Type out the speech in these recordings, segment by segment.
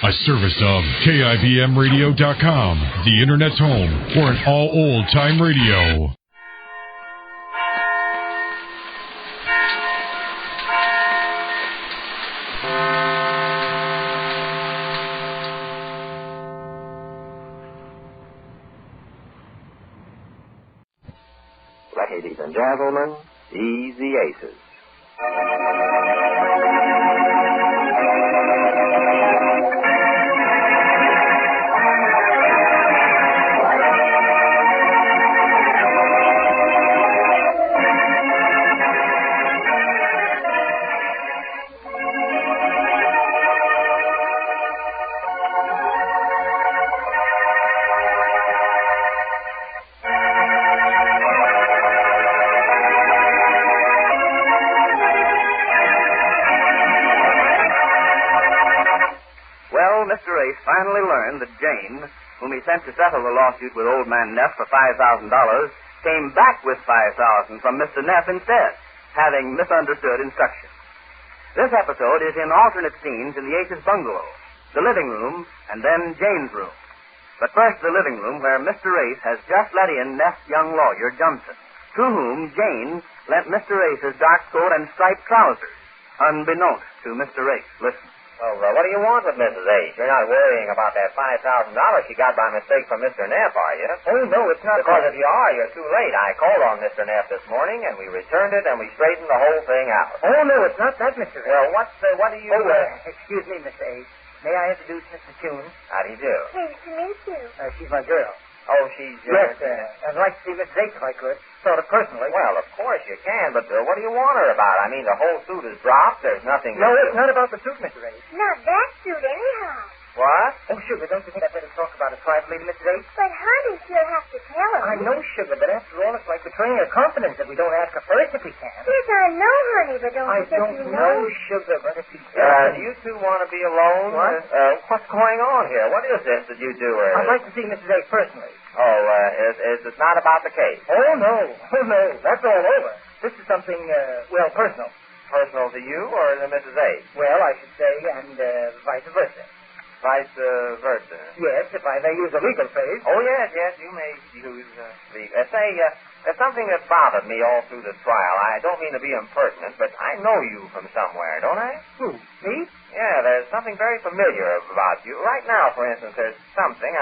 A service of KIBMradio.com, the Internet's home for an all old-time radio. Ladies and gentlemen, Easy Aces. Mr. Ace finally learned that Jane, whom he sent to settle the lawsuit with old man Neff for $5,000, came back with $5,000 from Mr. Neff instead, having misunderstood instructions. This episode is in alternate scenes in the Ace's bungalow, the living room, and then Jane's room. But first the living room, where Mr. Ace has just let in Neff's young lawyer, Johnson, to whom Jane lent Mr. Ace's dark coat and striped trousers, unbeknownst to Mr. Ace. Listen. Well, what do you want with Mrs. Ace? You're not worrying about that $5,000 she got by mistake from Mr. Neff, are you? Oh, no, it's not. Because if you are, you're too late. I called on Mr. Neff this morning, and we returned it, and we straightened the whole thing out. Oh, no, it's not that, Mr. Ace. Well, what do you... Oh, excuse me, Mr. Ace. May I introduce Mr. Tune? How do you do? Pleased to meet you. She's my girl. Oh, she's... Yes, I'd like to see Mrs. Ace if I could. Sort of personally. Well, of course you can, but what do you want her about? I mean, the whole suit is dropped. There's nothing... No, it's not about the suit, Mr. Ace. Not that suit, anyhow. What? Oh, sugar, don't you think I'd better talk about it privately to Mrs. Ace? But, honey, she'll have to tell him. I know, sugar, but after all, it's like betraying her confidence if we don't ask her first if we can. Yes, I know, honey, but don't I you think don't you know, sugar, but if you do you two want to be alone? What? What's going on here? What is this that you two are... I'd like to see Mrs. Ace personally. Oh, is it not about the case? Oh, no. Oh, no. That's all over. This is something, personal. Personal to you or to Mrs. Ace? Well, I should say, and vice versa. Vice versa? Yes, if I may use a legal phrase. Oh, yes, you may use legal. There's something that bothered me all through the trial. I don't mean to be impertinent, but I know you from somewhere, don't I? Who, me? Yeah, there's something very familiar about you. Right now, for instance, there's something.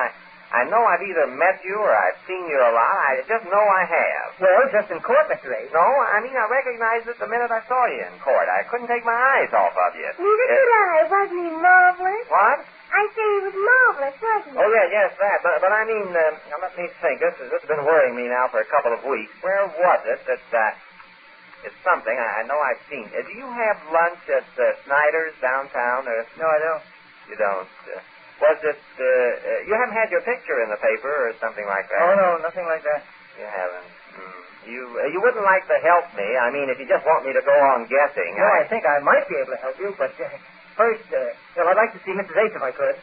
I know I've either met you or I've seen you a lot. I just know I have. Well, just in court, Mr. Ace. No, I mean, I recognized it the minute I saw you in court. I couldn't take my eyes off of you. Neither could I. Wasn't he marvelous? What? I say he was marvelous, wasn't he? Oh, yes, that. But I mean, now let me think. This has been worrying me now for a couple of weeks. Where was it that, it's something I know I've seen. Do you have lunch at Snyder's downtown? Or... No, I don't. You don't? Was it, you haven't had your picture in the paper or something like that? Oh, no, nothing like that. You haven't? You wouldn't like to help me? I mean, if you just want me to go on guessing. No, I think I might be able to help you, but first, I'd like to see Mrs. Ace if I could.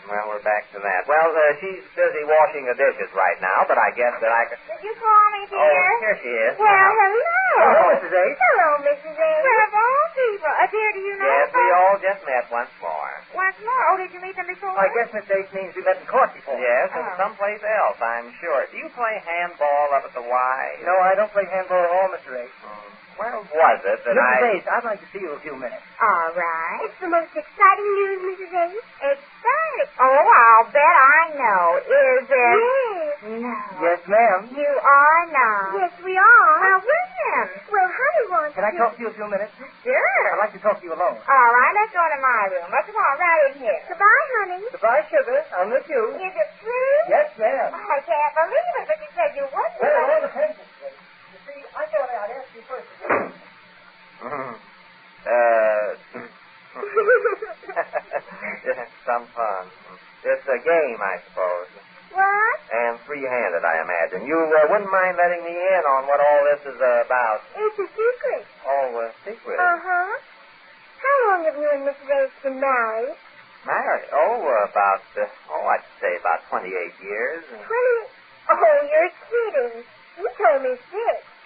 Well, we're back to that. Well, she's busy washing the dishes right now, but I guess that I could... Did you call me, dear? Oh, here she is. Well, hello. Hello, Mrs. Ace. Hello, Mrs. Ace. Well, of all people. Dear, do you know... Yes, we all just met once more. Once more? Oh, did you meet them before? I guess Mrs. Ace means we met in court before. Yes, and someplace else, I'm sure. Do you play handball up at the Y? No, I don't play handball at all, Mr. Ace. Where was it that Mrs. Ace, I'd like to see you a few minutes. All right. It's the most exciting news, Mrs. Ace. Exciting? Oh, I'll bet I know. Is it? Yes. No. Yes, ma'am. You are not. Yes, we are. Well, when? Well, honey wants Can I talk to you a few minutes? Sure. I'd like to talk to you alone. All right, let's go to my room. Let's come on right in here. Goodbye, honey. Goodbye, sugar. I'll miss you. Is it true? Yes, ma'am. I can't believe it, but you said you wouldn't. Well, it all depends, Mrs. Ace. You see, I thought I'd ask you first. Some fun. It's a game, I suppose. What? And free-handed, I imagine. You wouldn't mind letting me in on what all this is about? It's a secret. Oh, a secret? Uh-huh. How long have you and Mrs. Ace been married? Married? Oh, I'd say about 28 years. 20... Oh, you're kidding. You told me 6.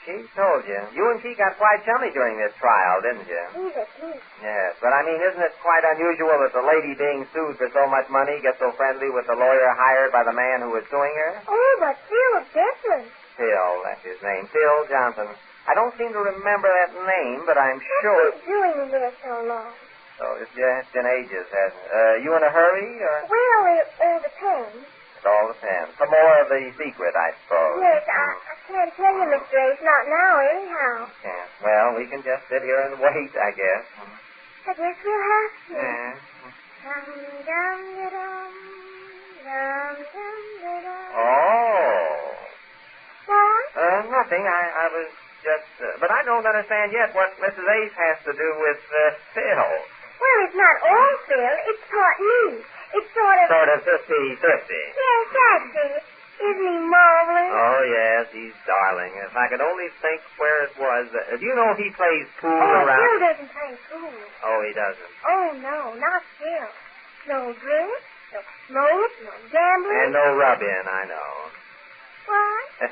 She told you. You and she got quite chummy during this trial, didn't you? He's a thief. Yes, but I mean, isn't it quite unusual that the lady being sued for so much money gets so friendly with the lawyer hired by the man who was suing her? Oh, but Phil is different. Phil, that's his name. Phil Johnson. I don't seem to remember that name, but I'm sure... What's he doing in there so long? Oh, it's been ages, hasn't it? You in a hurry, or...? Well, it all depends. It all depends. Some more of the secret, I suppose. Yes, I can't tell you, Mr. Ace, not now, anyhow. Yeah. Well, we can just sit here and wait, I guess. I guess we'll have to. Yeah. Dum-dum-da-dum, dum-dum-da-dum. Oh. What? Nothing. I was just... but I don't understand yet what Mrs. Ace has to do with Phil. Well, it's not all Phil. It's part me. It's sort of... Sort of 50-50. Yes, that's it. Isn't he marvelous? Oh, yes, he's darling. If I could only think where it was. Do you know he plays pool Phil around... doesn't play pool. Oh, he doesn't. Oh, no, not Phil. No drink, no smoke, no gambling. And no rub-in, I know. What?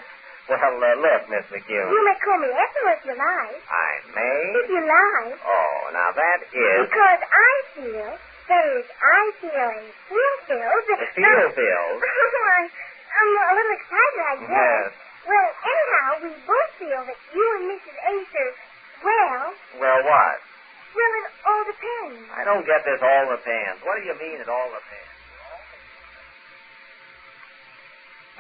Well, look, Miss McCune. You may call me Ethel if you like. I may? If you like. Oh, now that is... Because I feel... That is, I feel and Phil feels... Phil feels? I'm a little excited, I guess. Yes. Well, anyhow, we both feel that you and Mrs. Ace are... Well, what? Well, it all depends. I don't get this all depends. What do you mean it all depends?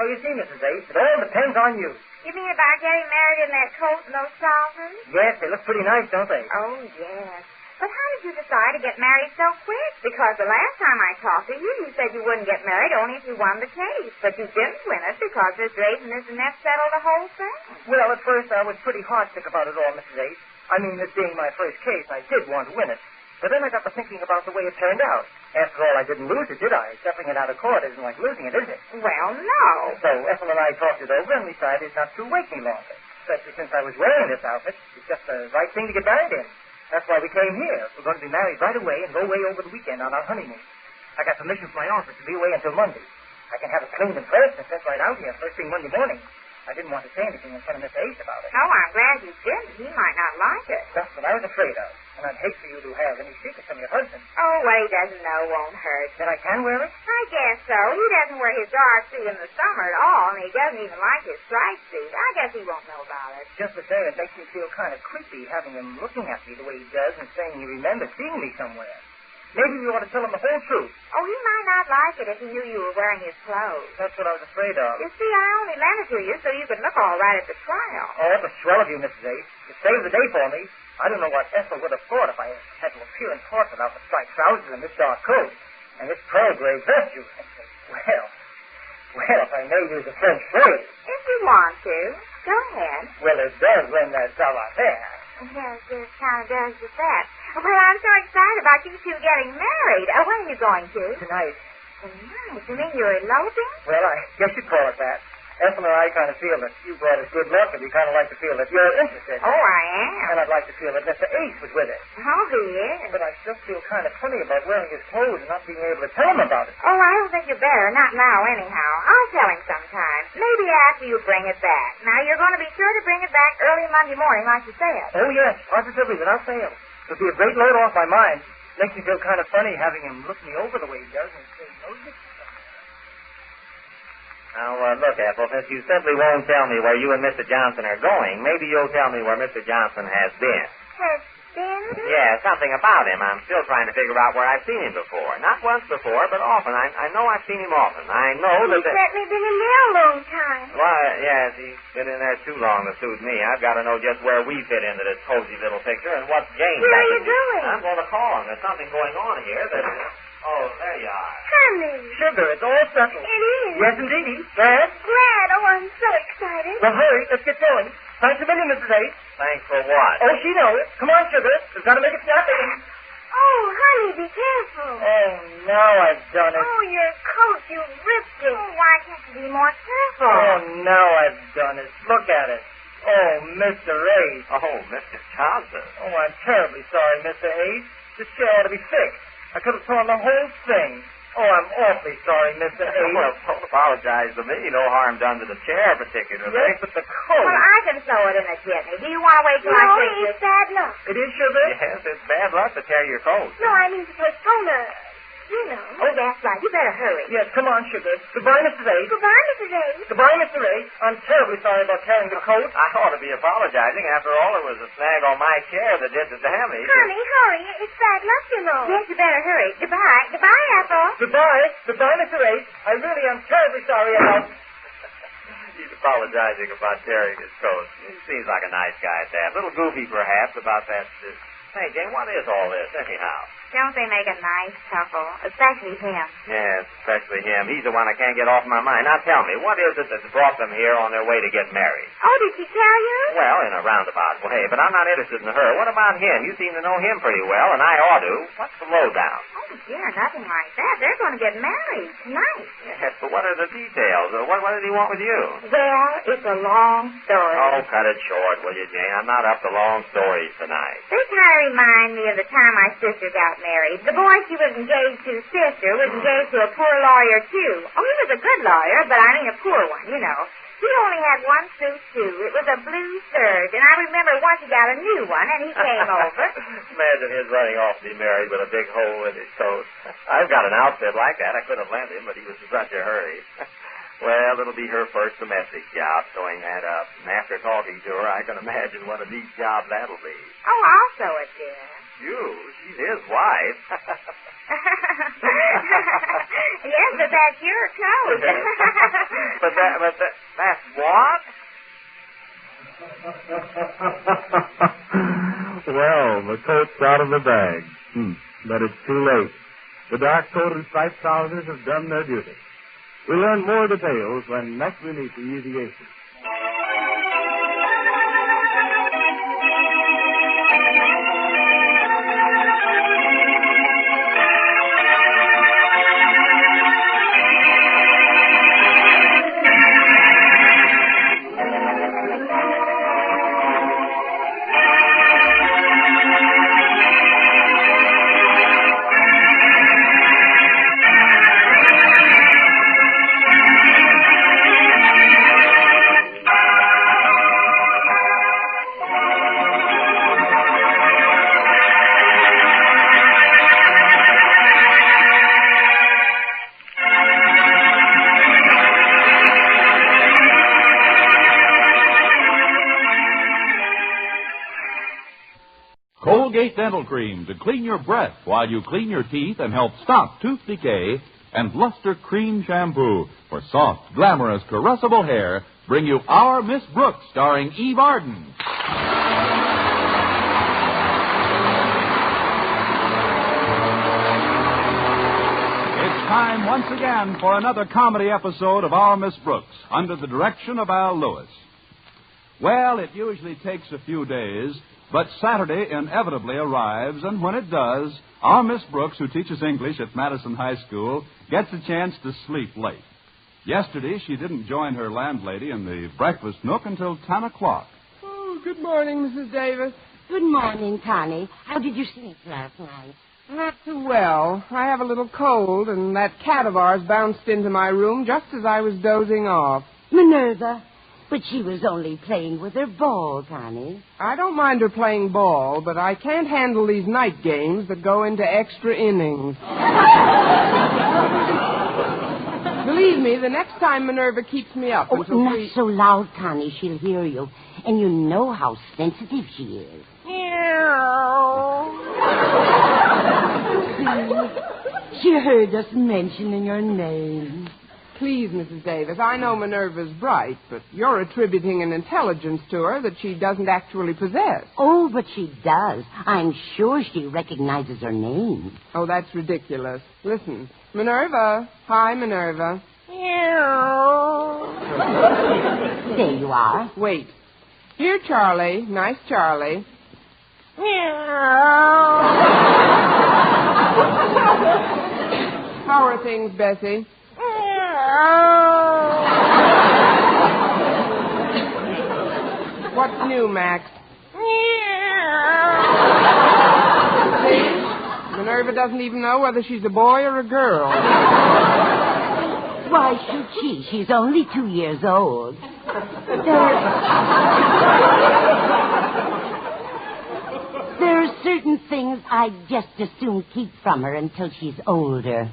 Oh, you see, Mrs. Ace, it all depends on you. You mean about getting married in that coat and those sovereigns? Yes, they look pretty nice, don't they? Oh, yes. But how did you decide to get married so quick? Because the last time I talked to you, you said you wouldn't get married only if you won the case. But you didn't win it because Mr. Ace and Mrs. Neff settled the whole thing. Well, at first I was pretty heartsick about it all, Mrs. Ace. I mean, this being my first case, I did want to win it. But then I got to thinking about the way it turned out. After all, I didn't lose it, did I? Settling it out of court isn't like losing it, is it? Well, no. So Ethel and I talked it over and decided not to wait any longer. Especially since I was wearing this outfit. It's just the right thing to get married in. That's why we came here. We're going to be married right away and go away over the weekend on our honeymoon. I got permission from my office to be away until Monday. I can have it cleaned and pressed and sent right out here first thing Monday morning. I didn't want to say anything in front of Mr. Ace about it. Oh, I'm glad you didn't. He might not like it. That's what I was afraid of. And I'd hate for you to have any secrets from your husband. Oh, what he doesn't know won't hurt. Then I can wear it? I guess so. He doesn't wear his dark suit in the summer at all, and he doesn't even like his striped suit. I guess he won't know about it. Just the same, it makes me feel kind of creepy having him looking at me the way he does and saying he remembers seeing me somewhere. Maybe we ought to tell him the whole truth. Oh, he might not like it if he knew you were wearing his clothes. That's what I was afraid of. You see, I only lent it to you so you could look all right at the trial. Oh, that was swell of you, Mrs. Ace. You saved the day for me. I don't know what Ethel would have thought if I had to appear in court without the striped trousers and this dark coat. And this pearl gray vest you... Well, if I may use a French phrase. If you want to. Go ahead. Well, it does when there's savoir-faire. Yes, it kind of does with that. Well, I'm so excited about you two getting married. When are you going to? Tonight. Tonight? You mean you're eloping? Well, I guess you'd call it that. Ethel and I kind of feel that you brought us good luck, and we kind of like to feel that you're interested. Oh, I am. And I'd like to feel that Mr. Ace was with us. Oh, he is. But I still feel kind of funny about wearing his clothes and not being able to tell him about it. Oh, I don't think you better. Not now, anyhow. I'll tell him sometime. Maybe after you bring it back. Now, you're going to be sure to bring it back early Monday morning, like you said. Oh, yes, positively, without fail. It'll be a great load off my mind. Makes me feel kind of funny having him look me over the way he does and say, no, Now, look, Ethel, since you simply won't tell me where you and Mr. Johnson are going, maybe you'll tell me where Mr. Johnson has been. Has been? Yeah, something about him. I'm still trying to figure out where I've seen him before. Not once before, but often. I know I've seen him often. I know He's certainly been in there a long time. Well, yes, he's been in there too long to suit me. I've got to know just where we fit into this cozy little picture and what game. Where are you going? I'm going to call him. There's something going on here that... Oh, there you are. Honey. Sugar, it's all settled. It is. Yes, indeed. Glad? Glad. Oh, I'm so excited. Well, hurry. Let's get going. Thanks a million, Mrs. Ace. Thanks for what? Oh, she knows. Come on, Sugar. We've got to make it snappy. Oh, honey, be careful. Oh, now I've done it. Oh, your coat, you ripped it. Oh, why can't you be more careful? Oh, now I've done it. Look at it. Oh, Mr. Ace. Oh, Mr. Johnson. Oh, I'm terribly sorry, Mr. Ace. This chair ought to be fixed. I could have torn the whole thing. Oh, I'm awfully sorry, Mr. Ace. Well, don't apologize to me. No harm done to the chair, particularly. Yes, but the coat. Well, I can sew it in a jitney. Do you want to wait till I No, fix it's it? bad luck. It is, Sugar? Yes, it's bad luck to tear your coat. No, I mean to postpone you know. Oh, that's right. You better hurry. Yes, come on, Sugar. Goodbye, Mrs. Ace. Goodbye, Mrs. Ace. Goodbye, Mr. Ace. I'm terribly sorry about tearing the coat. I ought to be apologizing. After all, it was a snag on my chair that did the damage. Honey, hurry. It's bad luck, you know. Yes, you better hurry. Goodbye. Goodbye, Ethel. Goodbye. Goodbye, Mr. Ace. I really am terribly sorry about... He's apologizing about tearing his coat. He seems like a nice guy, Dad. A little goofy, perhaps, about that... Hey, Jane, what is all this, anyhow? Don't they make a nice couple? Especially him. Yes, especially him. He's the one I can't get off my mind. Now, tell me, what is it that's brought them here on their way to get married? Oh, did she tell you? Well, in a roundabout way, but I'm not interested in her. What about him? You seem to know him pretty well, and I ought to. What's the lowdown? Oh, dear, nothing like that. They're going to get married tonight. Yes, but what are the details? What did he want with you? Well, it's a long story. Oh, cut it short, will you, Jane? I'm not up to long stories tonight. They kind of remind me of the time my sister got married. The boy she was engaged to's sister was engaged to a poor lawyer, too. Oh, he was a good lawyer, but I mean a poor one, you know. He only had one suit, too. It was a blue serge, and I remember once he got a new one, and he came over. Imagine his running off to be married with a big hole in his coat. I've got an outfit like that. I could have lent him, but he was in such a hurry. Well, it'll be her first domestic job, sewing that up. And after talking to her, I can imagine what a neat job that'll be. Oh, I'll sew it, dear. You? She's his wife. Yes, but that's your coat. but that's what? Well, the coat's out of the bag. But it's too late. The dark coat and striped trousers have done their duty. We'll learn more details when next we meet the Easy Aces. Colgate Dental Cream to clean your breath while you clean your teeth and help stop tooth decay, and Luster Cream Shampoo for soft, glamorous, caressable hair bring you Our Miss Brooks, starring Eve Arden. It's time once again for another comedy episode of Our Miss Brooks, under the direction of Al Lewis. Well, it usually takes a few days, but Saturday inevitably arrives, and when it does, our Miss Brooks, who teaches English at Madison High School, gets a chance to sleep late. Yesterday, she didn't join her landlady in the breakfast nook until 10 o'clock. Oh, good morning, Mrs. Davis. Good morning, Connie. How did you sleep last night? Not too well. I have a little cold, and that cat of ours bounced into my room just as I was dozing off. Minerva. But she was only playing with her ball, Connie. I don't mind her playing ball, but I can't handle these night games that go into extra innings. Believe me, the next time Minerva keeps me up until not so loud, Connie. She'll hear you. And you know how sensitive she is. She heard us mentioning your name. Please, Mrs. Davis, I know Minerva's bright, but you're attributing an intelligence to her that she doesn't actually possess. Oh, but she does. I'm sure she recognizes her name. Oh, that's ridiculous. Listen, Minerva. Hi, Minerva. There you are. Wait. Here, Charlie. Nice Charlie. How are things, Bessie? What's new, Max? See? Minerva doesn't even know whether she's a boy or a girl. Why should she? She's only 2 years old. There are certain things I'd just as soon keep from her until she's older.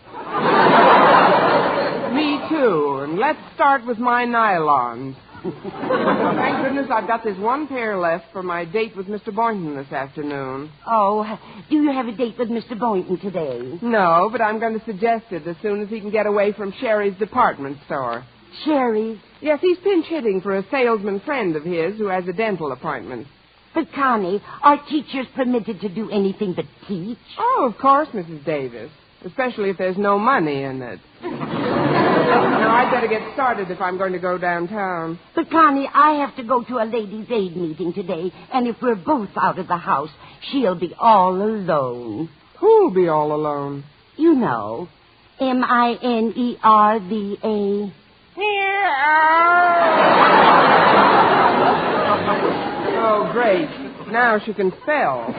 Me too. And let's start with my nylons. Thank goodness I've got this one pair left for my date with Mr. Boynton this afternoon. Oh, do you have a date with Mr. Boynton today? No, but I'm going to suggest it as soon as he can get away from Sherry's department store. Sherry's? Yes, he's pinch hitting for a salesman friend of his who has a dental appointment. But, Connie, are teachers permitted to do anything but teach? Oh, of course, Mrs. Davis. Especially if there's no money in it. Now, I'd better get started if I'm going to go downtown. But, Connie, I have to go to a ladies' aid meeting today, and if we're both out of the house, she'll be all alone. Who'll be all alone? You know, Minerva. Oh, great. Now she can spell.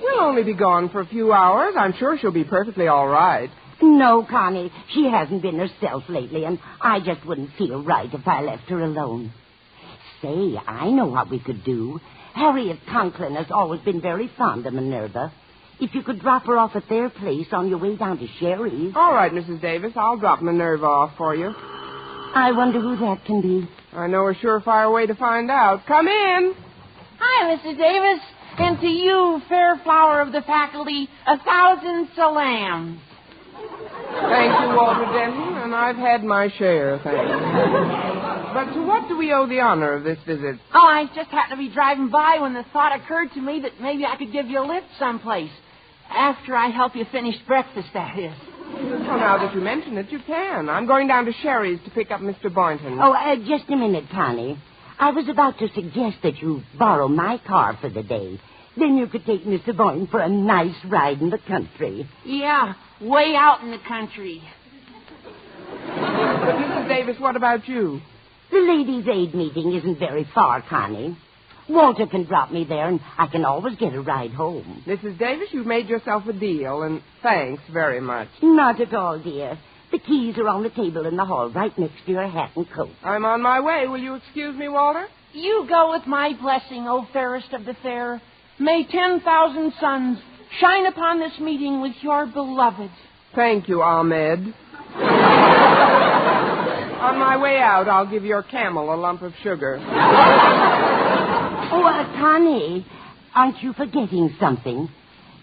We'll only be gone for a few hours. I'm sure she'll be perfectly all right. No, Connie, she hasn't been herself lately, and I just wouldn't feel right if I left her alone. Say, I know what we could do. Harriet Conklin has always been very fond of Minerva. If you could drop her off at their place on your way down to Sherry's. All right, Mrs. Davis, I'll drop Minerva off for you. I wonder who that can be. I know a surefire way to find out. Come in. Hi, Mr. Davis. And to you, fair flower of the faculty, 1,000 salams. Thank you, Walter Denton, and I've had my share, thanks. But to what do we owe the honor of this visit? Oh, I just happened to be driving by when the thought occurred to me that maybe I could give you a lift someplace. After I help you finish breakfast, that is. Well, now that you mention it, you can. I'm going down to Sherry's to pick up Mr. Boynton. Oh, just a minute, Connie. I was about to suggest that you borrow my car for the day. Then you could take Mr. Boynton for a nice ride in the country. Yeah, way out in the country. But, Mrs. Davis, what about you? The ladies' aid meeting isn't very far, Connie. Walter can drop me there, and I can always get a ride home. Mrs. Davis, you've made yourself a deal, and thanks very much. Not at all, dear. The keys are on the table in the hall, right next to your hat and coat. I'm on my way. Will you excuse me, Walter? You go with my blessing, O fairest of the fair. May 10,000 suns shine upon this meeting with your beloved. Thank you, Ahmed. On my way out, I'll give your camel a lump of sugar. Oh, Connie, aren't you forgetting something?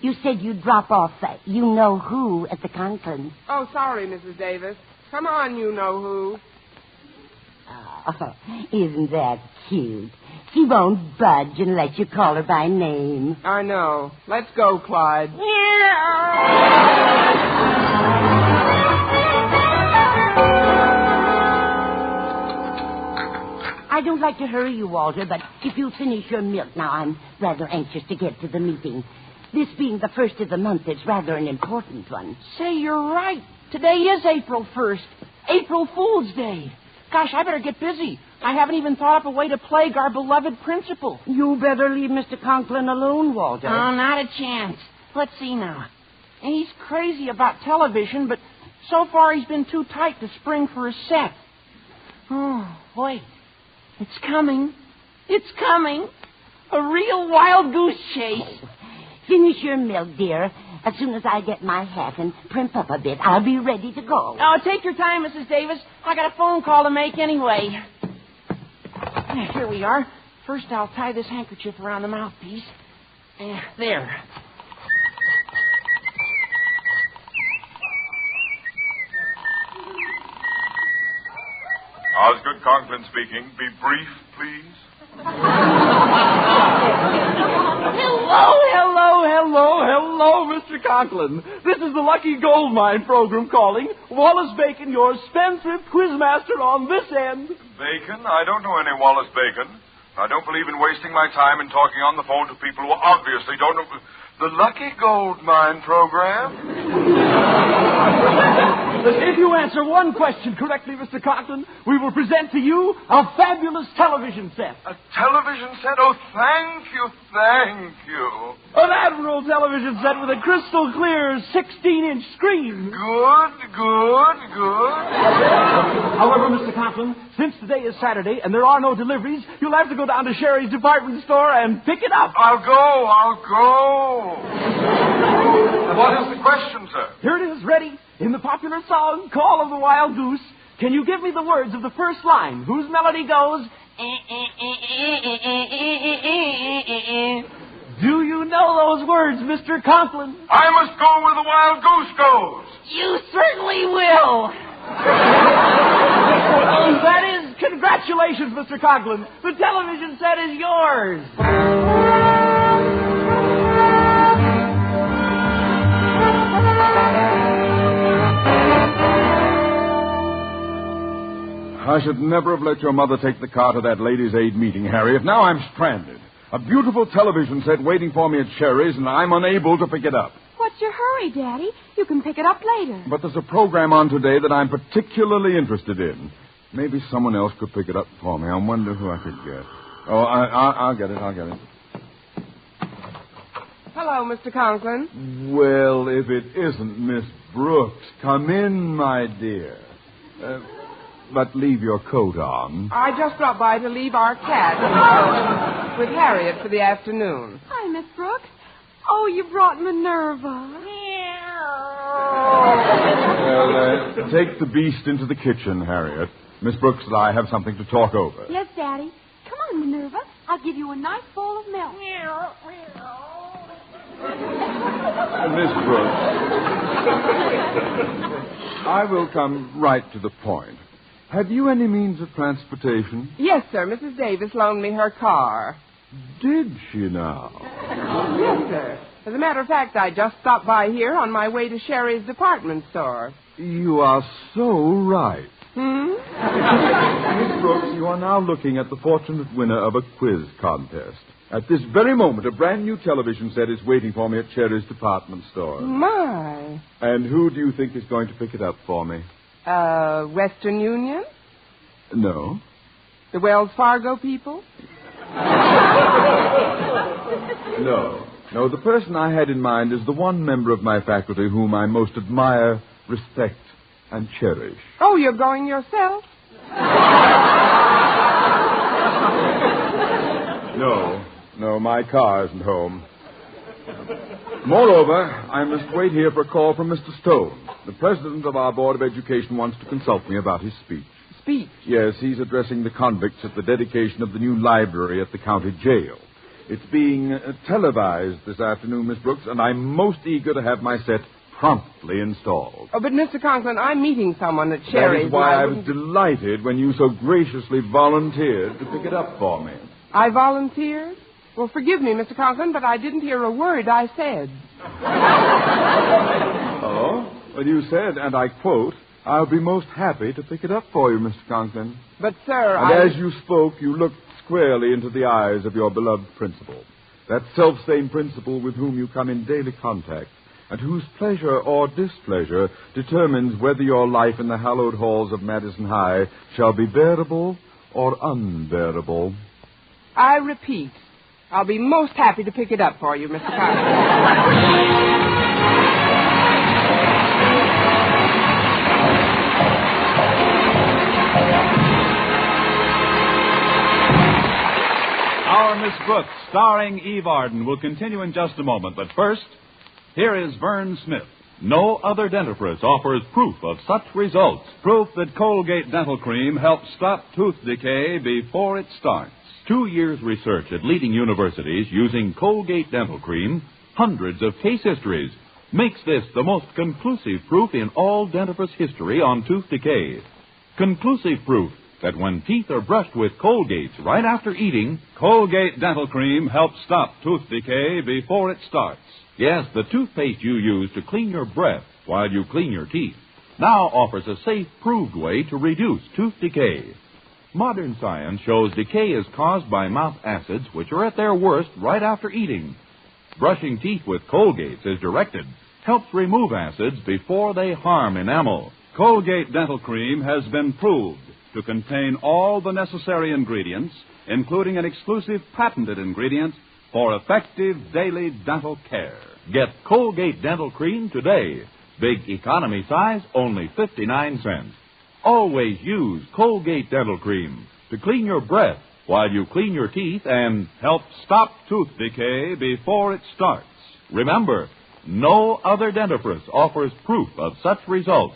You said you'd drop off you-know-who at the Conklin. Oh, sorry, Mrs. Davis. Come on, you-know-who. Oh, isn't that cute? She won't budge unless you call her by name. I know. Let's go, Clyde. I don't like to hurry you, Walter, but if you'll finish your milk now, I'm rather anxious to get to the meeting. This being the first of the month, it's rather an important one. Say, you're right. Today is April 1st. April Fool's Day. Gosh, I better get busy. I haven't even thought up a way to plague our beloved principal. You better leave Mr. Conklin alone, Walter. Oh, not a chance. Let's see now. He's crazy about television, but so far he's been too tight to spring for a set. Oh, wait. It's coming. It's coming. A real wild goose chase. Finish your milk, dear. As soon as I get my hat and primp up a bit, I'll be ready to go. Oh, take your time, Mrs. Davis. I got a phone call to make anyway. Here we are. First, I'll tie this handkerchief around the mouthpiece. There. Osgood Conklin speaking. Be brief, please. Hello, Mr. Conklin. This is the Lucky Gold Mine program calling. Wallace Bacon, your spendthrift quizmaster on this end. Bacon? I don't know any Wallace Bacon. I don't believe in wasting my time in talking on the phone to people who obviously don't know... The Lucky Gold Mine program? If you answer one question correctly, Mr. Conklin, we will present to you a fabulous television set. A television set? Oh, thank you, thank you. An Admiral television set with a crystal clear 16-inch screen. Good. However, Mr. Conklin, since today is Saturday and there are no deliveries, you'll have to go down to Sherry's department store and pick it up. I'll go. What is the question, sir? Here it is, ready. In the popular song, Call of the Wild Goose, can you give me the words of the first line, whose melody goes... Do you know those words, Mr. Conklin? I must go where the wild goose goes. You certainly will. That is, congratulations, Mr. Conklin. The television set is yours. I should never have let your mother take the car to that ladies' aid meeting, Harriet. Now I'm stranded. A beautiful television set waiting for me at Sherry's, and I'm unable to pick it up. What's your hurry, Daddy? You can pick it up later. But there's a program on today that I'm particularly interested in. Maybe someone else could pick it up for me. I wonder who I could get. Oh, I'll get it. Hello, Mr. Conklin. Well, if it isn't Miss Brooks. Come in, my dear. But leave your coat on. I just dropped by to leave our cat with Harriet for the afternoon. Hi, Miss Brooks. Oh, you brought Minerva. Well, take the beast into the kitchen, Harriet. Miss Brooks and I have something to talk over. Yes, Daddy. Come on, Minerva. I'll give you a nice bowl of milk. Miss Brooks, I will come right to the point. Have you any means of transportation? Yes, sir. Mrs. Davis loaned me her car. Did she now? Yes, sir. As a matter of fact, I just stopped by here on my way to Sherry's department store. You are so right. Miss Brooks, you are now looking at the fortunate winner of a quiz contest. At this very moment, a brand new television set is waiting for me at Sherry's department store. My. And who do you think is going to pick it up for me? Western Union? No. The Wells Fargo people? No, the person I had in mind is the one member of my faculty whom I most admire, respect, and cherish. Oh, you're going yourself? No, my car isn't home. Moreover, I must wait here for a call from Mr. Stone. The president of our Board of Education wants to consult me about his speech. Speech? Yes, he's addressing the convicts at the dedication of the new library at the county jail. It's being televised this afternoon, Miss Brooks, and I'm most eager to have my set promptly installed. Oh, but Mr. Conklin, I'm meeting someone at Sherry's. That is why I was delighted when you so graciously volunteered to pick it up for me. I volunteered? Well, forgive me, Mr. Conklin, but I didn't hear a word I said. Oh? Well, you said, and I quote, "I'll be most happy to pick it up for you, Mr. Conklin." But, sir, And as you spoke, you looked squarely into the eyes of your beloved principal. That self-same principal with whom you come in daily contact, and whose pleasure or displeasure determines whether your life in the hallowed halls of Madison High shall be bearable or unbearable. I repeat, I'll be most happy to pick it up for you, Mr. Conklin. Our Miss Brooks, starring Eve Arden, will continue in just a moment. But first, here is Vern Smith. No other dentifrice offers proof of such results. Proof that Colgate Dental Cream helps stop tooth decay before it starts. 2 years research at leading universities using Colgate Dental Cream, hundreds of case histories, makes this the most conclusive proof in all dentifrice history on tooth decay. Conclusive proof that when teeth are brushed with Colgate's right after eating, Colgate Dental Cream helps stop tooth decay before it starts. Yes, the toothpaste you use to clean your breath while you clean your teeth now offers a safe, proved way to reduce tooth decay. Modern science shows decay is caused by mouth acids, which are at their worst right after eating. brushing teeth with Colgate as directed helps remove acids before they harm enamel. Colgate Dental Cream has been proved to contain all the necessary ingredients, including an exclusive patented ingredient for effective daily dental care. Get Colgate Dental Cream today. Big economy size, only 59 cents. Always use Colgate Dental Cream to clean your breath while you clean your teeth and help stop tooth decay before it starts. Remember, no other dentifrice offers proof of such results.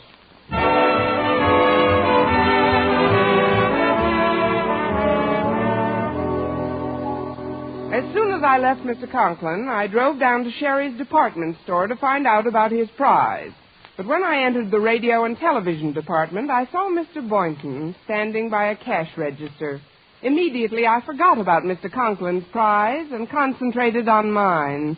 As soon as I left Mr. Conklin, I drove down to Sherry's department store to find out about his prize. But when I entered the radio and television department, I saw Mr. Boynton standing by a cash register. Immediately, I forgot about Mr. Conklin's prize and concentrated on mine.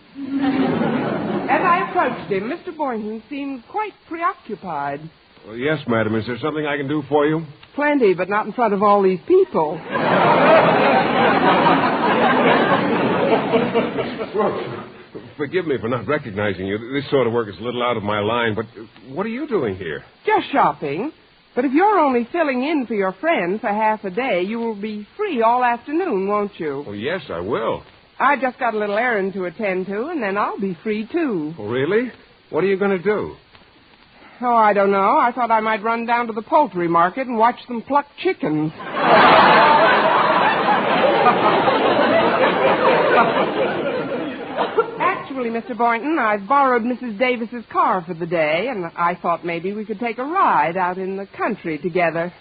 As I approached him, Mr. Boynton seemed quite preoccupied. Well, yes, madam. Is there something I can do for you? Plenty, but not in front of all these people. Forgive me for not recognizing you. This sort of work is a little out of my line, but what are you doing here? Just shopping. But if you're only filling in for your friend for half a day, you will be free all afternoon, won't you? Oh, yes, I will. I just got a little errand to attend to, and then I'll be free, too. Oh, really? What are you going to do? Oh, I don't know. I thought I might run down to the poultry market and watch them pluck chickens. Actually, Mr. Boynton, I've borrowed Mrs. Davis's car for the day, and I thought maybe we could take a ride out in the country together.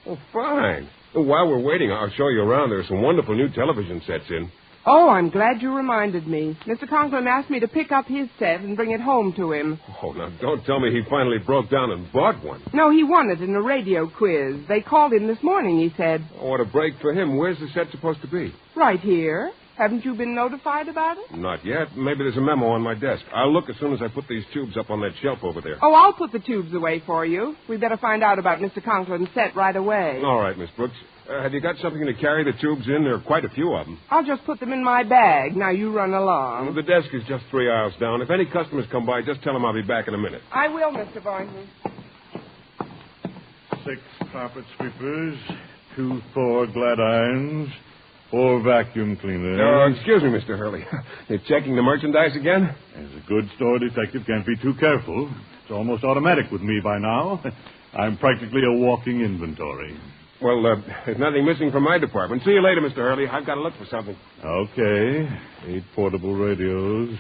Oh, fine. Well, while we're waiting, I'll show you around. There are some wonderful new television sets in. Oh, I'm glad you reminded me. Mr. Conklin asked me to pick up his set and bring it home to him. Oh, now, don't tell me he finally broke down and bought one. No, he won it in a radio quiz. They called him this morning, he said. Oh, what a break for him. Where's the set supposed to be? Right here. Haven't you been notified about it? Not yet. Maybe there's a memo on my desk. I'll look as soon as I put these tubes up on that shelf over there. Oh, I'll put the tubes away for you. We better find out about Mr. Conklin's set right away. All right, Miss Brooks. Have you got something to carry the tubes in? There are quite a few of them. I'll just put them in my bag. Now you run along. Well, the desk is just 3 aisles down. If any customers come by, just tell them I'll be back in a minute. I will, Mr. Boynton. 6 carpet sweepers, 2 Thor glad irons, 4 vacuum cleaners. Oh, excuse me, Mr. Hurley. You're checking the merchandise again? As a good store detective can't be too careful. It's almost automatic with me by now. I'm practically a walking inventory. Well, there's nothing missing from my department. See you later, Mr. Hurley. I've got to look for something. Okay. 8 portable radios,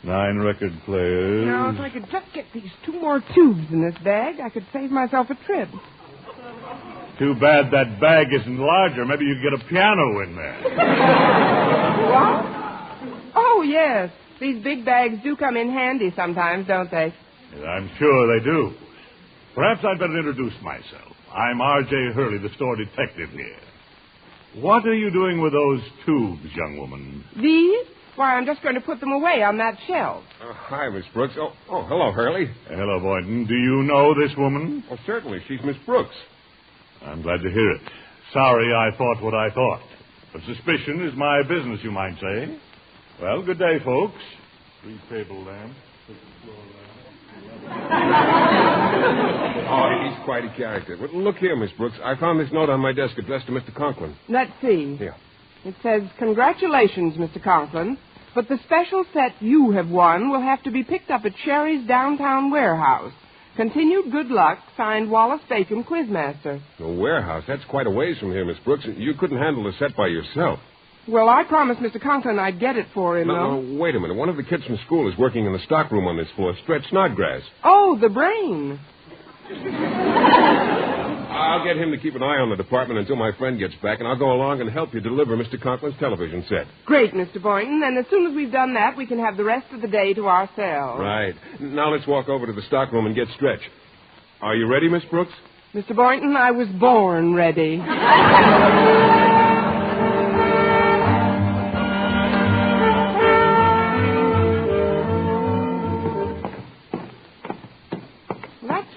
9 record players. Now, if I could just get these 2 more tubes in this bag, I could save myself a trip. Too bad that bag isn't larger. Maybe you could get a piano in there. What? Oh, yes. These big bags do come in handy sometimes, don't they? I'm sure they do. Perhaps I'd better introduce myself. I'm R.J. Hurley, the store detective here. What are you doing with those tubes, young woman? These? Why, I'm just going to put them away on that shelf. Hi, Miss Brooks. Oh, hello, Hurley. Hello, Boynton. Do you know this woman? Oh, certainly. She's Miss Brooks. I'm glad to hear it. Sorry I thought what I thought. But suspicion is my business, you might say. Well, good day, folks. 3 table lamps, 6 floor lamps. Oh, he's quite a character. Well, look here, Miss Brooks. I found this note on my desk addressed to Mr. Conklin. Let's see. Here. It says, "Congratulations, Mr. Conklin, but the special set you have won will have to be picked up at Sherry's downtown warehouse. Continued good luck, signed Wallace Bacon, Quizmaster." The warehouse? That's quite a ways from here, Miss Brooks. You couldn't handle the set by yourself. Well, I promised Mr. Conklin I'd get it for him, though. No, wait a minute. One of the kids from school is working in the stockroom on this floor, Stretch Snodgrass. Oh, the brain. I'll get him to keep an eye on the department until my friend gets back, and I'll go along and help you deliver Mr. Conklin's television set. Great, Mr. Boynton. And as soon as we've done that, we can have the rest of the day to ourselves. Right. Now let's walk over to the stockroom and get Stretch. Are you ready, Miss Brooks? Mr. Boynton, I was born ready.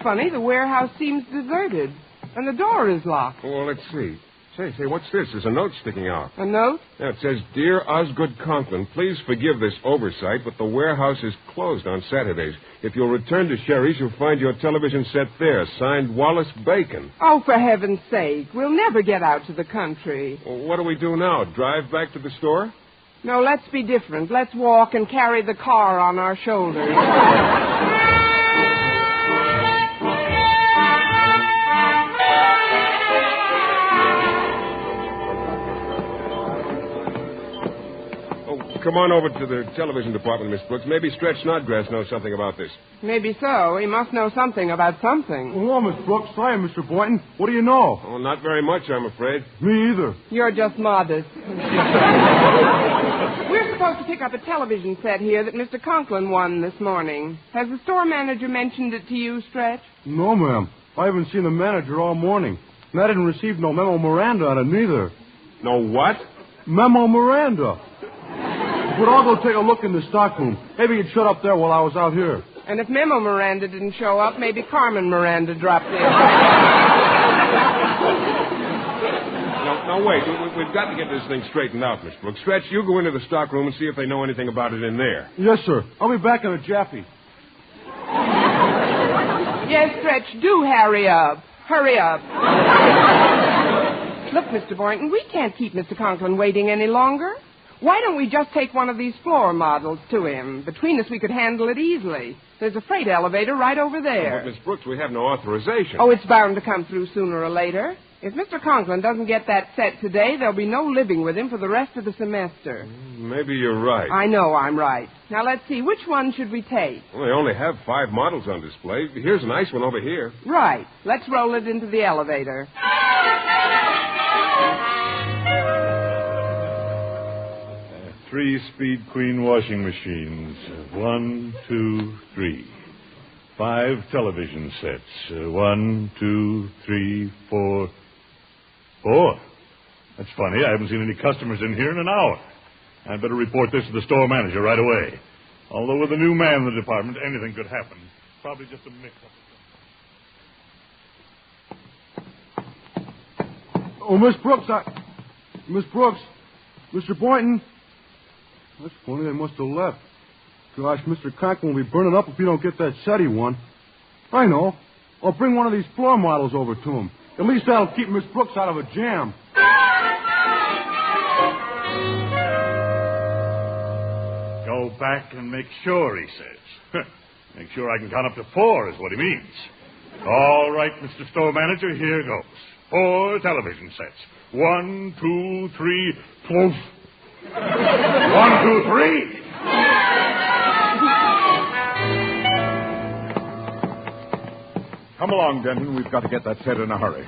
Funny, the warehouse seems deserted, and the door is locked. Well, let's see. Say, what's this? There's a note sticking out. A note? Yeah, it says, Dear Osgood Conklin, please forgive this oversight, but the warehouse is closed on Saturdays. If you'll return to Sherry's, you'll find your television set there. Signed, Wallace Bacon. Oh, for heaven's sake. We'll never get out to the country. Well, what do we do now? Drive back to the store? No, let's be different. Let's walk and carry the car on our shoulders. Come on over to the television department, Miss Brooks. Maybe Stretch Snodgrass knows something about this. Maybe so. He must know something about something. Hello, Miss Brooks. Hi, Mr. Boynton. What do you know? Oh, not very much, I'm afraid. Me either. You're just modest. We're supposed to pick up a television set here that Mr. Conklin won this morning. Has the store manager mentioned it to you, Stretch? No, ma'am. I haven't seen the manager all morning. And I didn't receive no memo Miranda on it, neither. No what? Memo Miranda. But I'll go take a look in the stockroom. Maybe he'd shut up there while I was out here. And if Memo Miranda didn't show up, maybe Carmen Miranda dropped in. No, wait. We've got to get this thing straightened out, Miss Brooks. Stretch, you go into the stockroom and see if they know anything about it in there. Yes, sir. I'll be back in a jaffy. Yes, Stretch, do hurry up. Hurry up. Look, Mr. Boynton, we can't keep Mr. Conklin waiting any longer. Why don't we just take one of these floor models to him? Between us, we could handle it easily. There's a freight elevator right over there. But, Miss Brooks, we have no authorization. Oh, it's bound to come through sooner or later. If Mr. Conklin doesn't get that set today, there'll be no living with him for the rest of the semester. Maybe you're right. I know I'm right. Now, let's see. Which one should we take? Well, they only have 5 models on display. Here's a nice one over here. Right. Let's roll it into the elevator. 3-speed Queen washing machines. 1, 2, 3. 5 television sets. 1, 2, 3, 4. 4. That's funny. I haven't seen any customers in here in an hour. I'd better report this to the store manager right away. Although with a new man in the department, anything could happen. Probably just a mix-up. Oh, Miss Brooks, Miss Brooks, Mr. Boynton. That's funny. They must have left. Gosh, Mr. Conklin will be burning up if he don't get that set he won. I know. I'll bring one of these floor models over to him. At least that'll keep Miss Brooks out of a jam. Go back and make sure, he says. Make sure I can count up to 4 is what he means. All right, Mr. Store Manager, here goes. 4 television sets. 1, 2, 3, 4. 1, 2, 3. Come along, Denton. We've got to get that set in a hurry.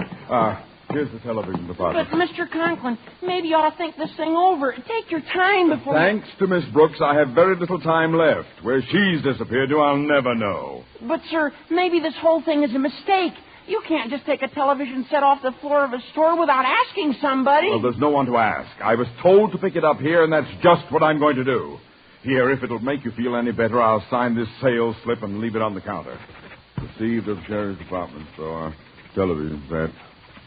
Here's the television department. But, Mr. Conklin, maybe you ought to think this thing over. Take your time before... Thanks to Miss Brooks, I have very little time left. Where she's disappeared to, I'll never know. But, sir, maybe this whole thing is a mistake. You can't just take a television set off the floor of a store without asking somebody. Well, there's no one to ask. I was told to pick it up here, and that's just what I'm going to do. Here, if it'll make you feel any better, I'll sign this sales slip and leave it on the counter. Received of Sheriff's Department Store. Television set.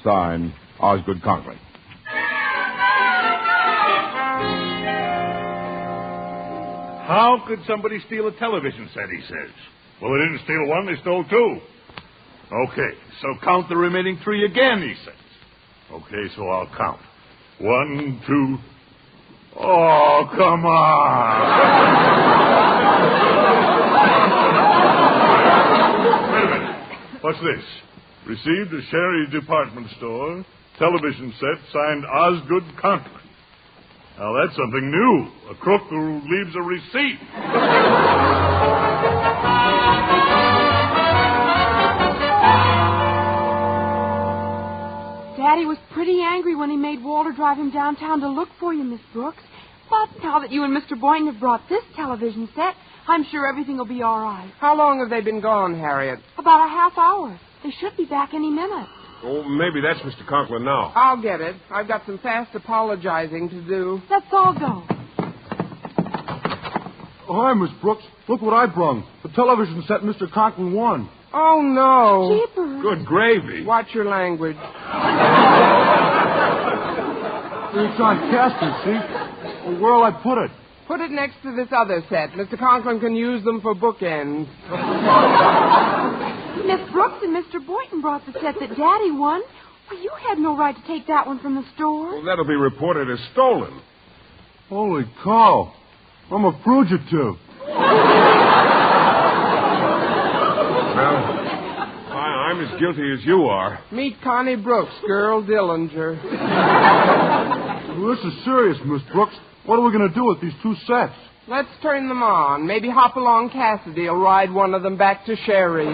Signed, Osgood Conklin. How could somebody steal a television set, he says? Well, they didn't steal one, they stole 2. Okay, so count the remaining 3 again, he says. Okay, so I'll count. 1, 2... Oh, come on! Wait a minute. What's this? Received a Sherry's department store. Television set signed Osgood Conklin. Now, that's something new. A crook who leaves a receipt. Daddy was pretty angry when he made Walter drive him downtown to look for you, Miss Brooks. But now that you and Mr. Boynton have brought this television set, I'm sure everything will be all right. How long have they been gone, Harriet? About a half hour. They should be back any minute. Oh, maybe that's Mr. Conklin now. I'll get it. I've got some fast apologizing to do. Let's all go. Oh, hi, Miss Brooks. Look what I brung. The television set Mr. Conklin won. Oh, no. Jeepers. Good gravy. Watch your language. It's on Castor, see? Well, where'll I put it? Put it next to this other set. Mr. Conklin can use them for bookends. Miss Brooks and Mr. Boynton brought the set that Daddy won. Well, you had no right to take that one from the store. Well, that'll be reported as stolen. Holy cow. I'm a fugitive. Well, I'm as guilty as you are. Meet Connie Brooks, girl Dillinger. Well, this is serious, Miss Brooks. What are we going to do with these two sets? Let's turn them on. Maybe Hopalong Cassidy will ride one of them back to Sherry.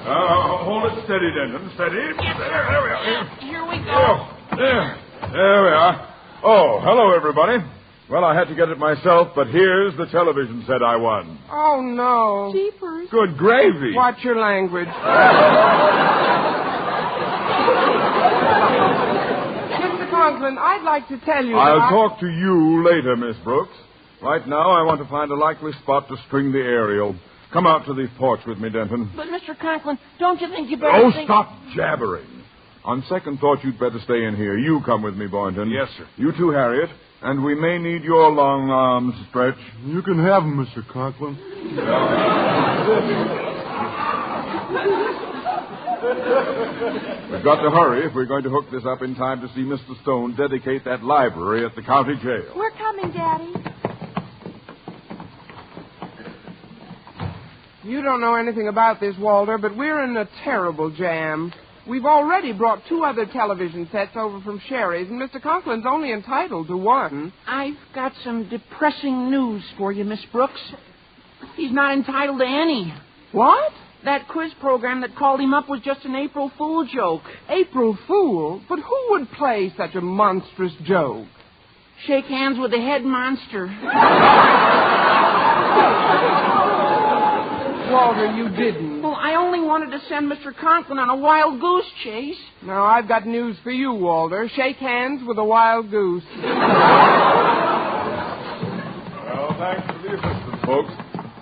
Hold it steady, Denton. Steady. There we are. Here we go. There we are. Oh, hello, everybody. Well, I had to get it myself, but here's the television set I won. Oh, no. Jeepers. Good gravy. Watch your language. Mr. Conklin, I'd like to tell you I'll talk to you later, Miss Brooks. Right now, I want to find a likely spot to string the aerial. Come out to the porch with me, Denton. But, Mr. Conklin, don't you think you better Stop jabbering. On second thought, you'd better stay in here. You come with me, Boynton. Yes, sir. You too, Harriet. And we may need your long arms, Stretch. You can have them, Mr. Conklin. We've got to hurry if we're going to hook this up in time to see Mr. Stone dedicate that library at the county jail. We're coming, Daddy. You don't know anything about this, Walter, but we're in a terrible jam. We've already brought 2 other television sets over from Sherry's, and Mr. Conklin's only entitled to 1. I've got some depressing news for you, Miss Brooks. He's not entitled to any. What? That quiz program that called him up was just an April Fool joke. April Fool? But who would play such a monstrous joke? Shake hands with the head monster. Walter, you didn't. Well, I only wanted to send Mr. Conklin on a wild goose chase. Now, I've got news for you, Walter. Shake hands with a wild goose. Well, thanks for the assistance, folks.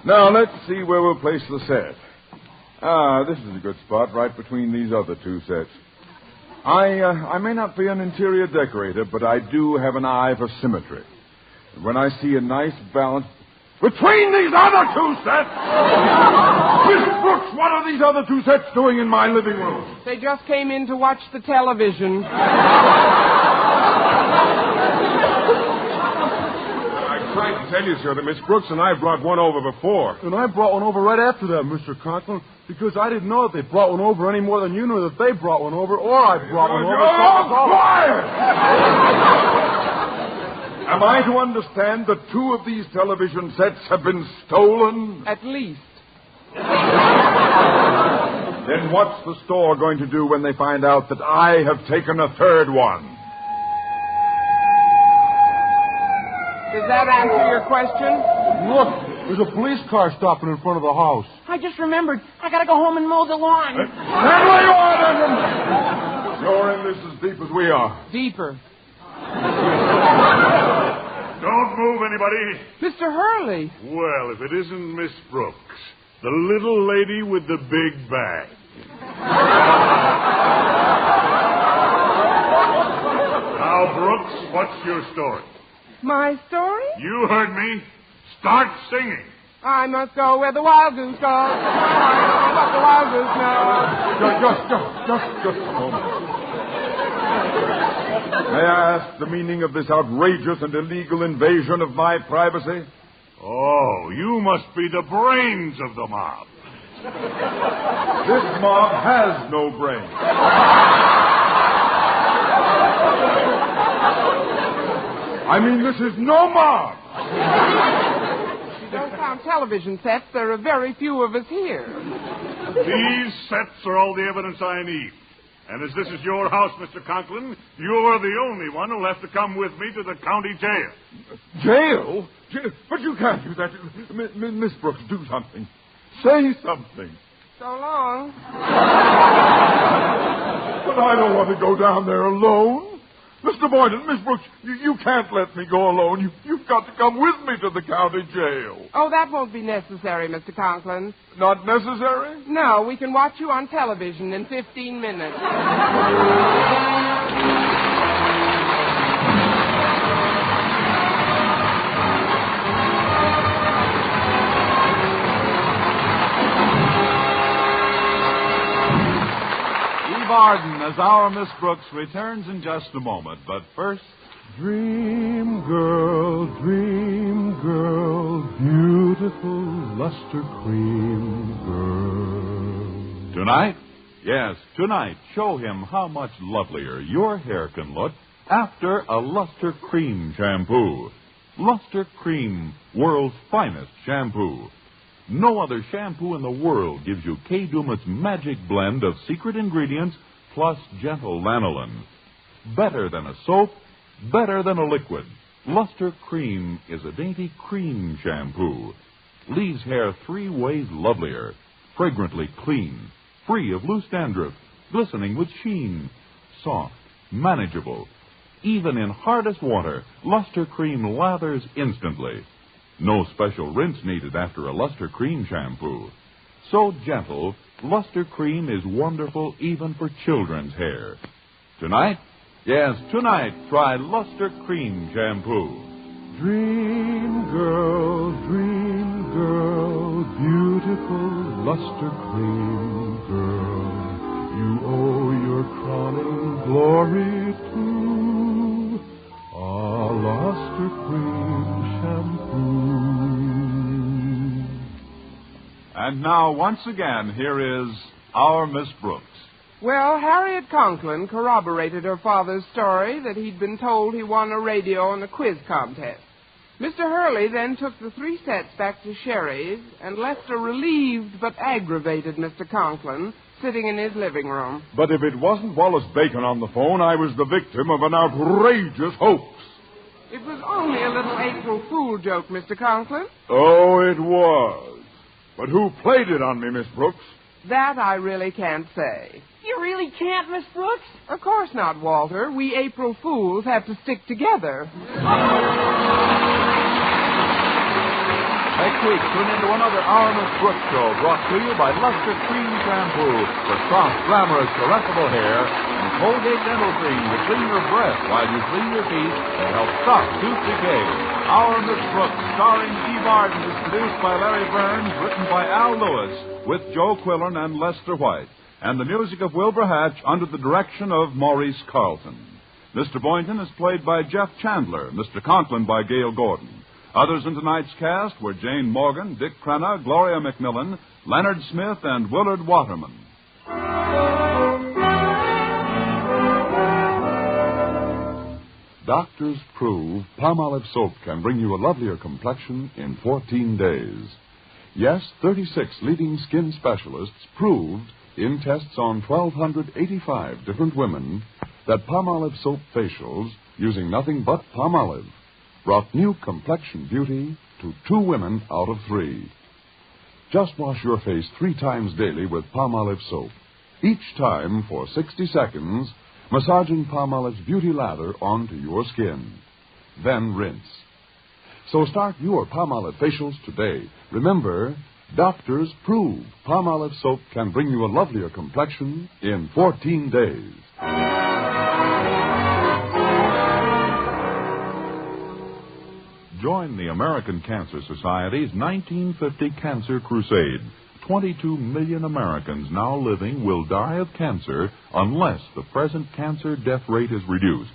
Now, let's see where we'll place the set. This is a good spot right between these other 2 sets. I may not be an interior decorator, but I do have an eye for symmetry. And when I see a nice balance between these other 2 sets... Miss Brooks, what are these other 2 sets doing in my living room? They just came in to watch the television. I tried to tell you, sir, that Miss Brooks and I brought one over before. And I brought one over right after that, Mr. Conklin, because I didn't know that they brought one over any more than you knew that they brought one over, or I brought one over. Quiet! Am I to understand that 2 of these television sets have been stolen? At least. Then what's the store going to do when they find out that I have taken a 3rd one? Does that answer your question? Look, there's a police car stopping in front of the house. I just remembered. I gotta go home and mow the lawn. Stand where you are, Denton! You're in this as deep as we are. Deeper. Don't move, anybody. Mr. Hurley. Well, if it isn't Miss Brooks, the little lady with the big bag. Now, Brooks, what's your story? My story? You heard me. Start singing. I must go where the wild goose goes. What the wild goose knows. Just a moment. May I ask the meaning of this outrageous and illegal invasion of my privacy? Oh, you must be the brains of the mob. This mob has no brains. I mean, this is no mob. Don't count television sets. There are very few of us here. These sets are all the evidence I need. And as this is your house, Mr. Conklin, you're the only one who'll have to come with me to the county jail. Jail? But you can't do that. Miss Brooks, do something. Say something. So long. But I don't want to go down there alone. Mr. Boynton, Miss Brooks, you can't let me go alone. You've got to come with me to the county jail. Oh, that won't be necessary, Mr. Conklin. Not necessary? No, we can watch you on television in 15 minutes. Arden as our Miss Brooks returns in just a moment. But first... Dream girl, beautiful luster cream girl. Tonight? Yes, tonight, show him how much lovelier your hair can look after a Luster Cream shampoo. Luster Cream, world's finest shampoo. No other shampoo in the world gives you K. Dumont's magic blend of secret ingredients plus gentle lanolin. Better than a soap, better than a liquid. Luster Cream is a dainty cream shampoo. Leaves hair 3 ways lovelier. Fragrantly clean, free of loose dandruff, glistening with sheen. Soft, manageable. Even in hardest water, Luster Cream lathers instantly. No special rinse needed after a Luster Cream shampoo. So gentle, Luster Cream is wonderful even for children's hair. Tonight? Yes, tonight, try Luster Cream shampoo. Dream girl, beautiful luster cream girl. You owe your crowning glory to a luster cream shampoo. And now, once again, here is our Miss Brooks. Well, Harriet Conklin corroborated her father's story that he'd been told he won a radio in a quiz contest. Mr. Hurley then took the 3 sets back to Sherry's and left a relieved but aggravated Mr. Conklin sitting in his living room. But if it wasn't Wallace Bacon on the phone, I was the victim of an outrageous hoax. It was only a little April Fool joke, Mr. Conklin. Oh, it was. But who played it on me, Miss Brooks? That I really can't say. You really can't, Miss Brooks? Of course not, Walter. We April Fools have to stick together. Next week, tune into another Our Miss Brooks show brought to you by Luster Cream Shampoo for soft, glamorous, caressable hair and Colgate Dental Cream to clean your breath while you clean your teeth and help stop tooth decay. Our Miss Brooks, starring Steve Arden, is produced by Larry Burns, written by Al Lewis, with Joe Quillen and Lester White, and the music of Wilbur Hatch under the direction of Maurice Carlton. Mr. Boynton is played by Jeff Chandler, Mr. Conklin by Gail Gordon. Others in tonight's cast were Jane Morgan, Dick Crenna, Gloria McMillan, Leonard Smith, and Willard Waterman. Doctors prove Palmolive soap can bring you a lovelier complexion in 14 days. Yes, 36 leading skin specialists proved in tests on 1,285 different women that Palmolive soap facials, using nothing but Palmolive, brought new complexion beauty to 2 women out of 3. Just wash your face 3 times daily with Palmolive soap. Each time for 60 seconds, massaging Palmolive's beauty lather onto your skin. Then rinse. So start your Palmolive facials today. Remember, doctors prove Palmolive soap can bring you a lovelier complexion in 14 days. Join the American Cancer Society's 1950 Cancer Crusade. 22 million Americans now living will die of cancer unless the present cancer death rate is reduced.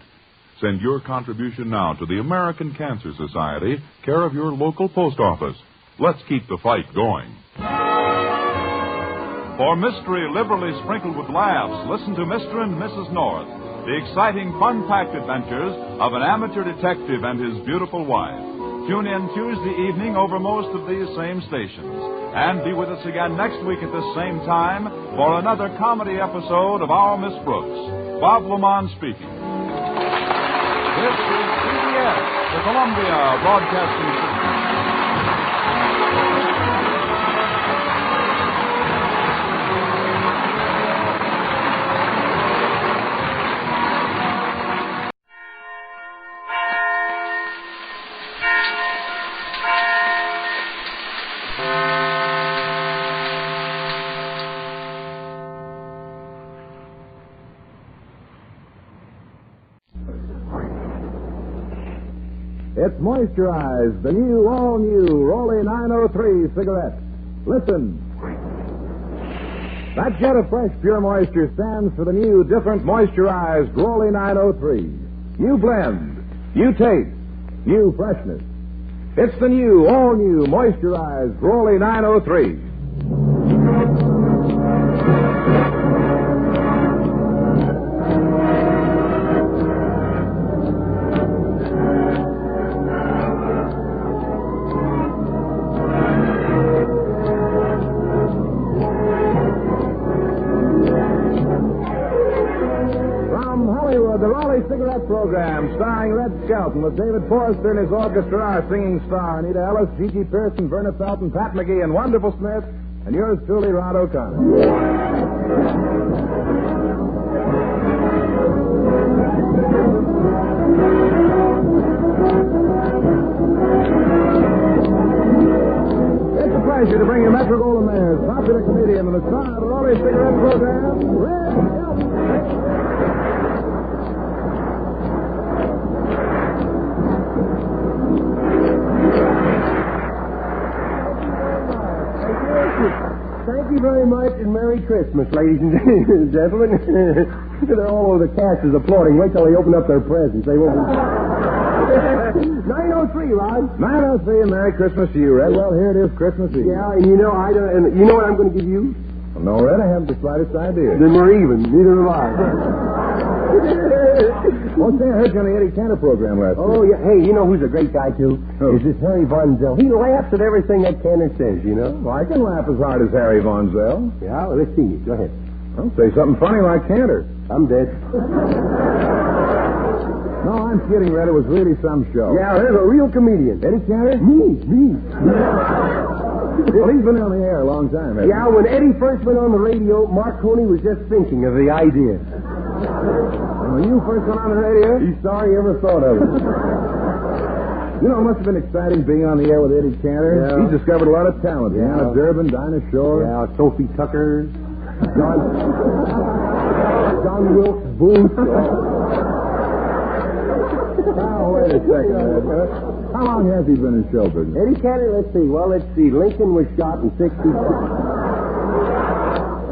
Send your contribution now to the American Cancer Society, care of your local post office. Let's keep the fight going. For mystery liberally sprinkled with laughs, listen to Mr. and Mrs. North, the exciting, fun-packed adventures of an amateur detective and his beautiful wife. Tune in Tuesday evening over most of these same stations. And be with us again next week at this same time for another comedy episode of Our Miss Brooks. Bob Lamont speaking. This is CBS, the Columbia Broadcasting System. It's Moisturize, the new, all-new Rolly 903 cigarette. Listen. That jet of fresh, pure moisture stands for the new, different, moisturized Rolly 903. New blend, new taste, new freshness. It's the new, all-new, moisturized Rolly 903. Cigarette program starring Red Skelton with David Forrester and his orchestra, our singing star, Anita Ellis, Gigi Pearson, Verna Felton, Pat McGee, and Wonderful Smith, and yours truly, Rod O'Connor. It's a pleasure to bring you Metro-Goldwyn-Mayer's popular comedian and the star of the Rolly Cigarette program, Red Skelton. Thank you very much, and Merry Christmas, ladies and gentlemen. They're all over the casters applauding. Wait till they open up their presents. They won't be... 903, Rod. 903, and Merry Christmas to you, Red. Well, here it is, Christmas Eve. Yeah, and you know you know what I'm going to give you? Well, no, Red, I haven't the slightest idea. Then we're even. Neither have I. Oh, say, I heard you on the Eddie Cantor program last week. Oh, yeah. Hey, you know who's a great guy, too? Is this Harry Von Zell. He laughs at everything that Cantor says, you know? Well, I can laugh as hard as Harry Von Zell. Yeah, well, let's see. Go ahead. Well, say something funny like Cantor. I'm dead. No, I'm kidding, Red. It was really some show. Yeah, there's a real comedian. Eddie Cantor? Me. Well, he's been on the air a long time, hasn't he? Yeah, when Eddie first went on the radio, Marconi was just thinking of the idea. When you first went on the radio? He's sorry he ever thought of it. You know, it must have been exciting being on the air with Eddie Cantor. Yeah. He discovered a lot of talent. Yeah. Deanna Durbin, Dinah Shore. Yeah, Sophie Tucker, John Wilkes Booth. Now, wait a second. How long has he been in show business? Eddie Cantor, let's see. Lincoln was shot in 66.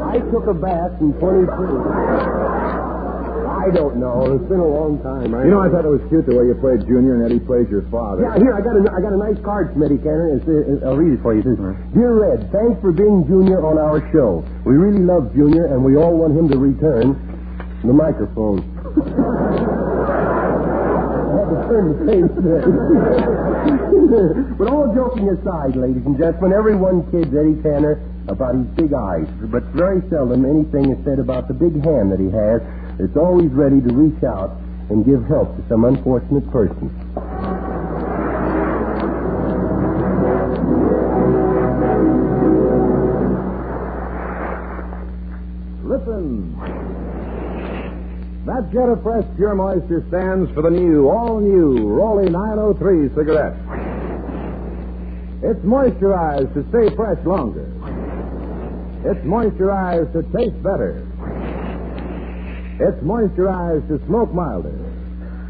I took a bath in 23. I don't know. It's been a long time. I thought it was cute the way you played Junior and Eddie plays your father. Yeah, here, I got a nice card from Eddie Cantor. I'll read it for you. It says, Dear Red, thanks for being Junior on our show. We really love Junior, and we all want him to return the microphone. I had to turn the page there. But all joking aside, ladies and gentlemen, everyone kids Eddie Cantor about his big eyes. But very seldom anything is said about the big hand that he has. It's always ready to reach out and give help to some unfortunate person. Listen. That jet of fresh, pure moisture stands for the new, all-new Rolly 903 cigarette. It's moisturized to stay fresh longer. It's moisturized to taste better. It's moisturized to smoke milder.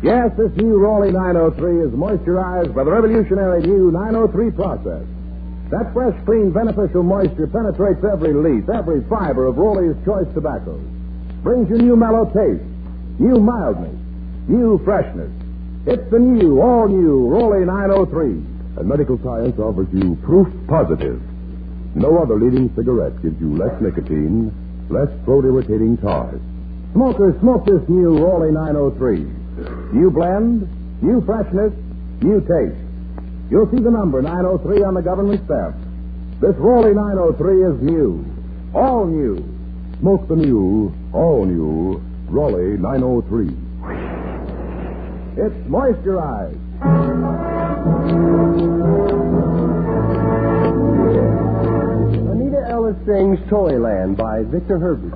Yes, this new Rolly 903 is moisturized by the revolutionary new 903 process. That fresh, clean, beneficial moisture penetrates every leaf, every fiber of Rolly's choice tobaccos. Brings you new mellow taste, new mildness, new freshness. It's the new, all-new Rolly 903. And medical science offers you proof positive. No other leading cigarette gives you less nicotine, less throat-irritating tars. Smokers, smoke this new Rolly 903. New blend, new freshness, new taste. You'll see the number 903 on the government stamp. This Rolly 903 is new. All new. Smoke the new, all new Rolly 903. It's moisturized. Anita Ellis sings Toyland by Victor Herbert.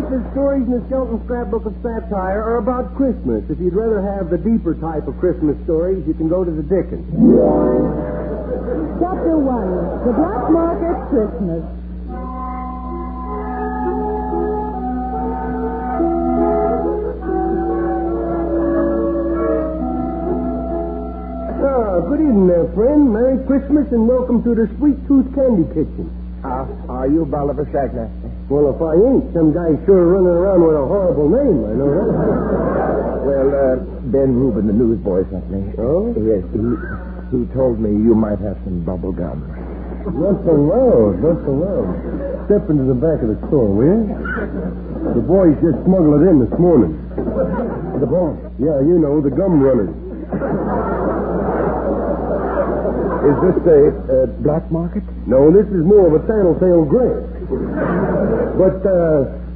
The stories in the Skelton Scrapbook of Satire are about Christmas. If you'd rather have the deeper type of Christmas stories, you can go to the Dickens. Chapter 1, The Black Market Christmas. Good evening there, friend. Merry Christmas and welcome to the Sweet Tooth Candy Kitchen. Are you Bolivar Shagner? Well, if I ain't, some guy's sure running around with a horrible name, I know that. Well, Ben Rubin, the newsboy, sent me. Oh? Yes, he told me you might have some bubble gum. Not so loud. Step into the back of the store, will you? The boys just smuggled it in this morning. The boys? Yeah, you know, the gum runners. Is this a black market? No, this is more of a tattletale grant. But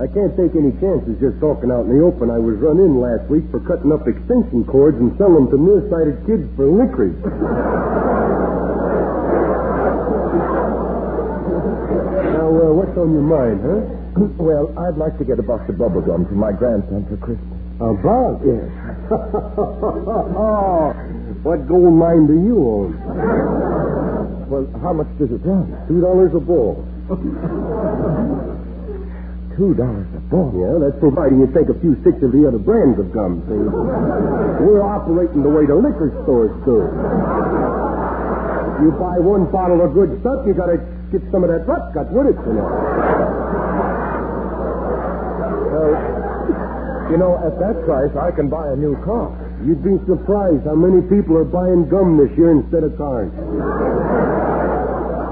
I can't take any chances just talking out in the open. I was run in last week for cutting up extension cords and selling them to nearsighted kids for licorice. Now, what's on your mind, huh? Well, I'd like to get a box of bubble gum for my grandson for Christmas. A box? Yes. What gold mine do you own? Well, how much does it run? $2 a ball. $2 a ball? Yeah, that's providing you take a few sticks of the other brands of gum. So we're operating the way the liquor stores do. If you buy one bottle of good stuff, you gotta get some of that rot gut with it, you know. Well, at that price, I can buy a new car. You'd be surprised how many people are buying gum this year instead of cars.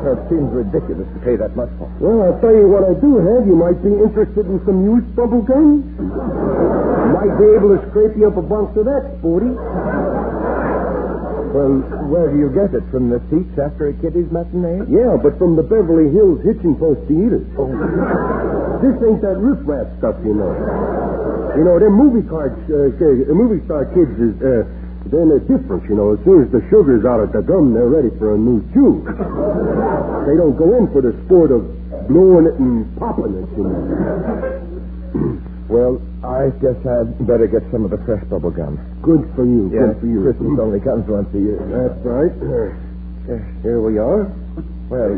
It seems ridiculous to pay that much for. Well, I'll tell you what I do have. You might be interested in some used bubble gum. You might be able to scrape you up a box of that, sporty. Well, where do you get it? From the seats after a kiddie's matinee? Yeah, but from the Beverly Hills hitching post theaters. Oh. This ain't that riff-raff stuff, you know. You know, them movie star kids is, they're different, you know. As soon as the sugar's out of the gum, they're ready for a new chew. They don't go in for the sport of blowing it and popping it, you know. Well, I guess I'd better get some of the fresh bubble gum. Good for you. Yeah, good for you. Christmas only comes once a year. That's right. Here we are. Well,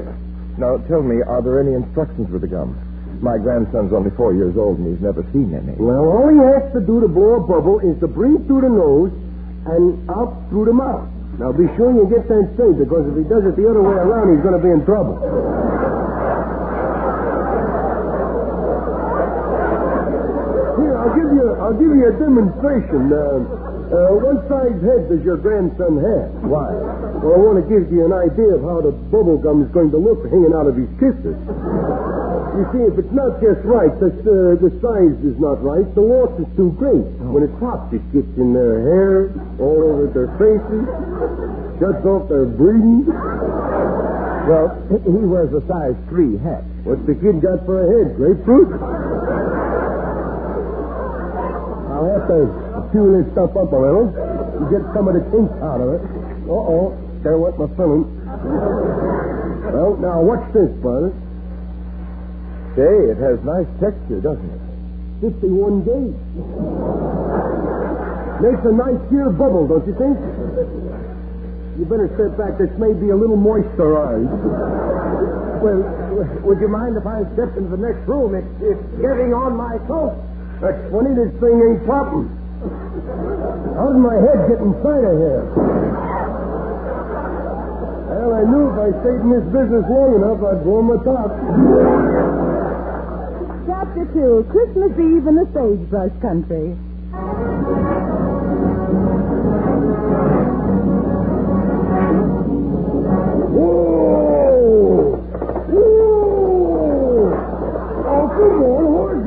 now tell me, are there any instructions with the gum? My grandson's only 4 years old and he's never seen any. Well, all he has to do to blow a bubble is to breathe through the nose and out through the mouth. Now, be sure you get that straight, because if he does it the other way around, he's going to be in trouble. Here, I'll give you a demonstration. What size head does your grandson have? Why? Well, I want to give you an idea of how the bubble gum is going to look hanging out of his kisses. You see, if it's not just right, the size is not right, the loss is too great. When it pops, it gets in their hair, all over their faces, shuts off their breathing. Well, he wears a size 3 hat. What's the kid got for a head? Grapefruit? I'll have to chew this stuff up a little and get some of the kinks out of it. Uh-oh, there went my filling. Well, now, what's this, brother? Say, it has nice texture, doesn't it? 51 gauge. Makes a nice sheer bubble, don't you think? You better step back. This may be a little moisturized. Well, would you mind if I stepped into the next room? It's getting on my coat. That's funny. This thing ain't popping. How did my head get inside of here? Well, I knew if I stayed in this business long enough, I'd blow my top. Chapter 2, Christmas Eve in the Sagebrush Country. Whoa! Whoa! Oh, come on, horse.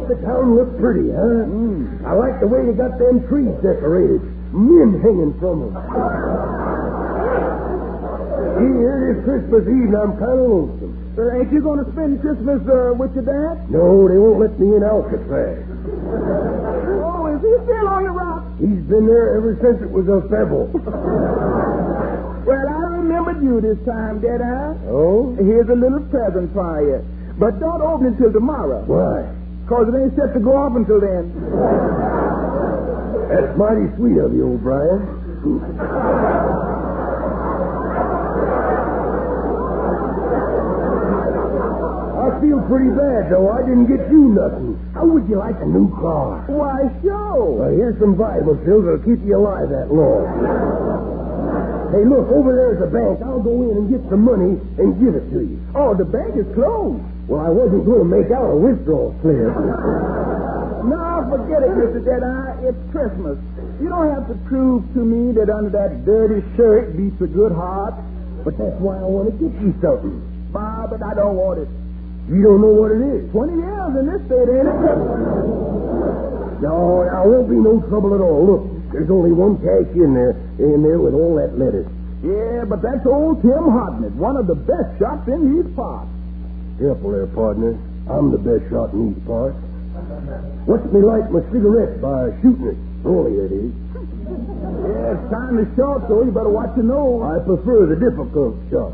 the town look pretty, huh? I like the way they got them trees decorated. Men hanging from them. Here it is Christmas Eve, and I'm kind of lonesome. Ain't you going to spend Christmas with your dad? No, they won't let me in Alcatraz. Oh, is he still on the rock? He's been there ever since it was a pebble. Well, I remembered you this time, Deadeye. Oh? Here's a little present for you. But don't open it till tomorrow. Why? Because it ain't set to go off until then. That's mighty sweet of you, O'Brien. I feel pretty bad, though. I didn't get you nothing. How would you like a new car? Why, sure. Well, here's some vitamin pills that'll keep you alive that long. Hey, look, over there's a bank. I'll go in and get some money and give it to you. Oh, the bank is closed. Well, I wasn't going to make out a withdrawal slip. No, forget it, Mr. Deadeye. It's Christmas. You don't have to prove to me that under that dirty shirt beats a good heart. But that's why I want to get you something. But I don't want it. You don't know what it is. 20 years in this state, ain't it? No, there won't be no trouble at all. Look, there's only one cash in there with all that lettuce. Yeah, but that's old Tim Hodnett, one of the best shots in these parts. Careful there, partner. I'm the best shot in these parts. Watch me light my cigarette by shooting it. Earlier it is. Yeah, it's time to short, so you better watch your nose. I prefer the difficult shot.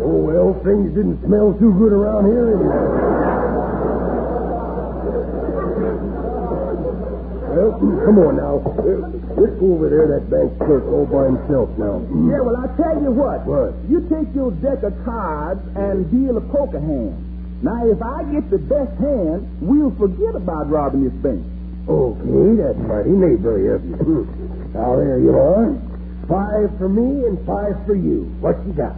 Oh, well, things didn't smell too good around here anyway. Well, come on now. Let's go over there, that bank clerk all by himself now. Yeah, well, I tell you what. What? You take your deck of cards and deal a poker hand. Now, if I get the best hand, we'll forget about robbing this bank. Okay, that's mighty neighborly of you. Now, there you are. 5 for me and 5 for you. What you got?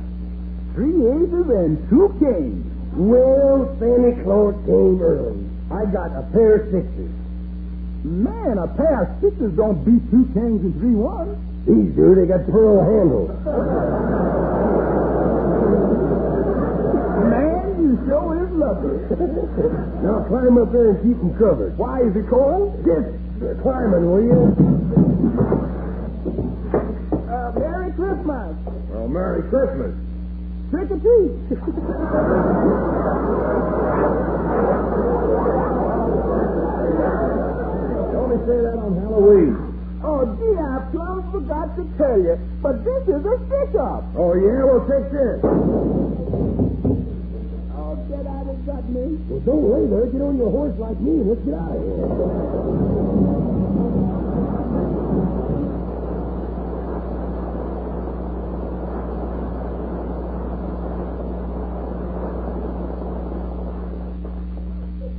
3 aces and 2 kings. Well, Santa Claus came early. I got a pair of 6s. Man, a pair of 6s don't beat 2 kings and 3 1s. These do. They got pearl handles. Man, you sure is lucky. Now climb up there and keep them covered. Why, is it cold? Just climbing, will you? Merry Christmas. Well, Merry Christmas. Trick or treat. Only say that on Halloween. Oh, gee, I plumb forgot to tell you, but this is a stick-up. Oh, yeah? Well, take this. Oh, get out of got me. Well, don't lay there. Get on your horse like me and let's get out of here.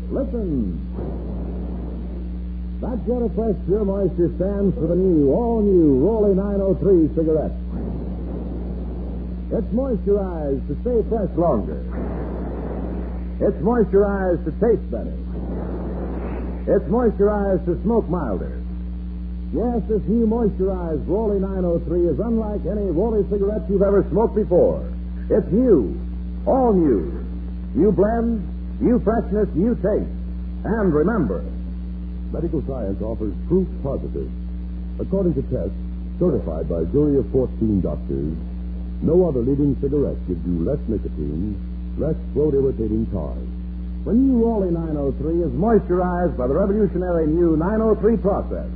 Listen. That Jetta Fresh Pure Moisture stands for the new, all-new Rolly 903 cigarette. It's moisturized to stay fresh longer. It's moisturized to taste better. It's moisturized to smoke milder. Yes, this new moisturized Rolly 903 is unlike any Rolly cigarette you've ever smoked before. It's new, all new. New blend, new freshness, new taste. And remember, Medical science offers proof positive. According to tests certified by a jury of 14 doctors, no other leading cigarette gives you less nicotine, less throat-irritating tars. the new Rolly 903 is moisturized by the revolutionary new 903 process.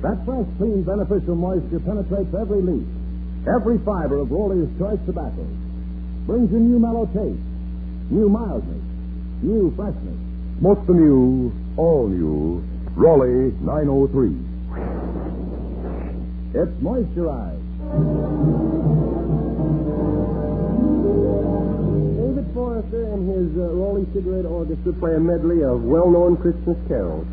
That fresh, clean, beneficial moisture penetrates every leaf, every fiber of Rolly's choice tobacco. Brings you new mellow taste, new mildness, new freshness. Smoke the new, all new, Rolly 903. It's moisturized. David Forrester and his Rolly Cigarette Orchestra play a medley of well-known Christmas carols.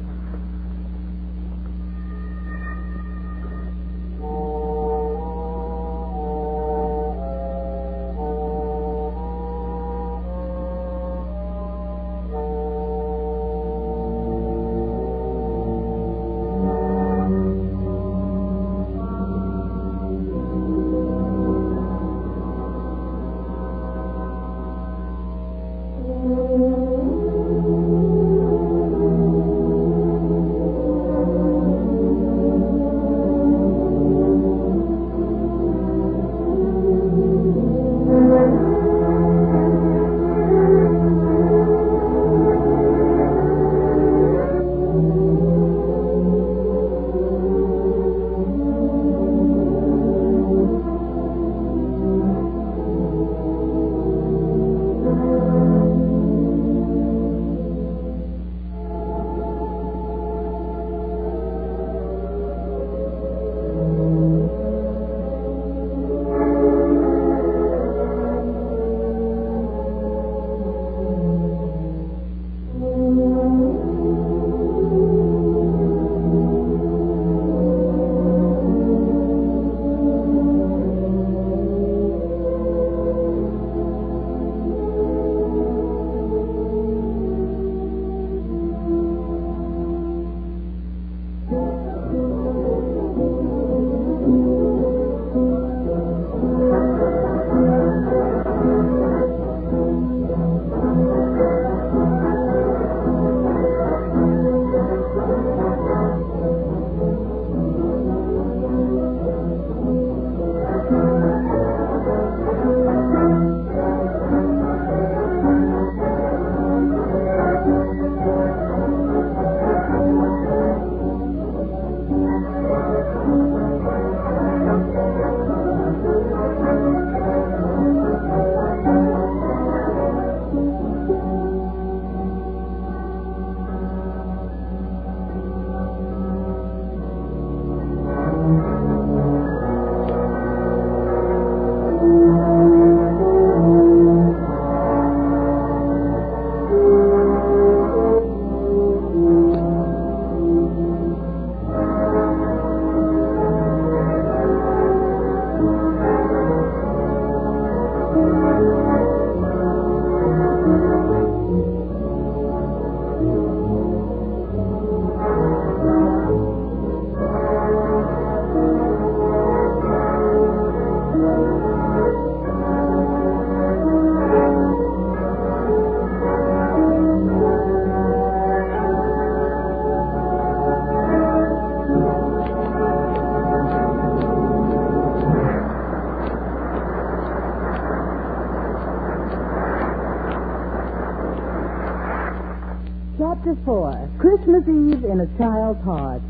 There, Christmas Eve in a child's heart.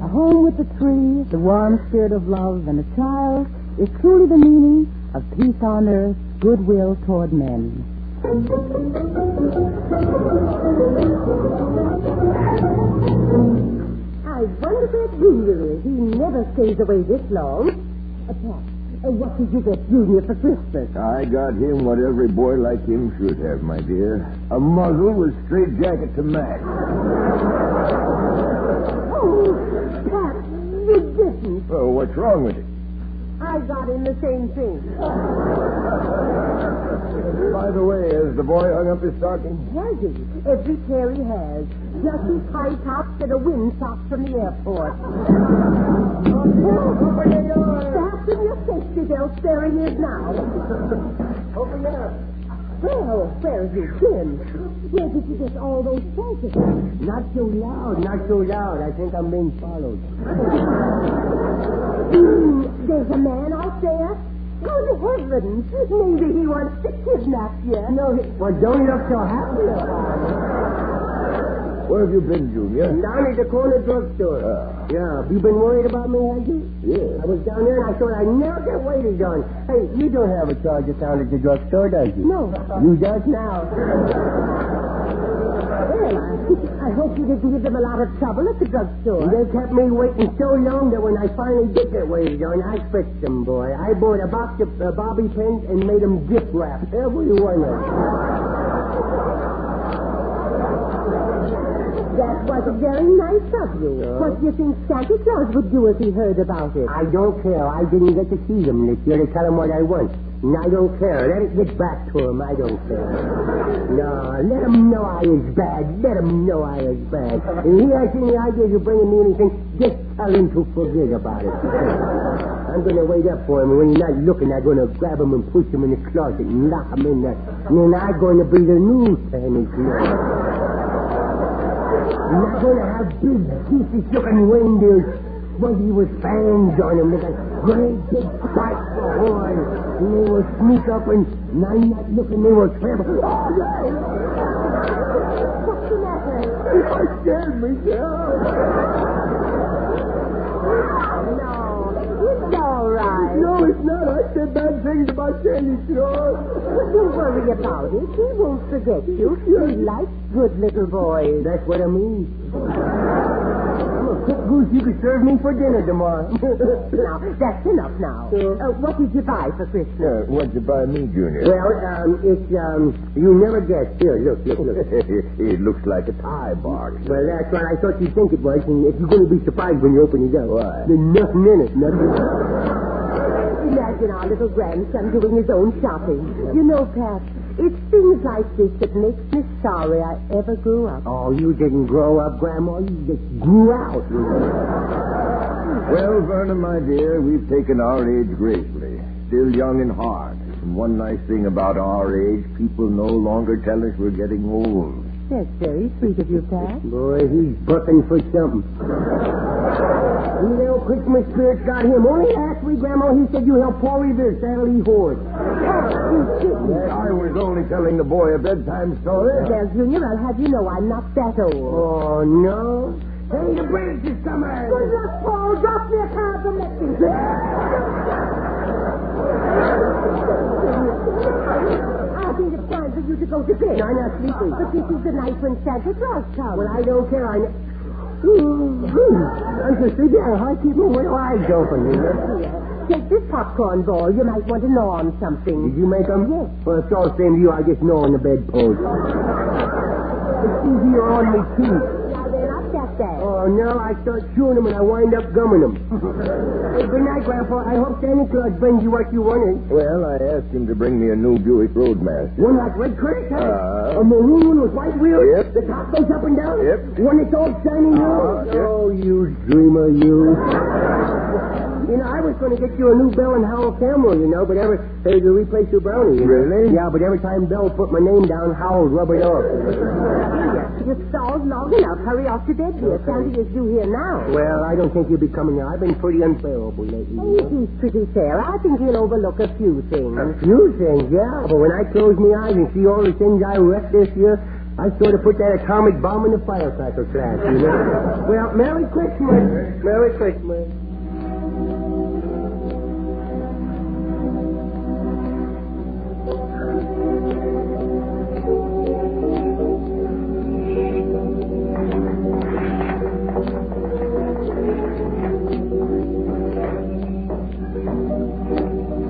A home with a tree, the warm spirit of love, and a child is truly the meaning of peace on earth, goodwill toward men. I wonder where Junior is. He never stays away this long. What did you get Junior for Christmas? I got him what every boy like him should have, my dear. A muzzle with straight jacket to match. Oh, Pat, you didn't. Oh, what's wrong with it? I got him the same thing. By the way, has the boy hung up his stocking? Has he? Every pair he has. Just his high tops and a wind sock from the airport. Open the door. Fasten your safety belt. There he is now. Open it up. Well, where have you been? Where did you get all those presents? Not so loud, not so loud. I think I'm being followed. There's a man out there. Good heavens. Maybe he wants to kidnap you. No, well, don't look so happy about it. Where have you been, Junior? Down at the corner drugstore. Yeah. You been worried about me, have you? Yeah. I was down there and I thought I'd never get waited on. Hey, you don't have a charge down at the drugstore, does you? No. You does now. Well, I hope you didn't give them a lot of trouble at the drugstore. They kept me waiting so long that when I finally did get waited on, I fixed them, boy. I bought a box of bobby pins and made them gift wrap. Every one of them. That was very nice of you. What do you think Santa Claus would do if he heard about it? I don't care. I didn't get to see them this year to tell them what I want. And I don't care. Let it get back to him. I don't care. No, let him know I is bad. Let him know I is bad. And he has any ideas of bringing me anything, just tell him to forget about it. I'm going to wait up for him. When he's not looking, I'm going to grab him and push him in the closet and lock him in there. And then I'm going to be the news to him. I'm not going to have big, goofy-looking reindeers buggy with fans on them with a great big spike for horns. And they will sneak up and I'm not looking, they will trample. Oh, no! What's the matter? I scared myself. No, it's all right. No, it's not. I said bad things about Sandy Claus. Don't worry about it. He won't forget you. He likes good little boys. That's what I mean. I'm a cook goose. You could serve me for dinner tomorrow. Now, that's enough now. What did you buy for Christmas? What'd you buy me, Junior? Well, it's, you never guessed. Here, look. It looks like a tie box. Well, that's what I thought you'd think it was, and if you're going to be surprised when you open it up. Why? There's nothing in it, nothing. Imagine our little grandson doing his own shopping. You know, Pat, it's things like this that makes me sorry I ever grew up. Oh, you didn't grow up, Grandma. You just grew out. Well, Verna, my dear, we've taken our age gracefully. Still young and hard. And one nice thing about our age, people no longer tell us we're getting old. That's very sweet of you, Pat. Boy, he's bucking for something. You know, Christmas spirit's got him. Only last week, Grandma, he said you helped Paul Revere saddle his horse. I was only telling the boy a bedtime story. Well, Junior, I'll have you know I'm not that old. Oh, no? Hey, the bridge is coming. Good luck, Paul. Drop me a card from Lexington. I think it's time for you to go to bed. No, I'm not sleeping. But this is the night when Santa Claus comes. Well, I don't care. I'm so sleepy, I hardly keep my little eyes open. Take this popcorn ball. You might want to gnaw on something. Did you make them? Yes. Well, it's all the same to you. I just gnaw on the bedpost. It's easier on me teeth. Now, they're not that bad. Oh, no, I start chewing them and I wind up gumming them. Hey, good night, Grandpa. I hope Santa Claus brings you what you wanted. Well, I asked him to bring me a new Buick Roadmaster. One like Red Curtis, huh? A maroon one with white wheels? Yep. The top goes up and down? Yep. One that's all shiny new? Yep. Oh, you dreamer, you. I was going to get you a new Bell and Howell camera, but to replace your brownie. Really? Yeah, but every time Bell put my name down, Howell rub it off. You've stalled long enough. Hurry off to bed, dear. Sandy is due here now. Well, I don't think you'll be coming now. I've been pretty unbearable lately. He's pretty fair. I think he'll overlook a few things. A few things, yeah. But when I close my eyes and see all the things I wrecked this year, I sort of put that atomic bomb in the firecracker class, Well, Merry Christmas. Merry Christmas.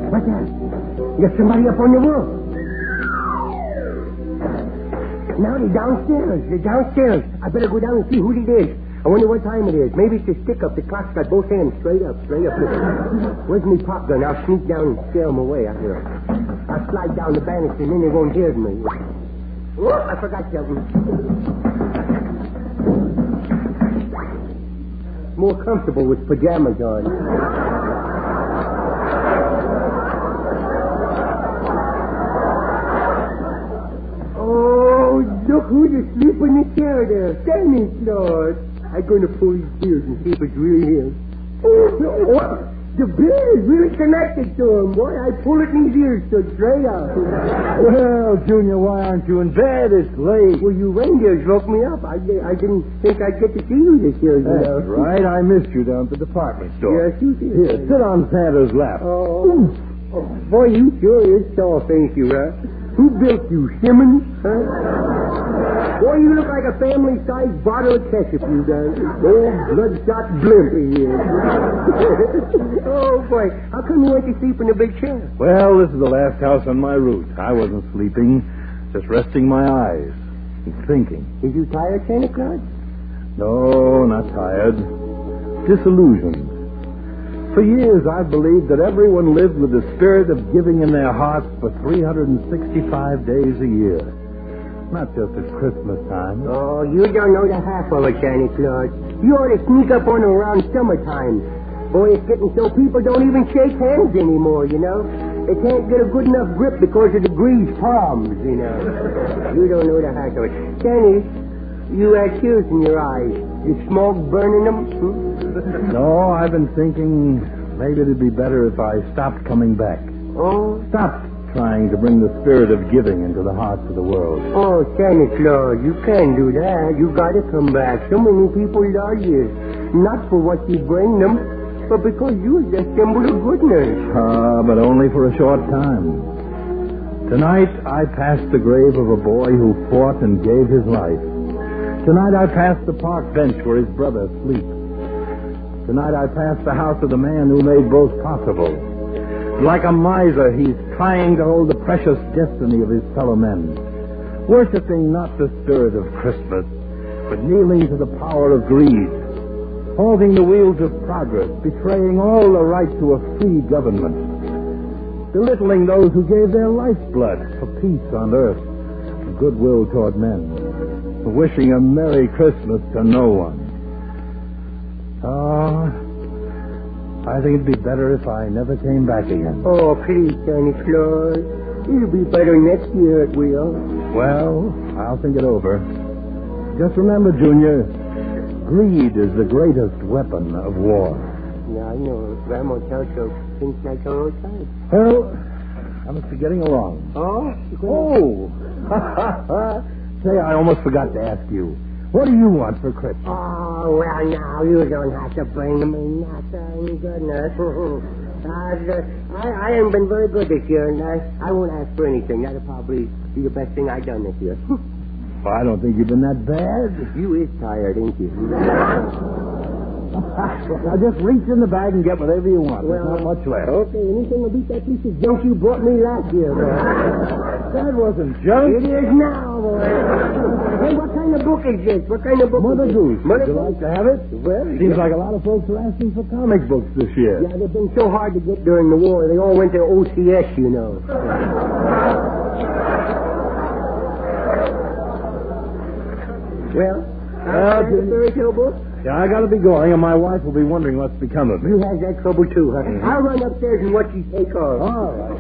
What's that? There's somebody up on the roof. Now they're downstairs. I better go down and see who it is. I wonder what time it is. Maybe it's a stick-up. The clock's got both hands straight up. Where's my pop gun? I'll sneak down and scare them away. I'll slide down the banister and then they won't hear me. Oh, I forgot something. More comfortable with pajamas on. Look who's asleep in the chair there. Danny Claus. I'm going to pull his beard and see if it's really him. Oh, the beard is really connected to him, boy. I pull it and his ears stood straight up. Well, Junior, why aren't you in bed? It's late. Well, you reindeers woke me up. I didn't think I'd get to see you this year, That's right. I missed you down at the department store. Yes, you did. Here, sit on Santa's lap. Oh, boy, you sure is soft, ain't you, huh? Who built you, Simmons? Huh? Boy, you look like a family-sized bottle of ketchup, you guys. Old bloodshot blimp he is. Oh, boy. How come you went to sleep in the big chair? Well, this is the last house on my route. I wasn't sleeping, just resting my eyes and thinking. Is you tired, Santa Claus? No, not tired. Disillusioned. For years, I've believed that everyone lived with the spirit of giving in their hearts for 365 days a year. Not just at Christmas time. Oh, you don't know the half of it, Santa Claus. You ought to sneak up on them around summertime. Boy, it's getting so people don't even shake hands anymore, They can't get a good enough grip because of the greased palms, You don't know the half of it. Santa, you had tears in your eyes. You smoke burning them? No, I've been thinking maybe it'd be better if I stopped coming back. Oh? Stopped trying to bring the spirit of giving into the hearts of the world. Oh, Santa Claus, you can't do that. You gotta come back. So many people love you. Not for what you bring them, but because you're the symbol of goodness. But only for a short time. Tonight, I passed the grave of a boy who fought and gave his life. Tonight I passed the park bench where his brother sleeps. Tonight I passed the house of the man who made both possible. Like a miser, he's trying to hold the precious destiny of his fellow men, worshipping not the spirit of Christmas, but kneeling to the power of greed, holding the wheels of progress, betraying all the right to a free government, belittling those who gave their lifeblood for peace on earth and goodwill toward men, wishing a Merry Christmas to no one. I think it'd be better if I never came back again. Oh, please, Santa Claus. It'll be better next year, it will. Well, I'll think it over. Just remember, Junior, greed is the greatest weapon of war. Yeah, I know. Grandma tells so things like all the time. Well, I must be getting along. Oh? Say, I almost forgot to ask you. What do you want for Christmas? Oh, well, now, you don't have to bring me nothing. Goodness. I haven't been very good this year, and I won't ask for anything. That'll probably be the best thing I've done this year. Well, I don't think you've been that bad. You is tired, ain't you? Now, just reach in the bag and get whatever you want. There's not much left. Okay, anything will beat that piece of junk you brought me last year, boy. That wasn't junk. It is now, boy. Hey, what kind of book is this? What kind of book Mother is Goose. Mother Would you Goose? like to have it? Well, Seems like a lot of folks are asking for comic books this year. Yeah, they've been so hard to get during the war. They all went to OCS, you know. Well, the fairy tale book? Yeah, I gotta be going, and my wife will be wondering what's become of me. You have that trouble, too, huh? I'll run upstairs and watch you take off. All right.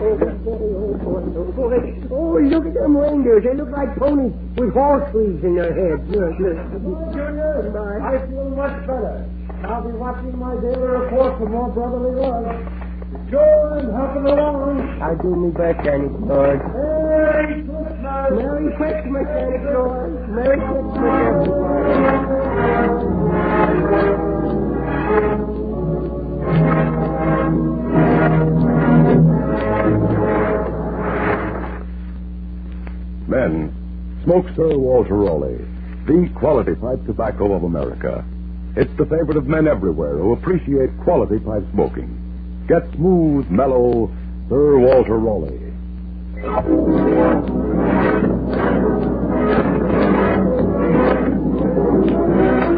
Oh, look at them reindeers. They look like ponies with horse sleeves in their heads. Look. I feel much better. I'll be watching my daily report for more brotherly love. Sure, I'm helping along. I do my best, Santa Claus. Merry Christmas! Merry Christmas, Santa Claus. Merry Christmas. Men, smoke Sir Walter Raleigh, the quality pipe tobacco of America. It's the favorite of men everywhere who appreciate quality pipe smoking. Get smooth, mellow Sir Walter Raleigh.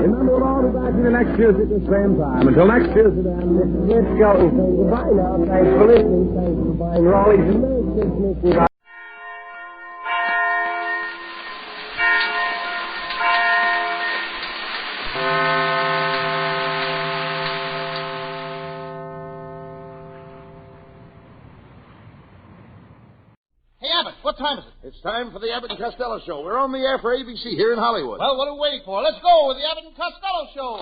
Remember, we'll all be back here next Tuesday at the same time. Until next Tuesday, then, This is Vic Skelton saying goodbye now. Thanks for listening. Thanks for buying Raleigh's and Merry Christmas. What time is it? It's time for the Abbott and Costello Show. We're on the air for ABC here in Hollywood. Well, what are we waiting for? Let's go with the Abbott and Costello Show.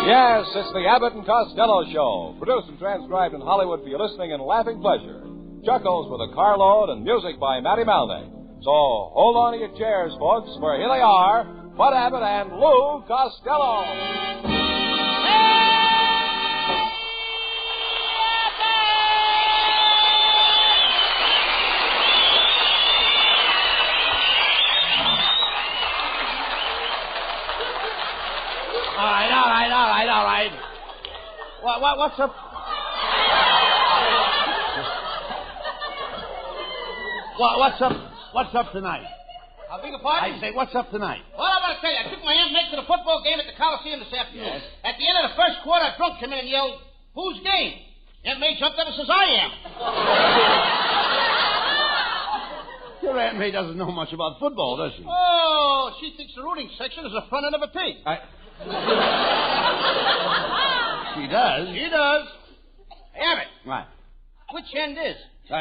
Yes, it's the Abbott and Costello Show, produced and transcribed in Hollywood for your listening and laughing pleasure. Chuckles with a carload and music by Matty Malney. So hold on to your chairs, folks, for here they are, Bud Abbott and Lou Costello. All right. What's up? What's up tonight? I beg your pardon? I say, what's up tonight? Well, I'm going to tell you. I took my Aunt Meg to the football game at the Coliseum this afternoon. Yes. At the end of the first quarter, a drunk came in and yelled, "Whose game?" Aunt May jumped up and says, "I am." Your Aunt May doesn't know much about football, does she? Oh, she thinks the rooting section is the front end of a pig. She does? She does. Hey, Abbott. Right. Which end is? You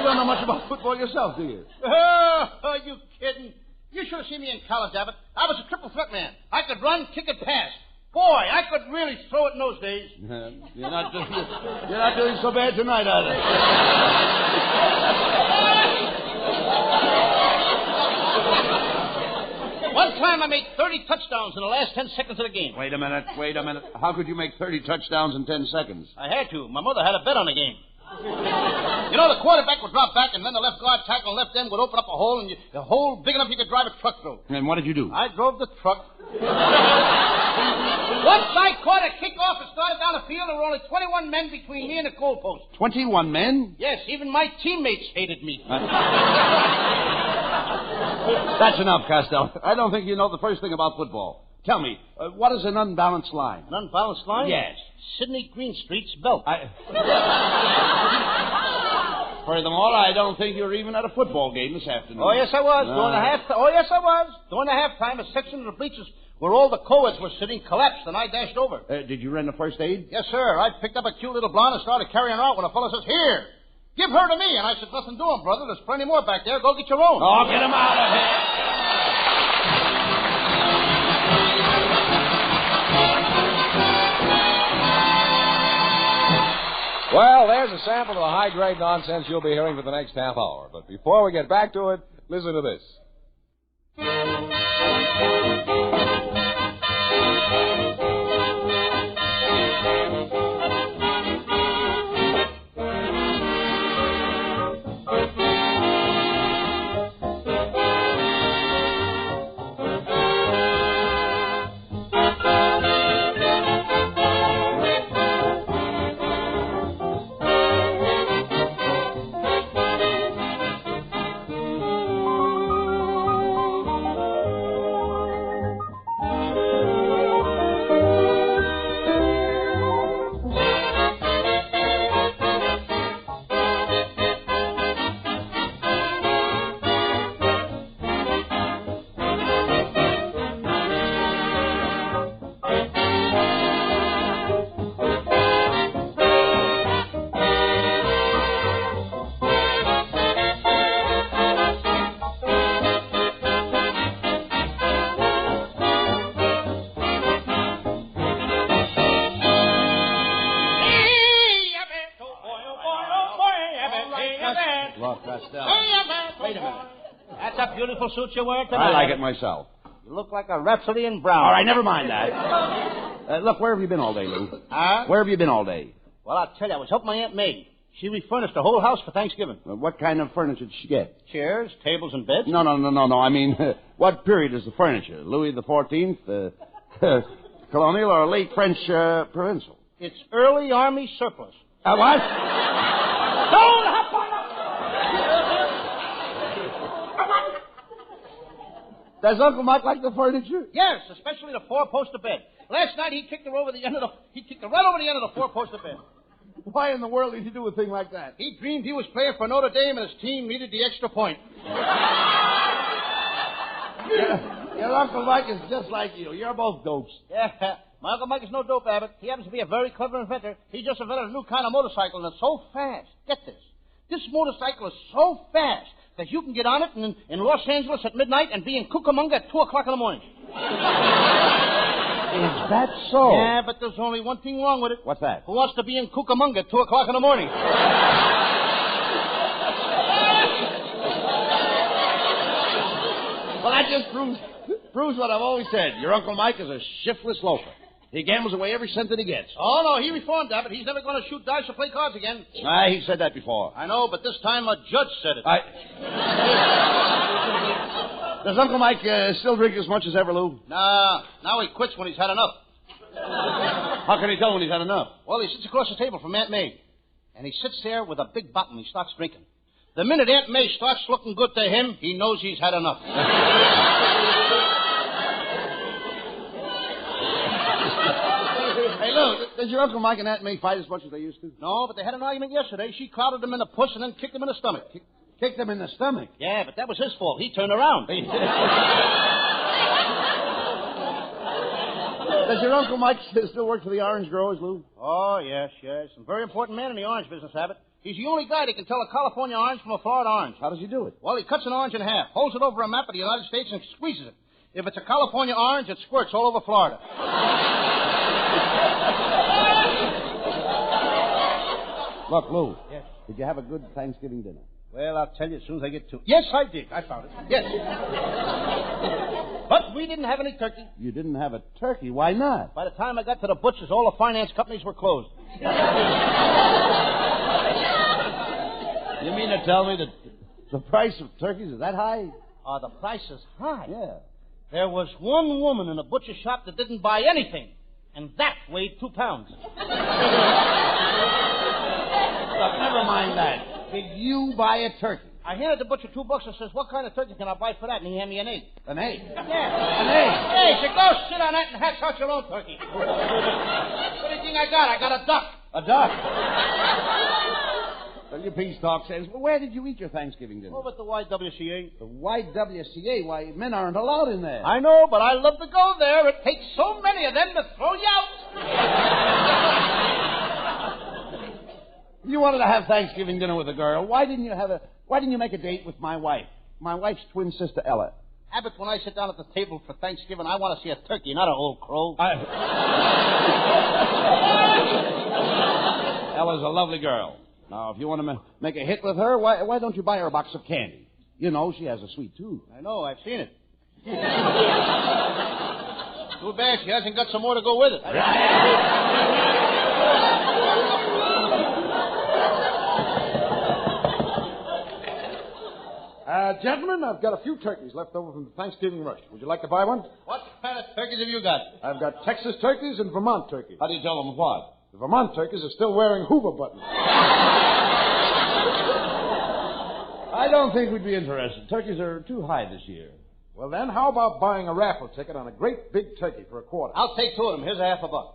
don't know much about football yourself, do you? Oh, are you kidding? You should have seen me in college, Abbott. I was a triple threat man. I could run, kick, and pass. Boy, I could really throw it in those days. You're not doing so bad tonight, either. One time I made 30 touchdowns in the last 10 seconds of the game. Wait a minute. How could you make 30 touchdowns in 10 seconds? I had to. My mother had a bet on the game. You know, the quarterback would drop back, and then the left guard tackle and left end would open up a hole, and a hole big enough you could drive a truck through. And what did you do? I drove the truck. Once I caught a kickoff and started down the field, there were only 21 men between me and the goalpost. 21 men? Yes, even my teammates hated me. That's enough, Costello. I don't think you know the first thing about football. Tell me, what is an unbalanced line? An unbalanced line? Yes. Sidney Greenstreet's belt. Furthermore, I don't think you were even at a football game this afternoon. Oh, yes, I was. During the halftime, a section of the bleachers where all the co-eds were sitting collapsed, and I dashed over. Did you render first aid? Yes, sir. I picked up a cute little blonde and started carrying her out when a fellow says, "Here, give her to me." And I said, "Nothing doing, brother. There's plenty more back there. Go get your own." Oh, get him out of here. Well, there's a sample of the high-grade nonsense you'll be hearing for the next half hour. But before we get back to it, listen to this. like that beautiful suit you're wearing tonight? I like it myself. You look like a Rhapsody in brown. All right, never mind that. Look, where have you been all day, Lou? Huh? Where have you been all day? Well, I'll tell you, I was helping my Aunt May. She refurnished the whole house for Thanksgiving. What kind of furniture did she get? Chairs, tables, and beds. No. I mean, what period is the furniture? Louis the 14th, colonial, or late French provincial? It's early Army surplus. What? Don't hop on Does Uncle Mike like the furniture? Yes, especially the four-poster bed. Last night he kicked her right over the end of the four-poster bed. Why in the world did he do a thing like that? He dreamed he was playing for Notre Dame and his team needed the extra point. Your Uncle Mike is just like you. You're both dopes. Yeah, my Uncle Mike is no dope, Abbott. He happens to be a very clever inventor. He just invented a new kind of motorcycle, and it's so fast. Get this. This motorcycle is so fast that you can get on it in Los Angeles at midnight and be in Cucamonga at 2 o'clock in the morning. Is that so? Yeah, but there's only one thing wrong with it. What's that? Who wants to be in Cucamonga at 2 o'clock in the morning? Well, that just proves what I've always said. Your Uncle Mike is a shiftless loafer. He gambles away every cent that he gets. Oh, no, he reformed, Abbott. He's never going to shoot dice or play cards again. He said that before. I know, but this time a judge said it. Does Uncle Mike still drink as much as ever, Lou? Nah, now he quits when he's had enough. How can he tell when he's had enough? Well, he sits across the table from Aunt May, and he sits there with a big bottle and he starts drinking. The minute Aunt May starts looking good to him, he knows he's had enough. Hey, Lou, does your Uncle Mike and Aunt May fight as much as they used to? No, but they had an argument yesterday. She crowded him in the puss and then kicked him in the stomach. Kicked him in the stomach? Yeah, but that was his fault. He turned around. Does your Uncle Mike still work for the orange growers, Lou? Oh, yes. A very important man in the orange business, Abbott. He's the only guy that can tell a California orange from a Florida orange. How does he do it? Well, he cuts an orange in half, holds it over a map of the United States, and squeezes it. If it's a California orange, it squirts all over Florida. Look, Lou. Yes. Did you have a good Thanksgiving dinner? Well, I'll tell you as soon as I get to it. Yes, I did. I found it. Yes. But we didn't have any turkey. You didn't have a turkey? Why not? By the time I got to the butcher's, all the finance companies were closed. You mean to tell me that the price of turkeys is that high? The price is high. Yeah. There was one woman in a butcher shop that didn't buy anything, and that weighed 2 pounds. Look, never mind that. Did you buy a turkey? I handed the butcher $2 and says, "What kind of turkey can I buy for that?" And he handed me an egg. An egg? Yeah. An egg? Hey, he said, "Go sit on that and hatch out your own turkey." What do you think I got? I got a duck. A duck? Well, your peace talk says, well, where did you eat your Thanksgiving dinner? Over at the YWCA. The YWCA? Why, men aren't allowed in there. I know, but I love to go there. It takes so many of them to throw you out. You wanted to have Thanksgiving dinner with a girl. Why didn't you make a date with my wife? My wife's twin sister, Ella. Abbott, when I sit down at the table for Thanksgiving, I want to see a turkey, not an old crow. Ella's a lovely girl. Now, if you want to make a hit with her, why don't you buy her a box of candy? You know, she has a sweet tooth. I know, I've seen it. Too bad she hasn't got some more to go with it. Gentlemen, I've got a few turkeys left over from the Thanksgiving rush. Would you like to buy one? What kind of turkeys have you got? I've got Texas turkeys and Vermont turkeys. How do you tell them what? The Vermont turkeys are still wearing Hoover buttons. I don't think we'd be interested. Turkeys are too high this year. Well, then, how about buying a raffle ticket on a great big turkey for $25? I'll take 2 of them. Here's $50.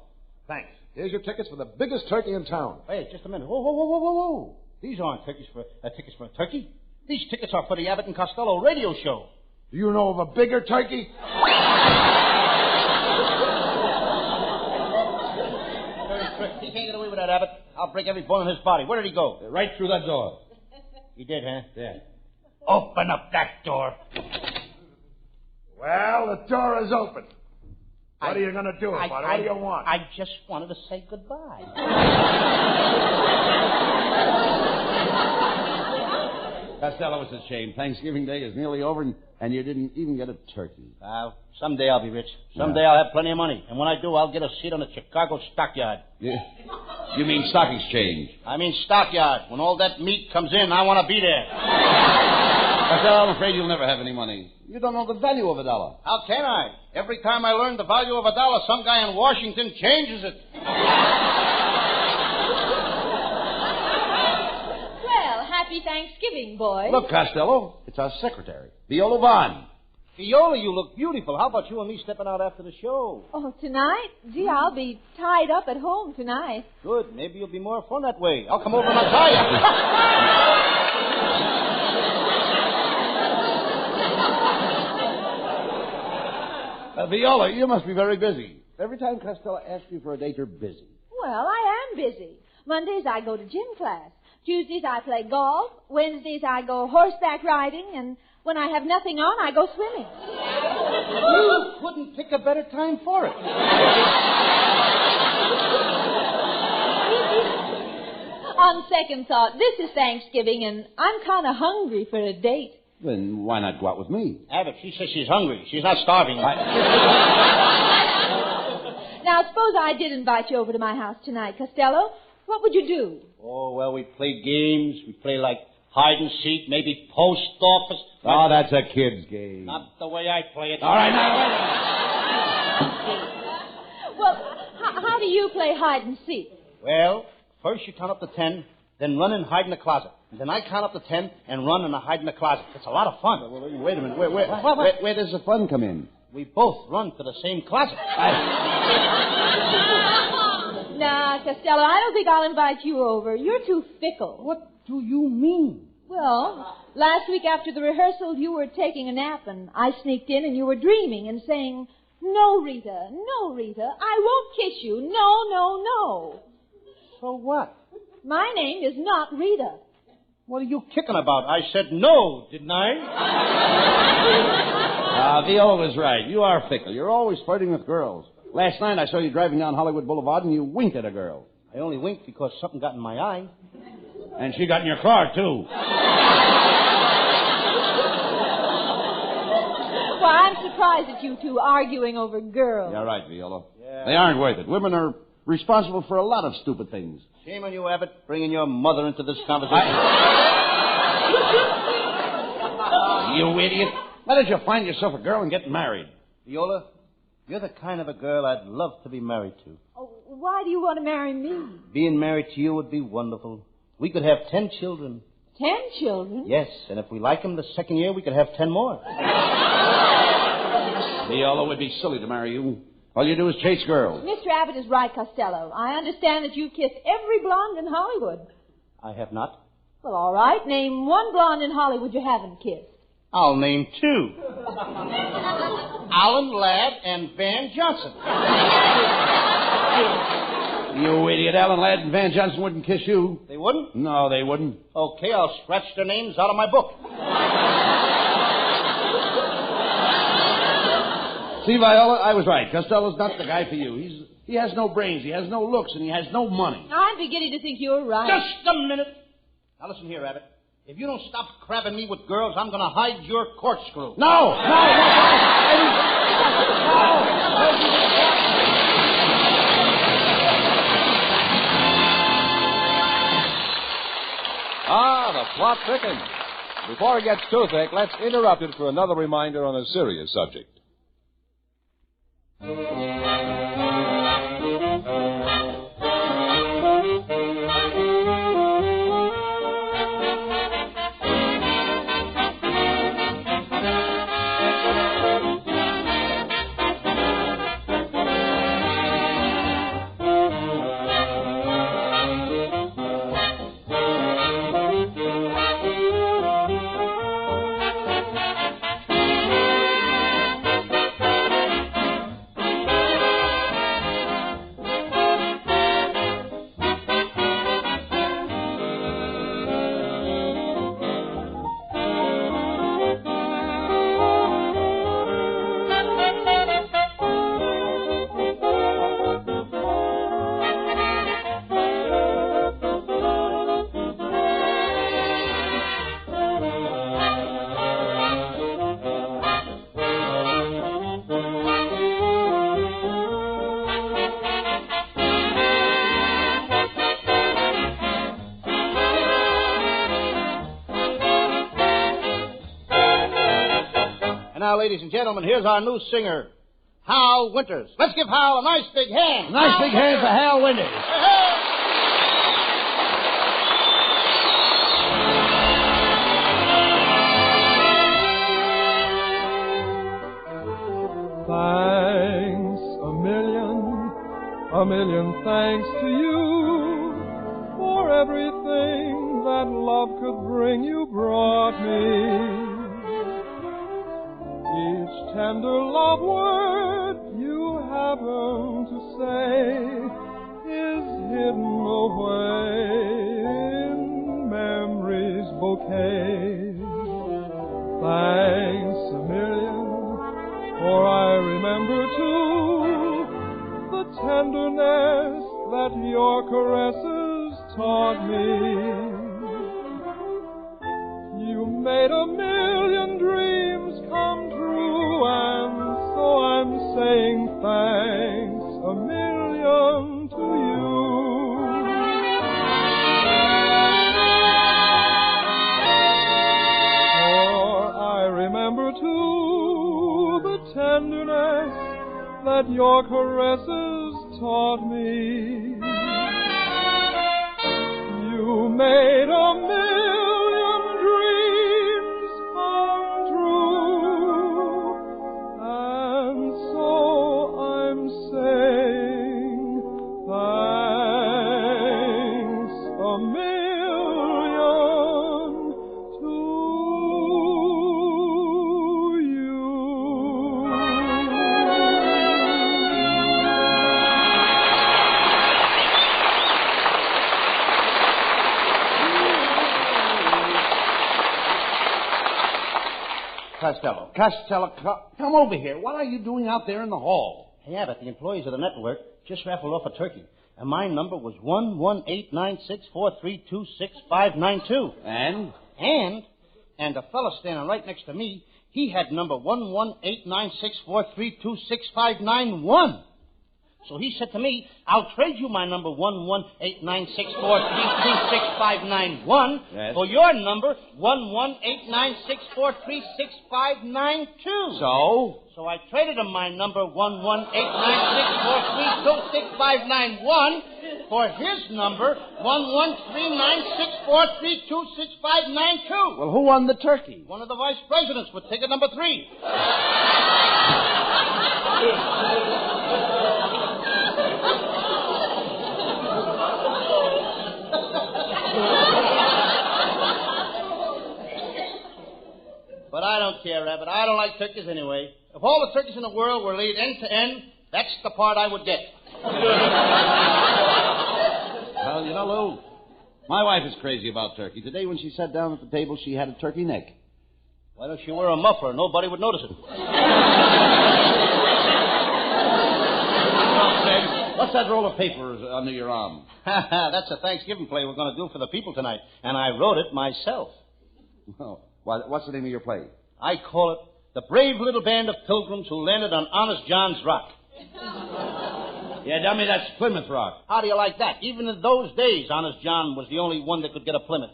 Thanks. Here's your tickets for the biggest turkey in town. Wait, just a minute. Whoa. These aren't tickets for a turkey. These tickets are for the Abbott and Costello radio show. Do you know of a bigger turkey? He can't get away with that, Abbott. I'll break every bone in his body. Where did he go? Right through that door. He did, huh? Yeah. Open up that door. Well, the door is open. What are you going to do about it? What do you want? I just wanted to say goodbye. Costello, it's a shame. Thanksgiving Day is nearly over, and you didn't even get a turkey. Someday I'll be rich. Someday I'll have plenty of money. And when I do, I'll get a seat on the Chicago stockyard. You mean stock exchange? I mean stockyard. When all that meat comes in, I want to be there. Costello, I'm afraid you'll never have any money. You don't know the value of $1. How can I? Every time I learn the value of $1, some guy in Washington changes it. Well, happy Thanksgiving, boys. Look, Costello, it's our secretary, Viola Vaughn. Viola, you look beautiful. How about you and me stepping out after the show? Oh, tonight? Gee, I'll be tied up at home tonight. Good. Maybe you'll be more fun that way. I'll come over and I'll tie you. Viola, you must be very busy. Every time Costello asks you for a date, you're busy. Well, I am busy. Mondays I go to gym class. Tuesdays I play golf. Wednesdays I go horseback riding. And when I have nothing on, I go swimming. You couldn't pick a better time for it. On second thought, this is Thanksgiving, and I'm kind of hungry for a date. Then why not go out with me? Abbott, she says she's hungry. She's not starving. Now, suppose I did invite you over to my house tonight, Costello. What would you do? Oh, well, we'd play games. We'd play like hide and seek, maybe post office. Oh, that's a kid's game. Not the way I play it. All right, now, wait. Well, how do you play hide and seek? Well, first you count up to 10, then run and hide in the closet. And then I count up to 10 and run and hide in the closet. It's a lot of fun. Wait a minute. Where does the fun come in? We both run to the same closet. Nah, Costello, I don't think I'll invite you over. You're too fickle. What do you mean? Well, last week after the rehearsal, you were taking a nap, and I sneaked in, and you were dreaming and saying, "No, Rita, I won't kiss you. No, no, no." So what? My name is not Rita. What are you kicking about? I said no, didn't I? Viola was right. You are fickle. You're always flirting with girls. Last night I saw you driving down Hollywood Boulevard and you winked at a girl. I only winked because something got in my eye. And she got in your car, too. Well, I'm surprised at you two arguing over girls. You're right, Viola. Yeah. They aren't worth it. Women are responsible for a lot of stupid things. Shame on you, Abbott, bringing your mother into this conversation. You idiot. Why don't you find yourself a girl and get married? Viola, you're the kind of a girl I'd love to be married to. Oh, why do you want to marry me? Being married to you would be wonderful. We could have 10 children. 10 children? Yes, and if we like them the second year, we could have 10 more. Viola, would be silly to marry you. All you do is chase girls. Mr. Abbott is right, Costello. I understand that you've kissed every blonde in Hollywood. I have not. Well, all right. Name one blonde in Hollywood you haven't kissed. I'll name 2. Alan Ladd and Van Johnson. You idiot. Alan Ladd and Van Johnson wouldn't kiss you. They wouldn't? No, they wouldn't. Okay, I'll scratch their names out of my book. See, Viola, I was right. Costello's not the guy for you. He has no brains, he has no looks, and he has no money. I'm beginning to think you're right. Just a minute. Now listen here, Abbott. If you don't stop crabbing me with girls, I'm going to hide your corkscrew. No! The plot thickens. Before it gets too thick, let's interrupt it for another reminder on a serious subject. And now, ladies and gentlemen, here's our new singer, Hal Winters. Let's give Hal a nice big hand. Nice big hand for Hal Winters. Thanks a million thanks to you for everything that love could bring you brought me. Each tender love word you happen to say is hidden away in memory's bouquet. Thanks a million, for I remember too the tenderness that your caresses taught me. You made a million dreams come true, and so I'm saying thanks a million to you. For I remember too the tenderness that your caresses taught me. You made a million dreams come true, and so I'm saying thanks a million to Costello, come over here. What are you doing out there in the hall? Hey, Abbott, the employees of the network just raffled off a turkey, and my number was 1189643265992. And the fellow standing right next to me, he had number 1189643266591. So he said to me, I'll trade you my number 1189643266591 for your number 11896436592. So I traded him my number 1189643266591 for his number 1139643266592. Well, who won the turkey? One of the vice presidents with ticket number 3. But I don't care, Abbott. I don't like turkeys anyway. If all the turkeys in the world were laid end to end, that's the part I would get. Well, you know, Lou, my wife is crazy about turkey. Today when she sat down at the table, she had a turkey neck. Why don't you wear a muffler? Nobody would notice it. What's that roll of paper under your arm? That's a Thanksgiving play we're going to do for the people tonight, and I wrote it myself. Well, what's the name of your play? I call it The Brave Little Band of Pilgrims Who Landed on Honest John's Rock. Yeah, dummy, that's Plymouth Rock. How do you like that? Even in those days, Honest John was the only one that could get a Plymouth.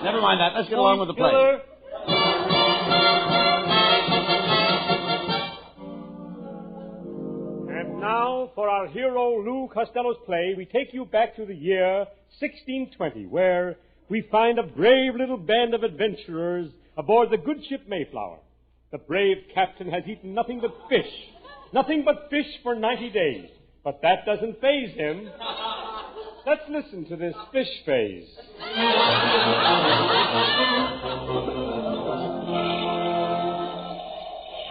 Never mind that. Let's get along with the play. And now, for our hero Lou Costello's play, we take you back to the year 1620, where we find a brave little band of adventurers aboard the good ship Mayflower. The brave captain has eaten nothing but fish for 90 days. But that doesn't faze him. Let's listen to this fish phase.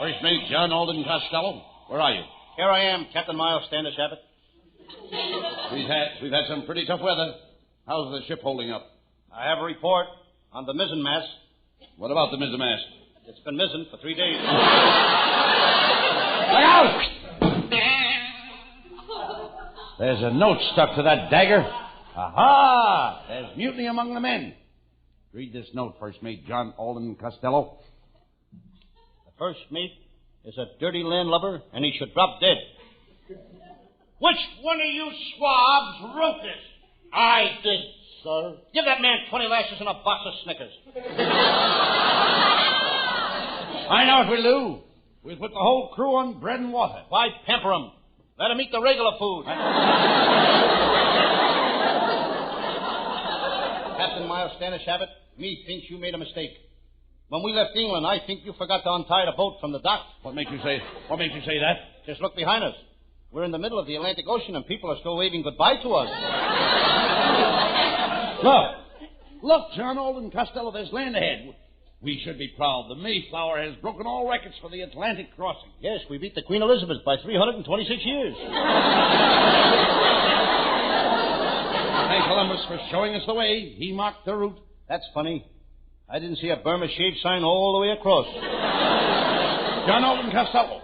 First Mate John Alden Costello, where are you? Here I am, Captain Miles Standish Abbott. We've had some pretty tough weather. How's the ship holding up? I have a report on the mizzenmast. What about the mizzenmast? It's been mizzen for 3 days. Look out! There's a note stuck to that dagger. Aha! There's mutiny among the men. Read this note, First Mate John Alden Costello. The first mate is a dirty landlubber, and he should drop dead. Which one of you swabs wrote this? I did, sir. Give that man 20 lashes and a box of Snickers. know what we'll do? We'll put the whole crew on bread and water. Why pamper 'em? Let 'em eat the regular food. Captain Miles Standish Abbott, me thinks you made a mistake. When we left England, I think you forgot to untie the boat from the dock. What makes you say that? Just look behind us. We're in the middle of the Atlantic Ocean, and people are still waving goodbye to us. Look, John Alden Costello, there's land ahead. We should be proud. The Mayflower has broken all records for the Atlantic crossing. Yes, we beat the Queen Elizabeth by 326 years. Thank Columbus for showing us the way. He marked the route. That's funny. I didn't see a Burma shave sign all the way across. John Alden Costello,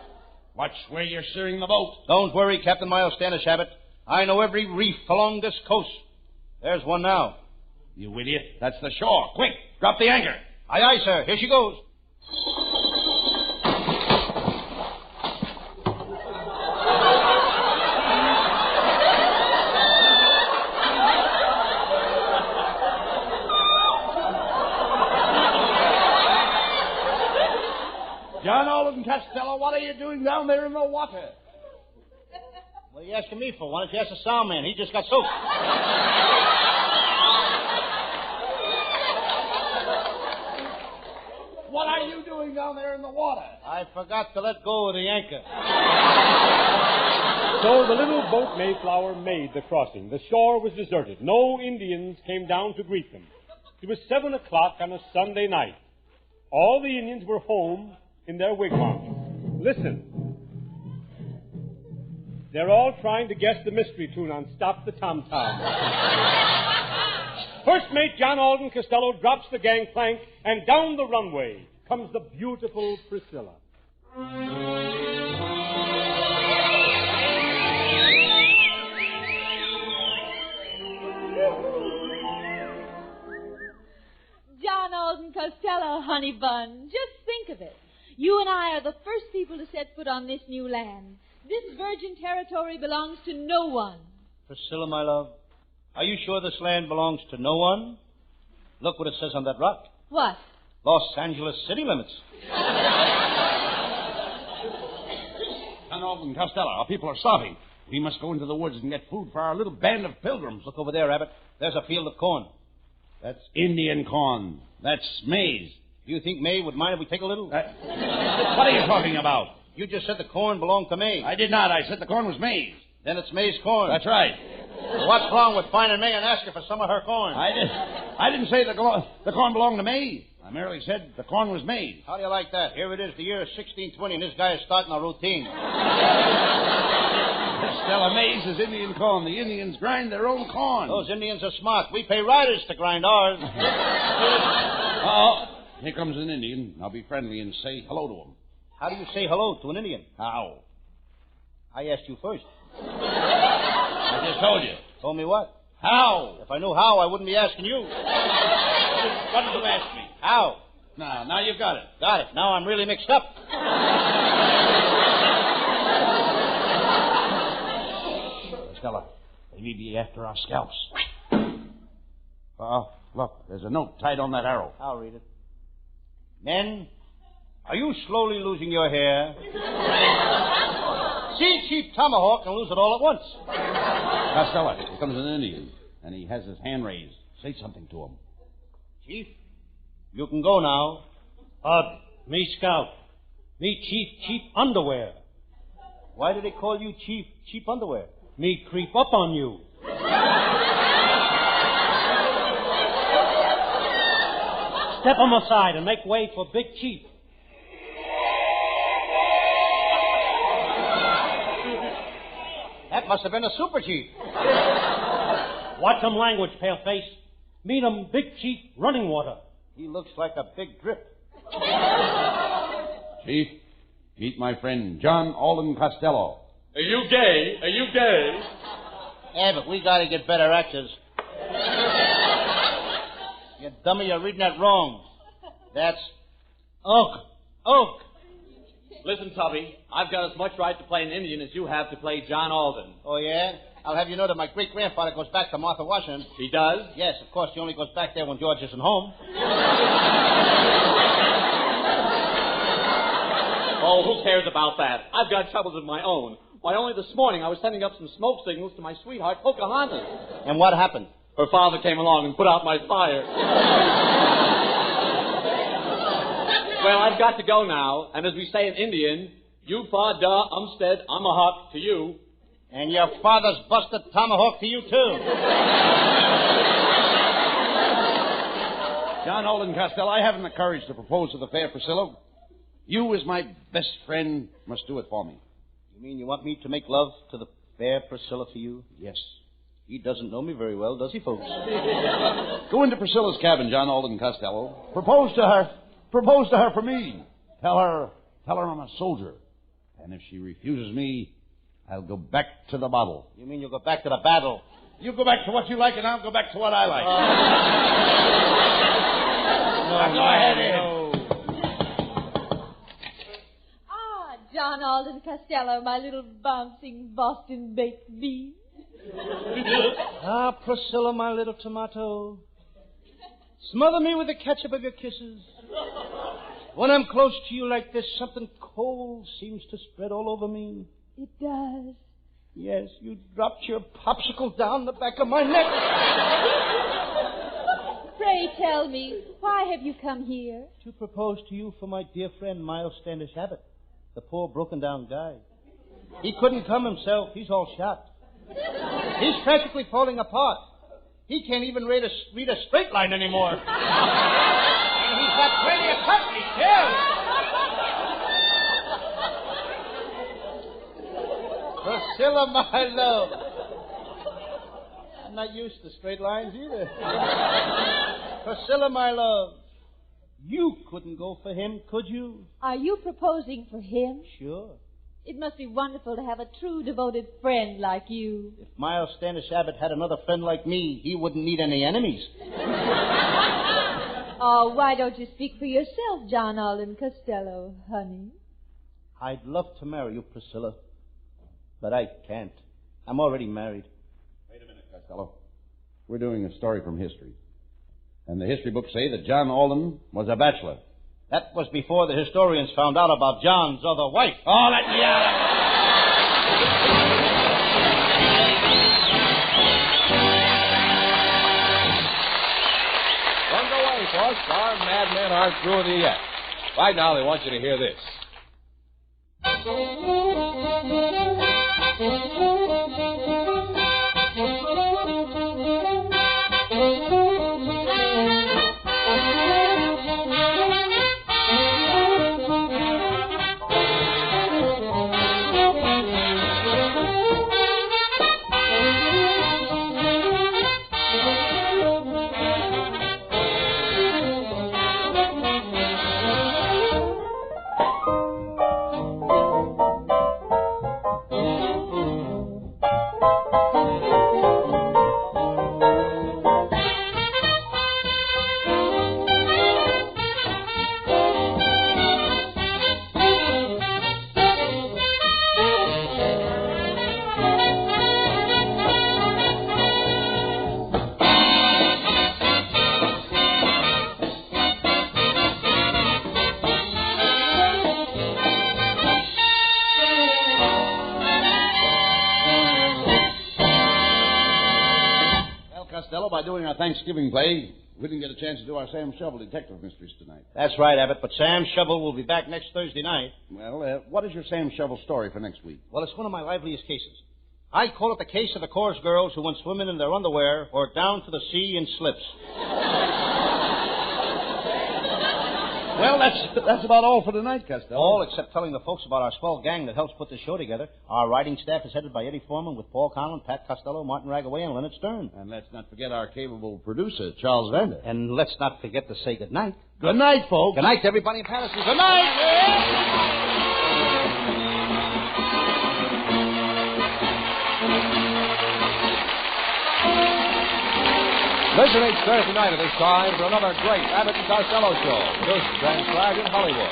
watch where you're steering the boat. Don't worry, Captain Miles Standish Abbott. I know every reef along this coast. There's one now. You idiot. That's the shore. Quick, drop the anchor. Aye, aye, sir. Here she goes. John Alden Costello, what are you doing down there in the water? What are you asking me for? Why don't you ask the sound man? He just got soaked. What are you doing down there in the water? I forgot to let go of the anchor. So the little boat Mayflower made the crossing. The shore was deserted. No Indians came down to greet them. It was 7 o'clock on a Sunday night. All the Indians were home in their wigwams. Listen. They're all trying to guess the mystery tune on Stop the Tom Tom. First mate John Alden Costello drops the gangplank, and down the runway comes the beautiful Priscilla. John Alden Costello, honey bun, just think of it. You and I are the first people to set foot on this new land. This virgin territory belongs to no one. Priscilla, my love, are you sure this land belongs to no one? Look what it says on that rock. What? Los Angeles city limits. John Alden Costello, our people are starving. We must go into the woods and get food for our little band of pilgrims. Look over there, Abbott. There's a field of corn. That's Indian corn. That's maize. Do you think May would mind if we take a little? What are you talking about? You just said the corn belonged to May. I did not. I said the corn was maize. Then it's May's corn. That's right. What's wrong with finding May and asking for some of her corn? I didn't say the corn belonged to May. I merely said the corn was maize. How do you like that? Here it is, the year 1620, and this guy is starting a routine. Stella, maize is Indian corn. The Indians grind their own corn. Those Indians are smart. We pay riders to grind ours. Here comes an Indian. I'll be friendly and say hello to him. How do you say hello to an Indian? How? I asked you first. I just told you. Told me what? How? If I knew how, I wouldn't be asking you. What did you ask me? How? Now you've got it. Got it. Now I'm really mixed up. Stella, they may be after our scalps. Look, there's a note tied on that arrow. I'll read it. Men, are you slowly losing your hair? See Chief Tomahawk and lose it all at once. Costello, here comes an Indian, and he has his hand raised. Say something to him. Chief, you can go now. Me Scout. Me Chief Underwear. Why do they call you Chief Underwear? Me creep up on you. Step on my side and make way for Big Chief. That must have been a super chief. Watch some language, paleface. Meet 'em Big Chief Running Water. He looks like a big drip. Chief, meet my friend John Alden Costello. Are you gay? Are you gay? Abbott, we gotta get better actors. You dummy, you're reading that wrong. That's Oak. Listen, Tubby, I've got as much right to play an Indian as you have to play John Alden. Oh, yeah? I'll have you know that my great-grandfather goes back to Martha Washington. He does? Yes, of course. He only goes back there when George isn't home. cares about that? I've got troubles of my own. Why, only this morning I was sending up some smoke signals to my sweetheart, Pocahontas. And what happened? Her father came along and put out my fire. Well, I've got to go now, and as we say in Indian, you fa da umstead amahawk to you. And your father's busted tomahawk to you, too. John Alden Costello, I haven't the courage to propose to the fair Priscilla. You, as my best friend, must do it for me. You mean you want me to make love to the fair Priscilla for you? Yes. He doesn't know me very well, does he, folks? Go into Priscilla's cabin, John Alden Costello. Propose to her. Propose to her for me. Tell her I'm a soldier. And if she refuses me, I'll go back to the bottle. You mean you'll go back to the battle? You go back to what you like, and I'll go back to what I like. Go ahead, John Alden Costello, my little bouncing Boston baked bean. Priscilla, my little tomato. Smother me with the ketchup of your kisses. When I'm close to you like this, something cold seems to spread all over me. It does. Yes, you dropped your popsicle down the back of my neck. Pray tell me, why have you come here? To propose to you for my dear friend, Miles Standish Abbott, the poor broken-down guy. He couldn't come himself. He's all shot. He's practically falling apart. He can't even read a straight line anymore. And he's got plenty of company, too. Priscilla, my love. I'm not used to straight lines either. Priscilla, my love. You couldn't go for him, could you? Are you proposing for him? Sure. It must be wonderful to have a true, devoted friend like you. If Miles Standish Abbott had another friend like me, he wouldn't need any enemies. Oh, why don't you speak for yourself, John Alden Costello, honey? I'd love to marry you, Priscilla, but I can't. I'm already married. Wait a minute, Costello. We're doing a story from history. And the history books say that John Alden was a bachelor. That was before the historians found out about John's other wife. Oh, let me out. Don't go away, folks. Our madmen aren't through with you yet. Right now, they want you to hear this. By doing our Thanksgiving play, we didn't get a chance to do our Sam Shovel detective mysteries tonight. That's right, Abbott, but Sam Shovel will be back next Thursday night. Well, what is your Sam Shovel story for next week? Well, it's one of my liveliest cases. I call it the case of the chorus girls who went swimming in their underwear or down to the sea in slips. Well, that's about all for tonight, Costello. All except telling the folks about our swell gang that helps put this show together. Our writing staff is headed by Eddie Foreman with Paul Conklin, Pat Costello, Martin Ragaway, and Leonard Stern. And let's not forget our capable producer, Charles Vander. And let's not forget to say good night. Good night, folks. Good night to everybody in Patterson. Good night. Listen each Thursday night at this time for another great Abbott and Costello show, produced and transcribed in Hollywood.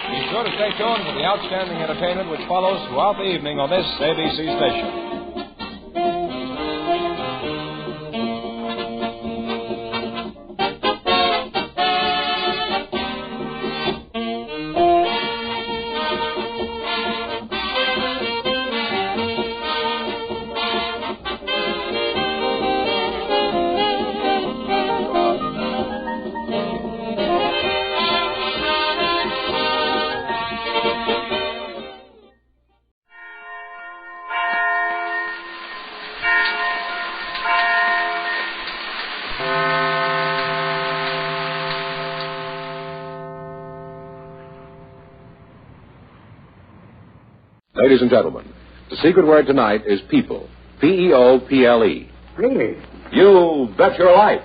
Be sure to stay tuned for the outstanding entertainment which follows throughout the evening on this ABC station. Ladies and gentlemen, the secret word tonight is people. P-E-O-P-L-E. Really? You bet your life.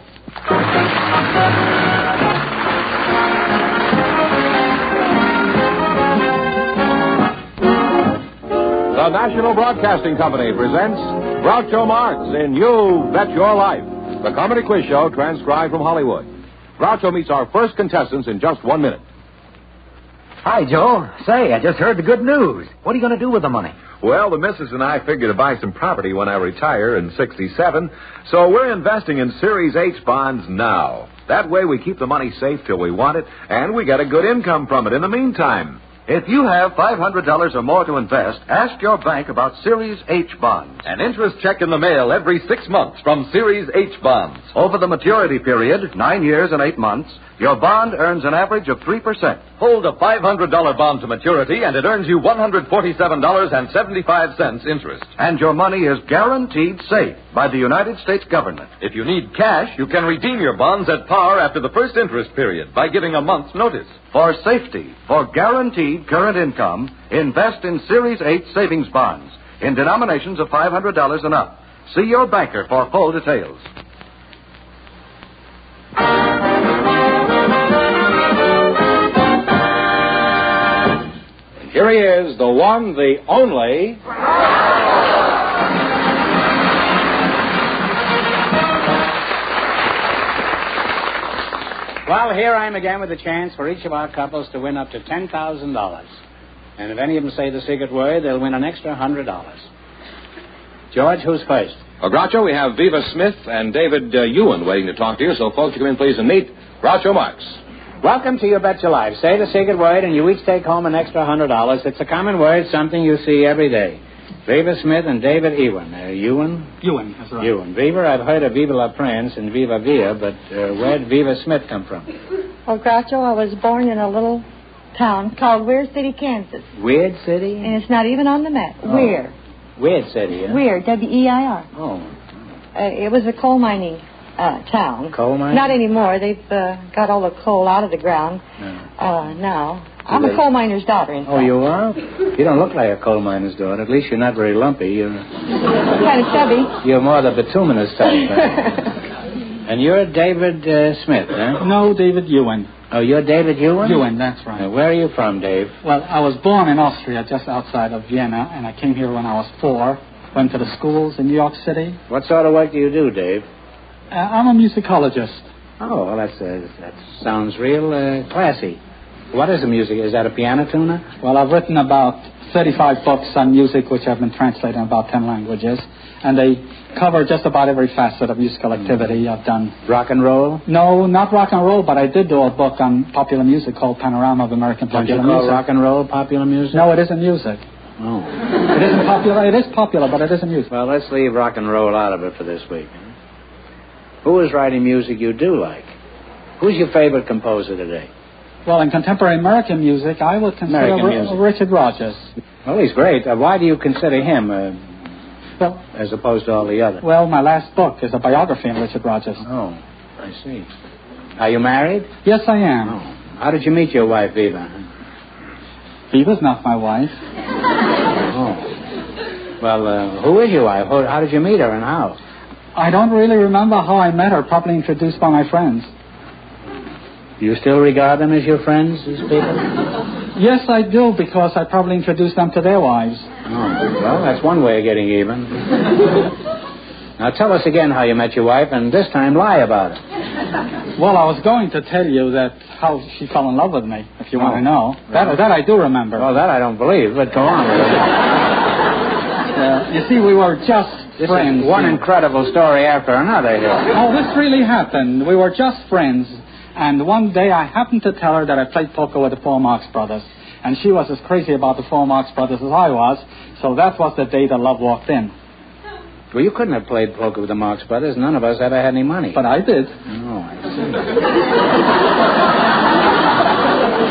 The National Broadcasting Company presents Groucho Marx in You Bet Your Life, the comedy quiz show transcribed from Hollywood. Groucho meets our first contestants in just 1 minute. Hi, Joe. Say, I just heard the good news. What are you going to do with the money? Well, the missus and I figure to buy some property when I retire in 67, so we're investing in Series H bonds now. That way we keep the money safe till we want it, and we get a good income from it in the meantime. If you have $500 or more to invest, ask your bank about Series H bonds. An interest check in the mail every 6 months from Series H bonds. Over the maturity period, 9 years and 8 months, your bond earns an average of 3%. Hold a $500 bond to maturity, and it earns you $147.75 interest. And your money is guaranteed safe by the United States government. If you need cash, you can redeem your bonds at par after the first interest period by giving a month's notice. For safety, for guaranteed current income, invest in Series 8 savings bonds in denominations of $500 and up. See your banker for full details. Here he is, the one, the only... Well, here I am again with a chance for each of our couples to win up to $10,000. And if any of them say the secret word, they'll win an extra $100. George, who's first? Well, Groucho, we have Viva Smith and David Ewan waiting to talk to you, so folks, you come in, please, and meet Groucho Marx. Welcome to You Bet Your Life. Say the secret word, and you each take home an extra $100. It's a common word, something you see every day. Viva Smith and David Ewan. Ewan? Ewan, that's right. Ewan. Viva, I've heard of Viva La Prince and Viva Villa, but where'd Viva Smith come from? Well, Groucho, I was born in a little town called Weir City, Kansas. Weird City? And it's not even on the map. Oh. Weir. Weird City, yeah? Weir, W-E-I-R. Oh. It was a coal mining town. Coal mining? Not anymore. They've got all the coal out of the ground now. I'm a coal miner's daughter, in fact. Oh, you are? You don't look like a coal miner's daughter. At least you're not very lumpy. You're kind of chubby. You're more the bituminous type. And you're David Smith, huh? No, David Ewan. Oh, you're David Ewan? Ewan, that's right. Where are you from, Dave? Well, I was born in Austria, just outside of Vienna, and I came here when I was 4. Went to the schools in New York City. What sort of work do you do, Dave? I'm a musicologist. Oh, well, that sounds real classy. What is the music? Is that a piano tuner? Well, I've written about 35 books on music, which have been translated in about 10 languages, and they cover just about every facet of musical activity. I've done... Rock and roll? No, not rock and roll, but I did do a book on popular music called Panorama of American Popular Music. Music. Rock and roll popular music? No, it isn't music. Oh. It isn't popular. It is popular, but it isn't music. Well, let's leave rock and roll out of it for this week. Who is writing music you do like? Who's your favorite composer today? Well, in contemporary American music, I would consider Richard Rodgers. Well, he's great. Why do you consider him, well, as opposed to all the others? Well, my last book is a biography of Richard Rodgers. Oh, I see. Are you married? Yes, I am. Oh. How did you meet your wife, Viva? Viva's not my wife. Oh. Well, who is your wife? How did you meet her and how? I don't really remember how I met her, probably introduced by my friends. Do you still regard them as your friends, these people? Yes, I do, because I probably introduced them to their wives. Oh, well, that's one way of getting even. Now, tell us again how you met your wife, and this time lie about it. Well, I was going to tell you how she fell in love with me, if you want to know. That I do remember. Well, that I don't believe, but go on with it. You see, we were just friends. Is one incredible story after another here. Oh, this really happened. We were just friends. And one day I happened to tell her that I played poker with the Four Marx Brothers. And she was as crazy about the Four Marx Brothers as I was. So that was the day the love walked in. Well, you couldn't have played poker with the Marx Brothers. None of us ever had any money. But I did. Oh, I see.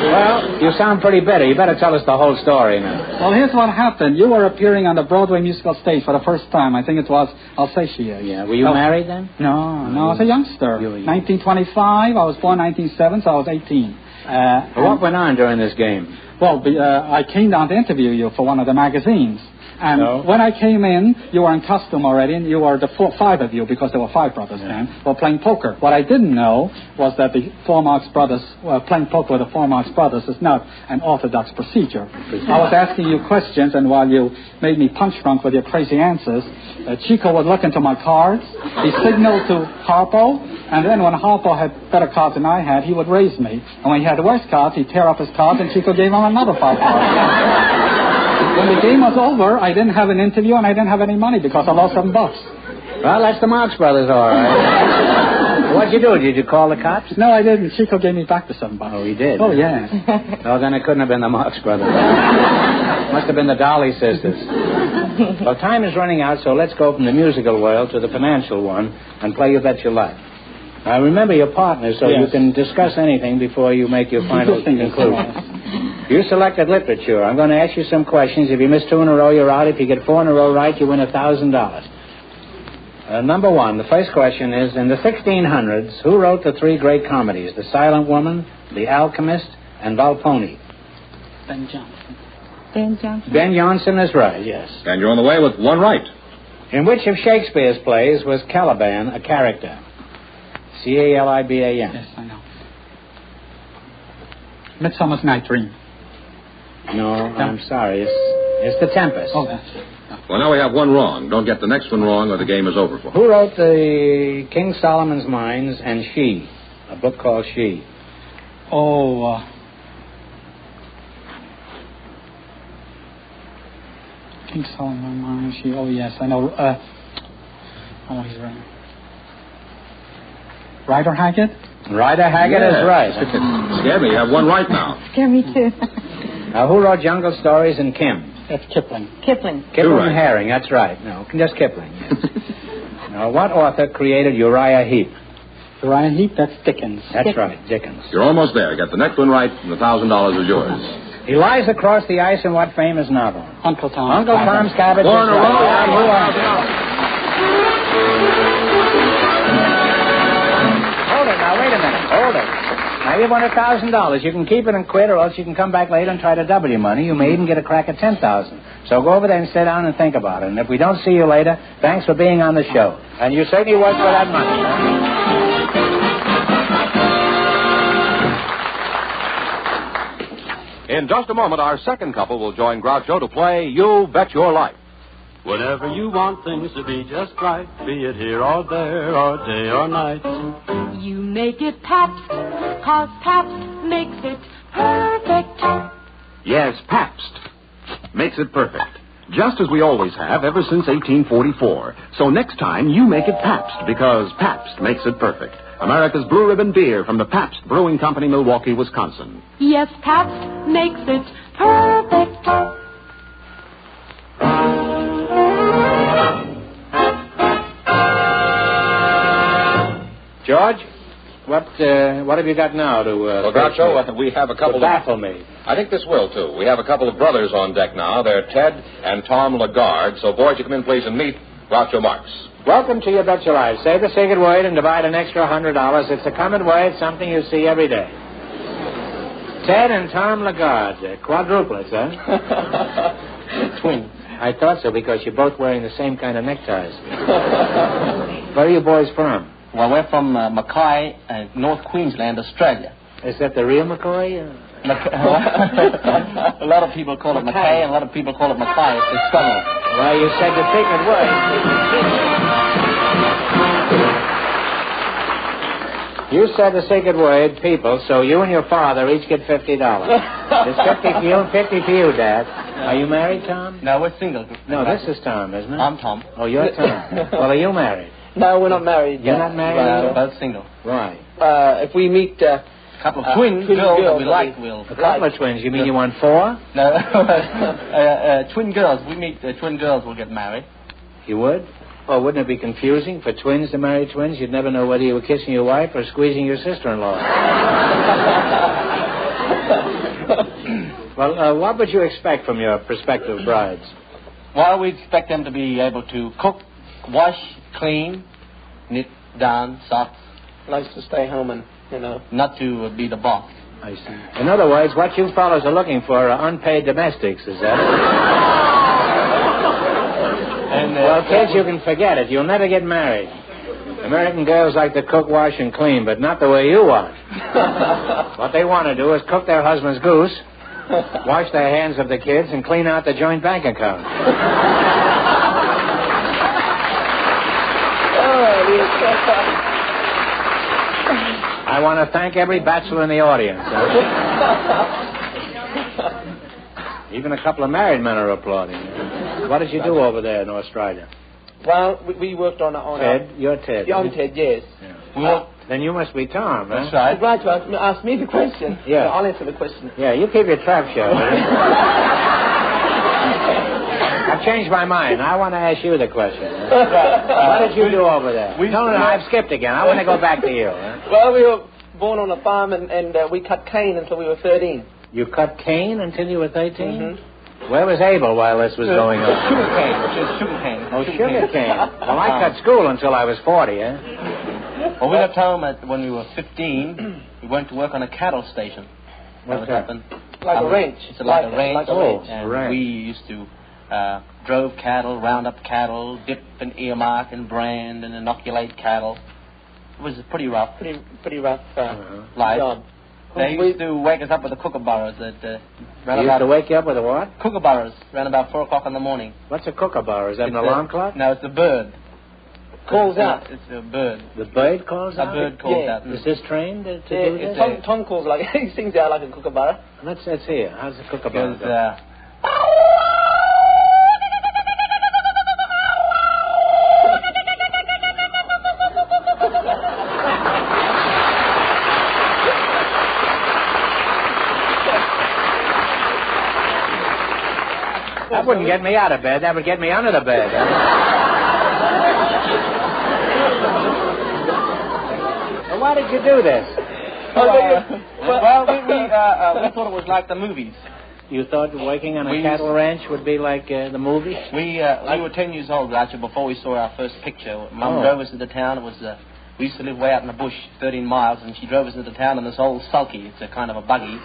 Well, you sound pretty bitter. You better tell us the whole story now. Well, here's what happened. You were appearing on the Broadway musical stage for the first time. I think it was Alsatia. Yeah. Were you married then? No, I was a youngster. 1925. I was born 1907, so I was 18. What went on during this game? Well, I came down to interview you for one of the magazines. And when I came in, you were in costume already, and you were the five of you, because there were five brothers then, were playing poker. What I didn't know was that the Four Marks brothers, playing poker with the Four Marks brothers is not an orthodox procedure. I was asking you questions, and while you made me punch drunk with your crazy answers, Chico would look into my cards, he signaled to Harpo, and then when Harpo had better cards than I had, he would raise me. And when he had the worst cards, he'd tear up his cards, and Chico gave him another 5 cards. When the game was over, I didn't have an interview and I didn't have any money because I lost $7. Well, that's the Marx Brothers, all right. What'd you do? Did you call the cops? No, I didn't. Chico gave me back the $7. Oh, he did? Oh, yeah. Well, then it couldn't have been the Marx Brothers. Must have been the Dolly sisters. Well, time is running out, so let's go from the musical world to the financial one and play You Bet Your Life. Now, remember your partner, so you can discuss anything before you make your final conclusion. You selected literature. I'm going to ask you some questions. If you miss 2 in a row, you're out. If you get 4 in a row right, you win $1,000. Number 1, the first question is, in the 1600s, who wrote the 3 great comedies, The Silent Woman, The Alchemist, and Volpone? Ben Jonson. Ben Jonson. Ben Jonson is right, yes. And you're on the way with 1 right. In which of Shakespeare's plays was Caliban a character? Caliban. Yes, I know. Midsummer's Night Dream. No, I'm sorry. It's The Tempest. Oh, that's it. Well, now we have 1 wrong. Don't get the next one wrong or the game is over for. Who wrote the King Solomon's Mines and She? A book called She. Oh, King Solomon's Mines, She. Oh, yes, I know. Oh, he's right. Rider Haggard? Rider Haggard is right. Scared me. You have 1 right now. Scare me, too. Now, who wrote Jungle Stories and Kim? That's Kipling. Kipling. Kipling and Herring, that's right. No, just Kipling. Yes. Now, what author created Uriah Heep? Uriah Heep, that's Dickens. That's right, Dickens. You're almost there. Get the next one right, and $1,000 is yours. He lies across the ice in what famous novel? Uncle Tom's Uncle Tom's Cabin. 4 in a row. Hold it now, wait a minute. Hold it. Now, you've won $1,000. You can keep it and quit, or else you can come back later and try to double your money. You may even get a crack at $10,000. So go over there and sit down and think about it. And if we don't see you later, thanks for being on the show. And you certainly worked for that money. In just a moment, our second couple will join Groucho to play You Bet Your Life. Whenever you want things to be just right, be it here or there or day or night. You make it Pabst, 'cause Pabst makes it perfect. Yes, Pabst makes it perfect. Just as we always have ever since 1844. So next time, you make it Pabst, because Pabst makes it perfect. America's Blue Ribbon beer from the Pabst Brewing Company, Milwaukee, Wisconsin. Yes, Pabst makes it perfect. George, what have you got now to... Well, Groucho, we have a couple to baffle me. I think this will, too. We have a couple of brothers on deck now. They're Ted and Tom Lagarde. So, boys, you come in, please, and meet Groucho Marx. Welcome to You Bet Your Life. Say the secret word and divide an extra $100. It's a common word, something you see every day. Ted and Tom Lagarde, quadruplets, huh? Twins. I thought so, because you're both wearing the same kind of neckties. Where are you boys from? Well, we're from Mackay, North Queensland, Australia. Is that the real McCoy? A lot of people call it Mackay, and a lot of people call it Mackay. It's spelling. Well, you said the secret word. You said the secret word, people, so you and your father each get $50. There's 50 for you and 50 for you, Dad. Are you married, Tom? No, we're single. No, this is Tom, isn't it? I'm Tom. Oh, you're Tom. Well, are you married? No, we're not married. You're not married? We're both single. Right. If we meet a couple of twin girls that we like, we'll... A couple of twins? You mean you want 4? No. Twin girls. We meet twin girls, we'll get married. You would? Oh, wouldn't it be confusing for twins to marry twins? You'd never know whether you were kissing your wife or squeezing your sister-in-law. Well, what would you expect from your prospective brides? Well, we expect them to be able to cook, wash, clean, knit, darn, socks. Likes to stay home and, not to be the boss. I see. In other words, what you fellows are looking for are unpaid domestics, is that it? Well, kids, you can forget it. You'll never get married. American girls like to cook, wash, and clean, but not the way you want. What they want to do is cook their husband's goose, wash their hands of the kids, and clean out the joint bank account. I want to thank every bachelor in the audience. Even a couple of married men are applauding. What did you do over there in Australia? Well, we worked on Ted? You're Ted. I'm Ted, yes. Yeah. Then you must be Tom, huh? That's right. I'm glad to ask me the question. Yeah. I'll answer the question. Yeah, you keep your trap shut. I've changed my mind. I want to ask you the question. What did you do over there? No, I've skipped again. I want to go back to you. Huh? Well, we were born on a farm, and we cut cane until we were 13. You cut cane until you were 13? Mm-hmm. Where was Abel while this was going on? Sugar cane. Sugar cane. Oh, sugar cane. Well, I cut school until I was 40, eh? Well, we left home when we were 15. We went to work on a cattle station. What's that? Like a ranch. It's like a ranch. Like a ranch. And we used to drove cattle, round up cattle, dip and earmark and brand and inoculate cattle. It was pretty rough. Pretty rough life. Job. They used to wake us up with the kookaburras at used to wake you up with a what? Kookaburras, around about 4 o'clock in the morning. What's a kookaburra? Is that an alarm clock? No, it's a bird. Calls out. It's a bird. The bird calls out? A bird calls out. Is this trained to do this? Tom calls like, he sings out like a kookaburra. Let's hear. How's the kookaburra go? That wouldn't get me out of bed. That would get me under the bed. Well, why did you do this? Well, we thought it was like the movies. You thought working on a cattle ranch would be like the movies? We were 10 years old, actually, before we saw our first picture. Mum drove us into town. It was we used to live way out in the bush, 13 miles, and she drove us into town in this old sulky. It's a kind of a buggy.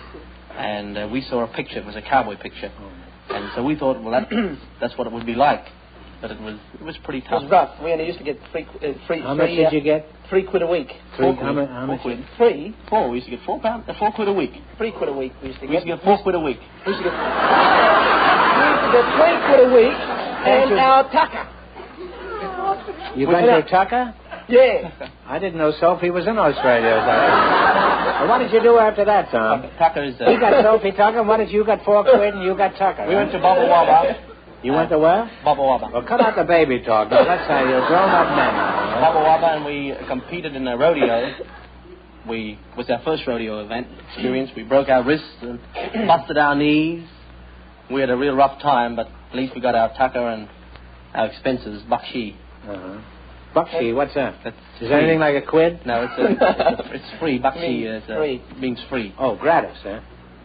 And we saw a picture. It was a cowboy picture. And so we thought, well, that's what it would be like. But it was pretty tough. It was rough. We only used to get free. How much did you get? £3 a week. How much? £3. We used to get £4 a week. £3 a week. We used to get £4 a week. We used to get £3 a week and our tucker. You got your tucker? Yeah. I didn't know Sophie was in Australia. Well, what did you do after that, Tom? Tucker's... You got Sophie Tucker, and what did you got £4 and you got Tucker? We went to Bubba Wabba. You went to where? Bubba Wabba. Well, cut out the baby talk. Now, let's say you're grown-up men. Bubba Wabba, and we competed in a rodeo. It was our first rodeo experience. We broke our wrists and busted our knees. We had a real rough time, but at least we got our tucker and our expenses, bakshi. Bakshi, what's that? Is that anything like a quid? No, it's free. Bakshi means free. Oh, gratis, eh?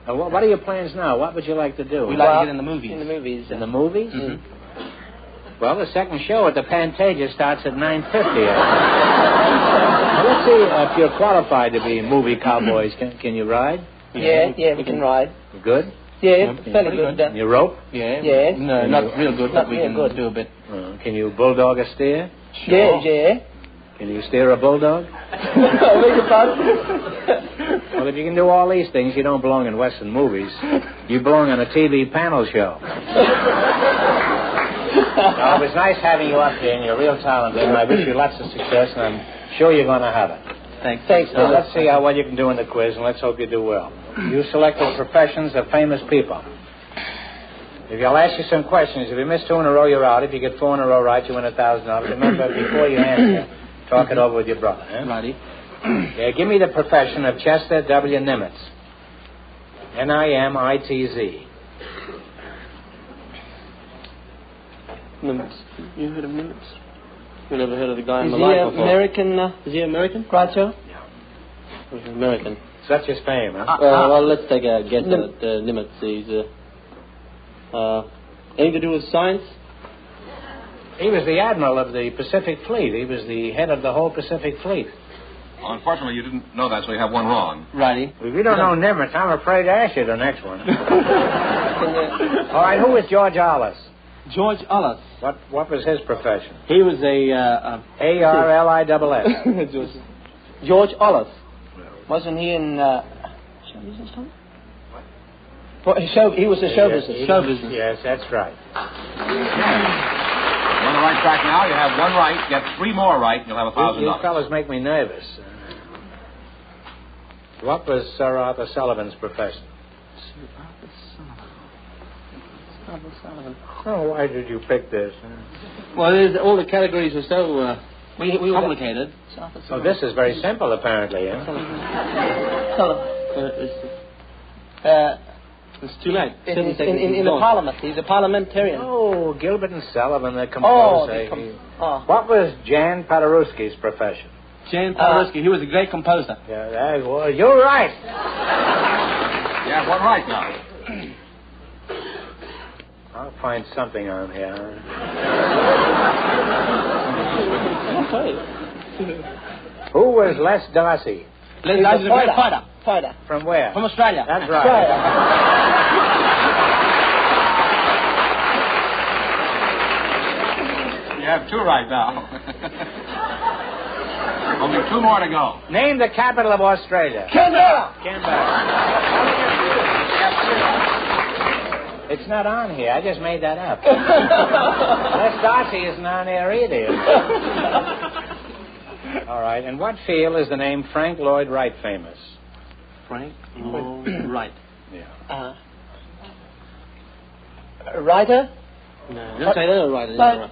What are your plans now? What would you like to do? We'd like to get in the movies. In the movies. In the movies? Mm-hmm. Well, the second show at the Pantages starts at 9:50. Now, let's see if you're qualified to be movie cowboys. Can you ride? Yeah, we can ride. You good? Yeah, fairly good. Can you rope? Yeah. No, not real good, but we can do a bit. Can you bulldog a steer? Sure. Yeah. Can you steer a bulldog? Well, if you can do all these things, you don't belong in Western movies. You belong on a TV panel show. It was nice having you up here, and you're real talented, and I wish you lots of success, and I'm sure you're going to have it. Thanks. Now, let's see how well you can do in the quiz, and let's hope you do well. You selected professions of famous people. If I'll ask you some questions, if you miss 2 in a row, you're out. If you get 4 in a row right, you win $1,000. Remember, before you answer, talk it over with your brother. Eh? Righty. Give me the profession of Chester W. Nimitz. Nimitz. Nimitz. You heard of Nimitz? You never heard of the guy in the life before? American? Is he American? Groucho? Yeah. He's American. Such is fame, huh? Well, let's take a guess at Nimitz. He's anything to do with science? He was the admiral of the Pacific Fleet. He was the head of the whole Pacific Fleet. Well, unfortunately, you didn't know that, so you have one wrong. Righty. If you don't know Nimitz, I'm afraid to ask you the next one. All right, who was George Arliss? George Arliss. What was his profession? He was a... A-R-L-I-S-S. George Arliss. Wasn't he in... Showbiz or something? He was a show business. Show business. Yes, that's right. You're on the right track now. You have one right. Get 3 more right, and you'll have $1,000. You fellas make me nervous. What was Sir Arthur Sullivan's profession? Sir Arthur Sullivan. Oh, why did you pick this? Well, all the categories are so complicated. Oh, this is very simple, apparently. Sullivan. It's too late. In the Parliament. He's a parliamentarian. Oh, Gilbert and Sullivan, the composer. What was Jan Paderewski's profession? Jan Paderewski. He was a great composer. Yeah, well, you're right. You have one right now. I'll find something on here. Who was Les Darcy? Les Darcy is a great fighter. From where? From Australia. That's right. You have 2 right now. Only 2 more to go. Name the capital of Australia. Canberra. It's not on here. I just made that up. Les Darcy isn't on there either. All right. In what field is the name Frank Lloyd Wright famous? Frank Lloyd Wright. Yeah. Writer? No. Don't say that, a writer.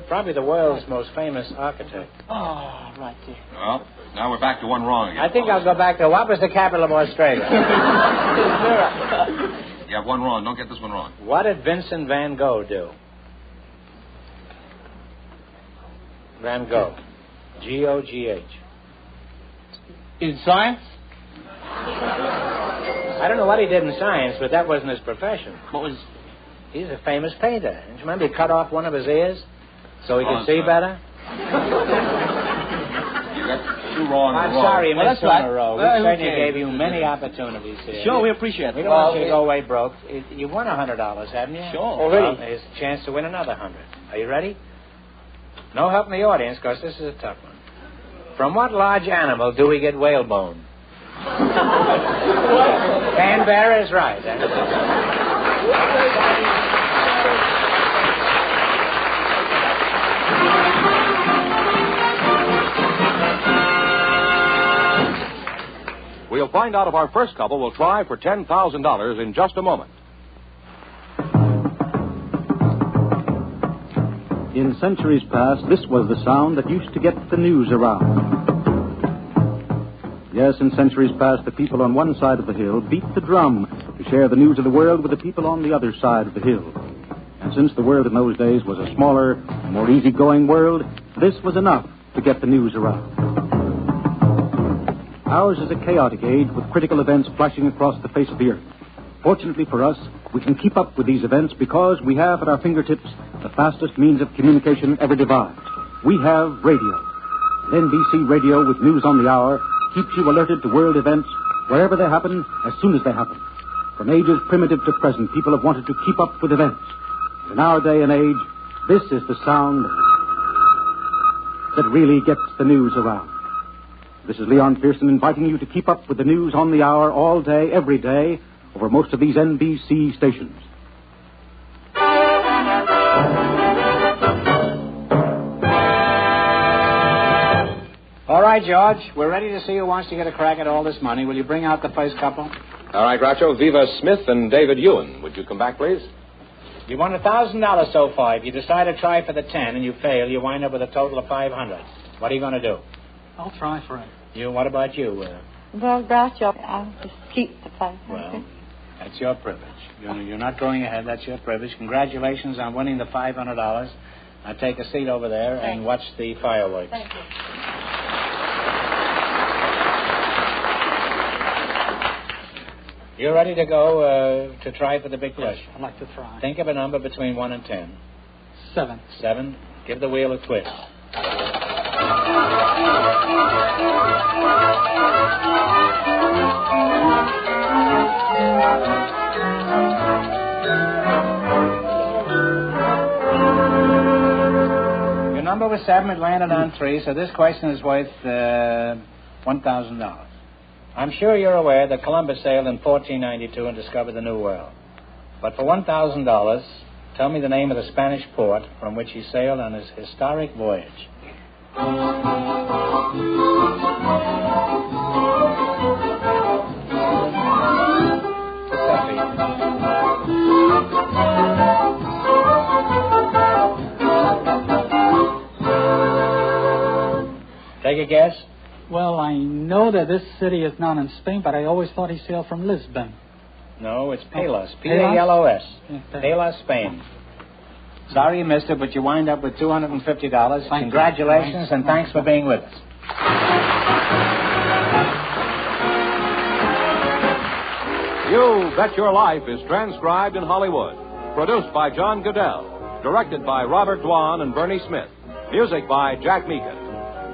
Probably the world's most famous architect. Oh, right there. Well, now we're back to one wrong again. I think I'll go back to what was the capital of Australia? You have one wrong. Don't get this one wrong. What did Vincent van Gogh do? Van Gogh. G-O-G-H. In science? I don't know what he did in science, but that wasn't his profession. What was... He's a famous painter. Don't you remember he cut off one of his ears so he could see better? You got 2 wrong. I'm sorry you missed 2 in a row. We certainly okay. gave you many opportunities here. Sure, we appreciate it. We don't want you to go away broke. You won $100, haven't you? Sure. Already. Well, there's a chance to win another 100. Are you ready? No help in the audience, because this is a tough one. From what large animal do we get whalebone? Canberra is right. We'll find out if our first couple will try for $10,000 in just a moment. In centuries past, this was the sound that used to get the news around. Yes, in centuries past, the people on one side of the hill beat the drum to share the news of the world with the people on the other side of the hill. And since the world in those days was a smaller, more easygoing world, this was enough to get the news around. Ours is a chaotic age with critical events flashing across the face of the earth. Fortunately for us, we can keep up with these events because we have at our fingertips the fastest means of communication ever devised. We have radio. NBC Radio with news on the hour keeps you alerted to world events wherever they happen, as soon as they happen. From ages primitive to present, people have wanted to keep up with events. In our day and age, this is the sound that really gets the news around. This is Leon Pearson inviting you to keep up with the news on the hour all day, every day, over most of these NBC stations. All right, George, we're ready to see who wants to get a crack at all this money. Will you bring out the first couple? All right, Groucho. Viva Smith and David Ewan. Would you come back, please? You won $1,000 so far. If you decide to try for the 10 and you fail, you wind up with a total of $500. What are you going to do? I'll try for it. What about you? Well, Groucho, I'll just keep the $500. Well, that's your privilege. You're not going ahead. That's your privilege. Congratulations on winning the $500. Now take a seat over there and watch the fireworks. Thank you. You're ready to go to try for the big question? Yes, I'd like to try. Think of a number between 1 and 10. 7. 7. Give the wheel a twist. Your number was 7. It landed on 3, so this question is worth $1,000. I'm sure you're aware that Columbus sailed in 1492 and discovered the New World. But for $1,000, tell me the name of the Spanish port from which he sailed on his historic voyage. Take a guess? Well, I know that this city is not in Spain, but I always thought he sailed from Lisbon. No, it's Palos. P-A-L-O-S. Palos, Spain. Sorry you missed it, but you wind up with $250. Congratulations, and thanks for being with us. You Bet Your Life is transcribed in Hollywood. Produced by John Goodell. Directed by Robert Dwan and Bernie Smith. Music by Jack Meekin.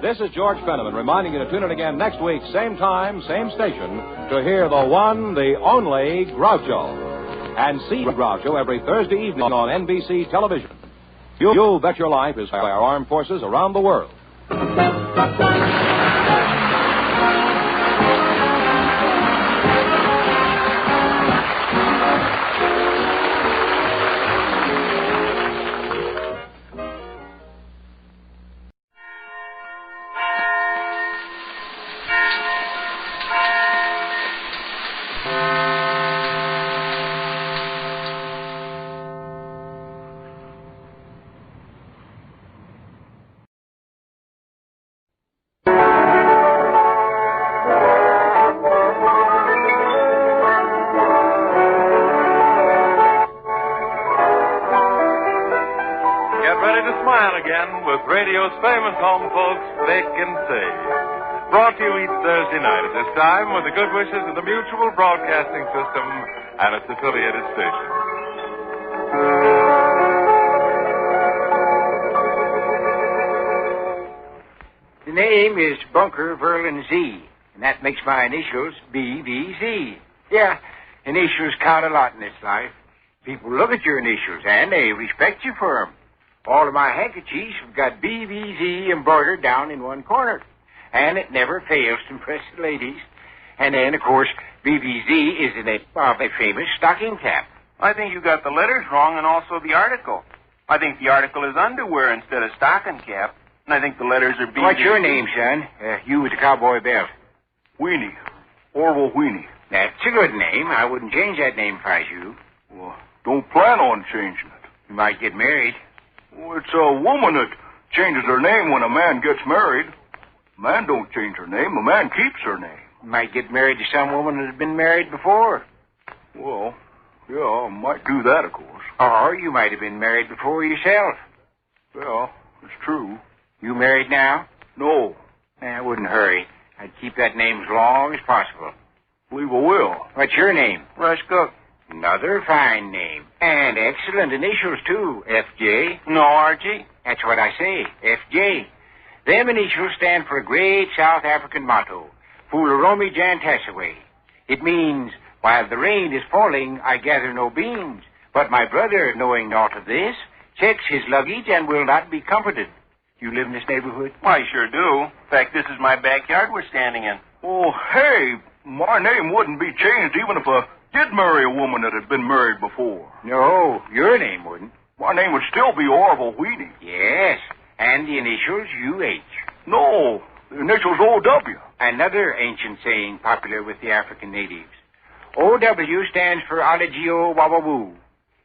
This is George Fenneman reminding you to tune in again next week, same time, same station, to hear the one, the only Groucho. And see Groucho every Thursday evening on NBC television. You Bet Your Life is by our armed forces around the world. Radio's famous home folks, Vic and Sade. Brought to you each Thursday night at this time with the good wishes of the Mutual Broadcasting System and its affiliated stations. The name is Bunker Verlin Z, and that makes my initials BVZ. Yeah, initials count a lot in this life. People look at your initials, and they respect you for them. All of my handkerchiefs have got BVZ embroidered down in one corner. And it never fails to impress the ladies. And then, of course, BVZ is the name of a famous stocking cap. I think you got the letters wrong and also the article. I think the article is underwear instead of stocking cap. And I think the letters are BVZ. What's your name, son? You with the cowboy belt. Weenie. Orville Weenie. That's a good name. I wouldn't change that name if I was you. Well, don't plan on changing it. You might get married. Well, it's a woman that changes her name when a man gets married. A man don't change her name. A man keeps her name. You might get married to some woman that has been married before. Well, yeah, I might do that, of course. Or you might have been married before yourself. Yeah, it's true. You married now? No. I wouldn't hurry. I'd keep that name as long as possible. Believe I will. What's your name? Rush Cook. Another fine name. And excellent initials, too. FJ. No, RG. That's what I say. FJ. Them initials stand for a great South African motto. Fularomi Jantassaway. It means, while the rain is falling, I gather no beans. But my brother, knowing naught of this, checks his luggage and will not be comforted. You live in this neighborhood? I sure do. In fact, this is my backyard we're standing in. Oh, hey, my name wouldn't be changed even if I did marry a woman that had been married before. No, your name wouldn't. My name would still be Orville Weenie. Yes, and the initials UH. No, the initials OW. Another ancient saying popular with the African natives. OW stands for Alagio Wawawoo.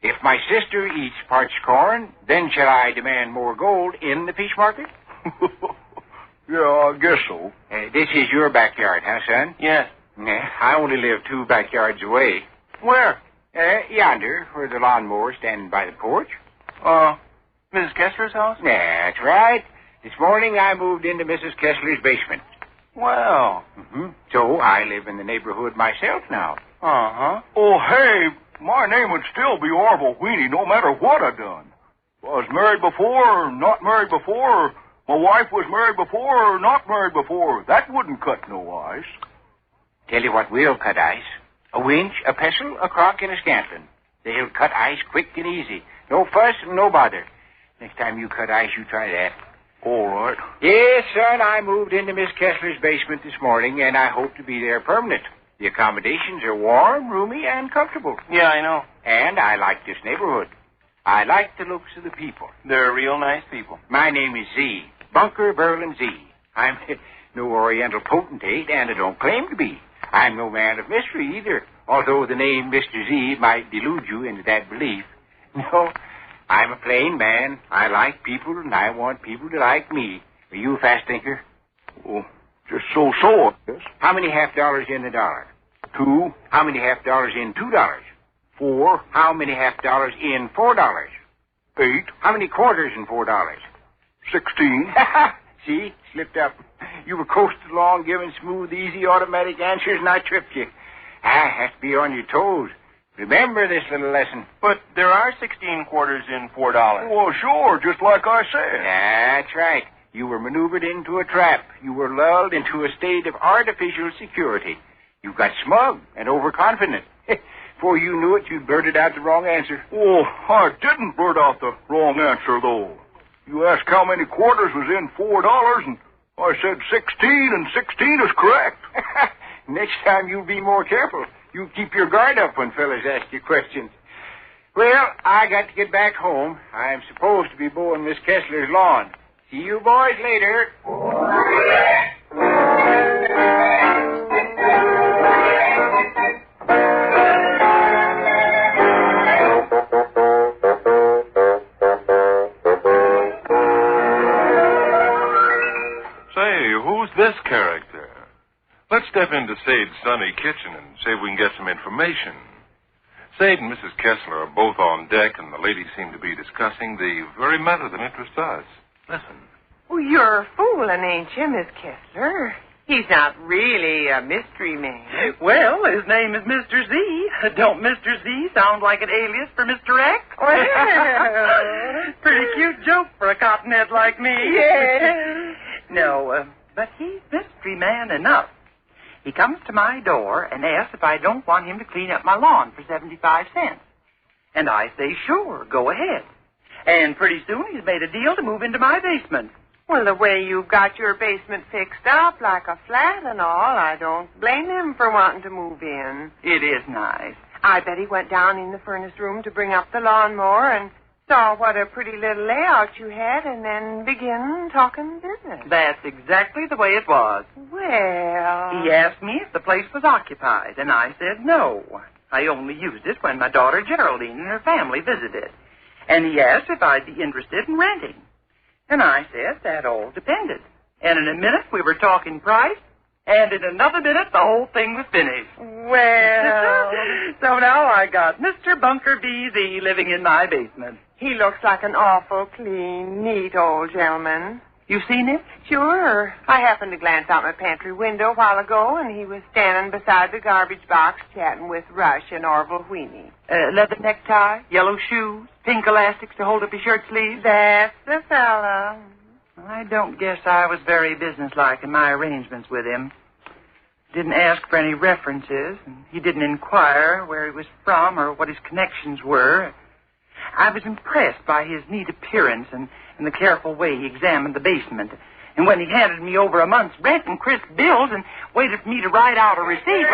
If my sister eats parched corn, then shall I demand more gold in the fish market? Yeah, I guess so. This is your backyard, huh, son? Yes. I only live 2 backyards away. Where? Yonder, where the lawnmower's standing by the porch. Mrs. Kessler's house? That's right. This morning I moved into Mrs. Kessler's basement. Well. So I live in the neighborhood myself now. Uh-huh. Oh, hey, my name would still be Orville Weenie no matter what I done. If I was married before or not married before, or my wife was married before or not married before. That wouldn't cut no ice. Tell you what will cut ice. A winch, a pestle, a crock, and a scantlin. They'll cut ice quick and easy. No fuss and no bother. Next time you cut ice, you try that. All right. Yes, son, I moved into Miss Kessler's basement this morning, and I hope to be there permanent. The accommodations are warm, roomy, and comfortable. Yeah, I know. And I like this neighborhood. I like the looks of the people. They're real nice people. My name is Z. Bunker Berlin Z. I'm no Oriental potentate, and I don't claim to be. I'm no man of mystery either, although the name Mr. Z might delude you into that belief. No, I'm a plain man. I like people, and I want people to like me. Are you a fast thinker? Oh, just so, yes. How many $half in the dollar? 2. How many $half in $2? 4. How many $half in $4? 8. How many quarters in $4? 16. See? Slipped up. You were coasting along giving smooth, easy, automatic answers, and I tripped you. I have to be on your toes. Remember this little lesson. But there are 16 quarters in $4. Well, sure, just like I said. That's right. You were maneuvered into a trap. You were lulled into a state of artificial security. You got smug and overconfident. Before you knew it, you blurted out the wrong answer. Oh, I didn't blurt out the wrong answer, though. You asked how many quarters was in $4, and I said 16, and 16 is correct. Next time you'll be more careful. You keep your guard up when fellas ask you questions. Well, I got to get back home. I'm supposed to be mowing Miss Kessler's lawn. See you boys later. Say, who's this character? Let's step into Sade's sunny kitchen and see if we can get some information. Sade and Mrs. Kessler are both on deck, and the ladies seem to be discussing the very matter that interests us. Listen. Well, you're fooling, ain't you, Miss Kessler? He's not really a mystery man. Well, his name is Mr. Z. Don't Mr. Z sound like an alias for Mr. X? Well. Pretty cute joke for a cottonhead like me. Yeah. No, but he's mystery man enough. He comes to my door and asks if I don't want him to clean up my lawn for 75 cents. And I say, sure, go ahead. And pretty soon he's made a deal to move into my basement. Well, the way you've got your basement fixed up like a flat and all, I don't blame him for wanting to move in. It is nice. I bet he went down in the furnace room to bring up the lawnmower and saw what a pretty little layout you had and then began talking business. That's exactly the way it was. Well... He asked me if the place was occupied, and I said no. I only used it when my daughter Geraldine and her family visited. And he asked if I'd be interested in renting. And I said that all depended. And in a minute we were talking price, and in another minute the whole thing was finished. Well... So now I got Mr. Bunker BZ living in my basement. He looks like an awful clean, neat old gentleman. You seen him? Sure. I happened to glance out my pantry window a while ago, and he was standing beside the garbage box chatting with Rush and Orville Wheenie. Leather necktie, yellow shoes, pink elastics to hold up his shirt sleeves. That's the fella. I don't guess I was very businesslike in my arrangements with him. Didn't ask for any references, and he didn't inquire where he was from or what his connections were. I was impressed by his neat appearance and the careful way he examined the basement. And when he handed me over a month's rent and crisp bills and waited for me to write out a receipt...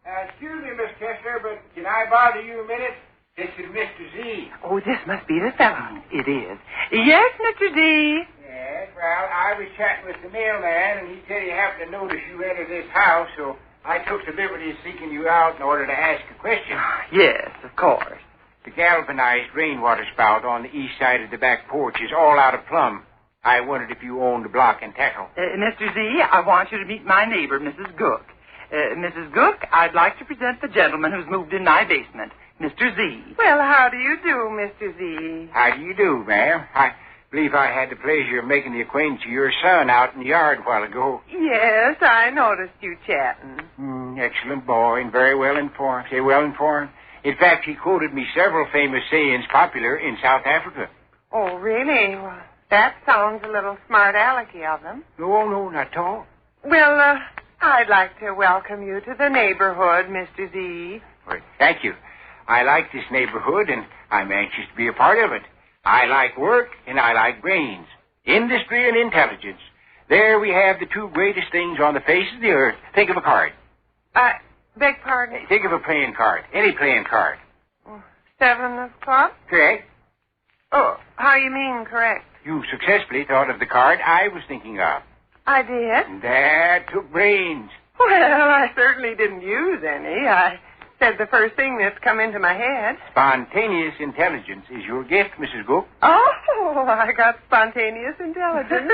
Excuse me, Miss Kessler, but can I bother you a minute? This is Mr. Z. Oh, this must be the fellow. It is. Yes, Mr. Z. Yes, well, I was chatting with the mailman, and he said he happened to notice you entered this house, so I took the liberty of seeking you out in order to ask a question. Yes, of course. The galvanized rainwater spout on the east side of the back porch is all out of plumb. I wondered if you owned the block and tackle. Mr. Z, I want you to meet my neighbor, Mrs. Gook. Mrs. Gook, I'd like to present the gentleman who's moved in my basement, Mr. Z. Well, how do you do, Mr. Z? How do you do, ma'am? I believe I had the pleasure of making the acquaintance of your son out in the yard a while ago. Yes, I noticed you chatting. Excellent boy and very well informed. Say well informed. In fact, he quoted me several famous sayings popular in South Africa. Oh, really? Well, That sounds a little smart-alecky of them. No, not at all. Well, I'd like to welcome you to the neighborhood, Mr. Z. Well, thank you. I like this neighborhood, and I'm anxious to be a part of it. I like work, and I like brains. Industry and intelligence. There we have the two greatest things on the face of the earth. Think of a card. Beg pardon? Think of a playing card. Any playing card. 7 of clubs? Correct. Oh, how you mean correct? You successfully thought of the card I was thinking of. I did? That took brains. Well, I certainly didn't use any. I said the first thing that's come into my head. Spontaneous intelligence is your gift, Mrs. Gook. Oh, I got spontaneous intelligence.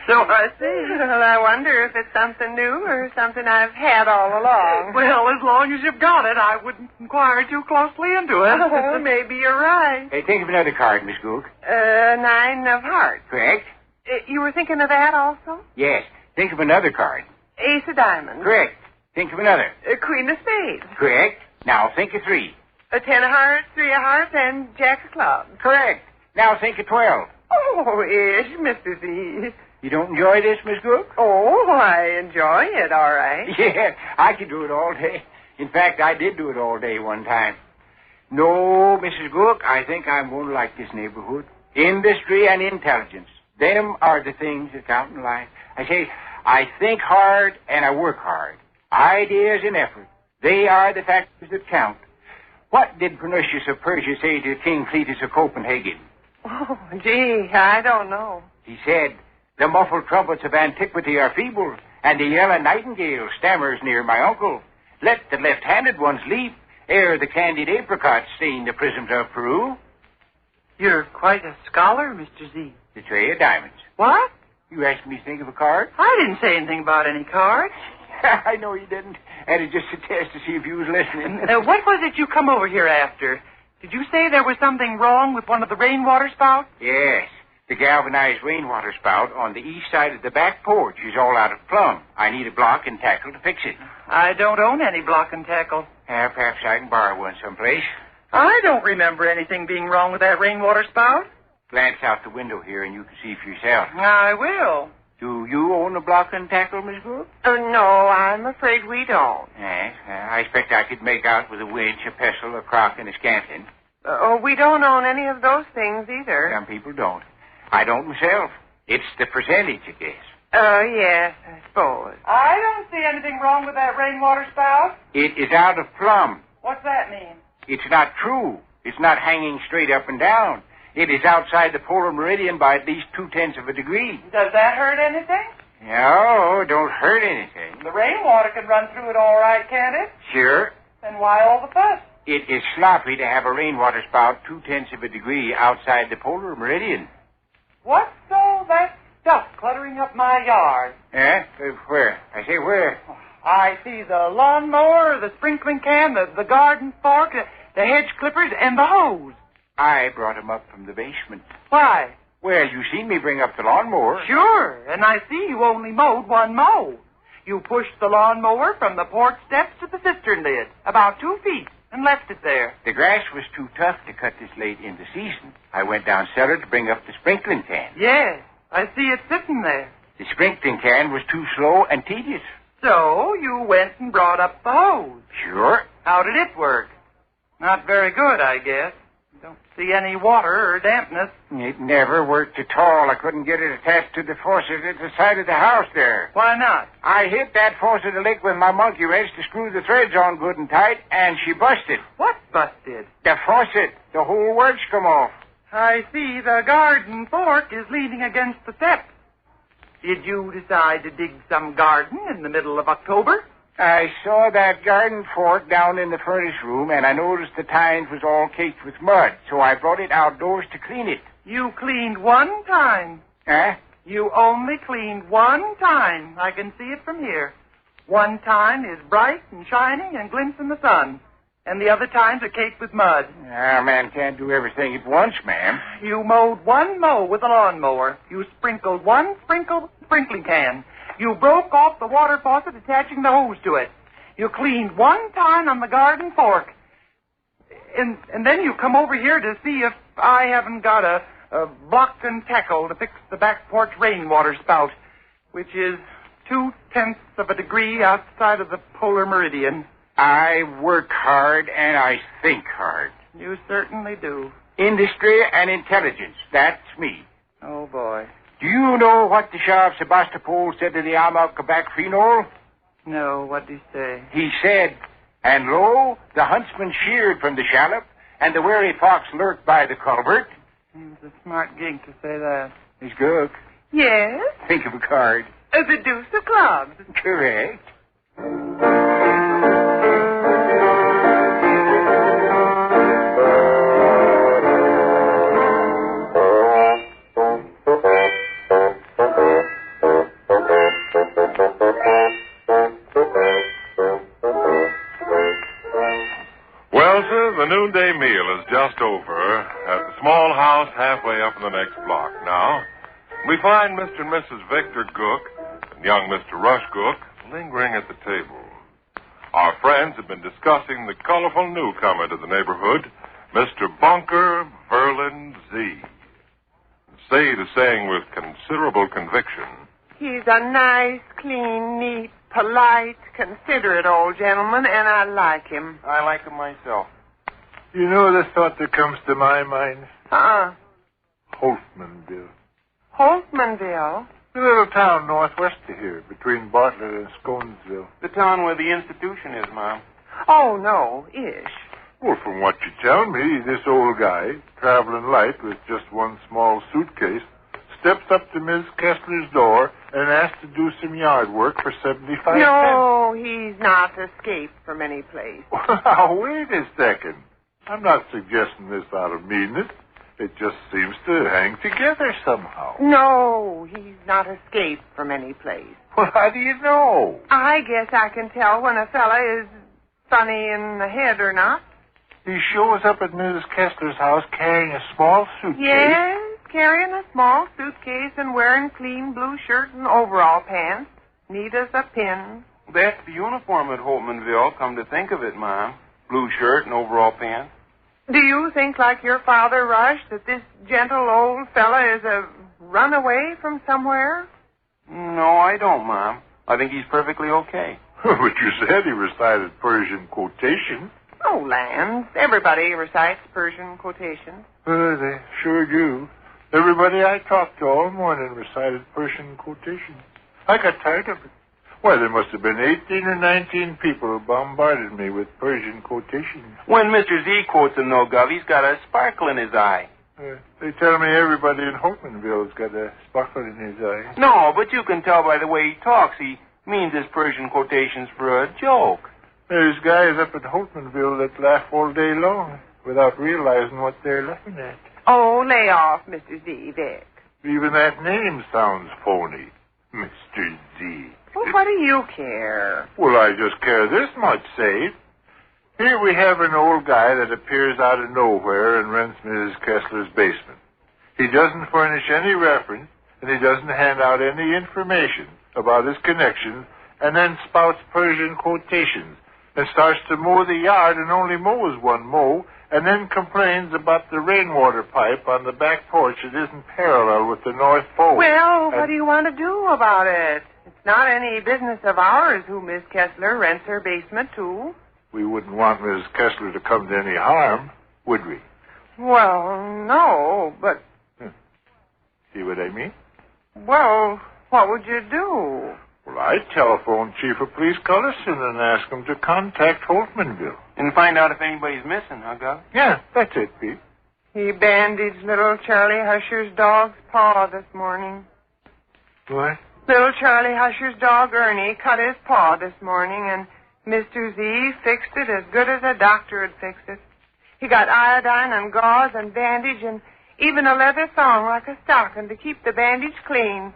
So I see. Well, I wonder if it's something new or something I've had all along. Well, as long as you've got it, I wouldn't inquire too closely into it. Oh, maybe you're right. Hey, think of another card, Miss Gook. 9 of hearts. Correct. You were thinking of that also? Yes. Think of another card. Ace of diamonds. Correct. Think of another. Queen of spades. Correct. Now think of 3. 10 of hearts, 3 of hearts, and Jack of clubs. Correct. Now think of 12. Oh, ish, Mr. Z. You don't enjoy this, Miss Gook? Oh, I enjoy it, all right. Yeah, I could do it all day. In fact, I did do it all day one time. No, Mrs. Gook, I think I'm going to like this neighborhood. Industry and intelligence. Them are the things that count in life. I say, I think hard and I work hard. Ideas and effort. They are the factors that count. What did Pernicius of Persia say to King Cletus of Copenhagen? Oh, gee, I don't know. He said, the muffled trumpets of antiquity are feeble, and the yellow nightingale stammers near my uncle. Let the left-handed ones leap, ere the candied apricots stain the prisms of Peru. You're quite a scholar, Mr. Z. The tray of diamonds. What? You asked me to think of a card? I didn't say anything about any cards. I know you didn't. And it's just a test to see if you was listening. What was it you come over here after? Did you say there was something wrong with one of the rainwater spouts? Yes. The galvanized rainwater spout on the east side of the back porch is all out of plumb. I need a block and tackle to fix it. I don't own any block and tackle. Perhaps I can borrow one someplace. I don't remember anything being wrong with that rainwater spout. Glance out the window here and you can see for yourself. I will. Do you own a block and tackle, Miss Brooke? No, I'm afraid we don't. Yes, I expect I could make out with a winch, a pestle, a crock, and a scantlin. We don't own any of those things either. Some people don't. I don't myself. It's the percentage, I guess. Yes, I suppose. I don't see anything wrong with that rainwater spout. It is out of plumb. What's that mean? It's not true. It's not hanging straight up and down. It is outside the polar meridian by at least 0.2 of a degree. Does that hurt anything? No, don't hurt anything. The rainwater can run through it all right, can't it? Sure. Then why all the fuss? It is sloppy to have a rainwater spout 0.2 of a degree outside the polar meridian. What's all that stuff cluttering up my yard? Where? I say where? I see the lawnmower, the sprinkling can, the garden fork, the hedge clippers, and the hose. I brought 'em up from the basement. Why? Well, you seen me bring up the lawnmower. Sure, and I see you only mowed one mow. You pushed the lawnmower from the porch steps to the cistern lid, about 2 feet, and left it there. The grass was too tough to cut this late in the season. I went down cellar to bring up the sprinkling can. Yes, I see it sitting there. The sprinkling can was too slow and tedious. So you went and brought up the hose. Sure. How did it work? Not very good, I guess. Don't see any water or dampness. It never worked at all. I couldn't get it attached to the faucet at the side of the house there. Why not? I hit that faucet a lick with my monkey wrench to screw the threads on good and tight, and she busted. What busted? The faucet. The whole works come off. I see the garden fork is leaning against the steps. Did you decide to dig some garden in the middle of October? I saw that garden fork down in the furnace room, and I noticed the tines was all caked with mud, so I brought it outdoors to clean it. You cleaned one time. You only cleaned one time. I can see it from here. One time is bright and shining and glints in the sun, and the other times are caked with mud. A man can't do everything at once, ma'am. You mowed one mow with a lawnmower. You sprinkled one sprinkling can. You broke off the water faucet attaching the hose to it. You cleaned one time on the garden fork. And then you come over here to see if I haven't got a block and tackle to fix the back porch rainwater spout, which is 0.2 of a degree outside of the polar meridian. I work hard and I think hard. You certainly do. Industry and intelligence, that's me. Oh, boy. Do you know what the Sheriff Sebastopol said to the arm of Quebec Phenol? No, what did he say? He said, and lo, the huntsman sheared from the shallop, and the wary fox lurked by the culvert. He was a smart gig to say that. Miss Cook, Yes? think of a card. The deuce of clubs. Correct. Well, sir, the noonday meal is just over at the small house halfway up in the next block. Now, we find Mr. and Mrs. Victor Gook and young Mr. Rush Gook lingering at the table. Our friends have been discussing the colorful newcomer to the neighborhood, Mr. Bunker Verlin Z. Sade is saying with considerable conviction, He's a nice, clean, neat, polite, considerate old gentleman, and I like him. I like him myself. You know the thought that comes to my mind? Holtmanville. Holtmanville? The little town northwest of here, between Bartlett and Sconesville. The town where the institution is, Mom. Oh, no, ish. Well, from what you tell me, this old guy, traveling light with just one small suitcase, steps up to Ms. Kessler's door and asks to do some yard work for 75 cents. No, he's not escaped from any place. Now, wait a second. I'm not suggesting this out of meanness. It just seems to hang together somehow. No, he's not escaped from any place. Well, how do you know? I guess I can tell when a fella is funny in the head or not. He shows up at Mrs. Kessler's house carrying a small suitcase. Yes, carrying a small suitcase and wearing clean blue shirt and overall pants. Neat as a pin. That's the uniform at Holtmanville, come to think of it, Mom. Blue shirt and overall pants. Do you think, like your father, Rush, that this gentle old fella is a runaway from somewhere? No, I don't, Mom. I think he's perfectly okay. But you said he recited Persian quotations. Oh, Lance, everybody recites Persian quotations. They sure do. Everybody I talked to all morning recited Persian quotations. I got tired of it. Why, there must have been 18 or 19 people who bombarded me with Persian quotations. When Mr. Z quotes him, though, Gov, he's got a sparkle in his eye. They tell me everybody in Holtmanville's got a sparkle in his eye. No, but you can tell by the way he talks. He means his Persian quotations for a joke. There's guys up at Holtmanville that laugh all day long without realizing what they're laughing at. Oh, lay off, Mr. Z, Vic. Even that name sounds phony. Mr. Z. Well, what do you care? Well, I just care this much, Sade. Here we have an old guy that appears out of nowhere and rents Mrs. Kessler's basement. He doesn't furnish any reference, and he doesn't hand out any information about his connections, and then spouts Persian quotations, and starts to mow the yard and only mows one mow, and then complains about the rainwater pipe on the back porch that isn't parallel with the North Pole. Well, what do you want to do about it? It's not any business of ours who Miss Kessler rents her basement to. We wouldn't want Mrs. Kessler to come to any harm, would we? Well, no, but... See what I mean? Well, what would you do? Well, I'd telephone Chief of Police Cullison and ask him to contact Holtmanville. And find out if anybody's missing, huh, Gov? Yeah, that's it, Pete. He bandaged little Charlie Husher's dog's paw this morning. What? Little Charlie Husher's dog, Ernie, cut his paw this morning, and Mr. Z fixed it as good as a doctor would fix it. He got iodine and gauze and bandage and even a leather thong like a stocking to keep the bandage clean.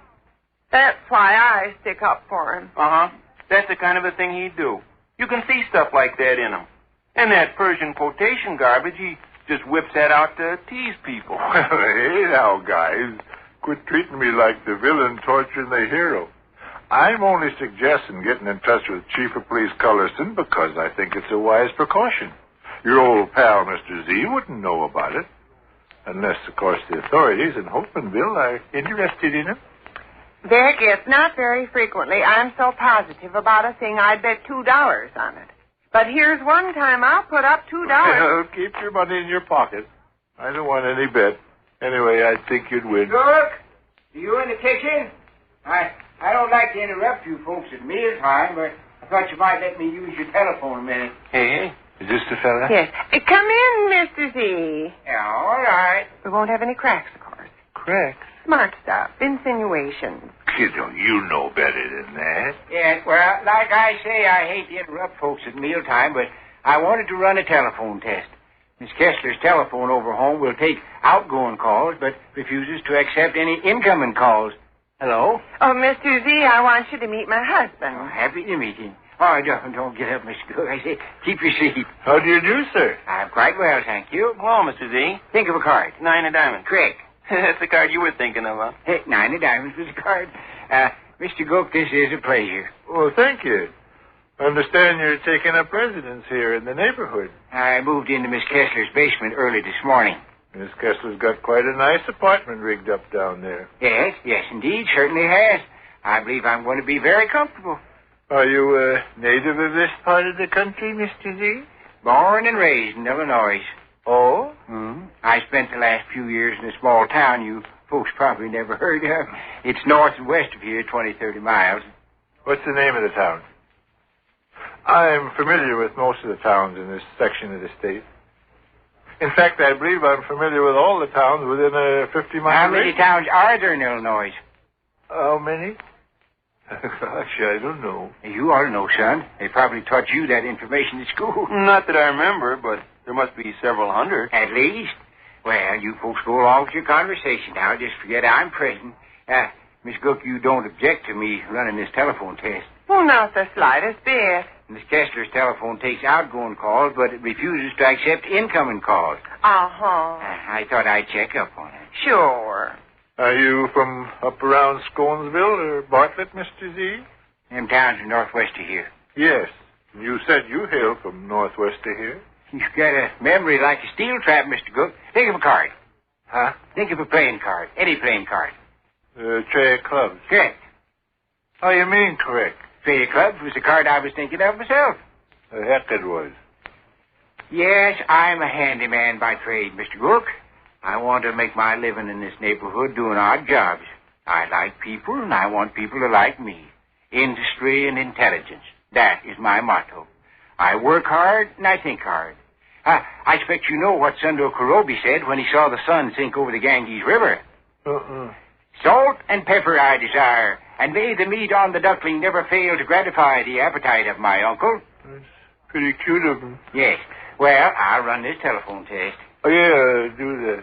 That's why I stick up for him. Uh-huh. That's the kind of a thing he'd do. You can see stuff like that in him. And that Persian quotation garbage, he just whips that out to tease people. Well, hey now, guys. Quit treating me like the villain torturing the hero. I'm only suggesting getting in touch with Chief of Police Cullison because I think it's a wise precaution. Your old pal, Mr. Z, wouldn't know about it. Unless, of course, the authorities in Hopenville are interested in him. Vic, it's not very frequently I'm so positive about a thing I'd bet $2 on it. But here's one time I'll put up $2. Well, keep your money in your pocket. I don't want any bet. Anyway, I think you'd win. Look, you in the kitchen? I don't like to interrupt you folks at mealtime, but I thought you might let me use your telephone a minute. Hey, is this the fella? Yes. Come in, Mr. Z. Yeah, all right. We won't have any cracks, of course. Cracks? Smart stuff. Insinuations. Kiddo, you know better than that. Yeah, well, like I say, I hate to interrupt folks at mealtime, but I wanted to run a telephone test. Miss Kessler's telephone over home will take outgoing calls, but refuses to accept any incoming calls. Hello? Oh, Mr. Z, I want you to meet my husband. Oh, happy to meet him. Oh, don't get up, Mr. Cook. I say, keep your seat. How do you do, sir? I'm quite well, thank you. Hello, Mr. Z. Think of a card. 9 of diamonds. Correct. That's the card you were thinking of, huh? Hey, 9 of diamonds was the card. Mr. Gook, this is a pleasure. Well, thank you. I understand you're taking up residence here in the neighborhood. I moved into Miss Kessler's basement early this morning. Miss Kessler's got quite a nice apartment rigged up down there. Yes, indeed, certainly has. I believe I'm going to be very comfortable. Are you a native of this part of the country, Mr. Z? Born and raised in Illinois. Oh? Mm-hmm. I spent the last few years in a small town you folks probably never heard of. It's north and west of here, 20-30 miles. What's the name of the town? I'm familiar with most of the towns in this section of the state. In fact, I believe I'm familiar with all the towns within a 50-mile How many towns are there in Illinois? How many? Gosh, I don't know. You ought to know, son. They probably taught you that information at school. Not that I remember, but there must be several hundred. At least. Well, you folks go along with your conversation now. Just forget I'm present. Miss Cook, you don't object to me running this telephone test. Oh, not the slightest bit. Miss Kessler's telephone takes outgoing calls, but it refuses to accept incoming calls. Uh-huh. I thought I'd check up on it. Sure. Are you from up around Sconesville or Bartlett, Mr. Z? Them towns are northwest of here. Yes. You said you hail from northwest of here. You've got a memory like a steel trap, Mr. Cook. Think of a card. Huh? Think of a playing card. Any playing card. Tray of clubs. Correct. How you mean, correct? Tray of clubs was the card I was thinking of myself. The heck it was. Yes, I'm a handyman by trade, Mr. Cook. I want to make my living in this neighborhood doing odd jobs. I like people, and I want people to like me. Industry and intelligence. That is my motto. I work hard, and I think hard. I expect you know what Sundar Kurobi said when he saw the sun sink over the Ganges River. Salt and pepper I desire, and may the meat on the duckling never fail to gratify the appetite of my uncle. That's pretty cute of him. Yes. Well, I'll run this telephone test. Oh, yeah, do that.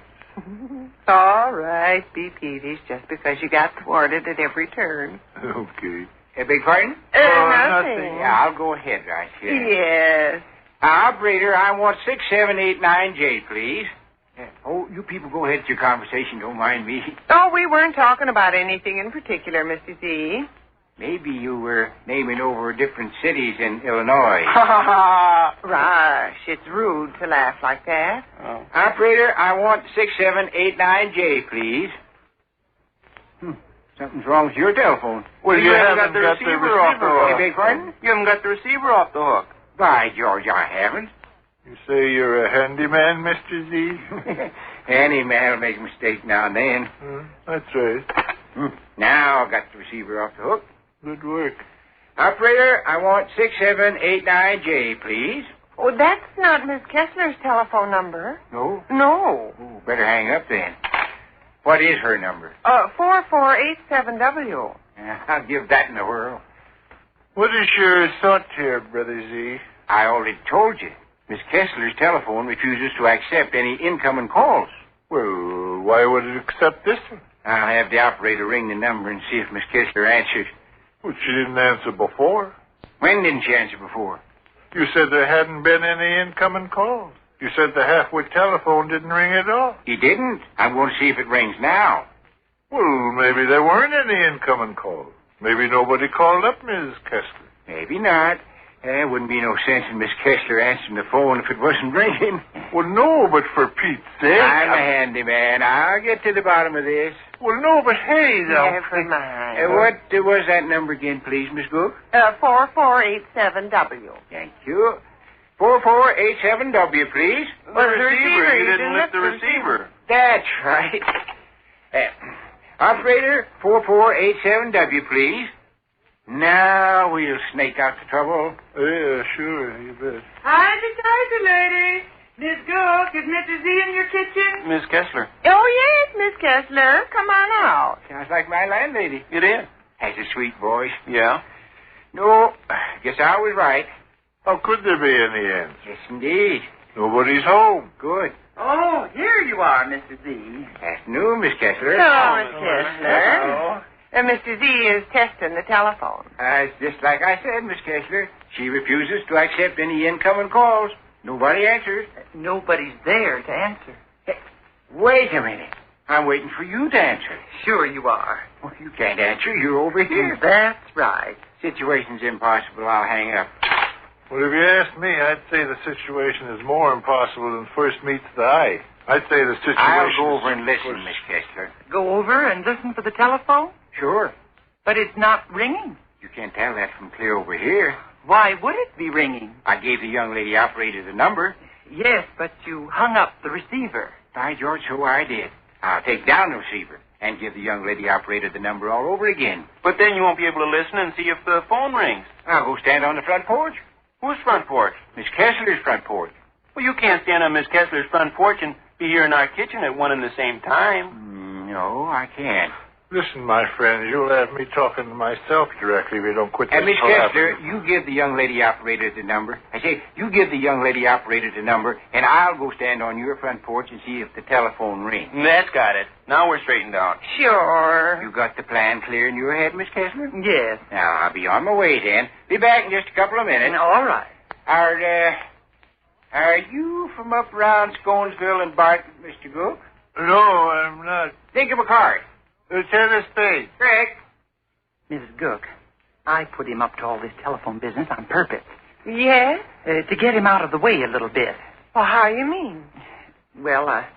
All right, be peevish just because you got thwarted at every turn. Okay. Beg pardon? Nothing. Yeah, I'll go ahead right here. Yes. Operator, I want 6789J, please. Oh, you people go ahead with your conversation. Don't mind me. Oh, we weren't talking about anything in particular, Mr. Z. Maybe you were naming over different cities in Illinois. Rush, it's rude to laugh like that. Oh. Operator, I want 6789J, please. Something's wrong with your telephone. Well, you haven't got the receiver off the hook. Beg pardon? You haven't got the receiver off the hook. By George, I haven't. You say you're a handyman, Mr. Z? Any man will make a mistake now and then. That's right. Now I've got the receiver off the hook. Good work. Operator, I want 6789J, please. Oh, that's not Miss Kessler's telephone number. No? No. Oh, better hang up then. What is her number? 4487W. I'll give that in a whirl. What is your thought here, Brother Z? I already told you. Miss Kessler's telephone refuses to accept any incoming calls. Well, why would it accept this one? I'll have the operator ring the number and see if Miss Kessler answers. Well, she didn't answer before. When didn't she answer before? You said there hadn't been any incoming calls. You said the halfwit telephone didn't ring at all. He didn't. I'm going to see if it rings now. Well, maybe there weren't any incoming calls. Maybe nobody called up Ms. Kessler. Maybe not. There wouldn't be no sense in Miss Kessler answering the phone if it wasn't ringing. Well, no, but for Pete's sake. I'm a handyman. I'll get to the bottom of this. Well, no, but hey, now. Never mind. What was that number again, please, Miss Cook? 4487W. Thank you. 4487W, please. Well, the receiver, you didn't lift the receiver. That's right. Operator, 4487W, please. Now we'll snake out the trouble. Yeah, sure, you bet. Hi, the lady. Miss Cook, is Mr. Z in your kitchen? Miss Kessler. Oh, yes, Miss Kessler. Come on out. Sounds like my landlady. It is. Has a sweet voice. Yeah? No, guess I was right. How could there be any answer? Yes, indeed. Nobody's home. Good. Oh, here you are, Mr. Z. Afternoon, Miss Kessler. Hello, Miss Kessler. Hello. Mr. Z is testing the telephone. It's just like I said, Miss Kessler. She refuses to accept any incoming calls. Nobody answers. Nobody's there to answer. Hey, wait a minute. I'm waiting for you to answer. Sure you are. Well, you can't answer. You're over here. That's right. Situation's impossible. I'll hang up. Well, if you ask me, I'd say the situation is more impossible than first meets the eye. I'd say the situation... I'll go over and listen, Miss Kessler. Go over and listen for the telephone? Sure. But it's not ringing. You can't tell that from clear over here. Why would it be ringing? I gave the young lady operator the number. Yes, but you hung up the receiver. By George, so I did. I'll take down the receiver and give the young lady operator the number all over again. But then you won't be able to listen and see if the phone rings. I'll go stand on the front porch. Whose front porch? Miss Kessler's front porch. Well, you can't stand on Miss Kessler's front porch and be here in our kitchen at one and the same time. No, I can't. Listen, my friend, you'll have me talking to myself directly if you don't quit this. And Miss Kessler, you give the young lady operator the number. I say, you give the young lady operator the number, and I'll go stand on your front porch and see if the telephone rings. That's got it. Now we're straightened out. Sure. You got the plan clear in your head, Miss Kessler? Yes. Now, I'll be on my way then. Be back in just a couple of minutes. All right. Are you from up around Sconesville and Barton, Mr. Cook? No, I'm not. Think of a card. Lieutenant Spade. Correct. Mrs. Gook, I put him up to all this telephone business on purpose. Yes? To get him out of the way a little bit. Well, how you mean? Well, I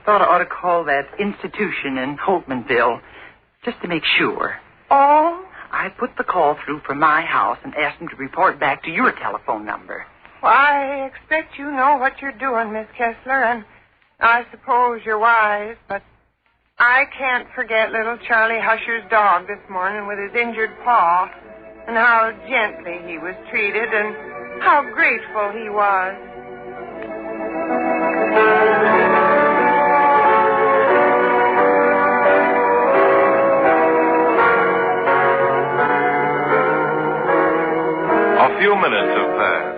thought I ought to call that institution in Holtmanville just to make sure. Oh? I put the call through from my house and asked him to report back to your telephone number. Well, I expect you know what you're doing, Miss Kessler, and I suppose you're wise, but I can't forget little Charlie Husher's dog this morning with his injured paw, and how gently he was treated, and how grateful he was. A few minutes have passed.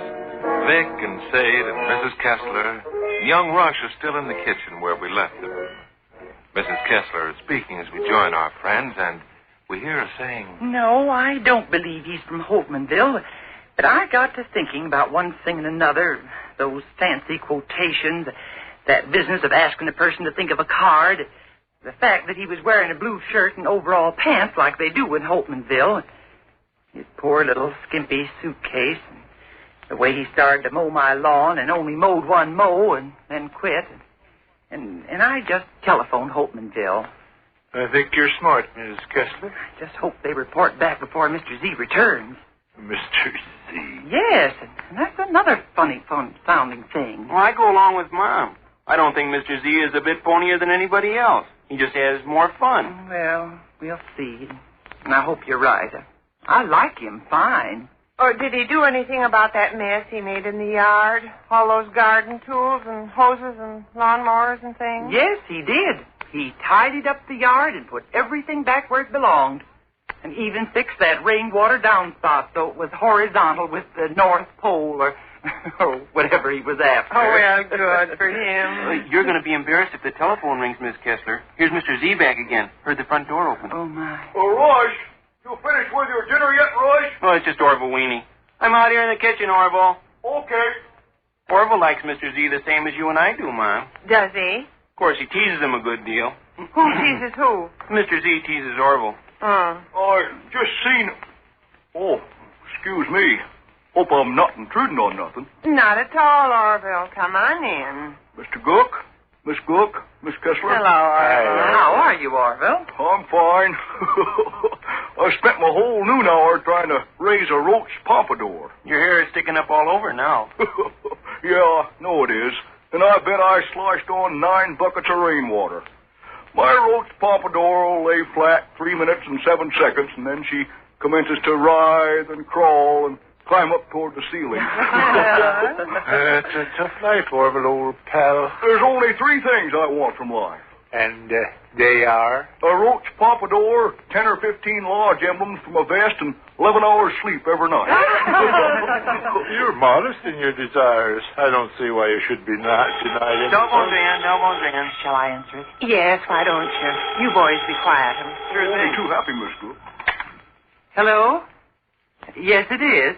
Vic and Sade and Mrs. Kessler and young Rush are still in the kitchen where we left them. Mrs. Kessler is speaking as we join our friends, and we hear her saying... No, I don't believe he's from Holtmanville. But I got to thinking about one thing and another. Those fancy quotations, that business of asking a person to think of a card, the fact that he was wearing a blue shirt and overall pants like they do in Holtmanville, his poor little skimpy suitcase, the way he started to mow my lawn and only mowed one mow and then quit. And I just telephoned Holtmanville. I think you're smart, Mrs. Kessler. I just hope they report back before Mr. Z returns. Mr. Z? Yes, and that's another fun-sounding thing. Well, I go along with Mom. I don't think Mr. Z is a bit phonier than anybody else. He just has more fun. Well, we'll see. And I hope you're right. I like him fine. Or did he do anything about that mess he made in the yard? All those garden tools and hoses and lawnmowers and things? Yes, he did. He tidied up the yard and put everything back where it belonged. And even fixed that rainwater downspout so it was horizontal with the North Pole or whatever he was after. Oh, well, good for him. You're going to be embarrassed if the telephone rings, Miss Kessler. Here's Mr. Z back again. Heard the front door open. Oh, my. Oh, Royce, you finished with your dinner yet, Royce? Oh, it's just Orville Weenie. I'm out here in the kitchen, Orville. Okay. Orville likes Mr. Z the same as you and I do, Mom. Does he? Of course, he teases him a good deal. Who teases who? Mr. Z teases Orville. I just seen... Oh, excuse me. Hope I'm not intruding on nothing. Not at all, Orville. Come on in. Mr. Gook, Miss Gook, Miss Kessler. Hello, Orville. How are you, Orville? I'm fine. I spent my whole noon hour trying to raise a roach pompadour. Your hair is sticking up all over now. Yeah, no it is. And I bet I sliced on 9 buckets of rainwater. My roach pompadour will lay flat 3 minutes and 7 seconds, and then she commences to writhe and crawl and climb up toward the ceiling. It's a tough life, Orville, old pal. There's only 3 things I want from life. And they are? A roach pompadour, 10 or 15 lodge emblems from a vest, and 11 hours sleep every night. You're modest in your desires. I don't see why you should be not denied anything. Double Dan. Shall I answer it? Yes, why don't you? You boys be quiet. You're only too happy, Miss Gook. Hello? Yes, it is.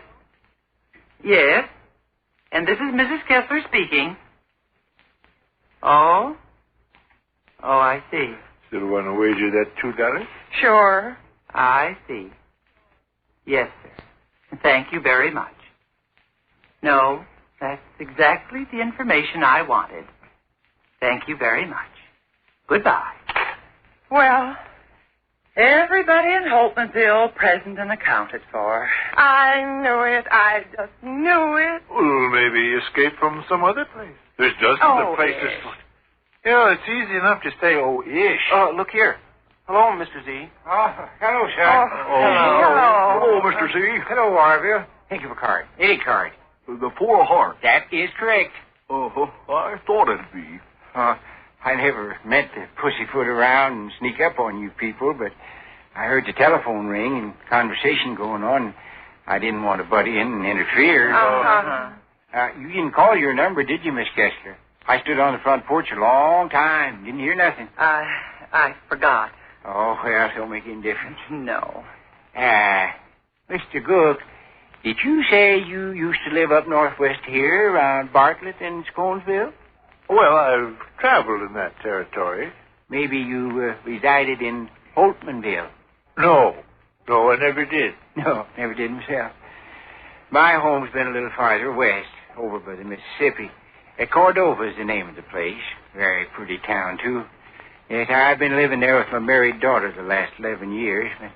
Yes. And this is Mrs. Kessler speaking. Oh? Oh, I see. Still want to wager that $2? Sure. I see. Yes, sir. Thank you very much. No, that's exactly the information I wanted. Thank you very much. Goodbye. Well, everybody in Holtmanville present and accounted for. I knew it. I just knew it. Well, maybe he escaped from some other place. There's dozens of places. You know, it's easy enough to say, ish. Look here. Hello, Mr. Z. Oh, hello, sir. Hello, Mr. Z. Hello, Orville. Think of a card. Any card. The 4 of hearts. That is correct. I thought it'd be. I never meant to pussyfoot around and sneak up on you people, but I heard the telephone ring and conversation going on. I didn't want to butt in and interfere. You didn't call your number, did you, Miss Kessler? I stood on the front porch a long time. Didn't hear nothing. I forgot. Oh, well, don't make any difference. No. Mr. Gook, did you say you used to live up northwest here around Bartlett and Sconesville? Well, I've traveled in that territory. Maybe you resided in Holtmanville. No, I never did. No, never did myself. My home's been a little farther west, over by the Mississippi. Cordova is the name of the place. Very pretty town, too. Yes, I've been living there with my married daughter the last 11 years, but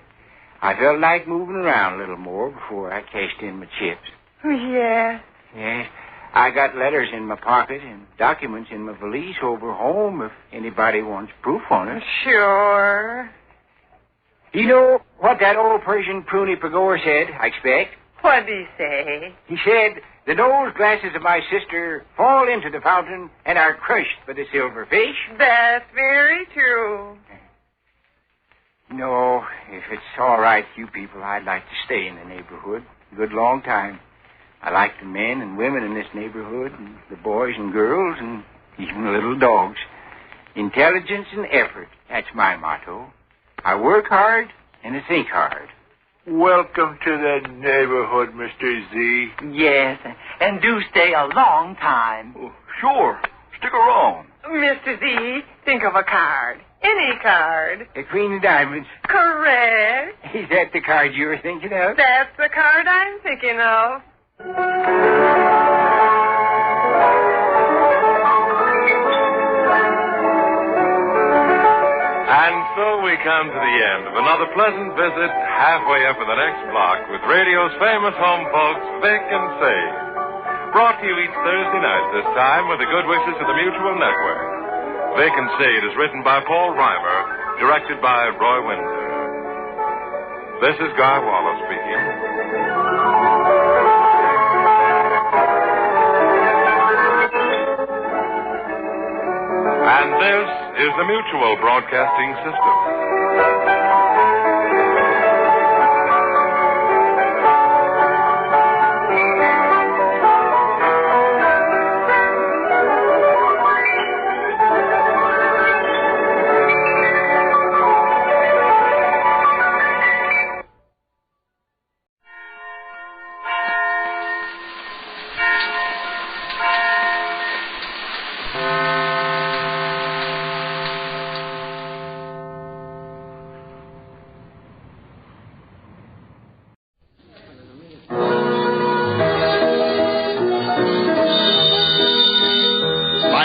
I felt like moving around a little more before I cashed in my chips. Yes. Yes, I got letters in my pocket and documents in my valise over home if anybody wants proof on it. Sure. You know what that old Persian pruny Pagore said, I expect? What'd he say? He said, the nose glasses of my sister fall into the fountain and are crushed by the silver fish. That's very true. No, if it's all right with you people, I'd like to stay in the neighborhood a good long time. I like the men and women in this neighborhood, and the boys and girls, and even the little dogs. Intelligence and effort, that's my motto. I work hard and I think hard. Welcome to the neighborhood, Mr. Z. Yes, and do stay a long time. Sure. Stick around. Mr. Z, think of a card. Any card. The Queen of Diamonds. Correct. Is that the card you were thinking of? That's the card I'm thinking of. And so we come to the end of another pleasant visit halfway up in the next block with radio's famous home folks, Vic and Sade. Brought to you each Thursday night, this time with the good wishes of the Mutual Network. Vic and Sade is written by Paul Reimer, directed by Roy Windsor. This is Guy Wallace speaking. And this is the Mutual Broadcasting System.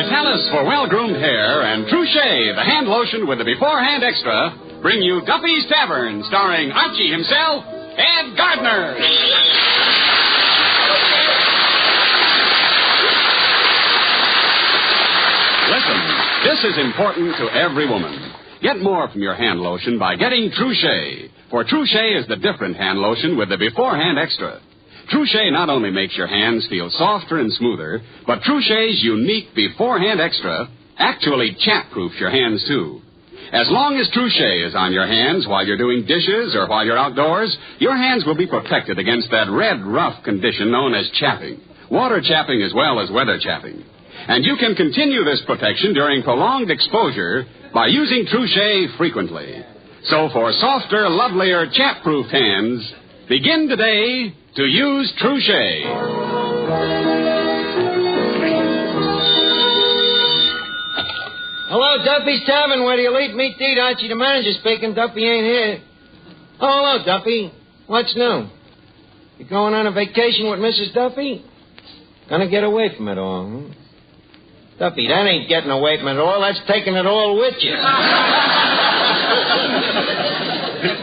Vitalis for well-groomed hair and Trouche, the hand lotion with the beforehand extra, bring you Duffy's Tavern, starring Archie himself, Ed Gardner. Listen, this is important to every woman. Get more from your hand lotion by getting Trouche. For Trouche is the different hand lotion with the beforehand extra. Trouche not only makes your hands feel softer and smoother, but Trouche's unique beforehand extra actually chap-proofs your hands, too. As long as Trouche is on your hands while you're doing dishes or while you're outdoors, your hands will be protected against that red, rough condition known as chapping. Water chapping as well as weather chapping. And you can continue this protection during prolonged exposure by using Trouche frequently. So for softer, lovelier, chap-proof hands, begin today to use Trouche. Hello, Duffy's Tavern, where do you meet to eat? Archie, the manager speaking. Duffy ain't here. Oh, hello, Duffy. What's new? You going on a vacation with Mrs. Duffy? Gonna get away from it all, huh? Duffy, that ain't getting away from it all. That's taking it all with you.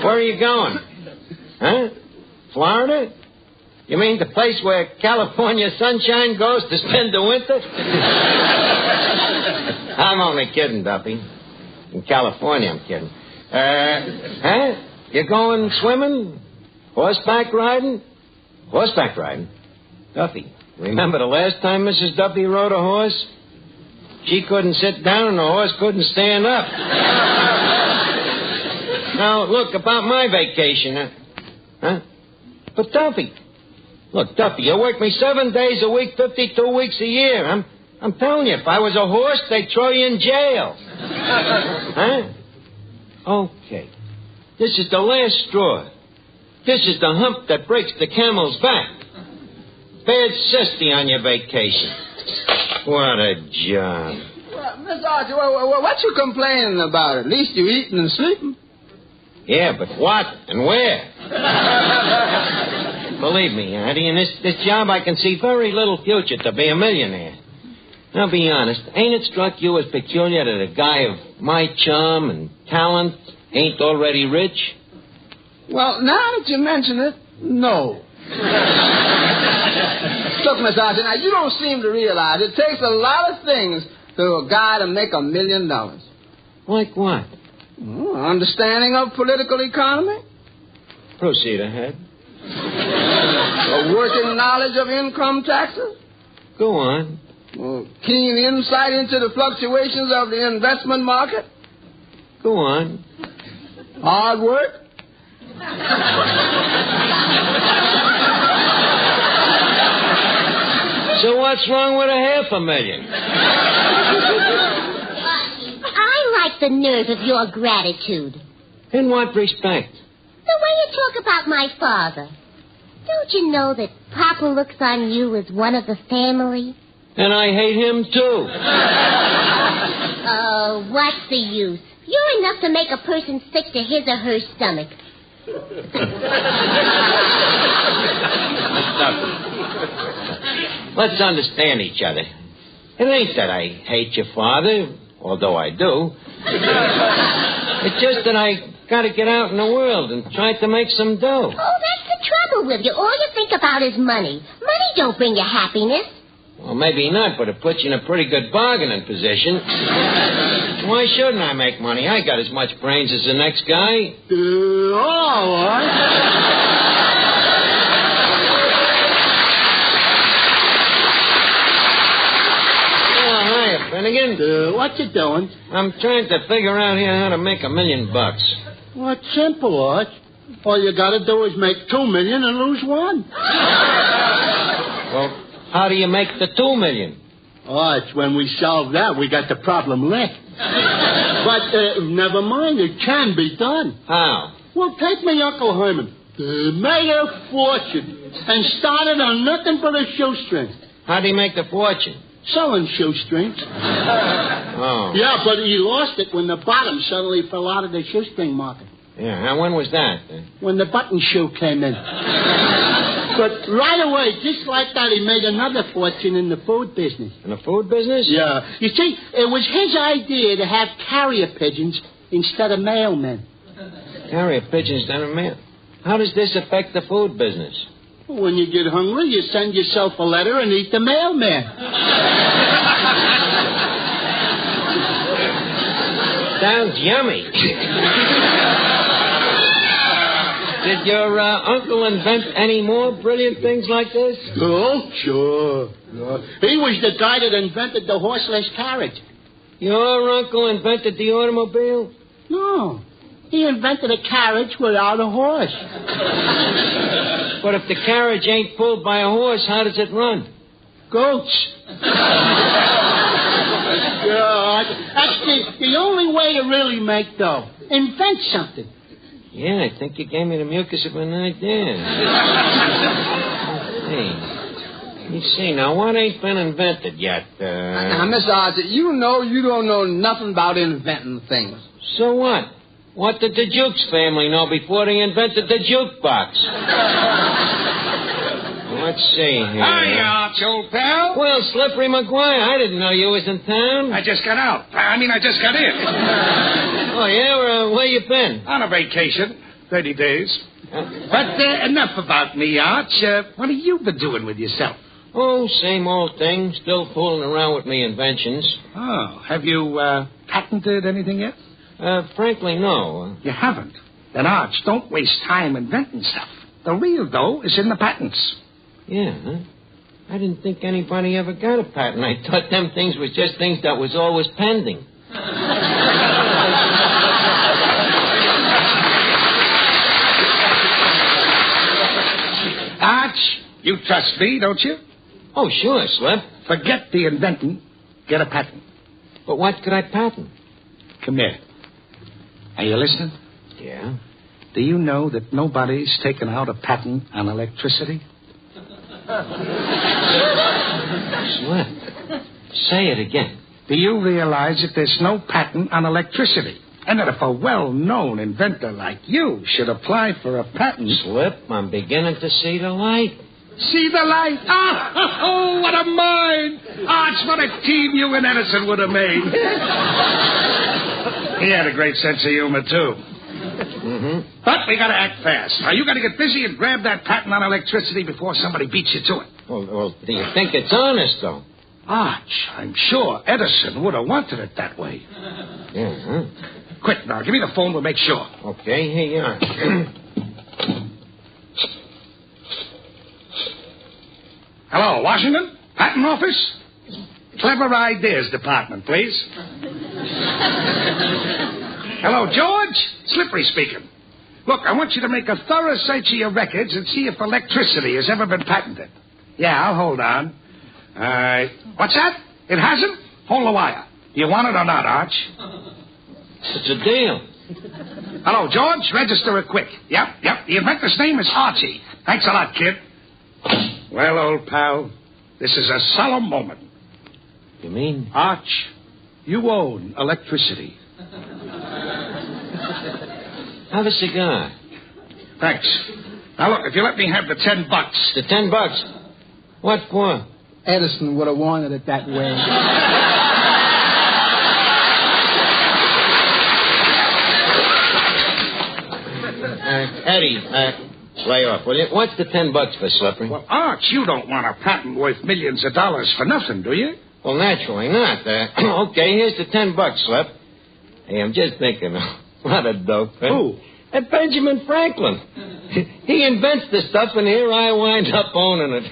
Where are you going? Huh? Florida? You mean the place where California sunshine goes to spend the winter? I'm only kidding, Duffy. In California, I'm kidding. Huh? You going swimming? Horseback riding? Horseback riding? Duffy, remember the last time Mrs. Duffy rode a horse? She couldn't sit down and the horse couldn't stand up. Now, look, about my vacation, huh? But, Duffy, look, Duffy, you work me 7 days a week, 52 weeks a year. I'm telling you, if I was a horse, they'd throw you in jail. Huh? Okay. This is the last straw. This is the hump that breaks the camel's back. Bad cesty on your vacation. What a job. Well, Miss Archie, what you complaining about? At least you eating and sleeping. Yeah, but what and where? Believe me, Auntie, in this job I can see very little future to be a millionaire. Now, be honest, ain't it struck you as peculiar that a guy of my charm and talent ain't already rich? Well, now that you mention it, no. Look, Miss Archie, now, you don't seem to realize it takes a lot of things for a guy to make $1 million. Like what? Understanding of political economy. Proceed ahead. A working knowledge of income taxes. Go on. Keen insight into the fluctuations of the investment market. Go on. Hard work. So what's wrong with $500,000? I like the nerve of your gratitude. In what respect? The way you talk about my father. Don't you know that Papa looks on you as one of the family? And I hate him, too. Oh, what's the use? You're enough to make a person sick to his or her stomach. Let's understand each other. It ain't that I hate your father, although I do. It's just that I got to get out in the world and try to make some dough. Oh, that's the trouble with you. All you think about is money. Money don't bring you happiness. Well, maybe not, but it puts you in a pretty good bargaining position. Why shouldn't I make money? I got as much brains as the next guy. All right. Finnegan? What you doing? I'm trying to figure out here how to make $1 million. Well, it's simple, Arch. All you gotta do is make $2 million and lose $1. Well, how do you make the $2 million? Arch, when we solve that, we got the problem licked. But never mind, it can be done. How? Well, take me Uncle Herman. Made a fortune and started on nothing but a shoestring. How'd he make the fortune? Selling shoestrings. Oh. Yeah, but he lost it when the bottom suddenly fell out of the shoestring market. Yeah, now when was that? When the button shoe came in. But But right away, just like that, he made another fortune in the food business. In the food business? Yeah. You see, it was his idea to have carrier pigeons instead of mailmen. Carrier pigeons instead of mail. How does this affect the food business? When you get hungry, you send yourself a letter and eat the mailman. Sounds yummy. Did your uncle invent any more brilliant things like this? Oh, sure. He was the guy that invented the horseless carriage. Your uncle invented the automobile? No. He invented a carriage without a horse. But if the carriage ain't pulled by a horse, how does it run? Goats. That's the only way to really make dough. Invent something. Yeah, I think you gave me the mucus of an idea. You see, now, what ain't been invented yet? Now, Miss Archer, you know you don't know nothing about inventing things. So what? What did the Jukes family know before they invented the jukebox? Let's see here. Hi, Arch, old pal. Well, Slippery McGuire, I didn't know you was in town. I just got out. I just got in. Oh, yeah? Where you been? On a vacation. 30 days. But enough about me, Arch. What have you been doing with yourself? Oh, same old thing. Still fooling around with me inventions. Oh, have you patented anything yet? Frankly, no. You haven't? Then, Arch, don't waste time inventing stuff. The real dough is in the patents. Yeah, huh? I didn't think anybody ever got a patent. I thought them things was just things that was always pending. Arch, you trust me, don't you? Oh, sure, Slip. Forget the inventing. Get a patent. But what could I patent? Come here. Are you listening? Yeah. Do you know that nobody's taken out a patent on electricity? Slip. Say it again. Do you realize that there's no patent on electricity? And that if a well-known inventor like you should apply for a patent... Slip, I'm beginning to see the light. See the light? Oh, what a mind! Arch, what a team you and Edison would have made. He had a great sense of humor, too. Mm-hmm. But we got to act fast. Now, you got to get busy and grab that patent on electricity before somebody beats you to it. Well, do you think it's honest, though? Arch, I'm sure Edison would have wanted it that way. Yeah, huh? Quick, now, give me the phone. We'll make sure. Okay, here you are. Hello, Washington? Patent office? Clever Ideas Department, please. Hello, George? Slippery speaking. Look, I want you to make a thorough search of your records and see if electricity has ever been patented. Yeah, I'll hold on. What's that? It hasn't? Hold the wire. Do you want it or not, Arch? It's a deal. Hello, George. Register it quick. Yep. The inventor's name is Archie. Thanks a lot, kid. Well, old pal, this is a solemn moment. You mean? Arch, you own electricity. Have a cigar. Thanks. Now, look, if you let me have the $10. The $10? What for? Edison would have wanted it that way. Eddie, lay off, will you? What's the $10 for, Slippery? Well, Arch, you don't want a patent worth millions of dollars for nothing, do you? Well, naturally not. Okay, here's the $10, Slip. Hey, I'm just thinking, what a dope. Who? That Benjamin Franklin. He invents the stuff, and here I wind up owning it.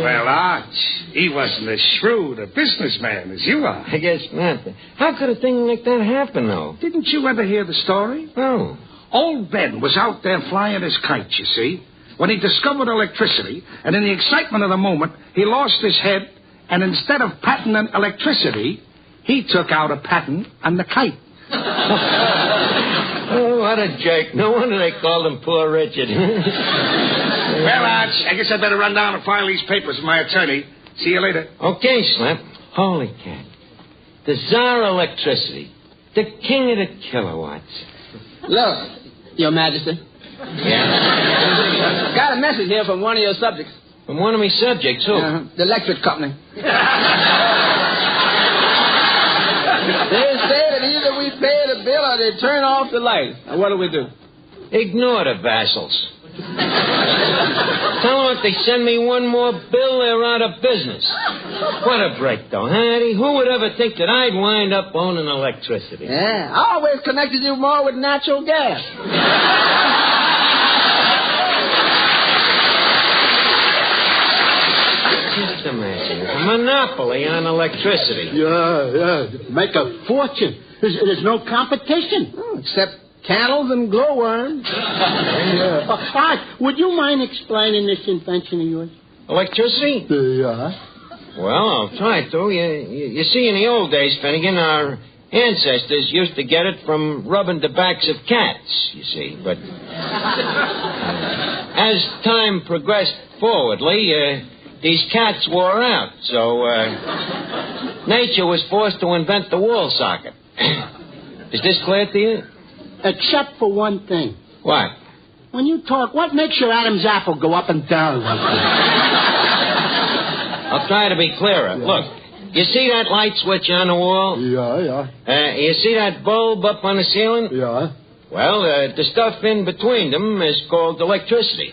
Well, Arch, he wasn't as shrewd a businessman as you are. I guess not. How could a thing like that happen, though? Didn't you ever hear the story? No. Old Ben was out there flying his kite, you see, when he discovered electricity, and in the excitement of the moment, he lost his head, and instead of patenting electricity, he took out a patent on the kite. Oh, what a jerk. No wonder they called him Poor Richard. Well, Arch, I guess I better run down and file these papers with my attorney. See you later. Okay, Slip. Holy cat. The Tsar electricity. The king of the kilowatts. Look, Your Majesty. Yeah? Got got a message here from one of your subjects. From one of my subjects, who? The electric company. They say that either we pay the bill or they turn off the light. Now, what do we do? Ignore the vassals. Tell them if they send me one more bill, they're out of business. What a break, though, huh, Eddie? Who would ever think that I'd wind up owning electricity? Yeah, I always connected you more with natural gas. Just imagine, a monopoly on electricity. Yeah. Make a fortune. There's no competition. Except candles and glowworms. Art, would you mind explaining this invention of yours? Electricity? Yeah. Well, I'll try to. You see, in the old days, Finnegan, our ancestors used to get it from rubbing the backs of cats, you see. But as time progressed forwardly, these cats wore out, so nature was forced to invent the wall socket. Is this clear to you? Except for one thing. What? When you talk, what makes your Adam's apple go up and down like that? I'll try to be clearer. Yeah. Look, you see that light switch on the wall? Yeah. You see that bulb up on the ceiling? Yeah. Well, the stuff in between them is called electricity.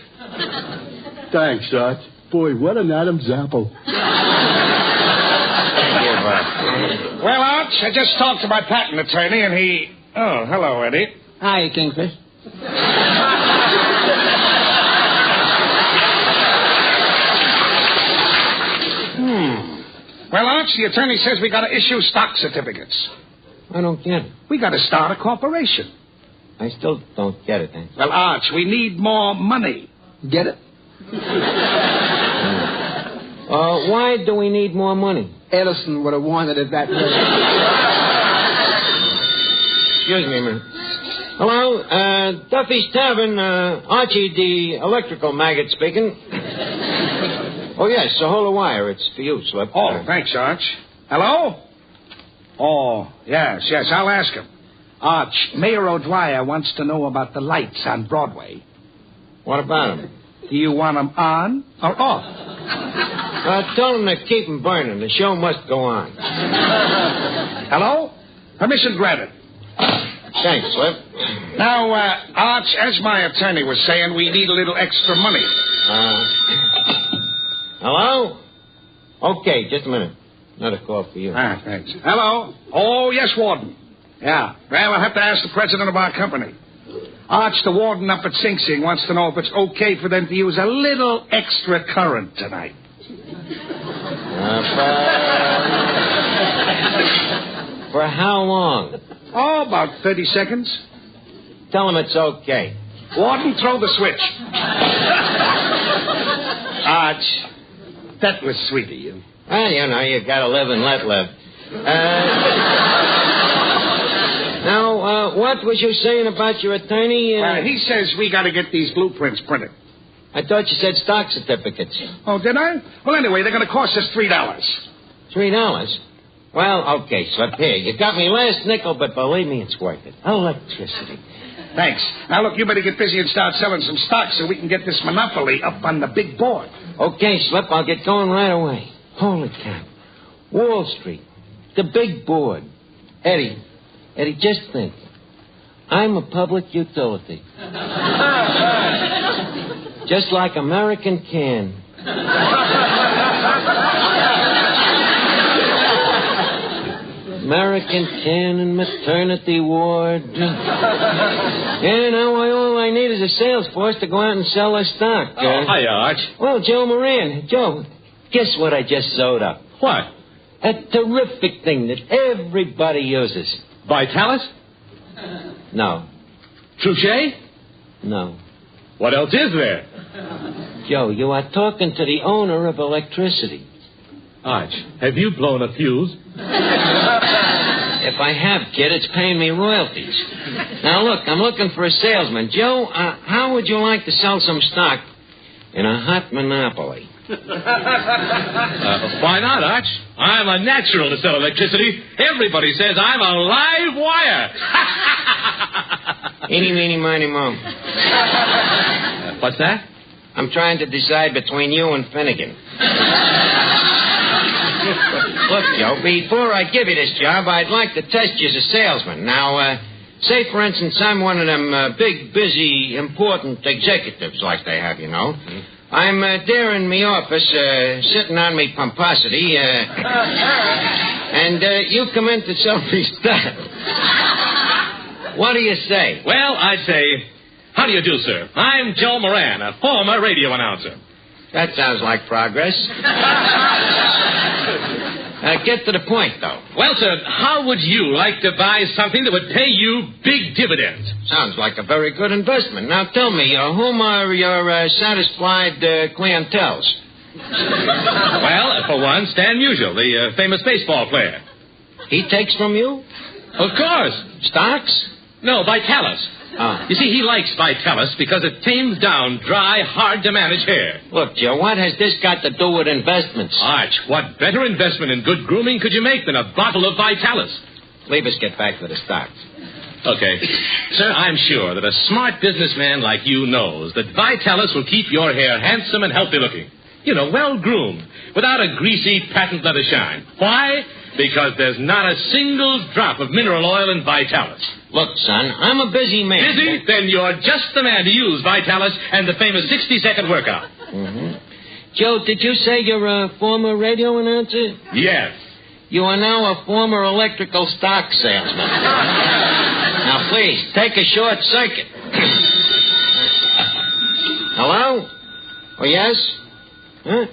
Thanks, Art. Boy, what an Adam's apple. Well, Arch, I just talked to my patent attorney, and he... Oh, hello, Eddie. Hi, Kingfish. Well, Arch, the attorney says we got to issue stock certificates. I don't get it. We got to start a corporation. I still don't get it, then. Well, Arch, we need more money. Get it? Why do we need more money? Edison would have wanted it that way. Excuse me a minute. Hello, Duffy's Tavern, Archie, the electrical maggot speaking. Oh, yes, so hold the wire. It's for you, Slip. Oh, thanks, Arch. Hello? Oh, yes, I'll ask him. Arch, Mayor O'Dwyer wants to know about the lights on Broadway. What about them? Do you want them on or off? Tell them to keep them burning. The show must go on. Hello? Permission granted. Thanks, Slip. Now, Arch, as my attorney was saying, we need a little extra money. Hello? Okay, just a minute. Another call for you. Thanks. Hello? Oh, yes, Warden. Yeah. Well, I'll have to ask the president of our company. Arch, the warden up at Sing Sing, wants to know if it's okay for them to use a little extra current tonight. For how long? Oh, about 30 seconds. Tell them it's okay. Warden, throw the switch. Arch, that was sweet of you. Well, you know, you gotta live and let live. Now, what was you saying about your attorney? He says we gotta get these blueprints printed. I thought you said stock certificates. Oh, did I? Well, anyway, they're gonna cost us $3. $3? Well, okay, Slip, here. You got me last nickel, but believe me, it's worth it. Electricity. Thanks. Now, look, you better get busy and start selling some stock so we can get this monopoly up on the big board. Okay, Slip, I'll get going right away. Holy cow. Wall Street. The big board. Eddie, just think. I'm a public utility. Just like American Can. American Can and maternity ward. Yeah, now all I need is a sales force to go out and sell their stock. Hi, Arch. Well, Joe Moran. Joe, guess what I just sewed up? What? A terrific thing that everybody uses. Vitalis? No. Trouchet? No. What else is there? Joe, you are talking to the owner of electricity. Arch, have you blown a fuse? If I have, kid, it's paying me royalties. Now, look, I'm looking for a salesman. Joe, how would you like to sell some stock in a hot monopoly? Why not, Arch? I'm a natural to sell electricity. Everybody says I'm a live wire. Eeny, meeny, miny, moe. What's that? I'm trying to decide between you and Finnegan. Look, Joe, before I give you this job, I'd like to test you as a salesman. Now, say, for instance, I'm one of them big, busy, important executives like they have, you know. I'm there in my office, sitting on me pomposity, and you come in to sell me stuff. What do you say? Well, I'd say, how do you do, sir? I'm Joe Moran, a former radio announcer. That sounds like progress. Get to the point, though. Well, sir, how would you like to buy something that would pay you big dividends? Sounds like a very good investment. Now, tell me, whom are your satisfied clienteles? Well, for one, Stan Musial, the famous baseball player. He takes from you? Of course. Stocks? No, Vitalis. You see, he likes Vitalis because it tames down dry, hard-to-manage hair. Look, Joe, what has this got to do with investments? Arch, what better investment in good grooming could you make than a bottle of Vitalis? Leave us get back to the stocks. Okay. Sir, I'm sure that a smart businessman like you knows that Vitalis will keep your hair handsome and healthy-looking. You know, well-groomed, without a greasy patent leather shine. Why? Because there's not a single drop of mineral oil in Vitalis. Look, son, I'm a busy man. Busy? Then you're just the man to use Vitalis and the famous 60-second workout. Mm-hmm. Joe, did you say you're a former radio announcer? Yes. You are now a former electrical stock salesman. Now, please, take a short circuit. Hello? Oh, yes? Huh?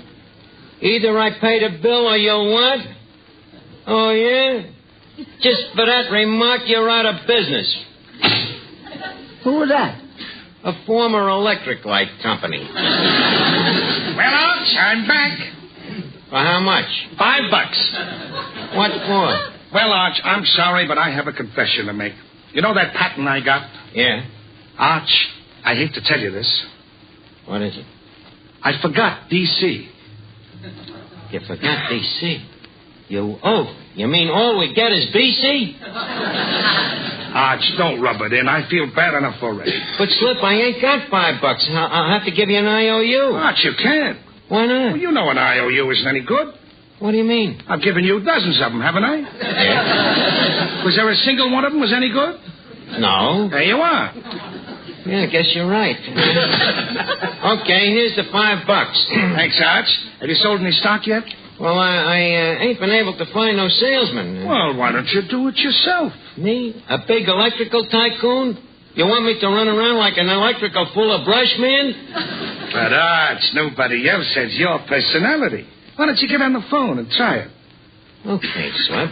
Either I pay the bill or you'll what? Oh, yeah? Just for that remark, you're out of business. Who was that? A former electric light company. Well, Arch, I'm back. For how much? $5. What for? Well, Arch, I'm sorry, but I have a confession to make. You know that patent I got? Yeah. Arch, I hate to tell you this. What is it? I forgot D.C. You forgot D.C.? You mean all we get is B.C.? Arch, don't rub it in. I feel bad enough already. But, Slip, I ain't got $5. I'll have to give you an IOU. Arch, you can't. Why not? Well, you know an IOU isn't any good. What do you mean? I've given you dozens of them, haven't I? Yeah. Was there a single one of them was any good? No. There you are. Yeah, I guess you're right. Okay, here's the $5. Thanks, Arch. Have you sold any stock yet? Well, I ain't been able to find no salesman. Well, why don't you do it yourself? Me? A big electrical tycoon? You want me to run around like an electrical full of brush, man? But, Arch, nobody else has your personality. Why don't you get on the phone and try it? Okay, Slip.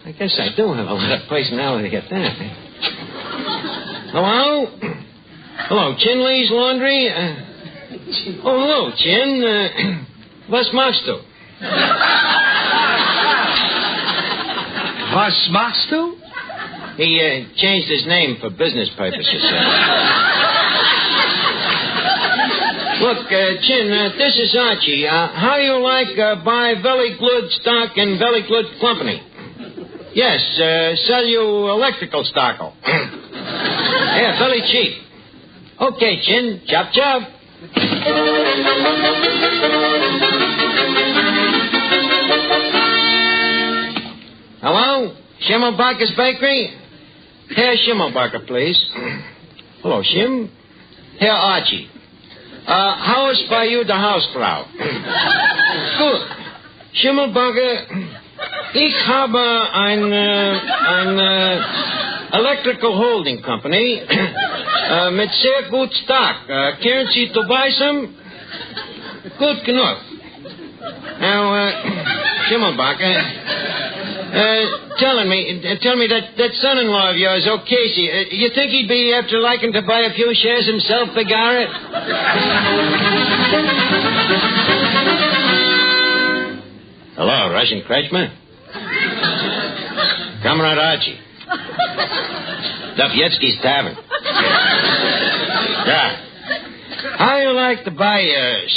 I guess I do have a lot of personality at that. Hello? Hello, Chinley's Laundry? Hello, Chin. Was machst du? Was machst du? He changed his name for business purposes. Look, Chin, this is Archie. How you like buy Valley Glued stock in Valley Glued Company? Yes, sell you electrical stock. Yeah, very cheap. Okay, Chin. Chop, chop. Hello? Schimmelbacher's Bakery? Herr Schimmelbacher, please. Hello, Schim. Herr Archie. How ist bei you the Hausfrau? Gut. Schimmelbacher, ich habe ein Electrical Holding Company mit sehr gut Stock. Können Sie vorbei some? Gut genug. Now, Schimmelbacher, tell me that son-in-law of yours, O'Casey, you think he'd be after liking to buy a few shares himself, Begara? Hello, Russian Kretschmer. Comrade Archie. Duffyevsky's Tavern. Yeah. How you like to buy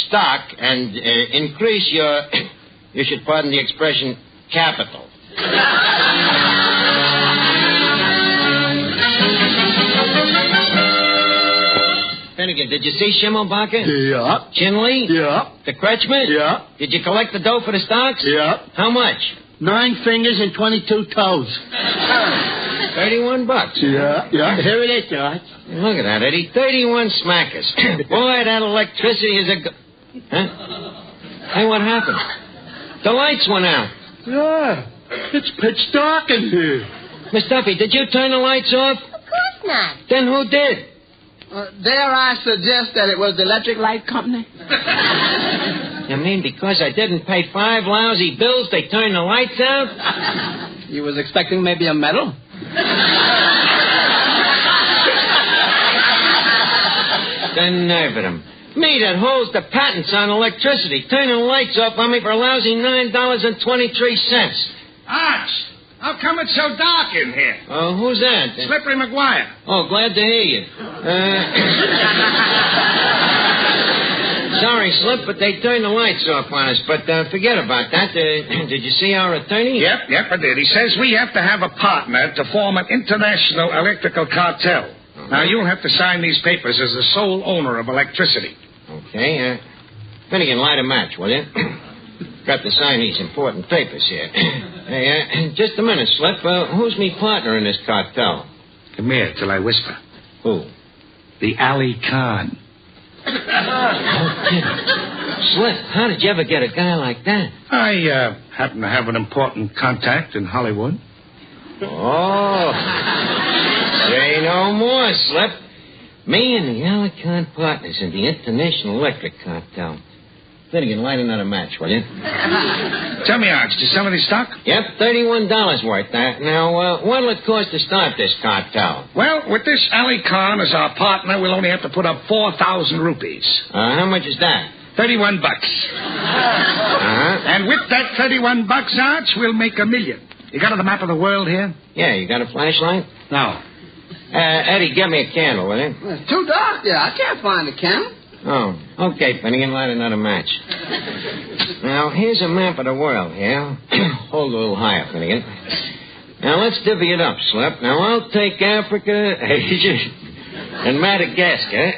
stock and increase your, you should pardon the expression, capital? Finnegan, did you see Schimmelbacher? Yeah. Chinley? Yeah. The Kretschmer? Yeah. Did you collect the dough for the stocks? Yeah. How much? 9 fingers and 22 toes. $31. Yeah. Here it is, George. Look at that, Eddie. 31 smackers. Boy, that electricity is a... Huh? Hey, what happened? The lights went out. Yeah. It's pitch dark in here. Miss Duffy, did you turn the lights off? Of course not. Then who did? Dare I suggest that it was the electric light company? You mean because I didn't pay 5 lousy bills, they turned the lights out? You was expecting maybe a medal? The nerve of them. Me that holds the patents on electricity, turning the lights off on me for a lousy $9.23. Arch, how come it's so dark in here? Oh, who's that? Slippery McGuire. Oh, glad to hear you. Sorry, Slip, but they turned the lights off on us. But forget about that. Did you see our attorney? Yep, I did. He says we have to have a partner to form an international electrical cartel. Now, you'll have to sign these papers as the sole owner of electricity. Okay. Finnegan, light a match, will you? Got to sign these important papers here. Hey, just a minute, Slip. Who's me partner in this cartel? Come here till I whisper. Who? The Ali Khan. Slip, how did you ever get a guy like that? I happen to have an important contact in Hollywood. Oh. Say no more, Slip. Me and the Alicant partners in the International Electric Cartel. Finnegan, light another match, will you? Tell me, Arch, did you sell any stock? Yep, $31 worth. Now, what'll it cost to start this cartel? Well, with this Ali Khan as our partner, we'll only have to put up 4,000 rupees. How much is that? $31. And with that $31, Arch, we'll make $1 million. You got the map of the world here? Yeah, you got a flashlight? No. Eddie, get me a candle, will you? It's too dark there. I can't find the candle. Oh, okay, Finnegan, light another match. Now, here's a map of the world here. Hold a little higher, Finnegan. Now, let's divvy it up, Slip. Now, I'll take Africa, Asia, and Madagascar.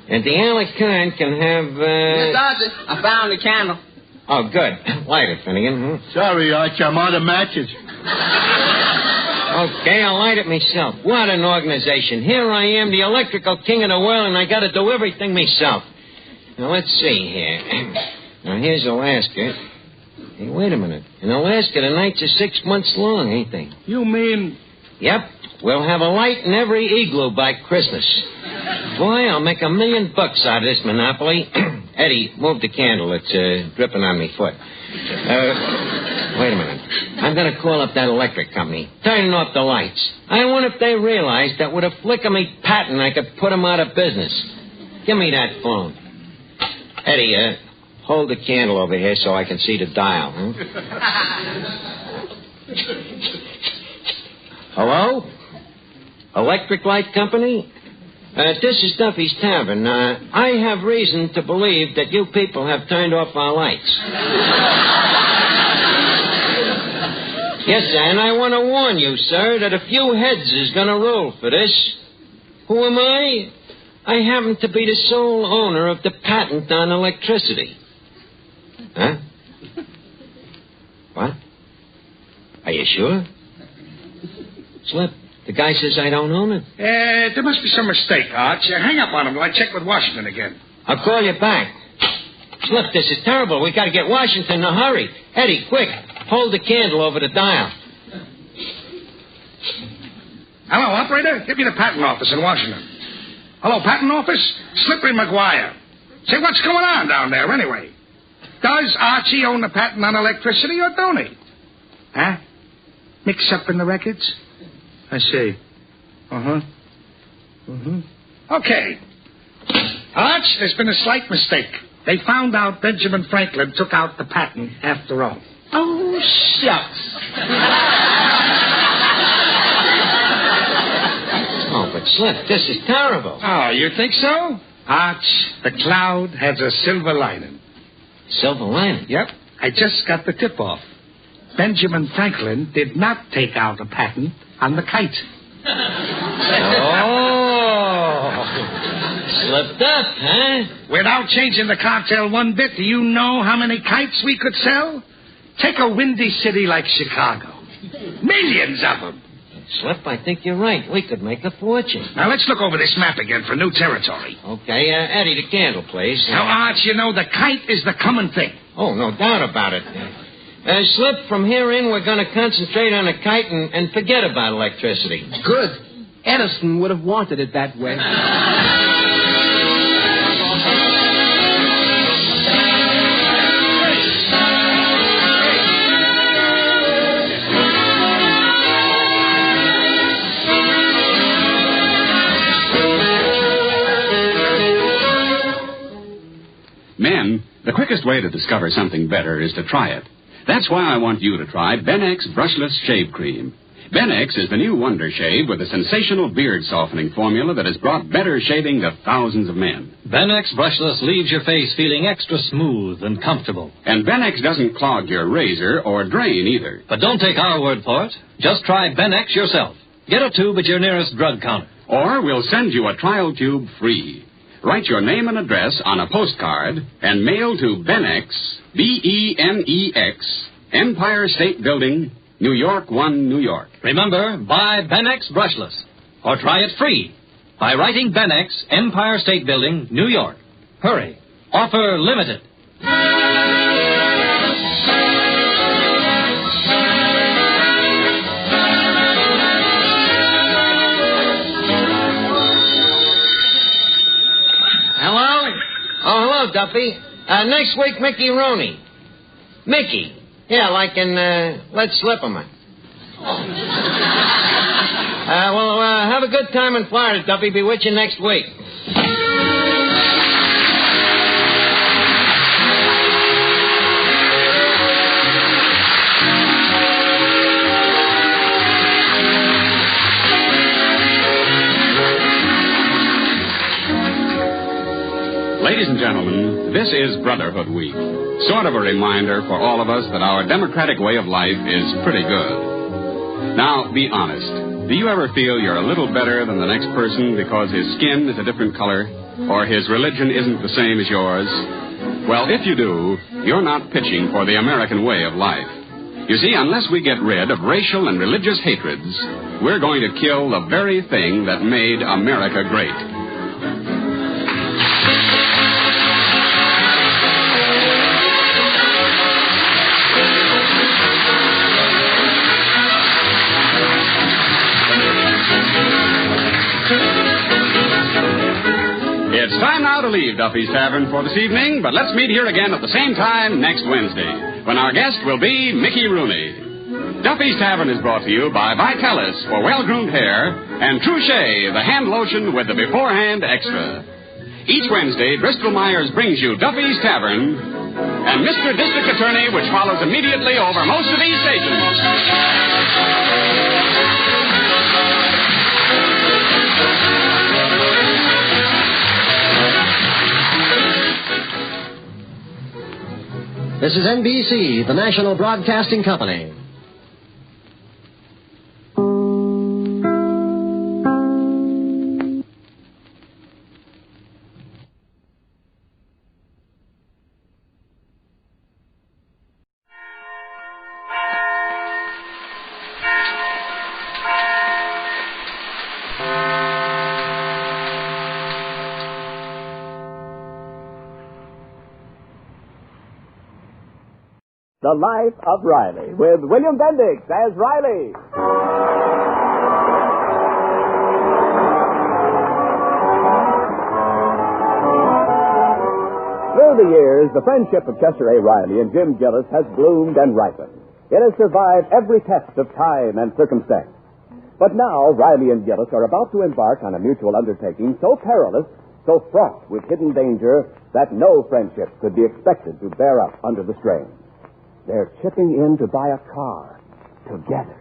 And the Alicant can have, Miss Dodger, I found the candle. Oh, good. Light it, Finnegan. Sorry, Arch, I'm out of matches. Okay, I'll light it myself. What an organization. Here I am, the electrical king of the world, and I got to do everything myself. Now, let's see here. Now, here's Alaska. Hey, wait a minute. In Alaska, the nights are 6 months long, ain't they? You mean... Yep. We'll have a light in every igloo by Christmas. Boy, I'll make $1 million out of this monopoly. Eddie, move the candle. It's dripping on me foot. Wait a minute. I'm going to call up that electric company, turning off the lights. I wonder if they realize that with a flick of me patent, I could put them out of business. Give me that phone. Eddie, hold the candle over here so I can see the dial. Huh? Hello? Electric Light Company? This is Duffy's Tavern. I have reason to believe that you people have turned off our lights. Yes, sir, and I want to warn you, sir, that a few heads is going to roll for this. Who am I? I happen to be the sole owner of the patent on electricity. Huh? What? Are you sure? Slip. The guy says I don't own it. There must be some mistake, Arch. Hang up on him till I check with Washington again. I'll call you back. Slip, this is terrible. We got to get Washington in a hurry. Eddie, quick. Hold the candle over the dial. Hello, operator. Give me the patent office in Washington. Hello, patent office? Slippery McGuire. Say, what's going on down there anyway? Does Archie own the patent on electricity or don't he? Huh? Mix up in the records? I see. Uh-huh. Mm-hmm. Okay. Arch, there's been a slight mistake. They found out Benjamin Franklin took out the patent after all. Oh, shucks. Oh, but Slip, this is terrible. Oh, you think so? Arch, the cloud has a silver lining. Silver lining? Yep. I just got the tip-off. Benjamin Franklin did not take out a patent on the kite. Oh. Slipped up, huh? Without changing the cocktail one bit, do you know how many kites we could sell? Take a windy city like Chicago. Millions of them. Slip, I think you're right. We could make a fortune. Now, let's look over this map again for new territory. Okay, Eddie, the candle, please. Now, Arch, you know the kite is the common thing. Oh, no doubt about it. Slip, from here in, we're going to concentrate on a kite and forget about electricity. Good. Edison would have wanted it that way. Men, the quickest way to discover something better is to try it. That's why I want you to try Benex Brushless Shave Cream. Benex is the new wonder shave with a sensational beard softening formula that has brought better shaving to thousands of men. Benex Brushless leaves your face feeling extra smooth and comfortable. And Benex doesn't clog your razor or drain either. But don't take our word for it. Just try Benex yourself. Get a tube at your nearest drug counter. Or we'll send you a trial tube free. Write your name and address on a postcard and mail to Benex, B-E-N-E-X, Empire State Building, New York 1, New York. Remember, buy Benex Brushless. Or try it free by writing Benex, Empire State Building, New York. Hurry. Offer limited. Hello, Duffy. Next week, Mickey Rooney. Mickey. Yeah, like in Let's Slip 'em. Have a good time in Florida, Duffy. Be with you next week. Ladies and gentlemen, this is Brotherhood Week. Sort of a reminder for all of us that our democratic way of life is pretty good. Now, be honest. Do you ever feel you're a little better than the next person because his skin is a different color or his religion isn't the same as yours? Well, if you do, you're not pitching for the American way of life. You see, unless we get rid of racial and religious hatreds, we're going to kill the very thing that made America great. It's time now to leave Duffy's Tavern for this evening, but let's meet here again at the same time next Wednesday, when our guest will be Mickey Rooney. Duffy's Tavern is brought to you by Vitalis for well-groomed hair and Trouchet, the hand lotion with the beforehand extra. Each Wednesday, Bristol Myers brings you Duffy's Tavern and Mr. District Attorney, which follows immediately over most of these stations. This is NBC, the National Broadcasting Company. The Life of Riley, with William Bendix as Riley. Through the years, the friendship of Chester A. Riley and Jim Gillis has bloomed and ripened. It has survived every test of time and circumstance. But now, Riley and Gillis are about to embark on a mutual undertaking so perilous, so fraught with hidden danger, that no friendship could be expected to bear up under the strain. They're chipping in to buy a car together.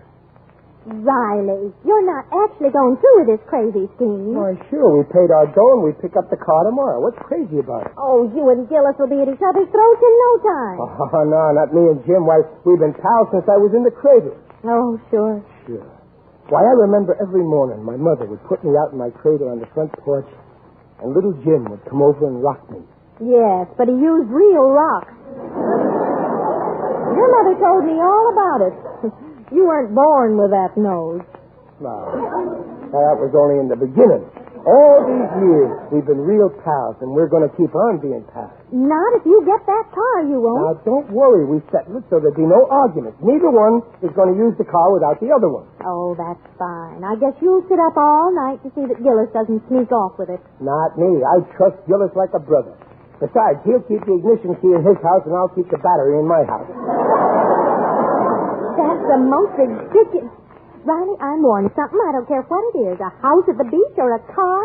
Riley, you're not actually going through with this crazy scheme. Why, sure. We paid our dough and we pick up the car tomorrow. What's crazy about it? Oh, you and Gillis will be at each other's throats in no time. Oh, no, not me and Jim. Why, we've been pals since I was in the cradle. Oh, sure. Sure. Why, I remember every morning my mother would put me out in my cradle on the front porch and little Jim would come over and rock me. Yes, but he used real rocks. Your mother told me all about it. You weren't born with that nose. No, that was only in the beginning. All these years, we've been real pals, and we're going to keep on being pals. Not if you get that car, you won't. Now, don't worry. We settled it so there'll be no arguments. Neither one is going to use the car without the other one. Oh, that's fine. I guess you'll sit up all night to see that Gillis doesn't sneak off with it. Not me. I trust Gillis like a brother. Besides, he'll keep the ignition key in his house, and I'll keep the battery in my house. That's the most ridiculous... Riley, I'm warned something. I don't care what it is. A house at the beach or a car.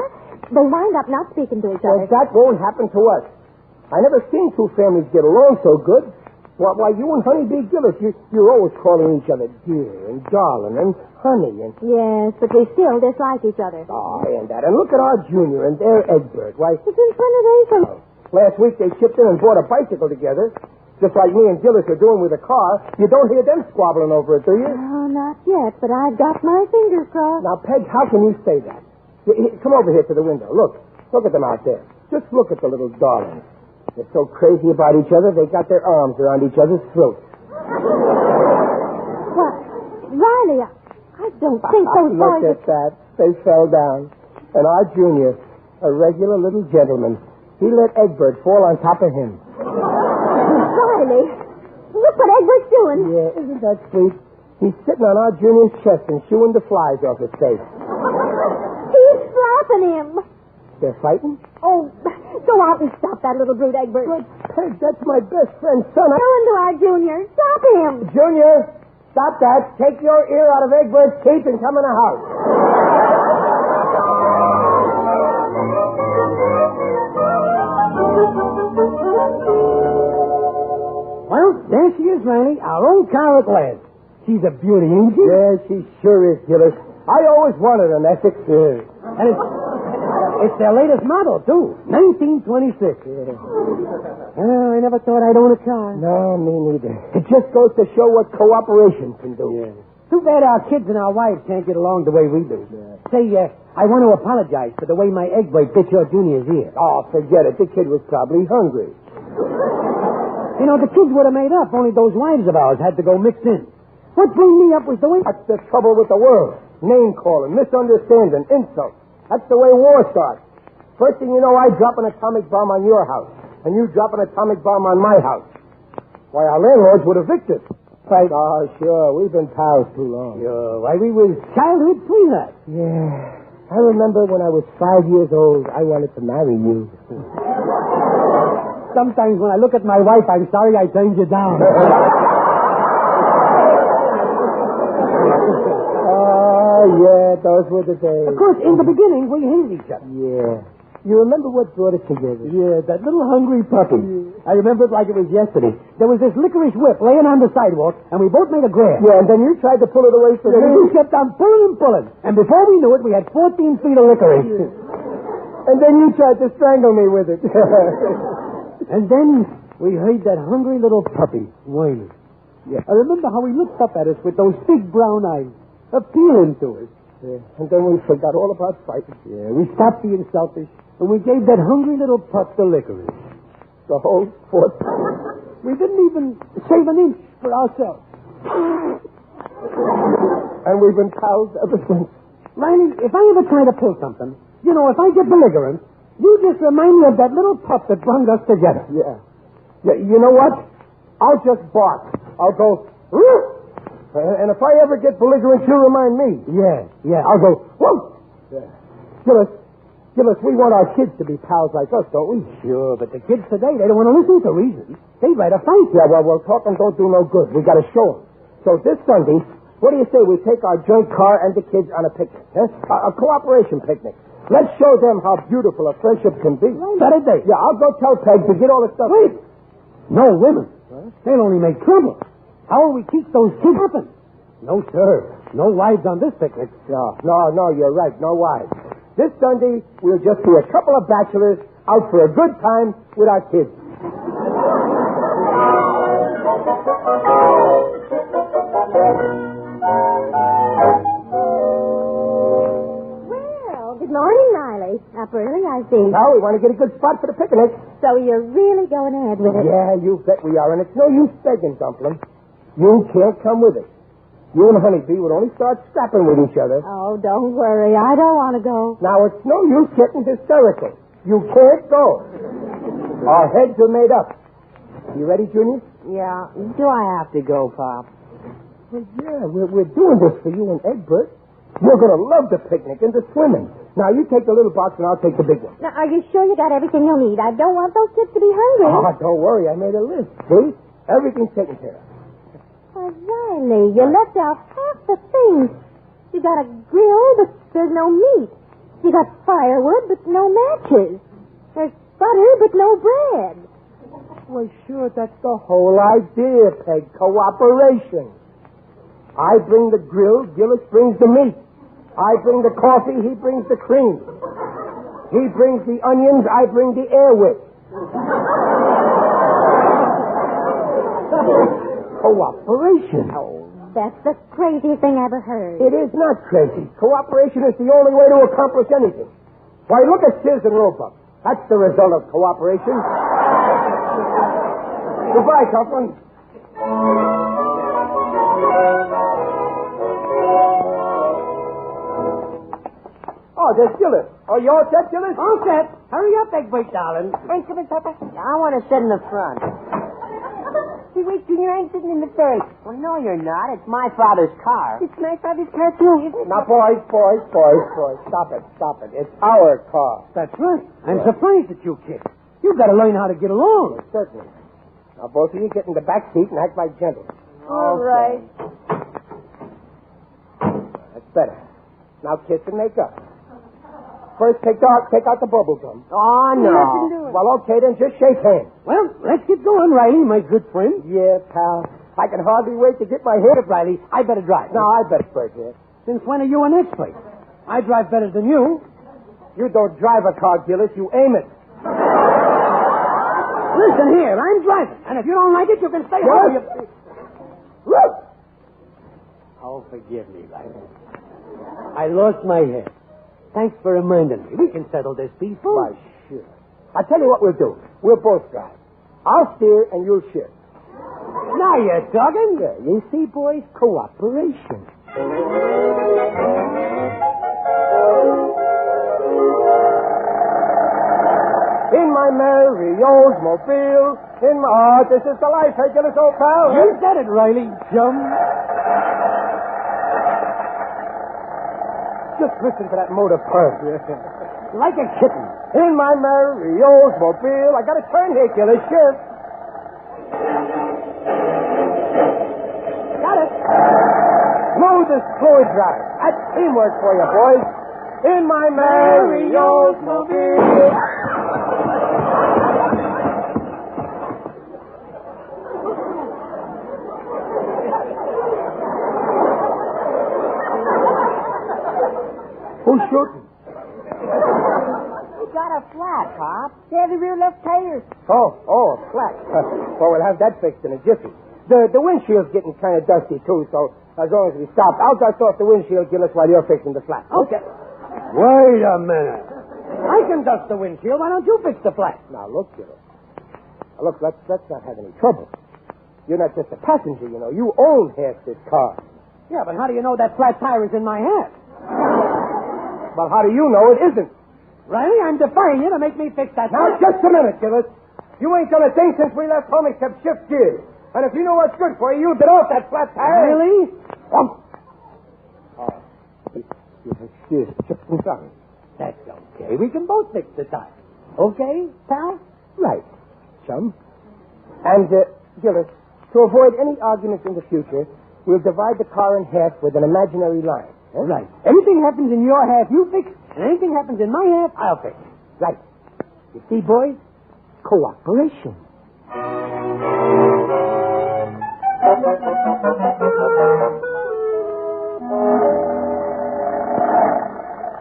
They'll wind up not speaking to each other. Well, that won't happen to us. I never seen two families get along so good. Why, you and Honeybee Gillis, you're always calling each other dear and darling and honey and... Yes, but we still dislike each other. Oh, and that. And look at our Junior and their Egbert. Why... It's in front of them. Last week they chipped in and bought a bicycle together. Just like me and Gillis are doing with a car. You don't hear them squabbling over it, do you? Oh, not yet, but I've got my fingers crossed. Now, Peg, how can you say that? Come over here to the window. Look at them out there. Just look at the little darlings. They're so crazy about each other, they got their arms around each other's throats. What? Riley, I don't think those boys... Look at that. They fell down. And our Junior, a regular little gentleman, he let Egbert fall on top of him. Riley, look what Egbert's doing. Yeah, isn't that sweet? He's sitting on our Junior's chest and shooing the flies off his face. He's slapping him. They're fighting? Oh, go out and stop that little brute, Egbert. But, Peg, that's my best friend's son. Go into our Junior. Stop him. Junior, stop that. Take your ear out of Egbert's teeth and come in the house. Well, there she is, Riley. Our own car at last. She's a beauty, ain't she? Yeah, she sure is, Gillis. I always wanted an Essex. And it's their latest model, too. 1926. Yeah. I never thought I'd own a car. No, me neither. It just goes to show what cooperation can do. Yeah. Too bad our kids and our wives can't get along the way we do. Yeah. Say, I want to apologize for the way my Egbert bit your Junior's ear. Oh, forget it. The kid was probably hungry. You know, the kids would have made up, only those wives of ours had to go mixed in. What bring me up was the way... That's the trouble with the world. Name-calling, misunderstanding, insults. That's the way war starts. First thing you know, I drop an atomic bomb on your house, and you drop an atomic bomb on my house. Why, our landlords would evict us. Right? Oh, sure. We've been pals too long. Sure. Why, we was childhood sweethearts. Yeah. I remember when I was 5 years old, I wanted to marry you. Sometimes when I look at my wife, I'm sorry I turned you down. Oh, yeah, those were the days. Of course, in the beginning, we hated each other. Yeah. You remember what brought us together? Yeah, that little hungry puppy. Yeah. I remember it like it was yesterday. There was this licorice whip laying on the sidewalk, and we both made a grab. Yeah, and then you tried to pull it away from me. We kept on pulling and pulling. And before we knew it, we had 14 feet of licorice. Yeah. And then you tried to strangle me with it. And then we heard that hungry little puppy whining. Yeah. I remember how he looked up at us with those big brown eyes, appealing to us. Yeah. And then we forgot all about fighting. Yeah, we stopped being selfish, and we gave that hungry little pup the licorice. The whole 4 We didn't even save an inch for ourselves. And we've been pals ever since. Riley, if I ever try to pull something, you know, if I get belligerent, you just remind me of that little pup that brought us together. Yeah. You know what? I'll just bark. I'll go, woof! And if I ever get belligerent, you remind me. Yeah. I'll go, woof! Yeah. Gillis, we want our kids to be pals like us, don't we? Sure, but the kids today, they don't want to listen to reason. They'd rather fight. Yeah, well, talking don't do no good. We got to show them. So this Sunday, what do you say we take our joint car and the kids on a picnic? Huh? A cooperation picnic. Let's show them how beautiful a friendship can be. Better day. Yeah, I'll go tell Peg to get all the stuff. Wait. No women. Huh? They'll only make trouble. How will we keep those kids happen? No, sir. No wives on this picnic. No, you're right. No wives. This Sunday, we'll just be a couple of bachelors out for a good time with our kids. Well, good morning, Riley. Up early, I see. Now, we want to get a good spot for the picnic. So you're really going ahead with it? Yeah, you bet we are. And it's no use begging, Dumpling. You can't come with us. You and Honeybee would only start scrapping with each other. Oh, don't worry. I don't want to go. Now, it's no use getting hysterical. You can't go. Our heads are made up. You ready, Junior? Yeah. Do I have to go, Pop? Well, yeah, we're doing this for you and Egbert. You're going to love the picnic and the swimming. Now, you take the little box and I'll take the big one. Now, are you sure you got everything you'll need? I don't want those kids to be hungry. Oh, don't worry. I made a list. See? Everything's taken care of. Oh, Riley, you left out half the things. You got a grill, but there's no meat. You got firewood, but no matches. There's butter, but no bread. Well, sure, that's the whole idea, Peg. Cooperation. I bring the grill, Gillis brings the meat. I bring the coffee, he brings the cream. He brings the onions, I bring the air wick. Cooperation. Oh, that's the craziest thing I ever heard. It is not crazy. Cooperation is the only way to accomplish anything. Why, look at Sears and Roebuck. That's the result of cooperation. Goodbye, Conklin. Oh, there's Gillis. Oh, you all set, Gillis? All set. Hurry up, Egbert, darling. Hey, come in, Papa. I want to sit in the front. Hey, wait, Junior, I'm sitting in the third. Well, no, you're not. It's my father's car. It's my father's car, too, isn't it? Now, boys. Stop it. It's our car. That's right. I'm surprised at you, kid. You've got to learn how to get along. Yes, certainly. Now, both of you get in the back seat and act like gentlemen. All right. That's better. Now, kiss and make up. First, take out the bubble gum. Oh, no. Well, okay, then just shake hands. Well, let's get going, Riley, my good friend. Yeah, pal. I can hardly wait to get my hair. Riley, I better drive. No, I better first here. Since when are you an expert? I drive better than you. You don't drive a car, Gillis. You aim it. Listen here, I'm driving. And if you don't like it, you can stay home. Look! Oh, forgive me, Riley. I lost my head. Thanks for reminding me. We can settle this peaceful. Why, sure. I'll tell you what we'll do. We'll both drive. I'll steer and you'll shift. Now you're talking. Yeah, you see, boys, cooperation. In my merry Oldsmobile, in my heart, this is the life, hey, Gillis, old pal. You said it, Riley. Chum. Just listen to that motor purr. Like a kitten. In my merry Oldsmobile. I got to turn here, Gillis. Shift. Got it. Smooth as fluid drive. That's teamwork for you, boys. In my merry Oldsmobile. Who's shooting? You got a flat, Pop. Yeah, the rear left tire. Oh, a flat. Well, we'll have that fixed in a jiffy. The windshield's getting kind of dusty, too, so as long as we stop, I'll dust off the windshield, Gillis, while you're fixing the flat. Okay. Wait a minute. I can dust the windshield. Why don't you fix the flat? Now, look, Gillis. Now, look, let's not have any trouble. You're not just a passenger, you know. You own half this car. Yeah, but how do you know that flat tire is in my hat? Well, how do you know it isn't? Riley, I'm defying you to make me fix that. Now, just a minute, Gillis. You ain't done a thing since we left home except shift gears. And if you know what's good for you, you'll get off that flat tire. Really? Oh, excuse me. I'm sorry. That's okay. We can both fix the tire. Okay, pal? Right, chum. And, Gillis, to avoid any arguments in the future, we'll divide the car in half with an imaginary line. Huh? Right. Anything happens in your half, you fix. And anything happens in my half, I'll fix. Right. You see, boys? Cooperation.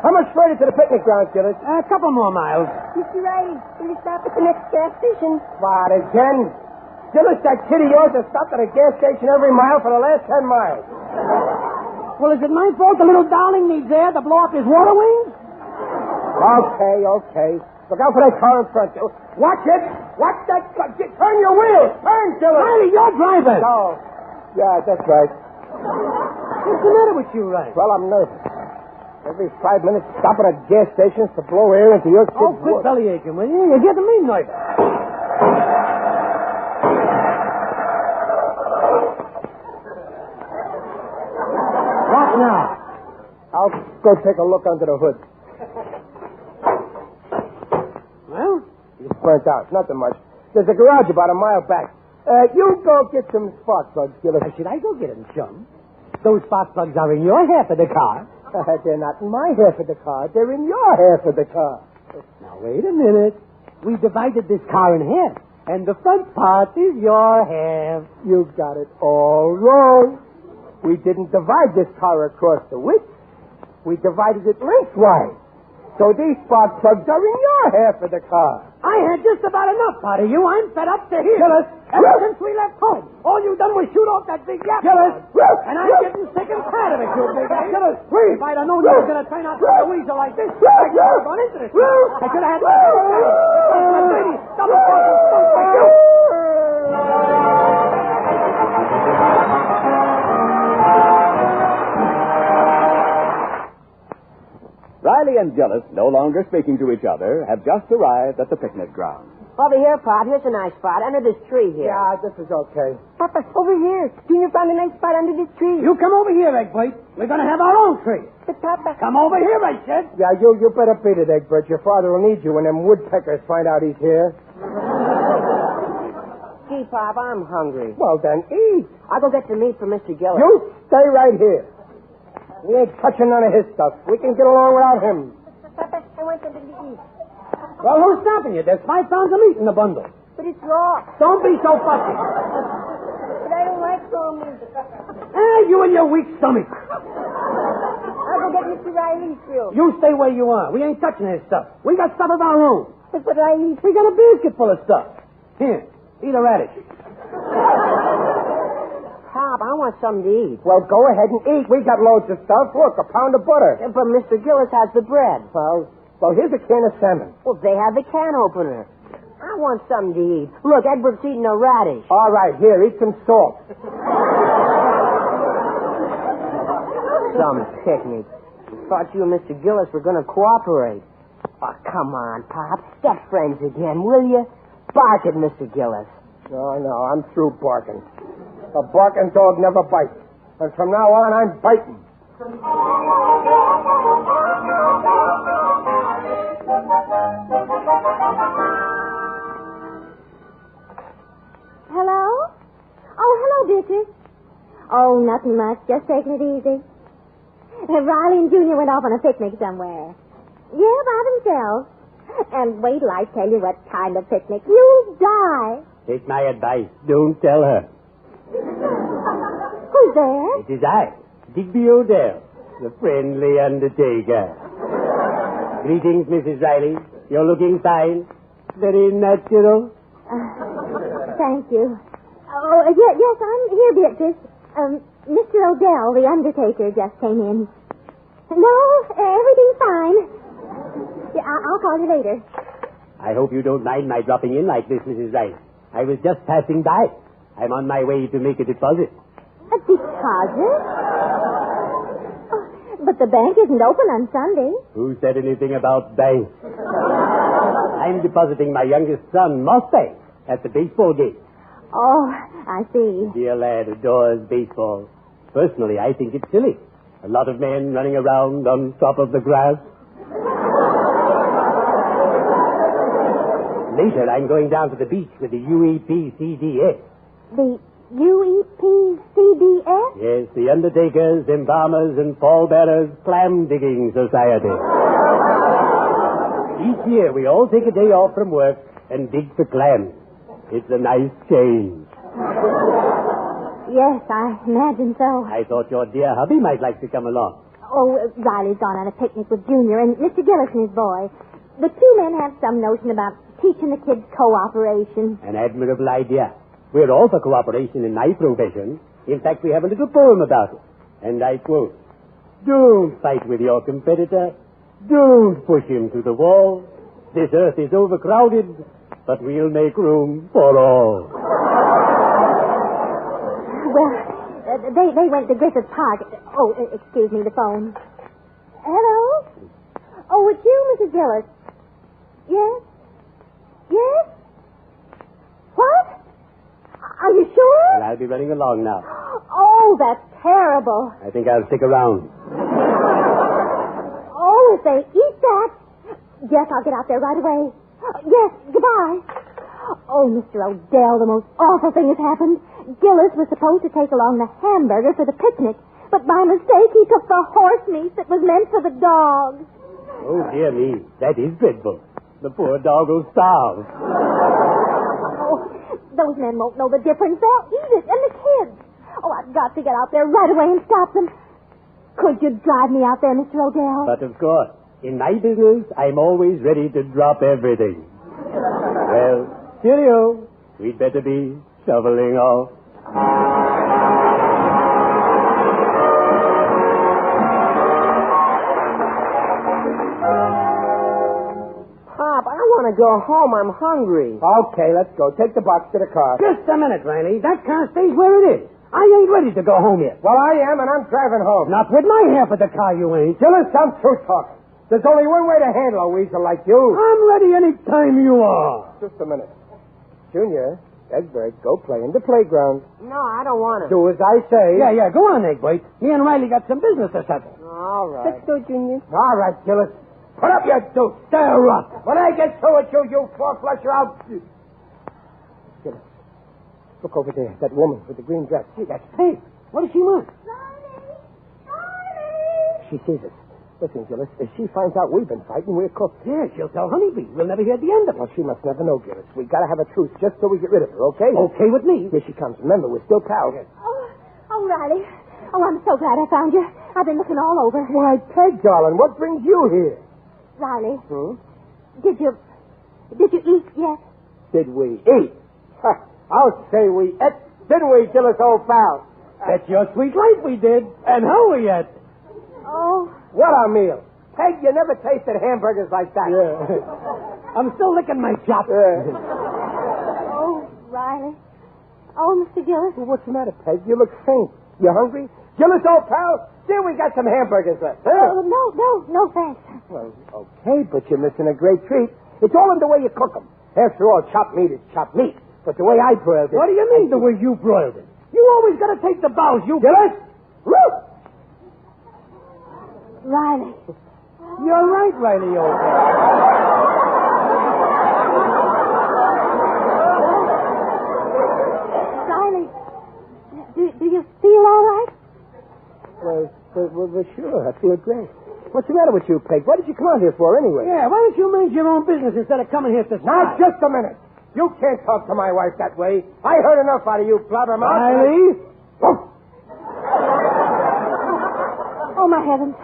How much further to the picnic grounds, Gillis? A couple more miles. Mr. Riley, will you stop at the next gas station? What, again? Gillis, that kid of yours has stopped at a gas station every mile for the last 10 miles. Well, is it my fault the little darling needs air to blow up his water wings? Okay. Look out for that car in front. Watch it. Watch that car. Turn your wheels. Turn, Gillis. Riley, you're driving. No. Yeah, that's right. What's the matter with you, Riley? Well, I'm nervous. Every 5 minutes, stopping at gas stations to blow air into your kid's Oh, quit work. belly aching, will you? You're getting me nervous. What now? I'll go take a look under the hood. Well? It's burnt out. Nothing much. There's a garage about a mile back. You go get some spark plugs, Gillis. Should I go get them, chum? Those spark plugs are in your half of the car. They're not in my half of the car. They're in your half of the car. Now, wait a minute. We divided this car in half, and the front part is your half. You got it all wrong. We didn't divide this car across the width. We divided it lengthwise. So these spark plugs are in your half of the car. I had just about enough out of you. I'm fed up to here. Gillis. Ever since we left home, all you done was shoot off that big yap. Gillis. And I'm getting sick and tired of it, you big ass. Gillis. If I'd have known you were going to turn out to a weasel like this, I could have gone into this. I could have had my baby double-crossing skunk like you. Riley and Gillis, no longer speaking to each other, have just arrived at the picnic ground. Over here, Pop. Here's a nice spot under this tree here. Yeah, this is okay. Papa, over here. Junior found a nice spot under this tree. You come over here, Egbert. We're going to have our own tree. But, Papa... Come over here, I said. Yeah, you better beat it, Egbert. Your father will need you when them woodpeckers find out he's here. Gee, Pop, I'm hungry. Well, then eat. I'll go get some meat for Mr. Gillis. You stay right here. We ain't touching none of his stuff. We can get along without him. Papa, I want something to eat. Well, who's stopping you? There's 5 pounds of meat in the bundle. But it's raw. Don't be so fussy. But I don't like raw meat. You and your weak stomach. I'll go get Mr. Riley's grill. You stay where you are. We ain't touching his stuff. We got stuff of our own. But Riley... We got a basket full of stuff. Here, eat a radish. Pop, I want something to eat. Well, go ahead and eat. We got loads of stuff. Look, a pound of butter. But Mr. Gillis has the bread. Well, here's a can of salmon. Well, they have the can opener. I want something to eat. Look, Edward's eating a radish. All right, here, eat some salt. Some picnic. I thought you and Mr. Gillis were going to cooperate. Oh, come on, Pop. Get friends again, will you? Bark at Mr. Gillis. No, I'm through barking. A barking dog never bites. And from now on, I'm biting. Hello? Oh, hello, Beatrice. Oh, nothing much. Just taking it easy. Riley and Junior went off on a picnic somewhere. Yeah, by themselves. And wait till I tell you what kind of picnic. You'll die. Take my advice. Don't tell her. Who's there? It is I, Digby Odell, the friendly undertaker. Greetings, Mrs. Riley. You're looking fine. Very natural. Thank you. Oh, yes, I'm here, Beatrice. Mr. Odell, the undertaker, just came in. No, everything's fine. Yeah, I'll call you later. I hope you don't mind my dropping in like this, Mrs. Riley. I was just passing by. I'm on my way to make a deposit. A deposit? Oh, but the bank isn't open on Sunday. Who said anything about banks? I'm depositing my youngest son, Mustang, at the baseball game. Oh, I see. Dear lad adores baseball. Personally, I think it's silly. A lot of men running around on top of the grass. Later, I'm going down to the beach with the UEPCDS. The UEPCDS? Yes, the Undertakers, Embalmers, and Pallbearers Clam Digging Society. Each year, we all take a day off from work and dig for clams. It's a nice change. Yes, I imagine so. I thought your dear hubby might like to come along. Oh, Riley's gone on a picnic with Junior and Mr. Gillis and his boy. The two men have some notion about teaching the kids cooperation. An admirable idea. We're all for cooperation in my profession. In fact, we have a little poem about it. And I quote, "Don't fight with your competitor. Don't push him to the wall. This earth is overcrowded, but we'll make room for all. Well, they went to Griffith Park. Oh, excuse me, the phone. Hello? Oh, it's you, Mrs. Gillis. Yes? Yes? What? Are you sure? Well, I'll be running along now. Oh, that's terrible. I think I'll stick around. Oh, if they eat that. Yes, I'll get out there right away. Yes, goodbye. Oh, Mr. Odell, the most awful thing has happened. Gillis was supposed to take along the hamburger for the picnic, but by mistake he took the horse meat that was meant for the dogs. Oh, dear me. That is dreadful. The poor dog will starve. Oh, those men won't know the difference. They'll eat it, and the kids. Oh, I've got to get out there right away and stop them. Could you drive me out there, Mr. Odell? But of course, in my business, I'm always ready to drop everything. Well, cheerio. We'd better be shoveling off. Pop, I want to go home. I'm hungry. Okay, let's go. Take the box to the car. Just a minute, Riley. That car stays where it is. I ain't ready to go home yet. Well, I am, and I'm driving home. Not with my half of the car, you ain't. Gillis, I'm through talking. There's only one way to handle a weasel like you. I'm ready any time you are. Just a minute. Junior, Egbert, go play in the playground. No, I don't want to. Do as I say. Yeah, go on, Egbert. Me and Riley got some business to settle. All right. Let's go, Junior. All right, Gillis. Put up your deuce. Stir up. When I get through with you, you four-flusher, I'll... Gillis, look over there. That woman with the green dress. That's Peg. What does she want? She sees us. Listen, Gillis, if she finds out we've been fighting, we're cooked. Yeah, she'll tell Honeybee. We'll never hear the end of it. Well, she must never know, Gillis. We gotta have a truce just so we get rid of her, okay? Okay with me. Here she comes. Remember, we're still pals. Oh, Riley. Oh, I'm so glad I found you. I've been looking all over. Why, Peg, darling, what brings you here? Riley, Hmm? did you eat yet? Did we eat? I'll say we ate. Didn't we, Gillis, old pal? That's your sweet life we did. And how we ate. Oh. What a meal. Peg, you never tasted hamburgers like that. Yeah. I'm still licking my chops. Oh, Riley. Oh, Mr. Gillis. Well, what's the matter, Peg? You look faint. You hungry? Gillis, old pal, see, we got some hamburgers left. Oh, no, thanks. Well, okay, but you're missing a great treat. It's all in the way you cook them. After all, chopped meat is chopped meat. But the way I broiled it... What do you mean, the way you broiled it? You always got to take the bows, you... Gillis! Woo! Riley. You're right, Riley, old man. Riley, do you feel all right? Well, sure. I feel great. What's the matter with you, Peg? What did you come out here for, anyway? Yeah, why don't you mind your own business instead of coming here to... Now, just a minute. You can't talk to my wife that way. I heard enough out of you, blabbermouth. Riley? Oh, my heavens.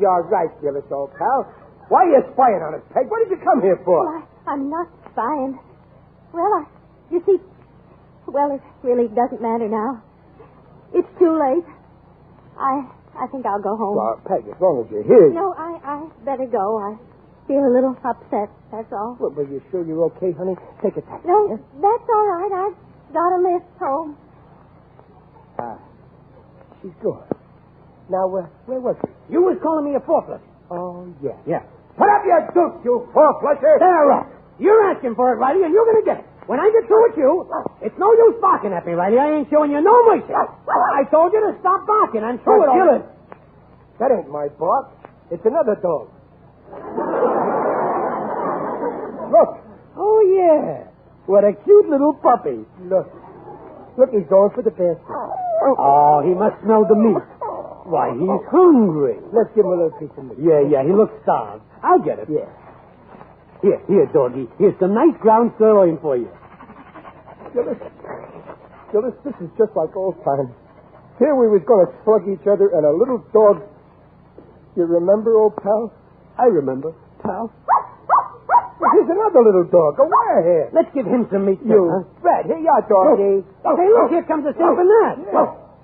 You're right, Gillis, old pal. Why are you spying on us, Peg? What did you come here for? Well, I'm not spying. Well, you see... Well, it really doesn't matter now. It's too late. I think I'll go home. Well, Peg, as long as you're here... No, I better go. I feel a little upset, that's all. Well, but you sure you're okay, honey? Take a taxi. No, that's all right. I've got a lift home. She's gone. Now, where was she? You was calling me a four-flusher. Oh, yeah. Yeah. Put up your dukes, you four-flusher! There, right. You're asking for it, Riley, and you're going to get it. When I get through with you, it's no use barking at me, Riley. I ain't showing you no mercy. I told you to stop barking. I'm through with Gillis. That ain't my bark. It's another dog. Look. Oh, yeah. What a cute little puppy. Look, he's going for the basket. Oh, he must smell the meat. Why, he's hungry. Let's give him a little piece of meat. Yeah, he looks starved. I'll get it. Yeah. Here, doggy. Here's some nice ground sirloin for you. Gillis, this is just like old times. Here we was going to slug each other, and a little dog... You remember, old pal? I remember, pal. Here's another little dog, a wirehead. Let's give him some meat, You huh? Fred, here you are, doggy. Hey, look, here comes a silver gnat.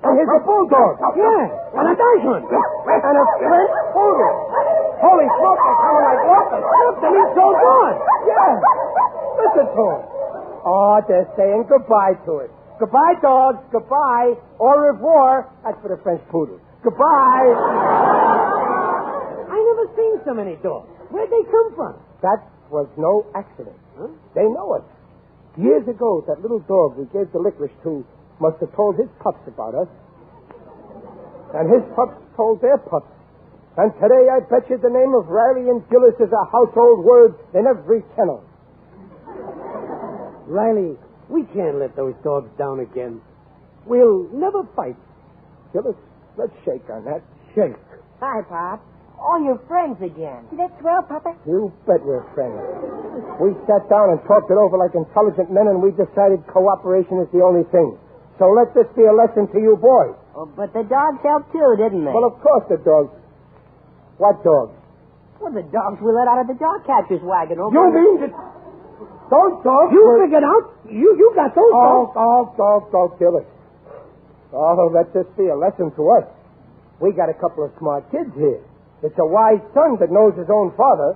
And here's a bulldog. Yeah, and a Dachshund. And a French poodle. Holy smoke, they're coming like locusts. Look, the meat's all gone. Yeah. Listen to them. Oh, they're saying goodbye to it. Goodbye, dogs. Goodbye. Au revoir. That's for the French poodle. Goodbye. I never seen so many dogs. Where'd they come from? That was no accident. Huh? They know us. Years ago, that little dog we gave the licorice to must have told his pups about us. And his pups told their pups. And today, I bet you the name of Riley and Gillis is a household word in every kennel. Riley, we can't let those dogs down again. We'll never fight. Gillis, let's shake on that. Shake. Hi, Pop. All your friends again. That's swell, Papa. You bet we're friends. We sat down and talked it over like intelligent men, and we decided cooperation is the only thing. So let this be a lesson to you boys. Oh, but the dogs helped too, didn't they? Well, of course the dogs. What dogs? Well, the dogs we let out of the dog catcher's wagon over. You mean that those dogs You were... figured out? You got those dogs? Don't kill it. Oh, let this be a lesson to us. We got a couple of smart kids here. It's a wise son that knows his own father.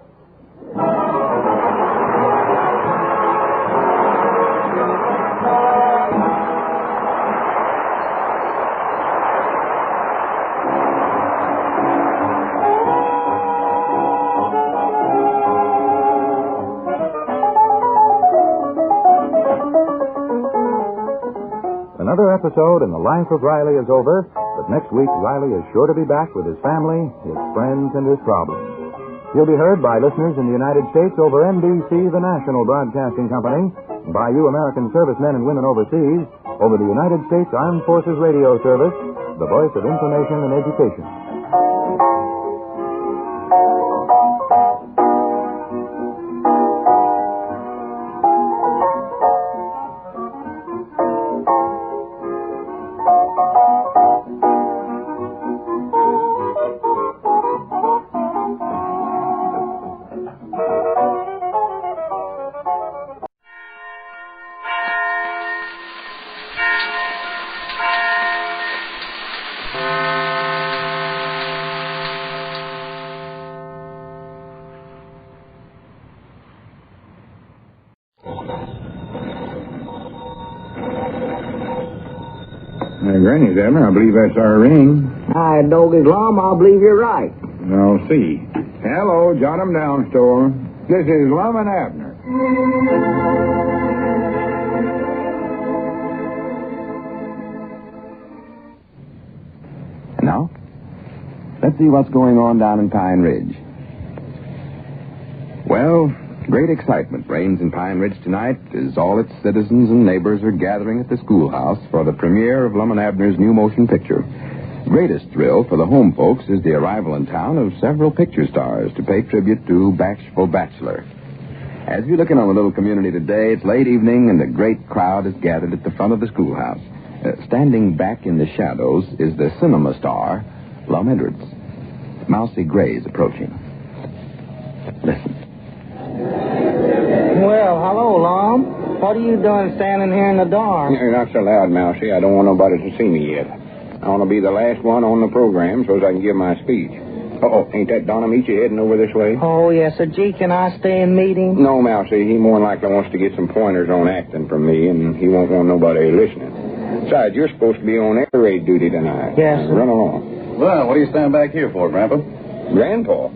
Another episode in the life of Riley is over, but next week Riley is sure to be back with his family, his friends, and his problems. He'll be heard by listeners in the United States over NBC, the national broadcasting company, and by you American servicemen and women overseas over the United States Armed Forces Radio Service, the voice of information and education. Granny's, Abner. I believe that's our ring. Hi, Dog Islam. I believe you're right. I'll see. Hello, jot 'em down, store. This is Lum and Abner. Now, let's see what's going on down in Pine Ridge. Well, great excitement reigns in Pine Ridge tonight as all its citizens and neighbors are gathering at the schoolhouse for the premiere of Lum and Abner's new motion picture. Greatest thrill for the home folks is the arrival in town of several picture stars to pay tribute to Bashful Bachelor. As you look in on the little community today, it's late evening and a great crowd is gathered at the front of the schoolhouse. Standing back in the shadows is the cinema star, Lum Edwards. Mousy Gray is approaching. Listen. Well, hello, Lum. What are you doing standing here in the dark? You're not so loud, Mousy. I don't want nobody to see me yet. I want to be the last one on the program so as I can give my speech. Uh-oh, ain't that Donna Meachy heading over this way? Oh, yes, sir. Gee, can I stay and meet him? No, Mousy. He more than likely wants to get some pointers on acting from me, and he won't want nobody listening. Besides, you're supposed to be on air raid duty tonight. Yes, sir. Run along. Well, what are you standing back here for, Grandpa? Grandpa?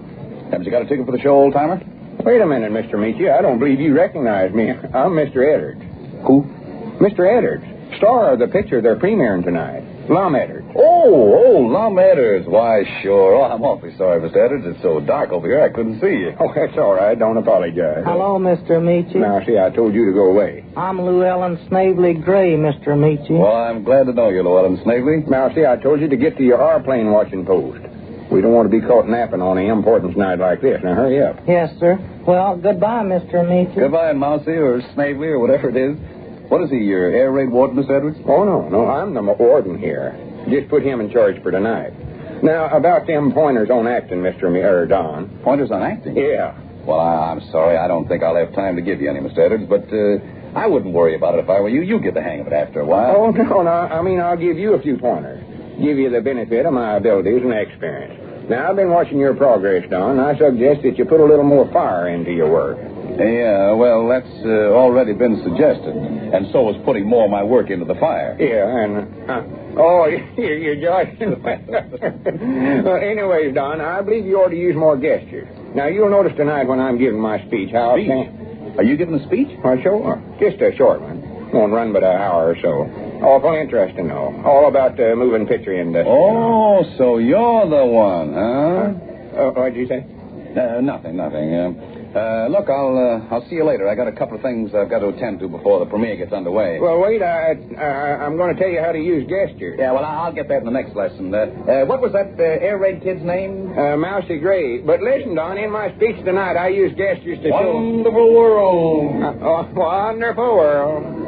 Haven't you got a ticket for the show, old-timer? Wait a minute, Mr. Meachy. I don't believe you recognize me. I'm Mr. Edwards. Who? Mr. Edwards, star of the picture they're premiering tonight. Lum Edwards. Oh, Lum Edwards. Why, sure. Oh, I'm awfully sorry, Mr. Edwards. It's so dark over here, I couldn't see you. Oh, that's all right. Don't apologize. Hello, Mr. Meachy. Now, see, I told you to go away. I'm Llewellyn Snavely Gray, Mr. Meachy. Well, I'm glad to know you, Llewellyn Snavely. Now, see, I told you to get to your airplane watching post. We don't want to be caught napping on an importance night like this. Now, hurry up. Yes, sir. Well, goodbye, Mr. Meachy. Goodbye, Mousy, or Snavely, or whatever it is. What is he, your air raid warden, Mr. Edwards? Oh, no, I'm the warden here. Just put him in charge for tonight. Now, about them pointers on acting, Don. Pointers on acting? Yeah. Well, I'm sorry. I don't think I'll have time to give you any, Mr. Edwards, but I wouldn't worry about it if I were you. You'll get the hang of it after a while. Oh, no. I mean, I'll give you a few pointers. Give you the benefit of my abilities and experience. Now, I've been watching your progress, Don. I suggest that you put a little more fire into your work. Yeah, well, that's already been suggested. And so is putting more of my work into the fire. Yeah, and... oh, you're joking. Well, anyways, Don, I believe you ought to use more gestures. Now, you'll notice tonight when I'm giving my speech how... Speech? Are you giving a speech? Well, sure. Just a short one. Won't run but an hour or so. Awful interesting, though. All about the moving picture industry. Oh, so you're the one, huh? What'd you say? Nothing. Look, I'll see you later. I got a couple of things I've got to attend to before the premiere gets underway. Well, wait. I'm going to tell you how to use gestures. Yeah, well, I'll get that in the next lesson. What was that air raid kid's name? Mousy Gray. But listen, Don, in my speech tonight, I use gestures to show... Wonderful world. Wonderful world.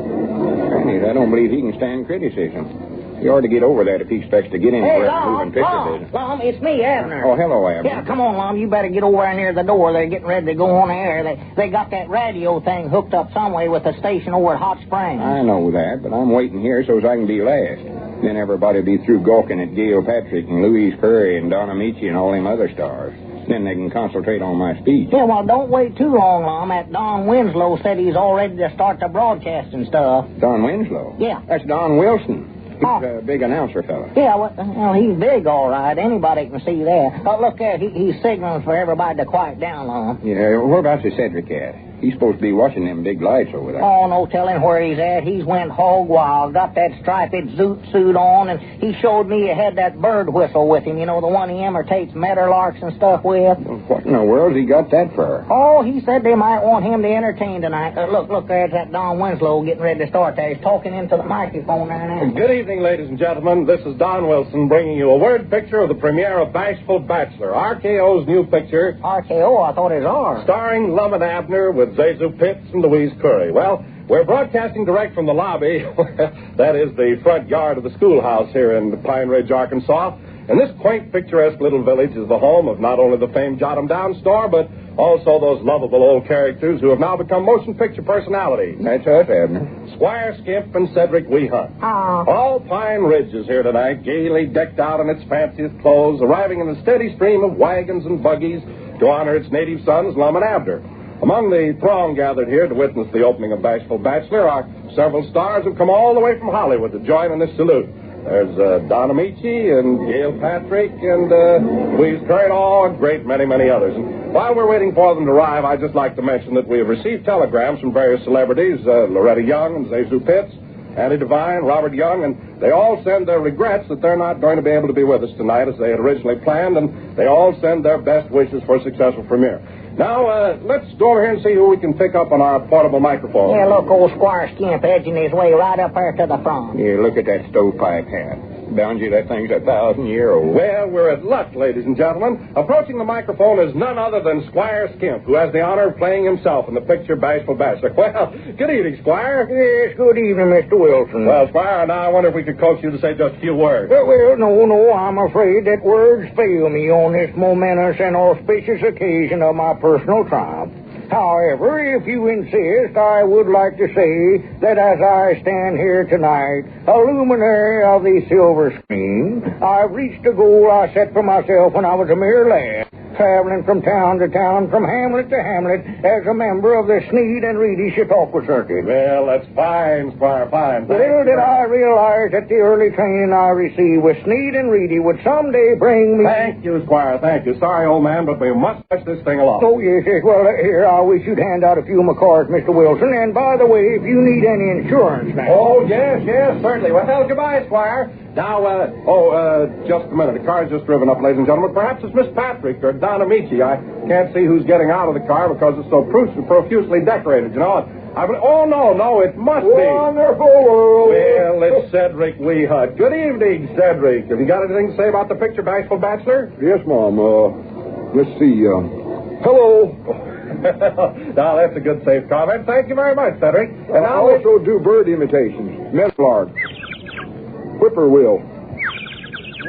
I don't believe he can stand criticism. He ought to get over that if he expects to get anywhere in the moving picture business. Lum, it's me, Abner. Oh, hello, Abner. Yeah, come on, Lum. You better get over near the door. They're getting ready to go on the air. They got that radio thing hooked up some way with the station over at Hot Springs. I know that, but I'm waiting here so I can be last. Then everybody will be through gawking at Gail Patrick and Louise Curry and Donna Meachie and all them other stars. Then they can concentrate on my speech. Yeah, well, don't wait too long, Lum. That Don Winslow said he's all ready to start the broadcasting stuff. Don Winslow? Yeah. That's Don Wilson. He's a big announcer fella. Yeah, well, he's big, all right. Anybody can see that. Oh, look there. He's signaling for everybody to quiet down, Lum. Yeah, whereabouts is Cedric at? He's supposed to be watching them big lights over there. Oh, no telling where he's at. He's went hog wild, got that striped zoot suit on, and he showed me he had that bird whistle with him, you know, the one he imitates meadowlarks and stuff with. What in the world's he got that for? Oh, he said they might want him to entertain tonight. Look, there's that Don Winslow getting ready to start there. He's talking into the microphone there now. Good evening, ladies and gentlemen. This is Don Wilson bringing you a word picture of the premiere of Bashful Bachelor, RKO's new picture. RKO? I thought it was ours. Starring Lum and Abner with Zazu Pitts and Louise Curry. Well, we're broadcasting direct from the lobby. That is the front yard of the schoolhouse here in Pine Ridge, Arkansas. And this quaint, picturesque little village is the home of not only the famed Jot 'em Down store, but also those lovable old characters who have now become motion picture personalities. That's us, Abner. Squire Skimp and Cedric Weehunt. All Pine Ridge is here tonight, gaily decked out in its fanciest clothes, arriving in a steady stream of wagons and buggies to honor its native sons, Lum and Abner. Among the throng gathered here to witness the opening of Bashful Bachelor are several stars who've come all the way from Hollywood to join in this salute. There's Donna Meachie and Gail Patrick and Louise Curry and a great many others. And while we're waiting for them to arrive, I'd just like to mention that we have received telegrams from various celebrities, Loretta Young and Zazu Pitts, Andy Devine, Robert Young, and they all send their regrets that they're not going to be able to be with us tonight as they had originally planned, and they all send their best wishes for a successful premiere. Now, let's go over here and see who we can pick up on our portable microphone. Yeah, look, old Squire Skimp edging his way right up there to the front. Yeah, look at that stovepipe hat. Bound you, that thing's 1,000-year-old. Well, we're at luck, ladies and gentlemen. Approaching the microphone is none other than Squire Skimp, who has the honor of playing himself in the picture Bashful Bachelor. Well, good evening, Squire. Yes, good evening, Mr. Wilson. Well, Squire, now I wonder if we could coax you to say just a few words. Well, no, I'm afraid that words fail me on this momentous and auspicious occasion of my personal triumph. However, if you insist, I would like to say that as I stand here tonight, a luminary of the silver screen, I've reached a goal I set for myself when I was a mere lad, traveling from town to town, from hamlet to hamlet, as a member of the Sneed and Reedy Chautauqua Circuit. Well, that's fine, Squire, fine. Little did I realize that the early training I received with Sneed and Reedy would someday bring me... Thank you, Squire, thank you. Sorry, old man, but we must push this thing along. Oh, yes. Well, here, I wish you'd hand out a few of my cards, Mr. Wilson. And by the way, if you need any insurance now... Oh, yes, certainly. Well, goodbye, Squire. Now, just a minute. The car's just driven up, ladies and gentlemen. Perhaps it's Miss Patrick or Donna Meachie. I can't see who's getting out of the car because it's so profusely decorated, you know. Oh, no, it must be. Wonderful world. Well, it's Cedric Weehunt. Good evening, Cedric. Have you got anything to say about the picture Bashful Bachelor? Yes, Mom. Let's see. Hello. Now, that's a good, safe comment. Thank you very much, Cedric. And I also do bird imitations. Meadowlark. Whippoorwill.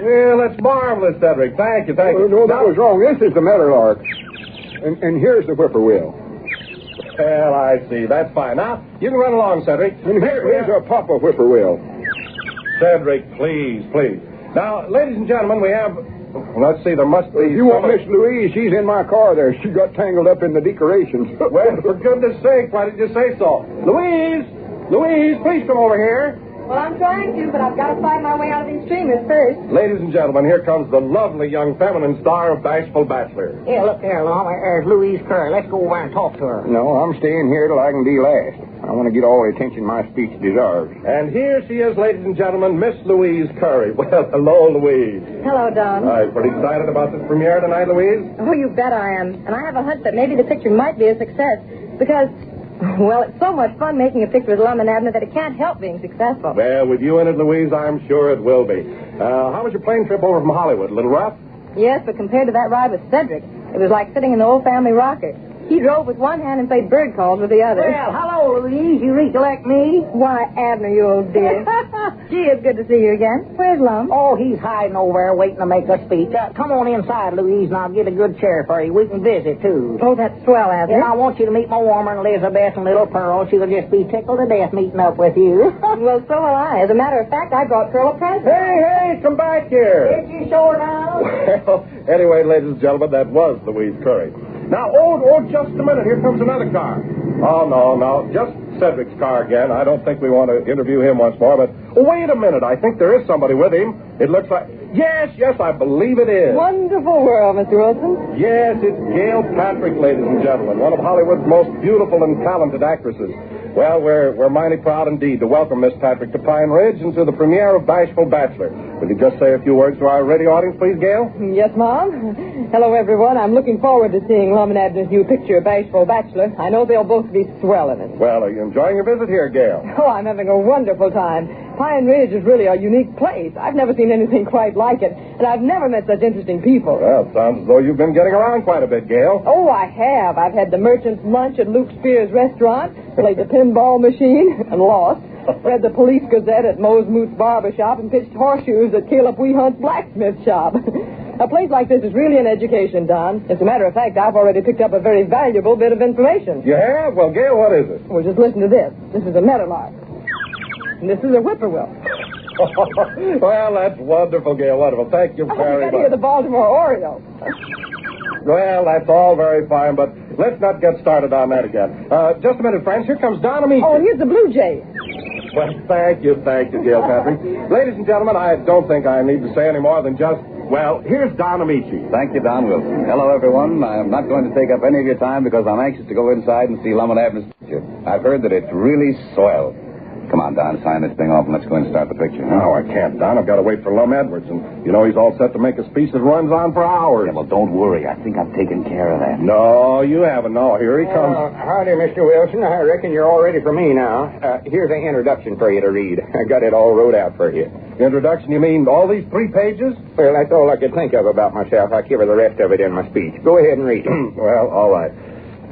Well, that's marvelous, Cedric. Thank you. No, that was wrong. This is the meadowlark. And here's the whippoorwill. Well, I see. That's fine. Now, you can run along, Cedric. And here's a papa whippoorwill. Cedric, please. Now, ladies and gentlemen, we have Let's see, there must be... You want Miss Louise? She's in my car there. She got tangled up in the decorations. Well, for goodness sake, why did you say so? Louise! Louise, please come over here. Well, I'm trying to, but I've got to find my way out of these streamers first. Ladies and gentlemen, here comes the lovely young feminine star of Bashful Bachelor. Yeah, look there, Lum. There's Louise Curry. Let's go over and talk to her. No, I'm staying here till I can be last. I want to get all the attention my speech deserves. And here she is, ladies and gentlemen, Miss Louise Curry. Well, hello, Louise. Hello, Don. I'm pretty excited about this premiere tonight, Louise. Oh, you bet I am. And I have a hunch that maybe the picture might be a success because... Well, it's so much fun making a picture with Lum and Abner that it can't help being successful. Well, with you in it, Louise, I'm sure it will be. How was your plane trip over from Hollywood? A little rough? Yes, but compared to that ride with Cedric, it was like sitting in the old family rocker. He drove with one hand and played bird calls with the other. Well, hello, Louise. You recollect me? Why, Abner, you old dear. Gee, it's good to see you again. Where's Lum? Oh, he's hiding over there waiting to make a speech. Come on inside, Louise, and I'll get a good chair for you. We can visit, too. Oh, that's swell, Abner. And I want you to meet my woman, Elizabeth, and little Pearl. She'll just be tickled to death meeting up with you. Well, so will I. As a matter of fact, I brought Pearl a present. Hey, come back here. Did you sure now? Well, anyway, ladies and gentlemen, that was Louise Curry. Now, just a minute. Here comes another car. Oh, no. Just Cedric's car again. I don't think we want to interview him once more, but wait a minute. I think there is somebody with him. It looks like... Yes, I believe it is. Wonderful world, Mr. Wilson. Yes, it's Gail Patrick, ladies and gentlemen, one of Hollywood's most beautiful and talented actresses. Well, we're mighty proud indeed to welcome Miss Patrick to Pine Ridge and to the premiere of Bashful Bachelor. Will you just say a few words to our radio audience, please, Gail? Yes, Mom. Hello, everyone. I'm looking forward to seeing Lum and Abner's new picture, Bashful Bachelor. I know they'll both be swell in it. Well, are you enjoying your visit here, Gail? Oh, I'm having a wonderful time. Pine Ridge is really a unique place. I've never seen anything quite like it, and I've never met such interesting people. Well, it sounds as though you've been getting around quite a bit, Gail. Oh, I have. I've had the merchant's lunch at Luke Spear's restaurant, played the pinball machine, and lost. Read the Police Gazette at Moe's Moots Barber Shop and pitched horseshoes at Caleb Weehunt's blacksmith shop. A place like this is really an education, Don. As a matter of fact, I've already picked up a very valuable bit of information. You have? Well, Gail, what is it? Well, just listen to this. This is a meadowlark. And this is a whippoorwill. Well, that's wonderful, Gail. Wonderful. Thank you very much. Hear the Baltimore Orioles. Well, that's all very fine, but let's not get started on that again. Just a minute, friends. Here comes Don Amici. Oh, and here's the Blue Jay. Well, thank you, Gail Patrick. Ladies and gentlemen, I don't think I need to say any more than just, well, here's Don Amici. Thank you, Don Wilson. Hello, everyone. I'm not going to take up any of your time because I'm anxious to go inside and see Lum and Abner's picture. I've heard that it's really swell. Come on, Don, sign this thing off and let's go in and start the picture. No, I can't, Don. I've got to wait for Lum Edwards, and you know he's all set to make a speech that runs on for hours. Yeah, well, don't worry. I think I've taken care of that. No, you haven't. No, here he comes. Howdy, Mr. Wilson. I reckon you're all ready for me now. Here's an introduction for you to read. I got it all wrote out for you. Introduction, you mean all these 3 pages? Well, that's all I could think of about myself. I'll cover the rest of it in my speech. Go ahead and read it. Well, all right.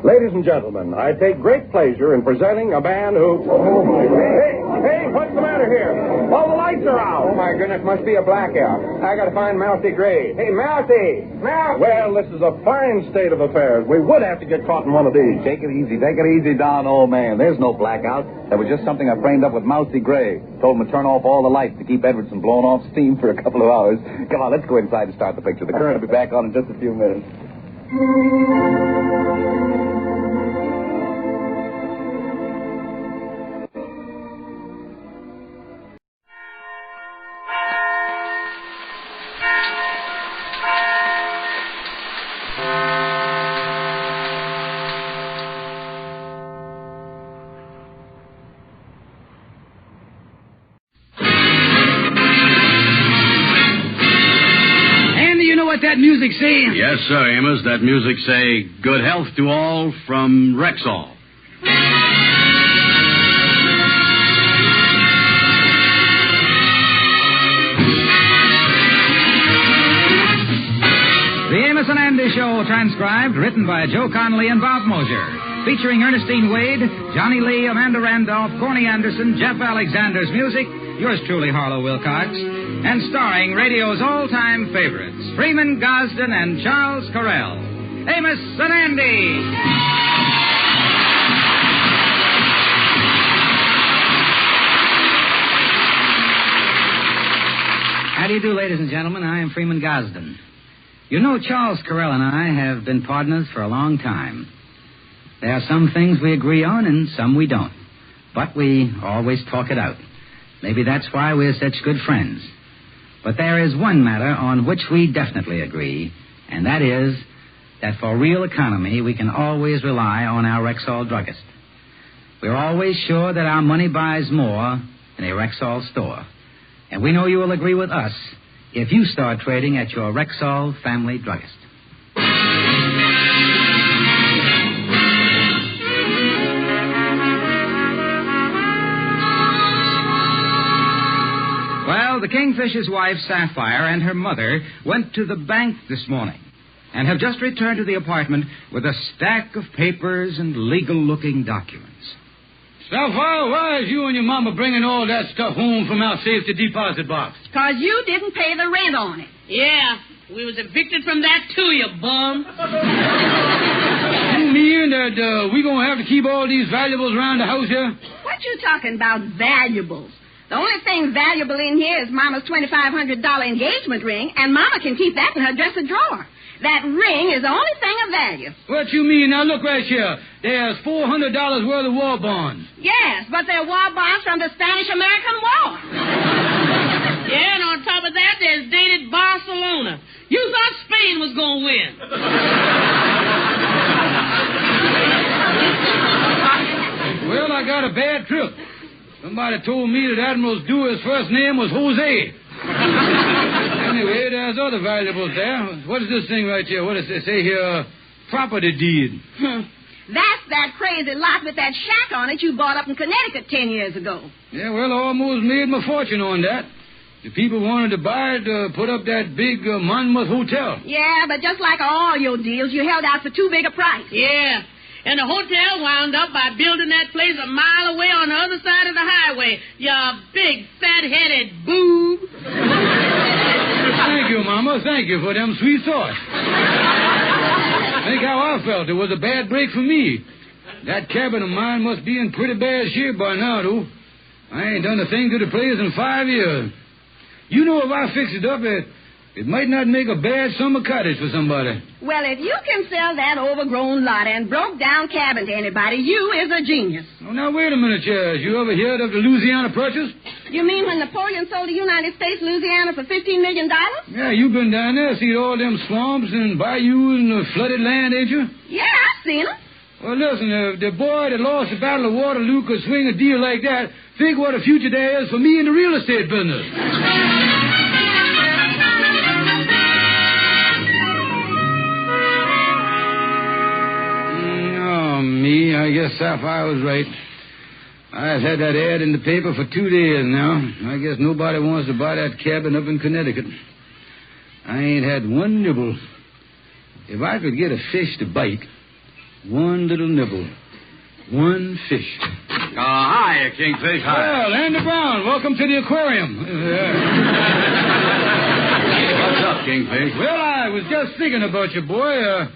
Ladies and gentlemen, I take great pleasure in presenting a man who... Oh, my God. Hey, what's the matter here? All the lights are out. Oh, my goodness, must be a blackout. I got to find Mousy Gray. Hey, Mousy! Mousy! Well, this is a fine state of affairs. We would have to get caught in one of these. Take it easy, Don, old man. There's no blackout. That was just something I framed up with Mousy Gray. Told him to turn off all the lights to keep Edwards from blowing off steam for a couple of hours. Come on, let's go inside and start the picture. The current will be back on in just a few minutes. That music say? Yes, sir, Amos. That music say, good health to all from Rexall. The Amos and Andy Show, transcribed, written by Joe Connolly and Bob Mosier. Featuring Ernestine Wade, Johnny Lee, Amanda Randolph, Corny Anderson, Jeff Alexander's music, yours truly, Harlow Wilcox, and starring radio's all-time favorites, Freeman Gosden and Charles Correll. Amos and Andy! How do you do, ladies and gentlemen? I am Freeman Gosden. You know, Charles Carell and I have been partners for a long time. There are some things we agree on and some we don't. But we always talk it out. Maybe that's why we're such good friends. But there is one matter on which we definitely agree, and that is that for real economy, we can always rely on our Rexall druggist. We're always sure that our money buys more in a Rexall store. And we know you will agree with us if you start trading at your Rexall family druggist. Well, the Kingfisher's wife, Sapphire, and her mother went to the bank this morning and have just returned to the apartment with a stack of papers and legal-looking documents. Sapphire, why is you and your mama bringing all that stuff home from our safety deposit box? 'Cause you didn't pay the rent on it. Yeah, we was evicted from that too, you bum. You mean that we gonna have to keep all these valuables around the house here? What you talking about, valuables? The only thing valuable in here is Mama's $2,500 engagement ring, and Mama can keep that in her dresser drawer. That ring is the only thing of value. What you mean? Now, look right here. There's $400 worth of war bonds. Yes, but they're war bonds from the Spanish-American War. Yeah, and on top of that, there's dated Barcelona. You thought Spain was going to win. Well, I got a bad trip. Somebody told me that Admiral Stewart's first name was Jose. Anyway, there's other valuables there. What is this thing right here? What does it say here? Property deed. That's that crazy lot with that shack on it you bought up in Connecticut 10 years ago. Yeah, well, I almost made my fortune on that. The people wanted to buy it to put up that big Monmouth hotel. Yeah, but just like all your deals, you held out for too big a price. Yeah, and the hotel wound up by building that place a mile away on the other side of the highway. You big, fat-headed boob. Thank you, Mama. Thank you for them sweet thoughts. Think how I felt. It was a bad break for me. That cabin of mine must be in pretty bad shape by now, though. I ain't done a thing to the place in 5 years. You know, if I fix it up, it might not make a bad summer cottage for somebody. Well, if you can sell that overgrown lot and broke-down cabin to anybody, you is a genius. Oh, now, wait a minute, Chaz. You ever heard of the Louisiana Purchase? You mean when Napoleon sold the United States Louisiana for $15 million? Yeah, you've been down there, seen all them swamps and bayous and the flooded land, ain't you? Yeah, I've seen them. Well, listen, if the boy that lost the Battle of Waterloo could swing a deal like that, think what a future there is for me in the real estate business. Me, I guess Sapphire was right. I've had that ad in the paper for 2 days now. I guess nobody wants to buy that cabin up in Connecticut. I ain't had one nibble. If I could get a fish to bite, one little nibble, one fish. Hi, Kingfish. Hi. Well, Andy Brown, welcome to the aquarium. What's up, Kingfish? Well, I was just thinking about you, boy.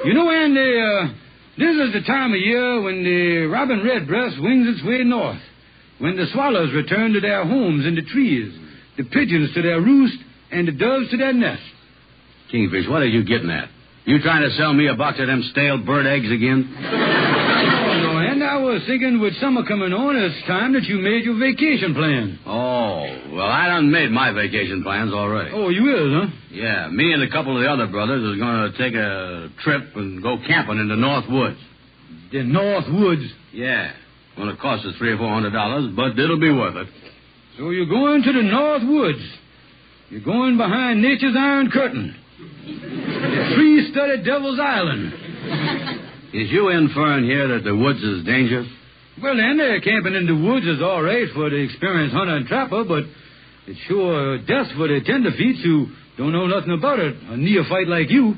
You know, Andy, this is the time of year when the robin redbreast wings its way north, when the swallows return to their homes in the trees, the pigeons to their roost, and the doves to their nest. Kingfish, what are you getting at? You trying to sell me a box of them stale bird eggs again? No, and I was thinking with summer coming on, it's time that you made your vacation plan. Oh, well, I done made my vacation plans already. Oh, you is, huh? Yeah, me and a couple of the other brothers is going to take a trip and go camping in the North Woods. The North Woods? Yeah. Going to cost us $300 or $400, but it'll be worth it. So you're going to the North Woods. You're going behind nature's iron curtain. The tree-studded Devil's Island. Is you inferring here that the woods is dangerous? Well, then, camping in the woods is all right for the experienced hunter and trapper, but it's sure death for the tenderfeet who don't know nothing about it, a neophyte like you.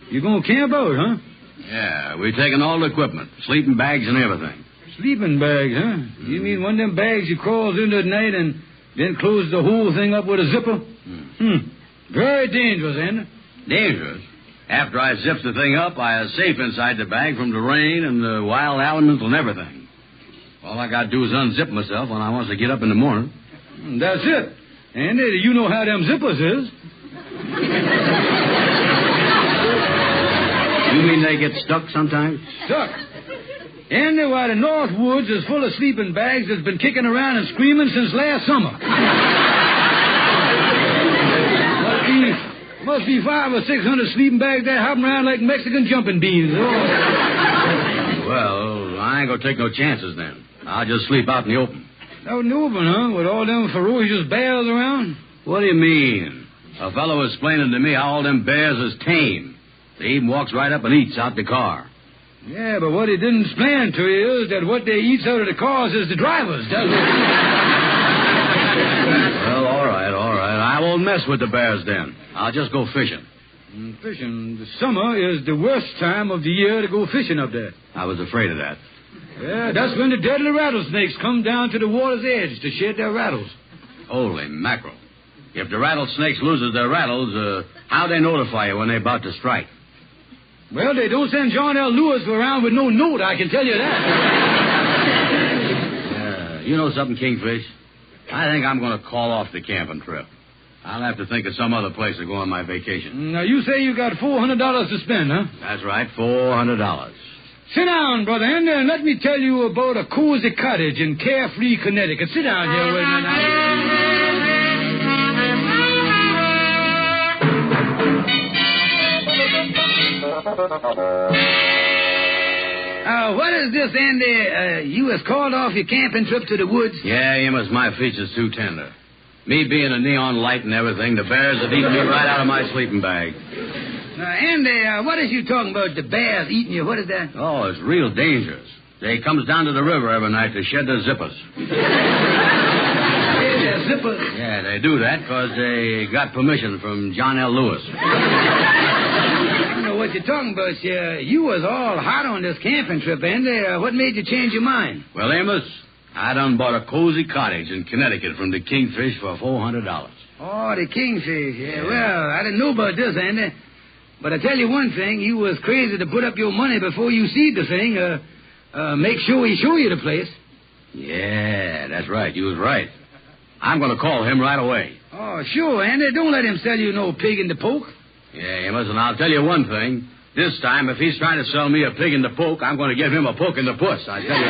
You're going to camp out, huh? Yeah, we're taking all the equipment, sleeping bags and everything. Sleeping bags, huh? You mean one of them bags you crawls into at night and then close the whole thing up with a zipper? Very dangerous, ain't it? Dangerous? After I zips the thing up, I is safe inside the bag from the rain and the wild elements and everything. All I got to do is unzip myself when I want to get up in the morning. That's it. Andy, you know how them zippers is. You mean they get stuck sometimes? Stuck. Andy, why the North Woods is full of sleeping bags that's been kicking around and screaming since last summer. Must be 500 or 600 sleeping bags there hopping around like Mexican jumping beans. Oh. Well, I ain't gonna take no chances then. I'll just sleep out in the open. Out in the open, huh? With all them ferocious bears around? What do you mean? A fellow was explaining to me how all them bears is tame. They even walks right up and eats out the car. Yeah, but what he didn't explain to you is that what they eats out of the cars is the drivers, doesn't it? Well, all right. I won't mess with the bears then. I'll just go fishing. Fishing? The summer is the worst time of the year to go fishing up there. I was afraid of that. Yeah, that's when the deadly rattlesnakes come down to the water's edge to shed their rattles. Holy mackerel. If the rattlesnakes loses their rattles, how they notify you when they're about to strike? Well, they don't send John L. Lewis around with no note, I can tell you that. You know something, Kingfish? I think I'm going to call off the camping trip. I'll have to think of some other place to go on my vacation. Now, you say you got $400 to spend, huh? That's right, $400. Sit down, brother, and let me tell you about a cozy cottage in Carefree, Connecticut. Sit down here, wait a minute. What is this, Andy? You has called off your camping trip to the woods? Yeah, Amos, my feature's too tender. Me being a neon light and everything, the bears have eaten me right out of my sleeping bag. Andy, what is you talking about, the bears eating you? What is that? Oh, it's real dangerous. They comes down to the river every night to shed their zippers. Their zippers? Yeah, they do that because they got permission from John L. Lewis. I don't know what you're talking about, sir. You was all hot on this camping trip, Andy. What made you change your mind? Well, Amos, I done bought a cozy cottage in Connecticut from the Kingfish for $400. Oh, the Kingfish. Yeah, well, I didn't know about this, Andy. But I tell you one thing, you was crazy to put up your money before you see the thing. Make sure he show you the place. Yeah, that's right. You was right. I'm going to call him right away. Oh, sure, Andy. Don't let him sell you no pig in the poke. Yeah, Amos, and I'll tell you one thing. This time, if he's trying to sell me a pig in the poke, I'm going to give him a poke in the puss. I tell you.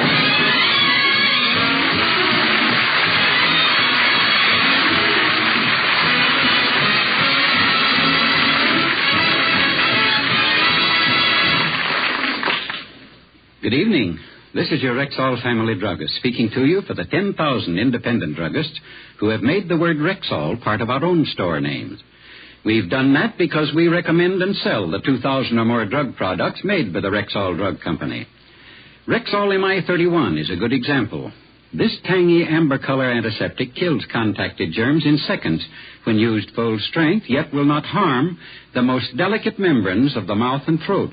Good evening. This is your Rexall family druggist speaking to you for the 10,000 independent druggists who have made the word Rexall part of our own store names. We've done that because we recommend and sell the 2,000 or more drug products made by the Rexall Drug Company. Rexall MI31 is a good example. This tangy amber color antiseptic kills contacted germs in seconds when used full strength, yet will not harm the most delicate membranes of the mouth and throat.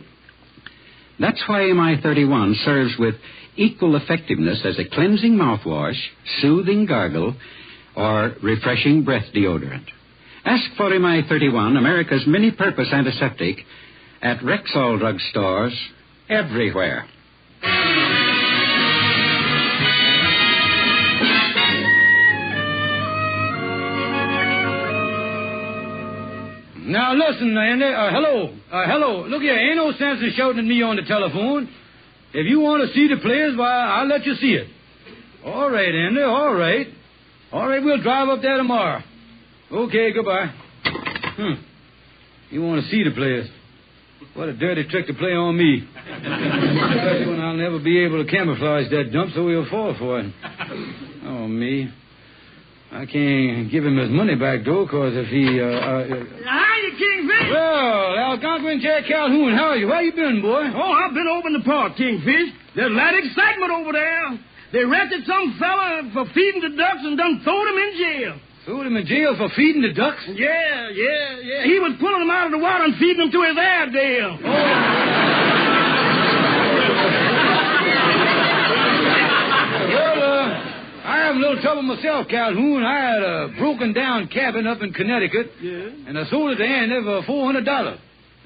That's why MI31 serves with equal effectiveness as a cleansing mouthwash, soothing gargle, or refreshing breath deodorant. Ask for MI31, America's many-purpose antiseptic, at Rexall drug stores everywhere. Now, listen, Andy. Hello. Look here, ain't no sense in shouting at me on the telephone. If you want to see the place, why, I'll let you see it. All right, Andy, all right. All right, we'll drive up there tomorrow. Okay, goodbye. You want to see the place? What a dirty trick to play on me. Especially when I'll never be able to camouflage that dump so he'll fall for it. Oh, me. I can't give him his money back, though, because if he, Hiya, Kingfish. Well, Algonquin Jack Calhoun, how are you? Where you been, boy? Oh, I've been over in the park, Kingfish. There's a lot of excitement over there. They arrested some fella for feeding the ducks and done throwed him in jail. Threw him in jail for feeding the ducks? Yeah. He was pulling them out of the water and feeding them to his Airedale. I have a little trouble myself, Calhoun. I had a broken-down cabin up in Connecticut, and I sold it to Andy for $400.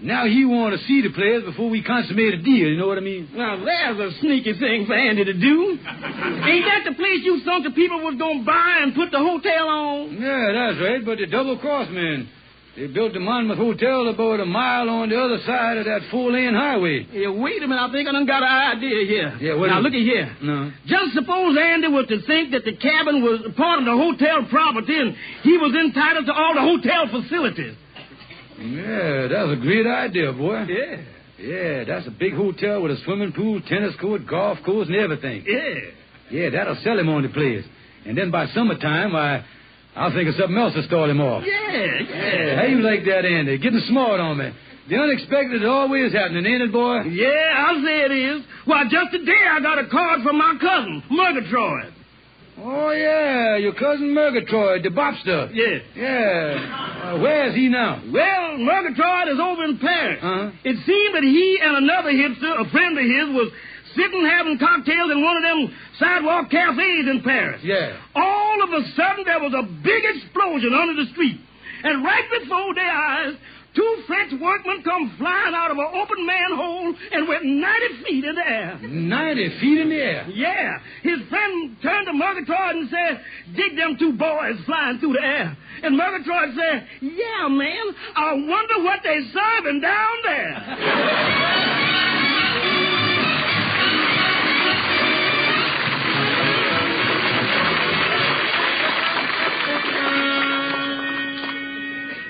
Now he want to see the place before we consummate a deal, you know what I mean? Now, there's a sneaky thing for Andy to do. Ain't that the place you thought the people was going to buy and put the hotel on? Yeah, that's right, but they double-crossed me. They built the Monmouth Hotel about a mile on the other side of that 4-lane highway. Yeah, wait a minute. I think I done got an idea here. Yeah, what now, is look at here. No. Just suppose Andy was to think that the cabin was part of the hotel property and he was entitled to all the hotel facilities. Yeah, that's a great idea, boy. Yeah. Yeah, that's a big hotel with a swimming pool, tennis court, golf course, and everything. Yeah. Yeah, that'll sell him on the place. And then by summertime, I'll think of something else to start him off. Yeah. How you like that, Andy? Getting smart on me. The unexpected is always happening, ain't it, boy? Yeah, I'll say it is. Why, just today I got a card from my cousin, Murgatroyd. Oh, yeah, your cousin Murgatroyd, the bobster. Yeah. Yeah. Where is he now? Well, Murgatroyd is over in Paris. Uh-huh. It seemed that he and another hipster, a friend of his, was sitting having cocktails in one of them sidewalk cafes in Paris. Yeah. All of a sudden, there was a big explosion under the street. And right before their eyes, 2 French workmen come flying out of an open manhole and went 90 feet in the air. 90 feet in the air? Yeah. His friend turned to Murgatroyd and said, dig them 2 boys flying through the air. And Murgatroyd said, yeah, man, I wonder what they serving down there.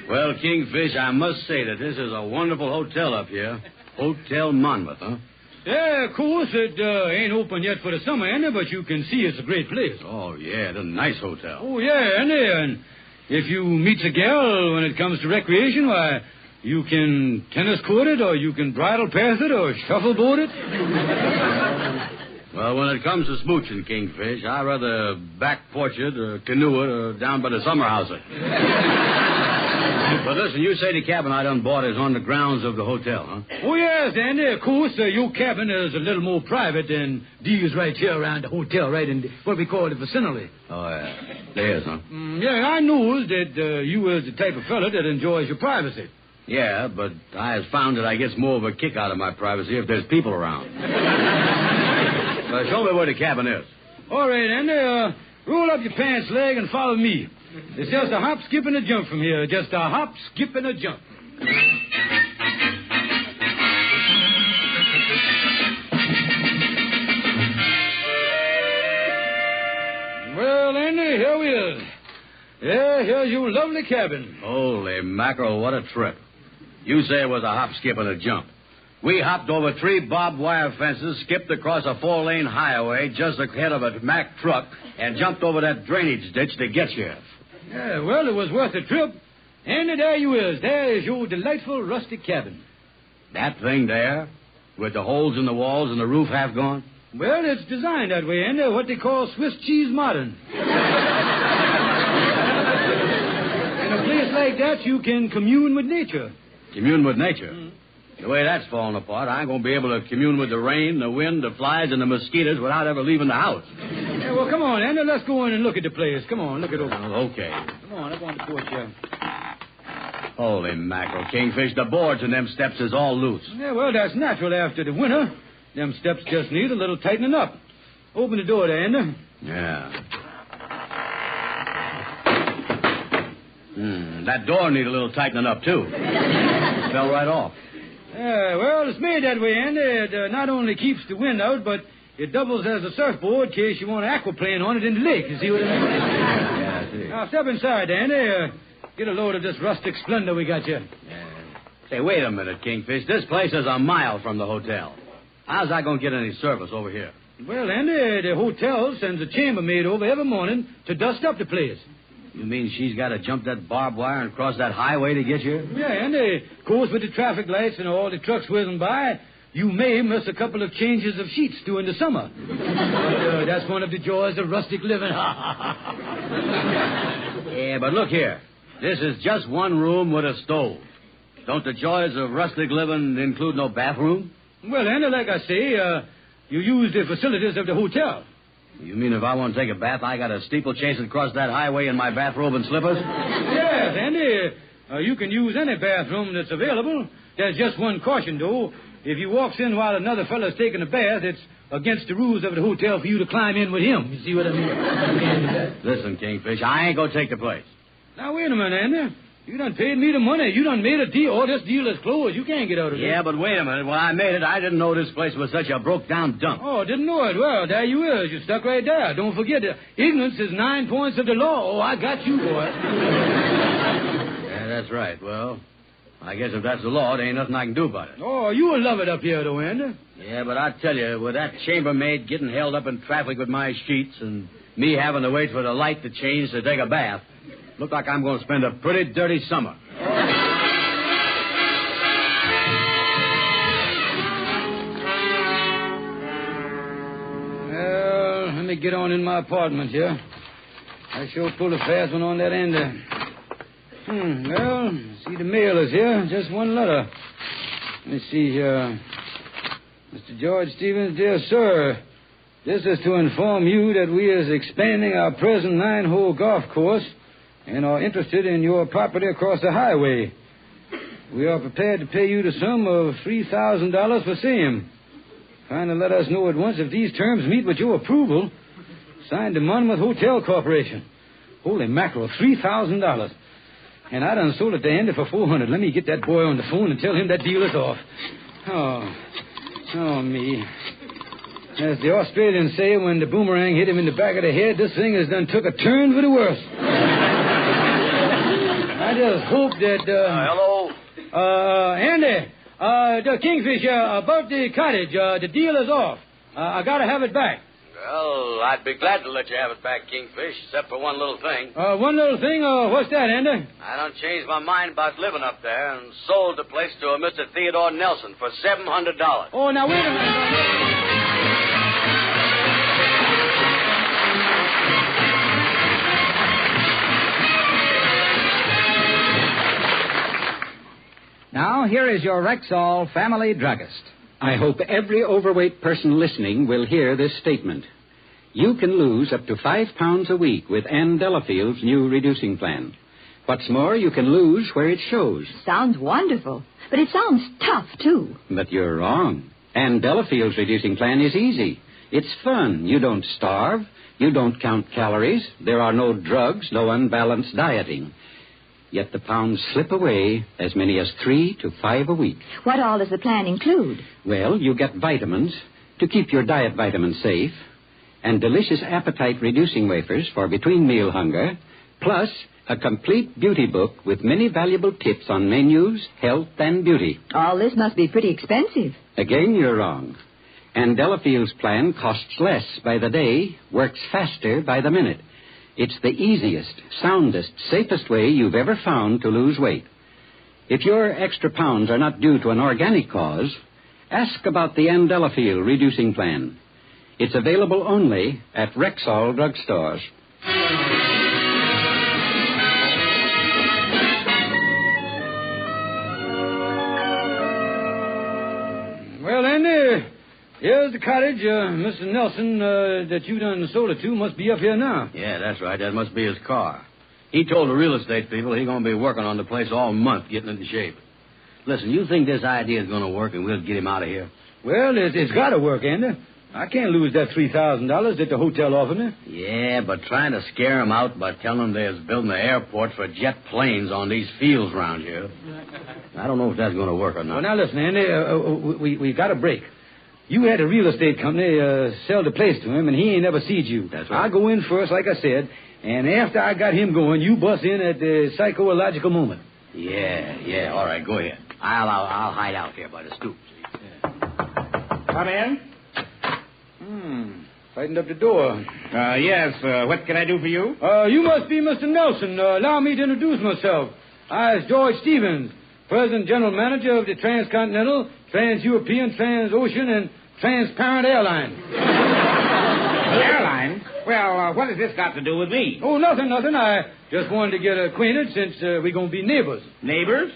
Well, Kingfish, I must say that this is a wonderful hotel up here. Hotel Monmouth, huh? Yeah, of course, it ain't open yet for the summer, Andy, but you can see it's a great place. Oh, yeah, it's a nice hotel. Oh, yeah, Andy, and if you meet a gal when it comes to recreation, why, you can tennis court it, or you can bridle pass it, or shuffleboard it. Well, when it comes to smooching, Kingfish, I'd rather back porch it or canoe it or down by the summer house it. But listen, you say the cabin I done bought is on the grounds of the hotel, huh? Oh, yes, Andy, of course, your cabin is a little more private than these right here around the hotel, right in what we call the vicinity. Oh, yeah. There's, huh? Yeah, I knows that you was the type of fella that enjoys your privacy. Yeah, but I has found that I gets more of a kick out of my privacy if there's people around. Show me where the cabin is. All right, Andy, roll up your pants leg and follow me. It's just a hop, skip, and a jump from here. Just a hop, skip, and a jump. Well, Andy, here we is. Yeah, here's your lovely cabin. Holy mackerel, what a trip. You say it was a hop, skip, and a jump. We hopped over 3 barbed wire fences, skipped across a 4-lane highway just ahead of a Mack truck, and jumped over that drainage ditch to get here. Yeah, well, it was worth the trip. And there you is. There is your delightful rustic cabin. That thing there, with the holes in the walls and the roof half gone? Well, it's designed that way, and what they call Swiss cheese modern. In a place like that, you can commune with nature. Commune with nature? Mm. The way that's falling apart, I ain't going to be able to commune with the rain, the wind, the flies, and the mosquitoes without ever leaving the house. Yeah, well, come on, Andy. Let's go in and look at the place. Come on, look it over. Oh, okay. Come on, up on the porch here. Holy mackerel, Kingfish. The boards in them steps is all loose. Yeah, well, that's natural after the winter. Them steps just need a little tightening up. Open the door there, Andy. Yeah. That door need a little tightening up, too. Fell right off. Yeah, well, it's made that way, Andy. It not only keeps the wind out, but it doubles as a surfboard in case you want to aquaplane on it in the lake. You see what I mean? Yeah, I see. Now, step inside, Andy. Get a load of this rustic splendor we got you. Yeah. Say, wait a minute, Kingfish. This place is a mile from the hotel. How's I going to get any service over here? Well, Andy, the hotel sends a chambermaid over every morning to dust up the place. You mean she's got to jump that barbed wire and cross that highway to get here? Yeah, and of course, with the traffic lights and all the trucks whizzing by, you may miss a couple of changes of sheets during the summer. But that's one of the joys of rustic living. Yeah, but look here. This is just one room with a stove. Don't the joys of rustic living include no bathroom? Well, Andy, like I say, you use the facilities of the hotel. You mean if I want to take a bath, I got to steeplechase across that highway in my bathrobe and slippers? Yes, Andy. You can use any bathroom that's available. There's just one caution, though. If he walks in while another fellow's taking a bath, it's against the rules of the hotel for you to climb in with him. You see what I mean? Listen, Kingfish, I ain't gonna take the place. Now, wait a minute, Andy. You done paid me the money. You done made a deal. Oh, this deal is closed. You can't get out of it. Yeah, but wait a minute. When I made it, I didn't know this place was such a broke-down dump. Oh, didn't know it. Well, there you is. You stuck right there. Don't forget, ignorance is 9 points of the law. Oh, I got you, boy. Yeah, that's right. Well, I guess if that's the law, there ain't nothing I can do about it. Oh, you will love it up here, though, Andy. Yeah, but I tell you, with that chambermaid getting held up in traffic with my sheets and me having to wait for the light to change to take a bath, look like I'm going to spend a pretty dirty summer. Well, let me get on in my apartment here. I sure pulled a fast one on that end there. Well, see, the mail is here. Just one letter. Let me see here. Mr. George Stevens, dear sir, this is to inform you that we is expanding our present 9-hole golf course and are interested in your property across the highway. We are prepared to pay you the sum of $3,000 for same. Kindly let us know at once if these terms meet with your approval. Signed the Monmouth Hotel Corporation. Holy mackerel, $3,000. And I done sold it to Andy for $400. Let me get that boy on the phone and tell him that deal is off. Oh, me. As the Australians say, when the boomerang hit him in the back of the head, this thing has done took a turn for the worse. I just hope that, hello? Andy, the Kingfish, about the cottage, the deal is off. I gotta have it back. Well, I'd be glad to let you have it back, Kingfish, except for one little thing. One little thing? What's that, Andy? I done changed my mind about living up there and sold the place to a Mr. Theodore Nelson for $700. Oh, now, wait a minute. Now, here is your Rexall family druggist. I hope every overweight person listening will hear this statement. You can lose up to 5 pounds a week with Ann Delafield's new reducing plan. What's more, you can lose where it shows. Sounds wonderful, but it sounds tough, too. But you're wrong. Ann Delafield's reducing plan is easy. It's fun. You don't starve. You don't count calories. There are no drugs, no unbalanced dieting. Yet the pounds slip away as many as 3 to 5 a week. What all does the plan include? Well, you get vitamins to keep your diet vitamins safe, and delicious appetite-reducing wafers for between-meal hunger, plus a complete beauty book with many valuable tips on menus, health, and beauty. All this must be pretty expensive. Again, you're wrong. And Delafield's plan costs less by the day, works faster by the minute. It's the easiest, soundest, safest way you've ever found to lose weight. If your extra pounds are not due to an organic cause, ask about the Ann Delafield reducing plan. It's available only at Rexall drugstores. Well, Andy, here's the cottage. Mr. Nelson, that you done sold it to, must be up here now. Yeah, that's right. That must be his car. He told the real estate people he's going to be working on the place all month, getting into shape. Listen, you think this idea is going to work and we'll get him out of here? Well, it's got to work, Andy. I can't lose that $3,000 that the hotel offered me. Yeah, but trying to scare him out by telling him they're building an airport for jet planes on these fields around here, I don't know if that's going to work or not. Well, now listen, Andy, we got a break. You had a real estate company sell the place to him, and he ain't never seen you. That's right. I'll go in first, like I said, and after I got him going, you bust in at the psychological moment. Yeah, all right, go ahead. I'll hide out here by the stoop. Come in. Tightened up the door. Yes, what can I do for you? You must be Mr. Nelson. Allow me to introduce myself. I is George Stevens, President General Manager of the Transcontinental, Trans-European, Trans-Ocean, and Transparent Airline. Airline? Well, what has this got to do with me? Oh, nothing. I just wanted to get acquainted since we're going to be neighbors. Neighbors?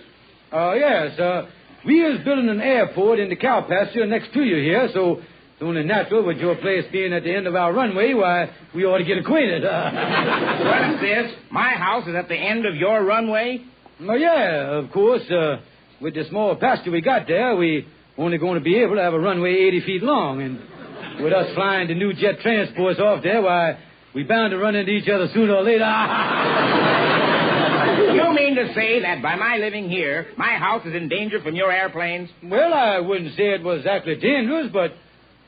Yes. We is building an airport in the cow pasture next to you here, so it's only natural with your place being at the end of our runway, why, we ought to get acquainted. What is this? My house is at the end of your runway? Oh, yeah, of course. with the small pasture we got there, we only going to be able to have a runway 80 feet long. And with us flying the new jet transports off there, why, we bound to run into each other sooner or later. You mean to say that by my living here, my house is in danger from your airplanes? Well, I wouldn't say it was exactly dangerous, but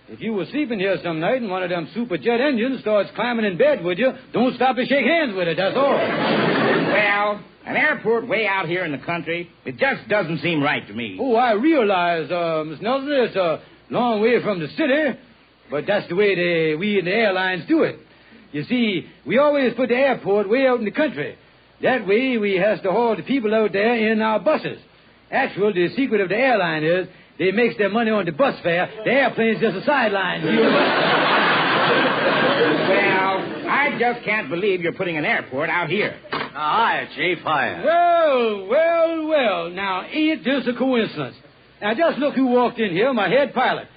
if you were sleeping here some night and one of them super jet engines starts climbing in bed with you, don't stop to shake hands with it, that's all. Well, an airport way out here in the country, it just doesn't seem right to me. Oh, I realize, Miss Nelson, it's a long way from the city, but that's the way we in the airlines do it. You see, we always put the airport way out in the country. That way we has to haul the people out there in our buses. Actually, the secret of the airline is they makes their money on the bus fare. The airplane's just a sideline. Well, I just can't believe you're putting an airport out here. Hiya, Chief, hiya. Well. Now, ain't this a coincidence? Now, just look who walked in here, my head pilot.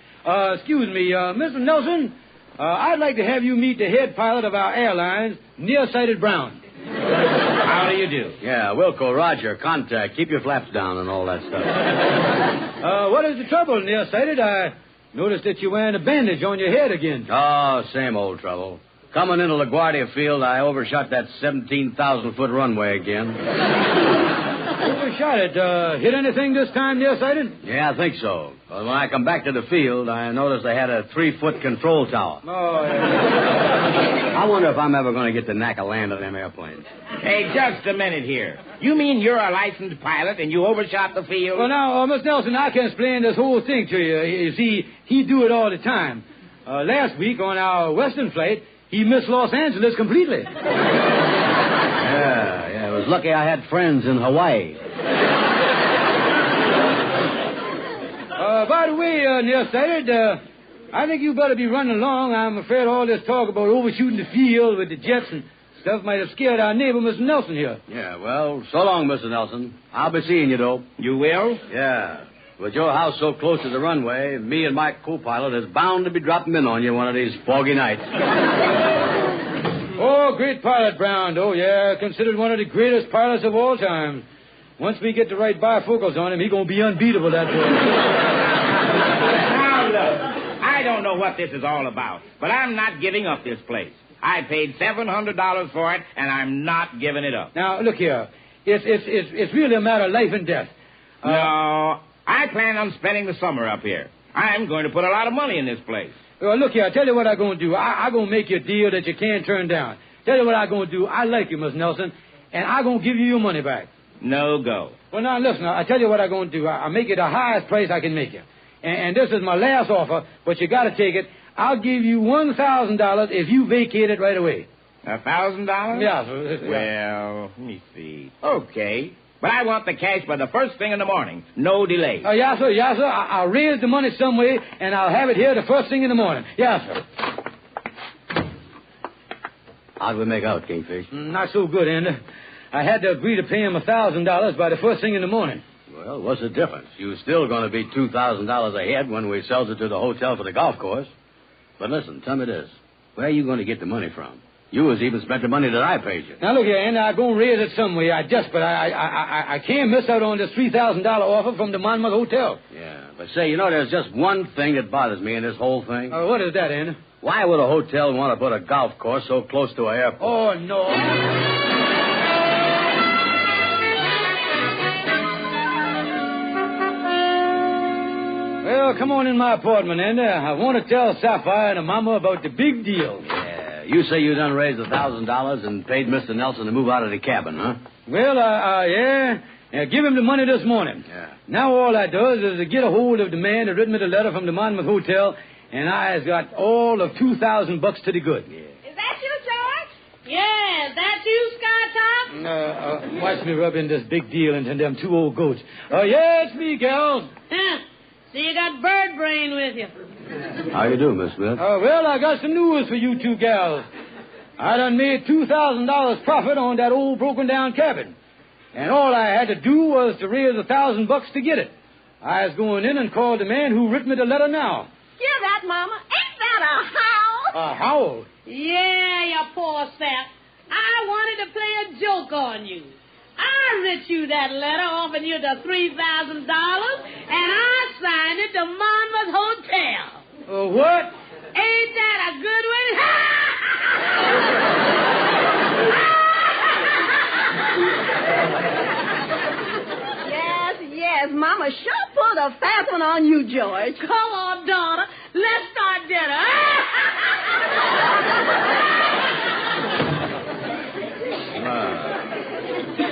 Excuse me, Mr. Nelson, I'd like to have you meet the head pilot of our airlines, Nearsighted Brown. How do you do? Yeah, Wilco, Roger, contact. Keep your flaps down and all that stuff. What is the trouble, Nearsighted? I noticed that you're wearing a bandage on your head again. Oh, same old trouble. Coming into LaGuardia Field, I overshot that 17,000-foot runway again. Overshot it. Hit anything this time, Nearsighted? Yeah, I think so. Well, when I come back to the field, I noticed they had a 3-foot control tower. Oh, yeah. I wonder if I'm ever going to get the knack of landing them airplanes. Hey, just a minute here. You mean you're a licensed pilot and you overshot the field? Well, now, Miss Nelson, I can explain this whole thing to you. You see, he do it all the time. Last week on our western flight, he missed Los Angeles completely. Yeah, it was lucky I had friends in Hawaii. By the way, Nearsighted, I think you better be running along. I'm afraid all this talk about overshooting the field with the jets and stuff might have scared our neighbor, Mr. Nelson, here. Yeah, well, so long, Mr. Nelson. I'll be seeing you, though. You will? Yeah. With your house so close to the runway, me and my co-pilot is bound to be dropping in on you one of these foggy nights. Oh, great pilot, Brown. Oh, yeah, considered one of the greatest pilots of all time. Once we get the right bifocals on him, he's going to be unbeatable that way. Now, look, I don't know what this is all about, but I'm not giving up this place. I paid $700 for it, and I'm not giving it up. Now, look here. It's really a matter of life and death. No, I plan on spending the summer up here. I'm going to put a lot of money in this place. Well, look here, I tell you what I'm going to do. I'm going to make you a deal that you can't turn down. Tell you what I'm going to do. I like you, Miss Nelson, and I'm going to give you your money back. No go. Well, now, listen, I tell you what I'm going to do. I'll make you the highest price I can make you. And this is my last offer, but you got to take it. I'll give you $1,000 if you vacate it right away. $1,000? Yeah. Well, let me see. Okay. But I want the cash by the first thing in the morning. No delay. Yes, sir. I'll raise the money some way, and I'll have it here the first thing in the morning. Yes, sir. How'd we make out, Kingfish? Not so good, Andy. I had to agree to pay him $1,000 by the first thing in the morning. Well, what's the difference? You're still going to be $2,000 ahead when we sells it to the hotel for the golf course. But listen, tell me this. Where are you going to get the money from? You was even spent the money that I paid you. Now, look here, Andy, I'm going to raise it some way. I can't miss out on this $3,000 offer from the Monmouth Hotel. Yeah, but say, there's just one thing that bothers me in this whole thing. What is that, Andy? Why would a hotel want to put a golf course so close to an airport? Oh, no. Well, come on in my apartment, Andy. I want to tell Sapphire and her mama about the big deal. Yeah, you say you done raised $1,000 and paid Mr. Nelson to move out of the cabin, huh? Well, yeah. Give him the money this morning. Yeah. Now all I does is to get a hold of the man that written me the letter from the Monmouth Hotel, and I has got all of $2,000 to the good. Yeah. Is that you, George? Yeah, is that you, Skytop? Watch me rub in this big deal into them two old goats. Yeah, it's me, gals. So you got bird brain with you. How you doing, Miss Smith? Well, I got some news for you two gals. I done made $2,000 profit on that old broken-down cabin. And all I had to do was to raise $1,000 to get it. I was going in and called the man who wrote me the letter now. Hear that, Mama? Ain't that a howl? A howl? Yeah, you poor sap. I wanted to play a joke on you. I writ you that letter offering you the $3,000, and I signed it to Monmouth Hotel. What? Ain't that a good one? Yes, Mama sure pulled a fast one on you, George. Come on, daughter. Let's start dinner.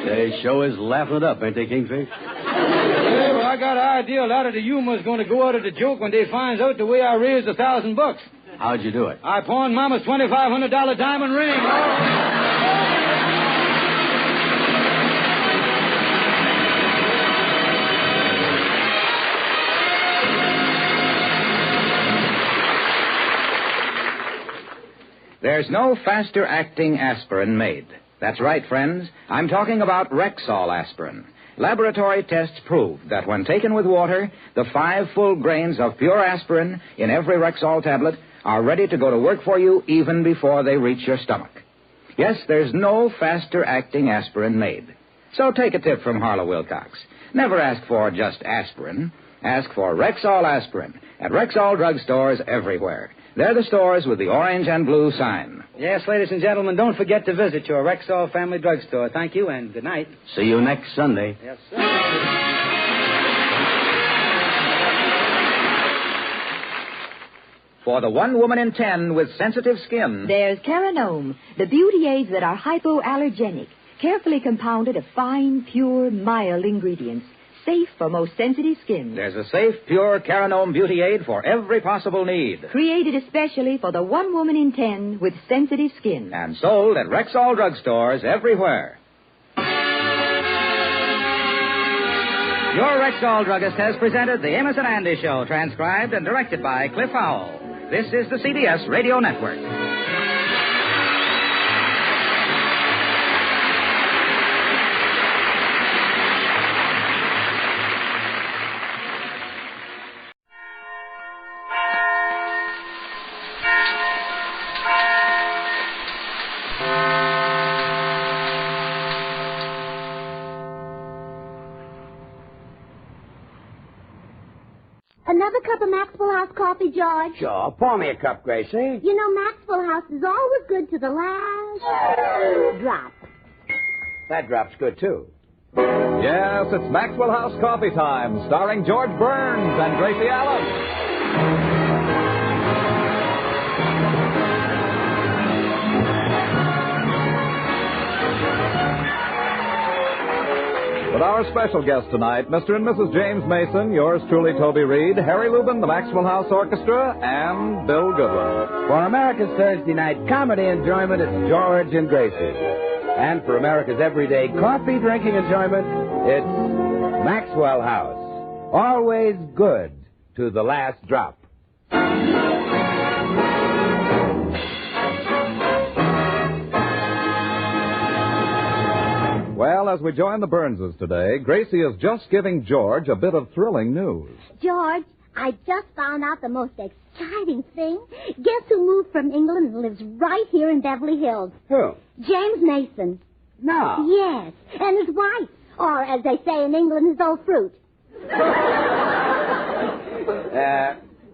They sure is laughing it up, ain't they, Kingfish? Yeah, well, I got an idea a lot of the humor's going to go out of the joke when they finds out the way I raised $1,000. How'd you do it? I pawned Mama's $2,500 diamond ring. There's no faster-acting aspirin made. That's right, friends. I'm talking about Rexall aspirin. Laboratory tests prove that when taken with water, the 5 full grains of pure aspirin in every Rexall tablet are ready to go to work for you even before they reach your stomach. Yes, there's no faster-acting aspirin made. So take a tip from Harlow Wilcox. Never ask for just aspirin. Ask for Rexall aspirin at Rexall drugstores everywhere. They're the stores with the orange and blue sign. Yes, ladies and gentlemen, don't forget to visit your Rexall Family Drugstore. Thank you, and good night. See you next Sunday. Yes, sir. For the 1 woman in 10 with sensitive skin, There's Caranome, the beauty aids that are hypoallergenic, carefully compounded of fine, pure, mild ingredients, safe for most sensitive skin. there's a safe, pure Caranome beauty aid for every possible need. Created especially for the 1 woman in 10 with sensitive skin. And sold at Rexall drugstores everywhere. Your Rexall druggist has presented the Amos and Andy Show, transcribed and directed by Cliff Howell. This is the CBS Radio Network. Another cup of Maxwell House coffee, George? Sure. Pour me a cup, Gracie. You know, Maxwell House is always good to the last drop. That drop's good, too. Yes, it's Maxwell House Coffee Time, starring George Burns and Gracie Allen. With our special guests tonight, Mr. and Mrs. James Mason, yours truly, Toby Reed, Harry Lubin, the Maxwell House Orchestra, and Bill Goodwin. For America's Thursday night comedy enjoyment, it's George and Gracie. And for America's everyday coffee drinking enjoyment, it's Maxwell House. Always good to the last drop. Well, as we join the Burnses today, Gracie is just giving George a bit of thrilling news. George, I just found out the most exciting thing. Guess who moved from England and lives right here in Beverly Hills? Who? James Mason. No. Yes, and his wife. Or, as they say in England, his old fruit.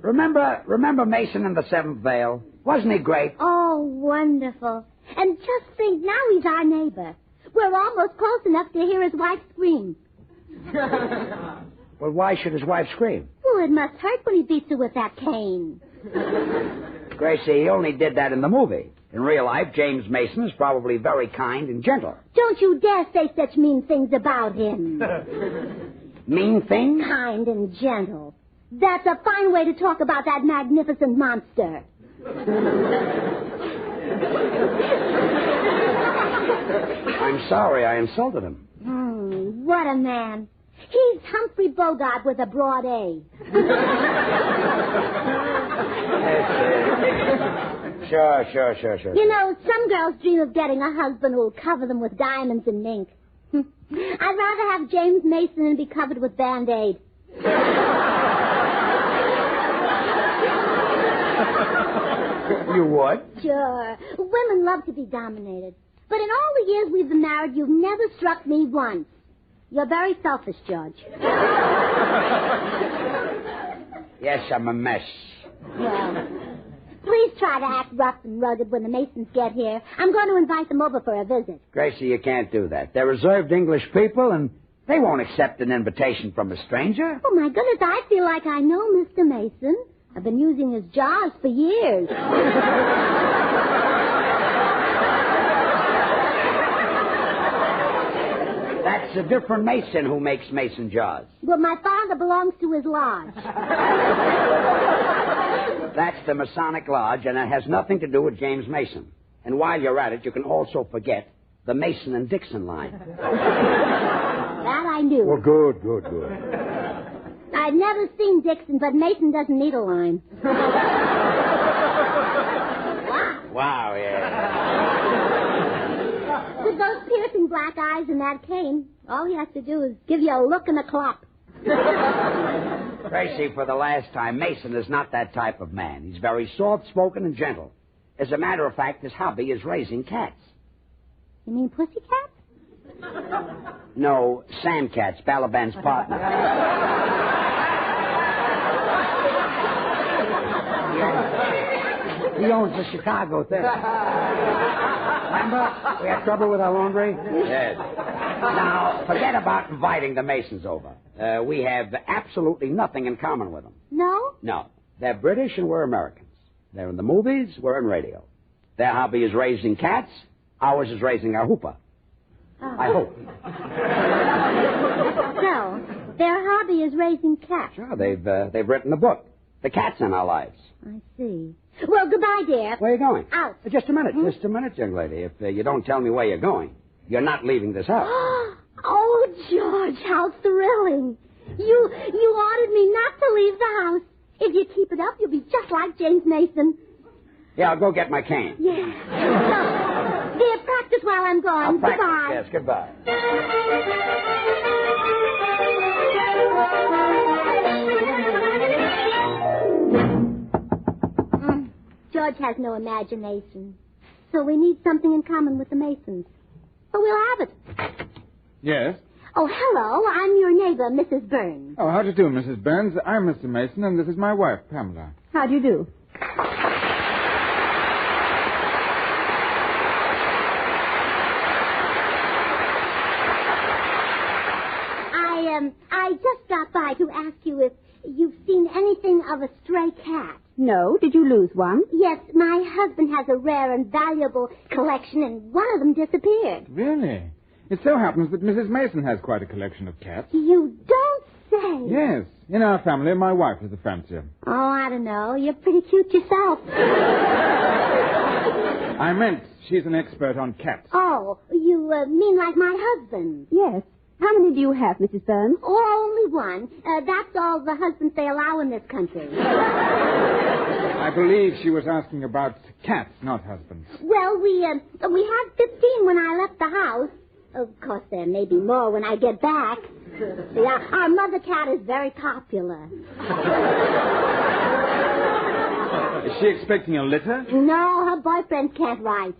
Remember Mason in the Seventh Veil? Wasn't he great? Oh, wonderful. And just think, now he's our neighbor. We're almost close enough to hear his wife scream. Well, why should his wife scream? Well, it must hurt when he beats her with that cane. Gracie, he only did that in the movie. In real life, James Mason is probably very kind and gentle. Don't you dare say such mean things about him. Mean things? Kind and gentle. That's a fine way to talk about that magnificent monster. I'm sorry I insulted him. What a man. He's Humphrey Bogart with a broad A. Sure. You know, some girls dream of getting a husband who'll cover them with diamonds and mink. I'd rather have James Mason and be covered with Band-Aid. You would? Sure. Women love to be dominated. But in all the years we've been married, you've never struck me once. You're very selfish, George. Yes, I'm a mess. Well, please try to act rough and rugged when the Masons get here. I'm going to invite them over for a visit. Gracie, you can't do that. They're reserved English people, and they won't accept an invitation from a stranger. Oh, my goodness, I feel like I know Mr. Mason. I've been using his jars for years. That's a different Mason who makes mason jars. Well, my father belongs to his lodge. That's the Masonic Lodge, and it has nothing to do with James Mason. And while you're at it, you can also forget the Mason and Dixon line. That I knew. Well, good. I've never seen Dixon, but Mason doesn't need a line. Wow, yeah. With those piercing black eyes and that cane, all he has to do is give you a look and a clap. Gracie, for the last time, Mason is not that type of man. He's very soft-spoken and gentle. As a matter of fact, his hobby is raising cats. You mean pussycats? No, sandcats, Balaban's partner. He owns the Chicago Theater. Remember? We had trouble with our laundry? Yes. Now, forget about inviting the Masons over. We have absolutely nothing in common with them. No? No. They're British and we're Americans. They're in the movies, we're in radio. Their hobby is raising cats. Ours is raising a hooper. Oh. I hope. So, their hobby is raising cats. Sure, they've written a book. The Cats in Our Lives. I see. Well, goodbye, dear. Where are you going? Out. Just a minute, young lady. If you don't tell me where you're going, you're not leaving this house. Oh, George, how thrilling. You ordered me not to leave the house. If you keep it up, you'll be just like James Mason. Yeah, I'll go get my cane. Yeah. So, dear, practice while I'm gone. I'll practice. Goodbye. Yes, goodbye. George has no imagination. So we need something in common with the Masons. So we'll have it. Yes? Oh, hello. I'm your neighbor, Mrs. Burns. Oh, how do you do, Mrs. Burns? I'm Mr. Mason, and this is my wife, Pamela. How do you do? I just stopped by to ask you if you've seen anything of a stray cat. No. Did you lose one? Yes. My husband has a rare and valuable collection, and one of them disappeared. Really? It so happens that Mrs. Mason has quite a collection of cats. You don't say. Yes. In our family, my wife is a fancier. Oh, I don't know. You're pretty cute yourself. I meant she's an expert on cats. Oh, you mean like my husband? Yes. How many do you have, Mrs. Burns? Oh, only one. That's all the husbands they allow in this country. I believe she was asking about cats, not husbands. Well, we had 15 when I left the house. Of course, there may be more when I get back. See, our mother cat is very popular. Is she expecting a litter? No, her boyfriend can't write.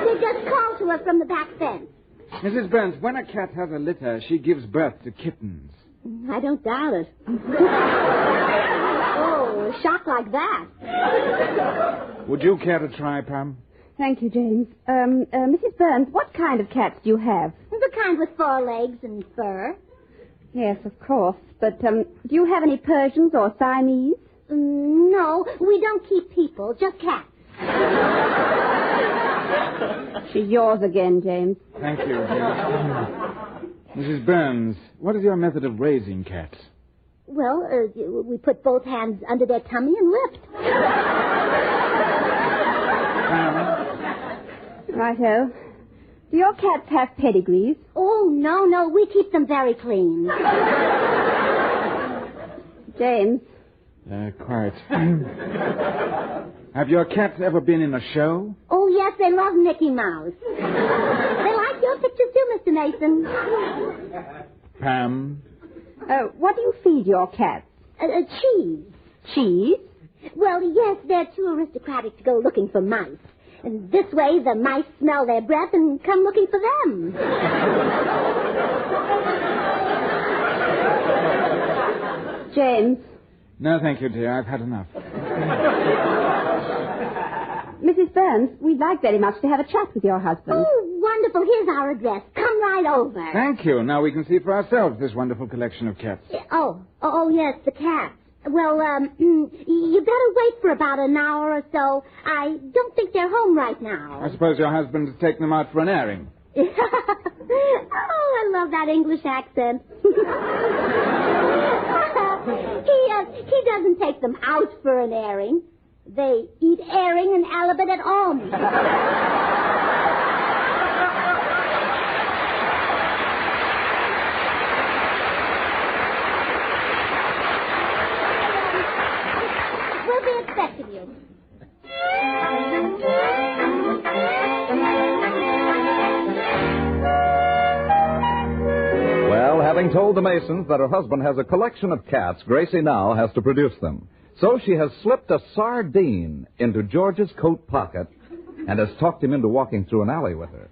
They just call to her from the back fence. Mrs. Burns, when a cat has a litter, she gives birth to kittens. I don't doubt it. Oh, a shock like that. Would you care to try, Pam? Thank you, James. Mrs. Burns, what kind of cats do you have? The kind with 4 legs and fur. Yes, of course. But, do you have any Persians or Siamese? No, we don't keep people, just cats. She's yours again, James. Thank you, Mrs. Burns, what is your method of raising cats? Well, we put both hands under their tummy and lift. Righto. Do your cats have pedigrees? Oh, no. We keep them very clean. James. Quiet. Have your cats ever been in a show? Oh, yes, they love Mickey Mouse. They like your pictures too, Mr. Mason. Pam? What do you feed your cats? Cheese. Cheese? Well, yes, they're too aristocratic to go looking for mice. And this way, the mice smell their breath and come looking for them. James. No, thank you, dear. I've had enough. Mrs. Burns, we'd like very much to have a chat with your husband. Oh, wonderful. Here's our address. Come right over. Thank you. Now we can see for ourselves this wonderful collection of cats. Oh, yes, the cats. Well, you better wait for about an hour or so. I don't think they're home right now. I suppose your husband has taken them out for an airing. Oh, I love that English accent. He doesn't take them out for an airing. They eat airing and Abbott at home. We'll be expecting you. Well, having told the Masons that her husband has a collection of cats, Gracie now has to produce them. So she has slipped a sardine into George's coat pocket and has talked him into walking through an alley with her.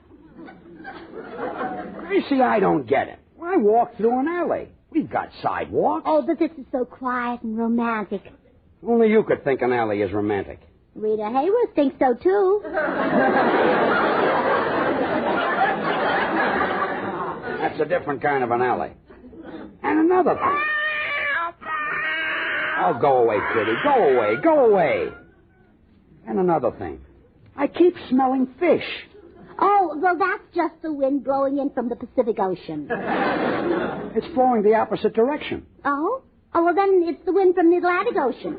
Gracie, I don't get it. Why walk through an alley? We've got sidewalks. Oh, but this is so quiet and romantic. Only you could think an alley is romantic. Rita Hayworth thinks so, too. That's a different kind of an alley. And another thing. Oh, go away, kitty. Go away. Go away. And another thing. I keep smelling fish. Oh, well, that's just the wind blowing in from the Pacific Ocean. It's blowing the opposite direction. Oh? Oh, well, then it's the wind from the Atlantic Ocean.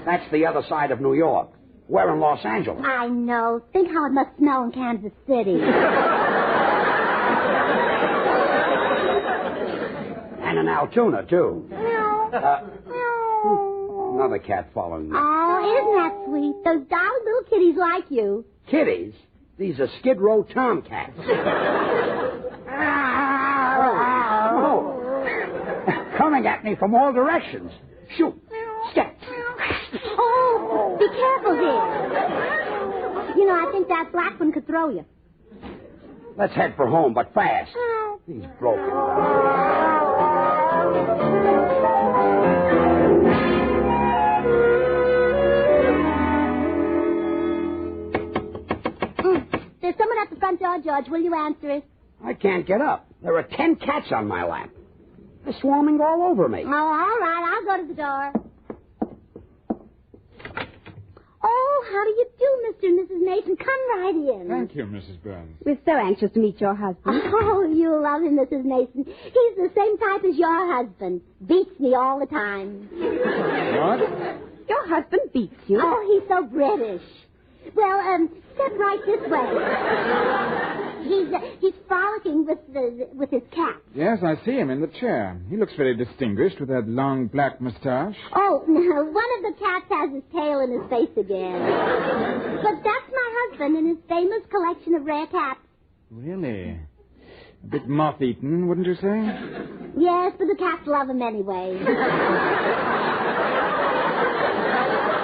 That's the other side of New York. We're in Los Angeles. I know. Think how it must smell in Kansas City. And in Altoona, too. Another cat following me. Oh, isn't that sweet? Those darling little kitties like you. Kitties? These are Skid Row tomcats. Oh. Coming at me from all directions. Shoot. Step. Oh, be careful there. You know, I think that black one could throw you. Let's head for home, but fast. These broken. There's someone at the front door, George. Will you answer it? I can't get up. There are 10 cats on my lap. They're swarming all over me. Oh, all right. I'll go to the door. Oh, how do you do, Mr. and Mrs. Mason? Come right in. Thank you, Mrs. Burns. We're so anxious to meet your husband. Oh, you'll love him, Mrs. Mason. He's the same type as your husband. Beats me all the time. What? Your husband beats you? Oh, he's so British. Well, step right this way. He's frolicking with his cat. Yes, I see him in the chair. He looks very distinguished with that long black mustache. Oh, no, one of the cats has his tail in his face again. But that's my husband and his famous collection of rare cats. Really? A bit moth-eaten, wouldn't you say? Yes, but the cats love him anyway.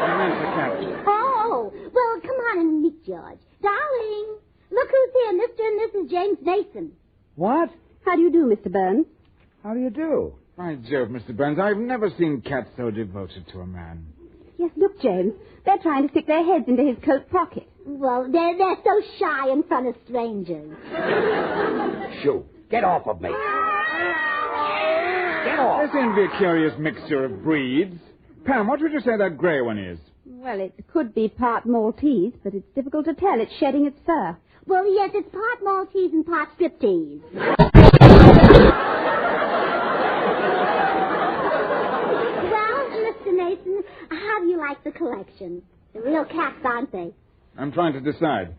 I meant the cat. Oh, well, come on and meet George. Darling, look who's here, Mr. and Mrs. James Mason. What? How do you do, Mr. Burns? How do you do? By Jove, Mr. Burns, I've never seen cats so devoted to a man. Yes, look, James. They're trying to stick their heads into his coat pocket. Well, they're so shy in front of strangers. Shoo. Get off of me. Get off. There seems to be a curious mixture of breeds. Pam, what would you say that grey one is? Well, it could be part Maltese, but it's difficult to tell. It's shedding its fur. Well, yes, it's part Maltese and part striptease. Well, Mr. Mason, how do you like the collection? The real cats, aren't they? I'm trying to decide.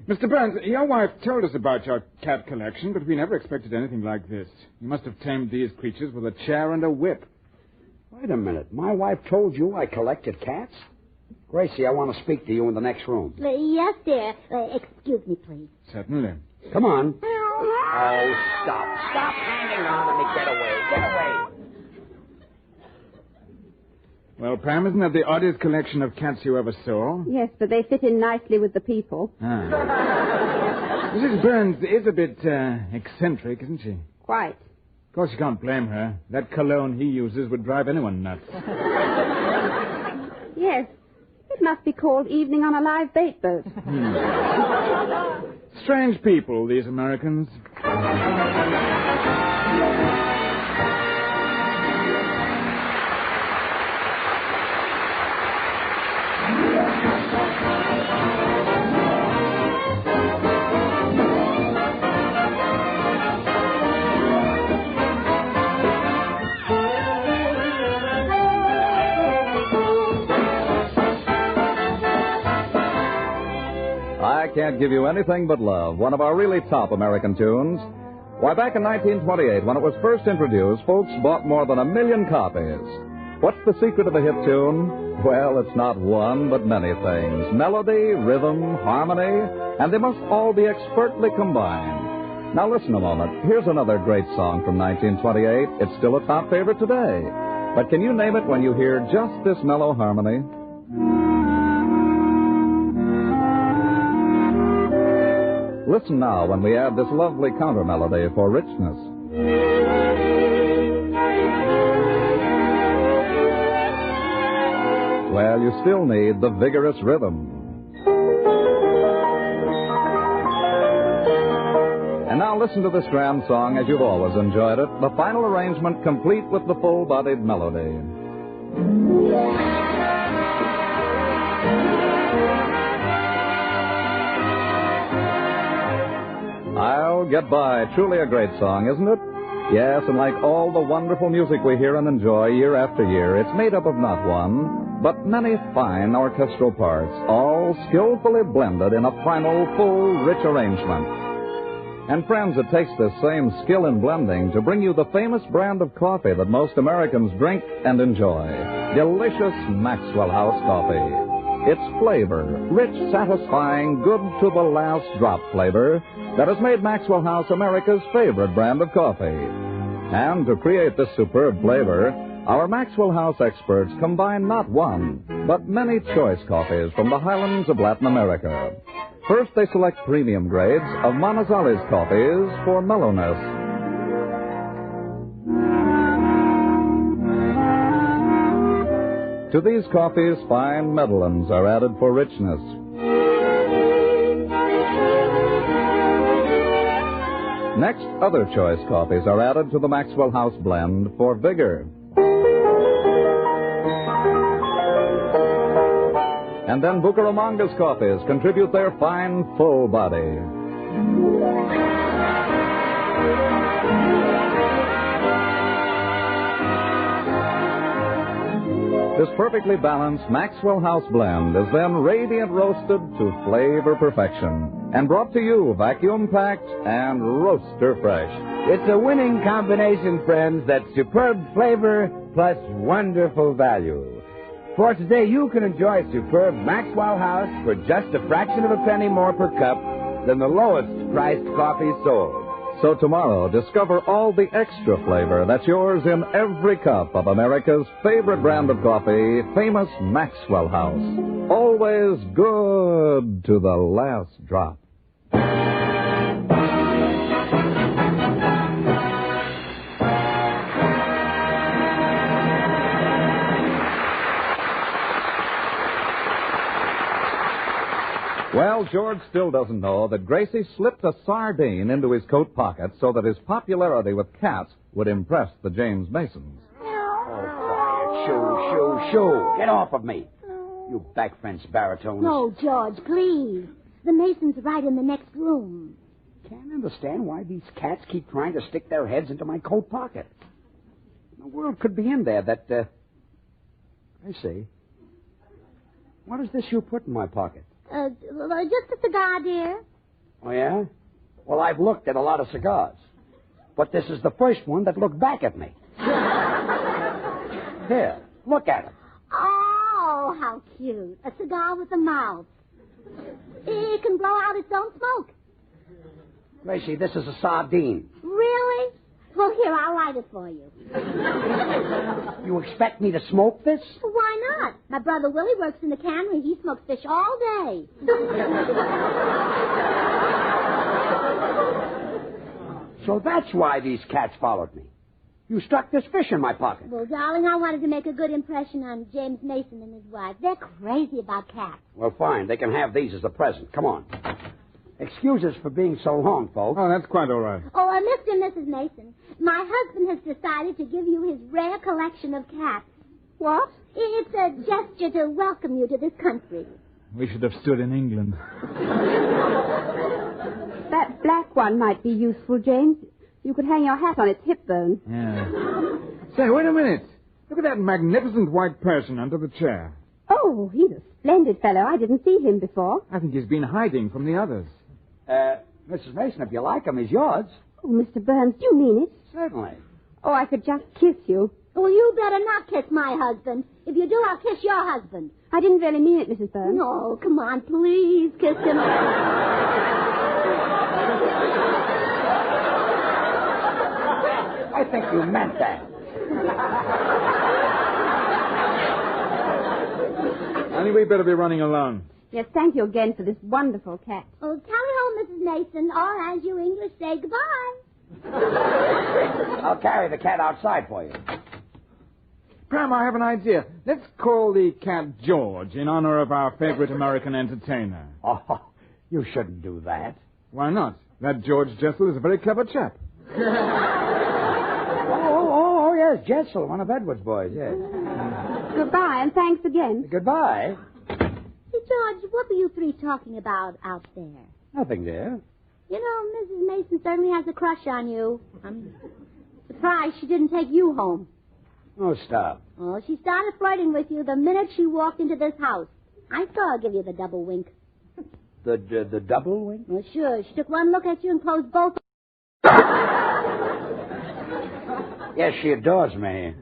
Mr. Burns, your wife told us about your cat collection, but we never expected anything like this. You must have tamed these creatures with a chair and a whip. Wait a minute. My wife told you I collected cats? Gracie, I want to speak to you in the next room. Yes, dear. Excuse me, please. Certainly. Come on. Oh, stop. Stop hanging on to me. Get away. Get away. Well, Pam, isn't that the oddest collection of cats you ever saw? Yes, but they fit in nicely with the people. Mrs. Burns is a bit eccentric, isn't she? Quite. Of course, you can't blame her. That cologne he uses would drive anyone nuts. Yes. It must be called Evening on a Live Bait Boat. Strange people, these Americans. I Can't Give You Anything But Love, one of our really top American tunes. Why, back in 1928, when it was first introduced, folks bought more than 1 million copies. What's the secret of a hit tune? Well, it's not one, but many things. Melody, rhythm, harmony, and they must all be expertly combined. Now listen a moment. Here's another great song from 1928. It's still a top favorite today. But can you name it when you hear just this mellow harmony? Listen now when we add this lovely counter melody for richness. Well, you still need the vigorous rhythm. And now listen to this grand song as you've always enjoyed it, the final arrangement complete with the full-bodied melody. I'll Get By, truly a great song, isn't it? Yes, and like all the wonderful music we hear and enjoy year after year, it's made up of not one, but many fine orchestral parts, all skillfully blended in a final, full, rich arrangement. And friends, it takes this same skill in blending to bring you the famous brand of coffee that most Americans drink and enjoy. Delicious Maxwell House coffee. Its flavor, rich, satisfying, good to the last drop flavor that has made Maxwell House America's favorite brand of coffee. And to create this superb flavor, our Maxwell House experts combine not one, but many choice coffees from the highlands of Latin America. First, they select premium grades of Manizales coffees for mellowness. To these coffees, fine Medellins are added for richness. Next, other choice coffees are added to the Maxwell House blend for vigor. And then Bucaramanga's coffees contribute their fine, full body. This perfectly balanced Maxwell House blend is then radiant roasted to flavor perfection and brought to you vacuum-packed and roaster fresh. It's a winning combination, friends, that's superb flavor plus wonderful value. For today, you can enjoy superb Maxwell House for just a fraction of a penny more per cup than the lowest priced coffee sold. So tomorrow, discover all the extra flavor that's yours in every cup of America's favorite brand of coffee, famous Maxwell House. Always good to the last drop. Well, George still doesn't know that Gracie slipped a sardine into his coat pocket so that his popularity with cats would impress the James Masons. Oh, quiet. Shoo. Get off of me. You back-fence baritones. No, George, please. The Masons are right in the next room. Can't understand why these cats keep trying to stick their heads into my coat pocket. The world could be in there that, I see. What is this you put in my pocket? Just a cigar, dear. Oh, yeah? Well, I've looked at a lot of cigars. But this is the first one that looked back at me. Here, look at it. Oh, how cute. A cigar with a mouth. It can blow out its own smoke. Gracie, this is a sardine. Really? Well, here, I'll light it for you. You expect me to smoke this? Why My brother Willie works in the cannery. He smokes fish all day. So that's why these cats followed me. You stuck this fish in my pocket. Well, darling, I wanted to make a good impression on James Mason and his wife. They're crazy about cats. Well, fine. They can have these as a present. Come on. Excuse us for being so long, folks. Oh, that's quite all right. Oh, Mr. and Mrs. Mason, my husband has decided to give you his rare collection of cats. What? It's a gesture to welcome you to this country. We should have stood in England. That black one might be useful, James. You could hang your hat on its hip bone. Yeah. Say, wait a minute. Look at that magnificent white Persian under the chair. Oh, he's a splendid fellow. I didn't see him before. I think he's been hiding from the others. Mrs. Mason, if you like him, he's yours. Oh, Mr. Burns, do you mean it? Certainly. Oh, I could just kiss you. Well, you better not kiss my husband. If you do, I'll kiss your husband. I didn't really mean it, Mrs. Burns. No, come on, please kiss him. I think you meant that. Honey, we better be running along. Yes, thank you again for this wonderful cat. Oh, tell her home, Mrs. Mason, or as you English say, goodbye. I'll carry the cat outside for you. Pam, I have an idea. Let's call the cat George in honor of our favorite American entertainer. Oh, you shouldn't do that. Why not? That George Jester is a very clever chap. Oh, yes, Jester, one of Edward's boys, yes. Goodbye, and thanks again. Goodbye. Hey, George, what were you three talking about out there? Nothing, dear. You know, Mrs. Mason certainly has a crush on you. I'm surprised she didn't take you home. Oh, stop. Oh, she started flirting with you the minute she walked into this house. I saw her give you the double wink. The double wink? Well, sure. She took one look at you and closed both. Yes, she adores me.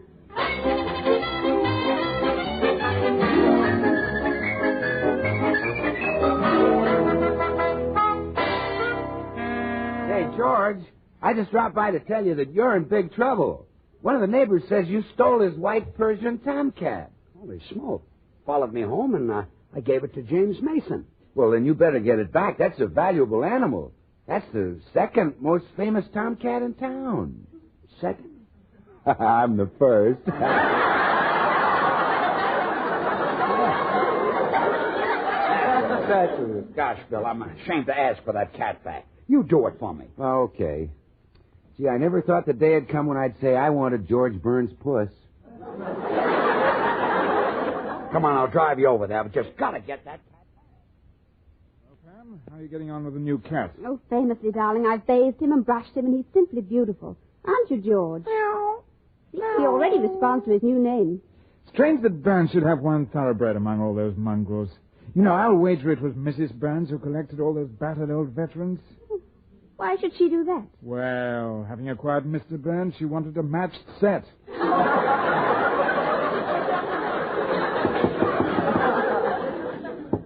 Hey, George, I just dropped by to tell you that you're in big trouble. One of the neighbors says you stole his white Persian tomcat. Holy smoke. Followed me home, and I gave it to James Mason. Well, then you better get it back. That's a valuable animal. That's the second most famous tomcat in town. Second? I'm the first. Gosh, Bill, I'm ashamed to ask for that cat back. You do it for me. Okay. Gee, I never thought the day had come when I'd say I wanted George Burns' puss. Come on, I'll drive you over there. I've just got to get that cat back. Well, Pam, how are you getting on with the new cat? Oh, famously, darling. I've bathed him and brushed him, and he's simply beautiful. Aren't you, George? He already responds to his new name. Strange that Burns should have one thoroughbred among all those mongrels. You know, I'll wager it was Mrs. Burns who collected all those battered old veterans. Why should she do that? Well, having acquired Mr. Burns, she wanted a matched set.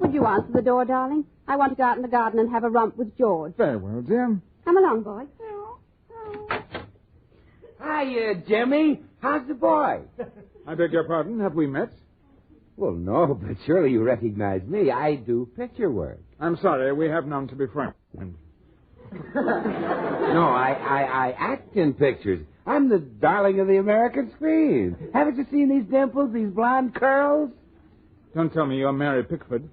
Would you answer the door, darling? I want to go out in the garden and have a romp with George. Very well, dear. Come along, boy. Hiya, Jimmy. How's the boy? I beg your pardon. Have we met? Well, no, but surely you recognize me. I do picture work. I'm sorry. We have none to be friends. No, I act in pictures. I'm the darling of the American screen. Haven't you seen these dimples, these blonde curls? Don't tell me you're Mary Pickford.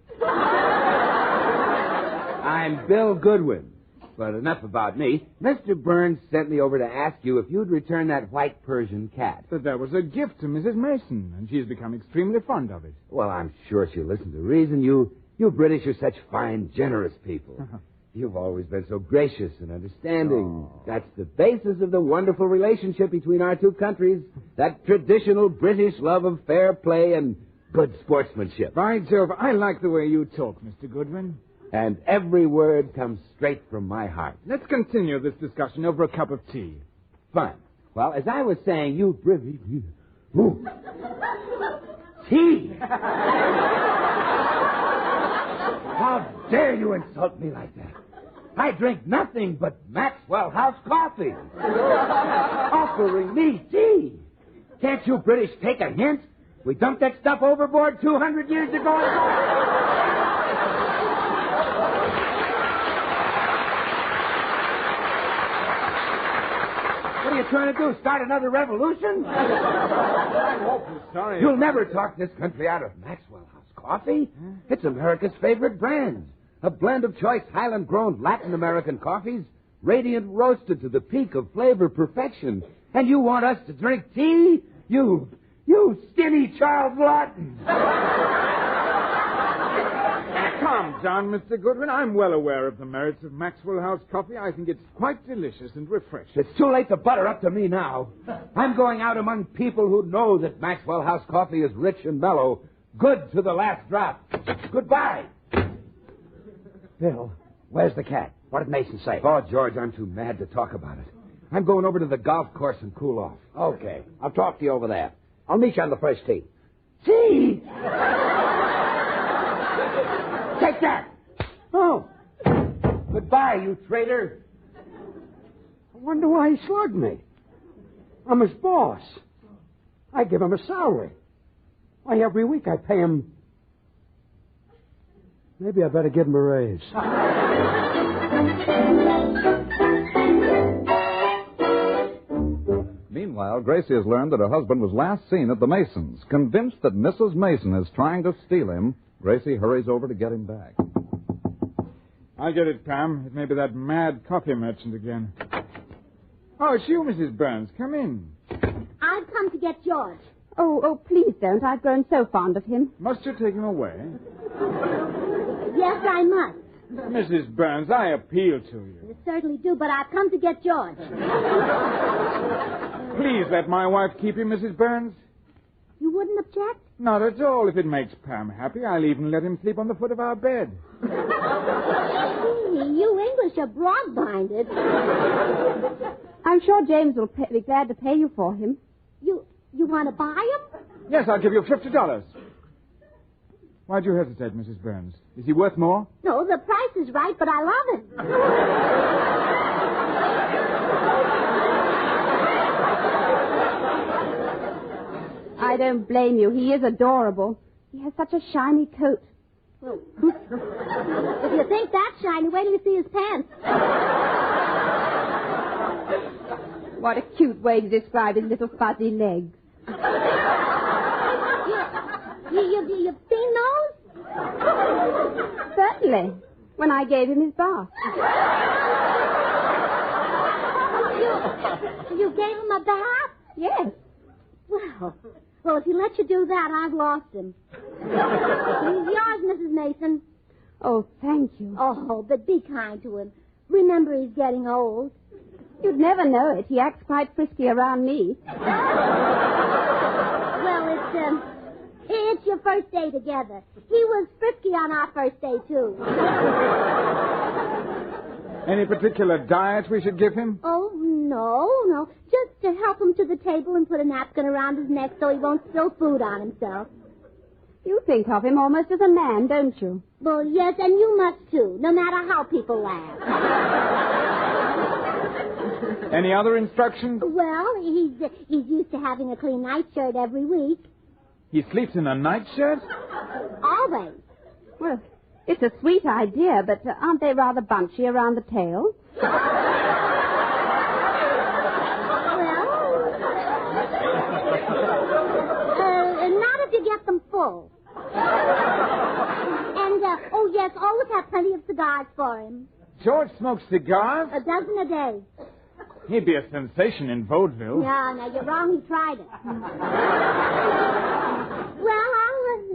I'm Bill Goodwin. But enough about me. Mr. Burns sent me over to ask you if you'd return that white Persian cat. But that was a gift to Mrs. Mason, and she's become extremely fond of it. Well, I'm sure she'll listen to reason. You British are such fine, generous people. You've always been so gracious and understanding. Oh. That's the basis of the wonderful relationship between our two countries. That traditional British love of fair play and good sportsmanship. By Jove, I like the way you talk, Mr. Goodwin. And every word comes straight from my heart. Let's continue this discussion over a cup of tea. Fine. Well, as I was saying, you... Ooh. Tea! How dare you insult me like that? I drink nothing but Maxwell House coffee. Offering me tea. Can't you British take a hint? We dumped that stuff overboard 200 years ago. What are you trying to do, start another revolution? I'm awfully sorry. You'll never talk this country out of Maxwell House coffee. It's America's favorite brand. A blend of choice Highland-grown Latin American coffees, radiant roasted to the peak of flavor perfection. And you want us to drink tea? You skinny Charles Lawton. Calm down, Mr. Goodwin. I'm well aware of the merits of Maxwell House coffee. I think it's quite delicious and refreshing. It's too late to butter up to me now. I'm going out among people who know that Maxwell House coffee is rich and mellow, good to the last drop. Goodbye. Bill, where's the cat? What did Mason say? Oh, George, I'm too mad to talk about it. I'm going over to the golf course and cool off. Okay. I'll talk to you over there. I'll meet you on the first tee. Tea? Take that! Oh. Goodbye, you traitor. I wonder why he slugged me. I'm his boss. I give him a salary. Why, every week I pay him. Maybe I better give him a raise. Meanwhile, Gracie has learned that her husband was last seen at the Masons. Convinced that Mrs. Mason is trying to steal him, Gracie hurries over to get him back. I get it, Pam. It may be that mad coffee merchant again. Oh, it's you, Mrs. Burns. Come in. I've come to get George. Oh, please don't. I've grown so fond of him. Must you take him away? Yes, I must. Mrs. Burns, I appeal to you. You certainly do, but I've come to get George. Please let my wife keep him, Mrs. Burns. You wouldn't object? Not at all. If it makes Pam happy, I'll even let him sleep on the foot of our bed. You English are broad-minded. I'm sure James will be glad to pay you for him. You want to buy him? Yes, I'll give you $50. Why do you hesitate, Mrs. Burns? Is he worth more? No, the price is right, but I love him. I don't blame you. He is adorable. He has such a shiny coat. Well, if you think that's shiny, wait till you see his pants. What a cute way to describe his little fuzzy legs. You've seen those? Certainly. When I gave him his bath. You gave him a bath? Yes. Well, if he lets you do that, I've lost him. He's yours, Mrs. Mason. Oh, thank you. Oh, but be kind to him. Remember, he's getting old. You'd never know it. He acts quite frisky around me. Well, it's your first day together. He was frisky on our first day, too. Any particular diet we should give him? Oh, no. Just to help him to the table and put a napkin around his neck so he won't spill food on himself. You think of him almost as a man, don't you? Well, yes, and you must, too, no matter how people laugh. Any other instructions? Well, he's used to having a clean nightshirt every week. He sleeps in a nightshirt? Always. Well, it's a sweet idea, but aren't they rather bunchy around the tail? Not if you get them full. And, oh, yes, always have plenty of cigars for him. George smokes cigars? A dozen a day. He'd be a sensation in vaudeville. No, you're wrong. He tried it. Well,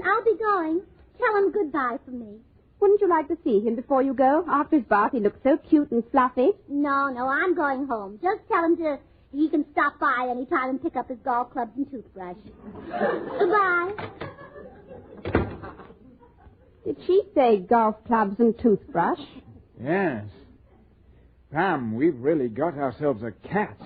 I'll be going. Tell him goodbye for me. Wouldn't you like to see him before you go? After his bath, he looks so cute and fluffy. No, I'm going home. Just tell him he can stop by any time and pick up his golf clubs and toothbrush. Goodbye. Did she say golf clubs and toothbrush? Yes. Pam, we've really got ourselves a cat.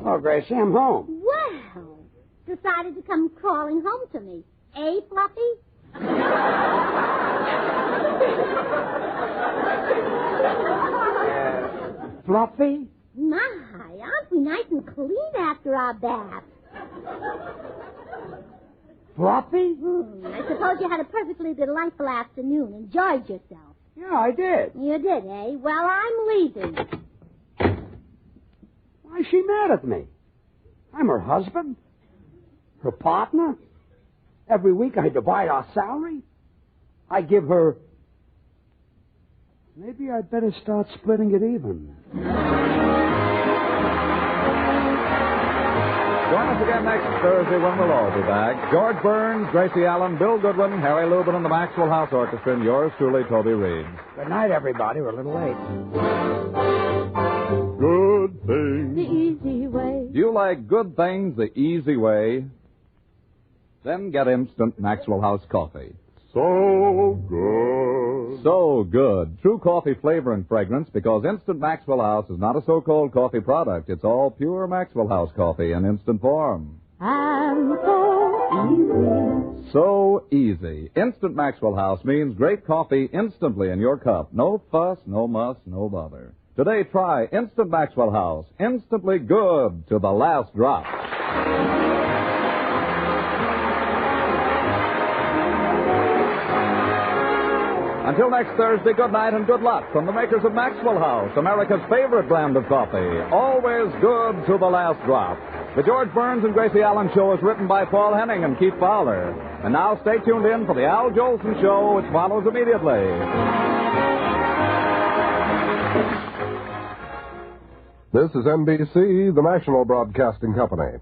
Oh, Gracie, I'm home. Well, decided to come crawling home to me. Eh, Fluffy? Fluffy? My, aren't we nice and clean after our bath? Fluffy? I suppose you had a perfectly delightful afternoon. Enjoyed yourself. Yeah, I did. You did, eh? Well, I'm leaving. Why is she mad at me? I'm her husband. Her partner. Every week I divide our salary. I give her... Maybe I'd better start splitting it even. Join us again next Thursday when we'll all be back. George Burns, Gracie Allen, Bill Goodwin, Harry Lubin, and the Maxwell House Orchestra, and yours truly, Toby Reed. Good night, everybody. We're a little late. Good things. The easy way. Do you like good things the easy way? Then get instant Maxwell House coffee. So good. So good. True coffee flavor and fragrance, because Instant Maxwell House is not a so-called coffee product. It's all pure Maxwell House coffee in instant form. And so easy. So easy. Instant Maxwell House means great coffee instantly in your cup. No fuss, no muss, no bother. Today, try Instant Maxwell House. Instantly good to the last drop. Until next Thursday, good night and good luck from the makers of Maxwell House, America's favorite brand of coffee. Always good to the last drop. The George Burns and Gracie Allen Show is written by Paul Henning and Keith Fowler. And now stay tuned in for the Al Jolson Show, which follows immediately. This is NBC, the national broadcasting company.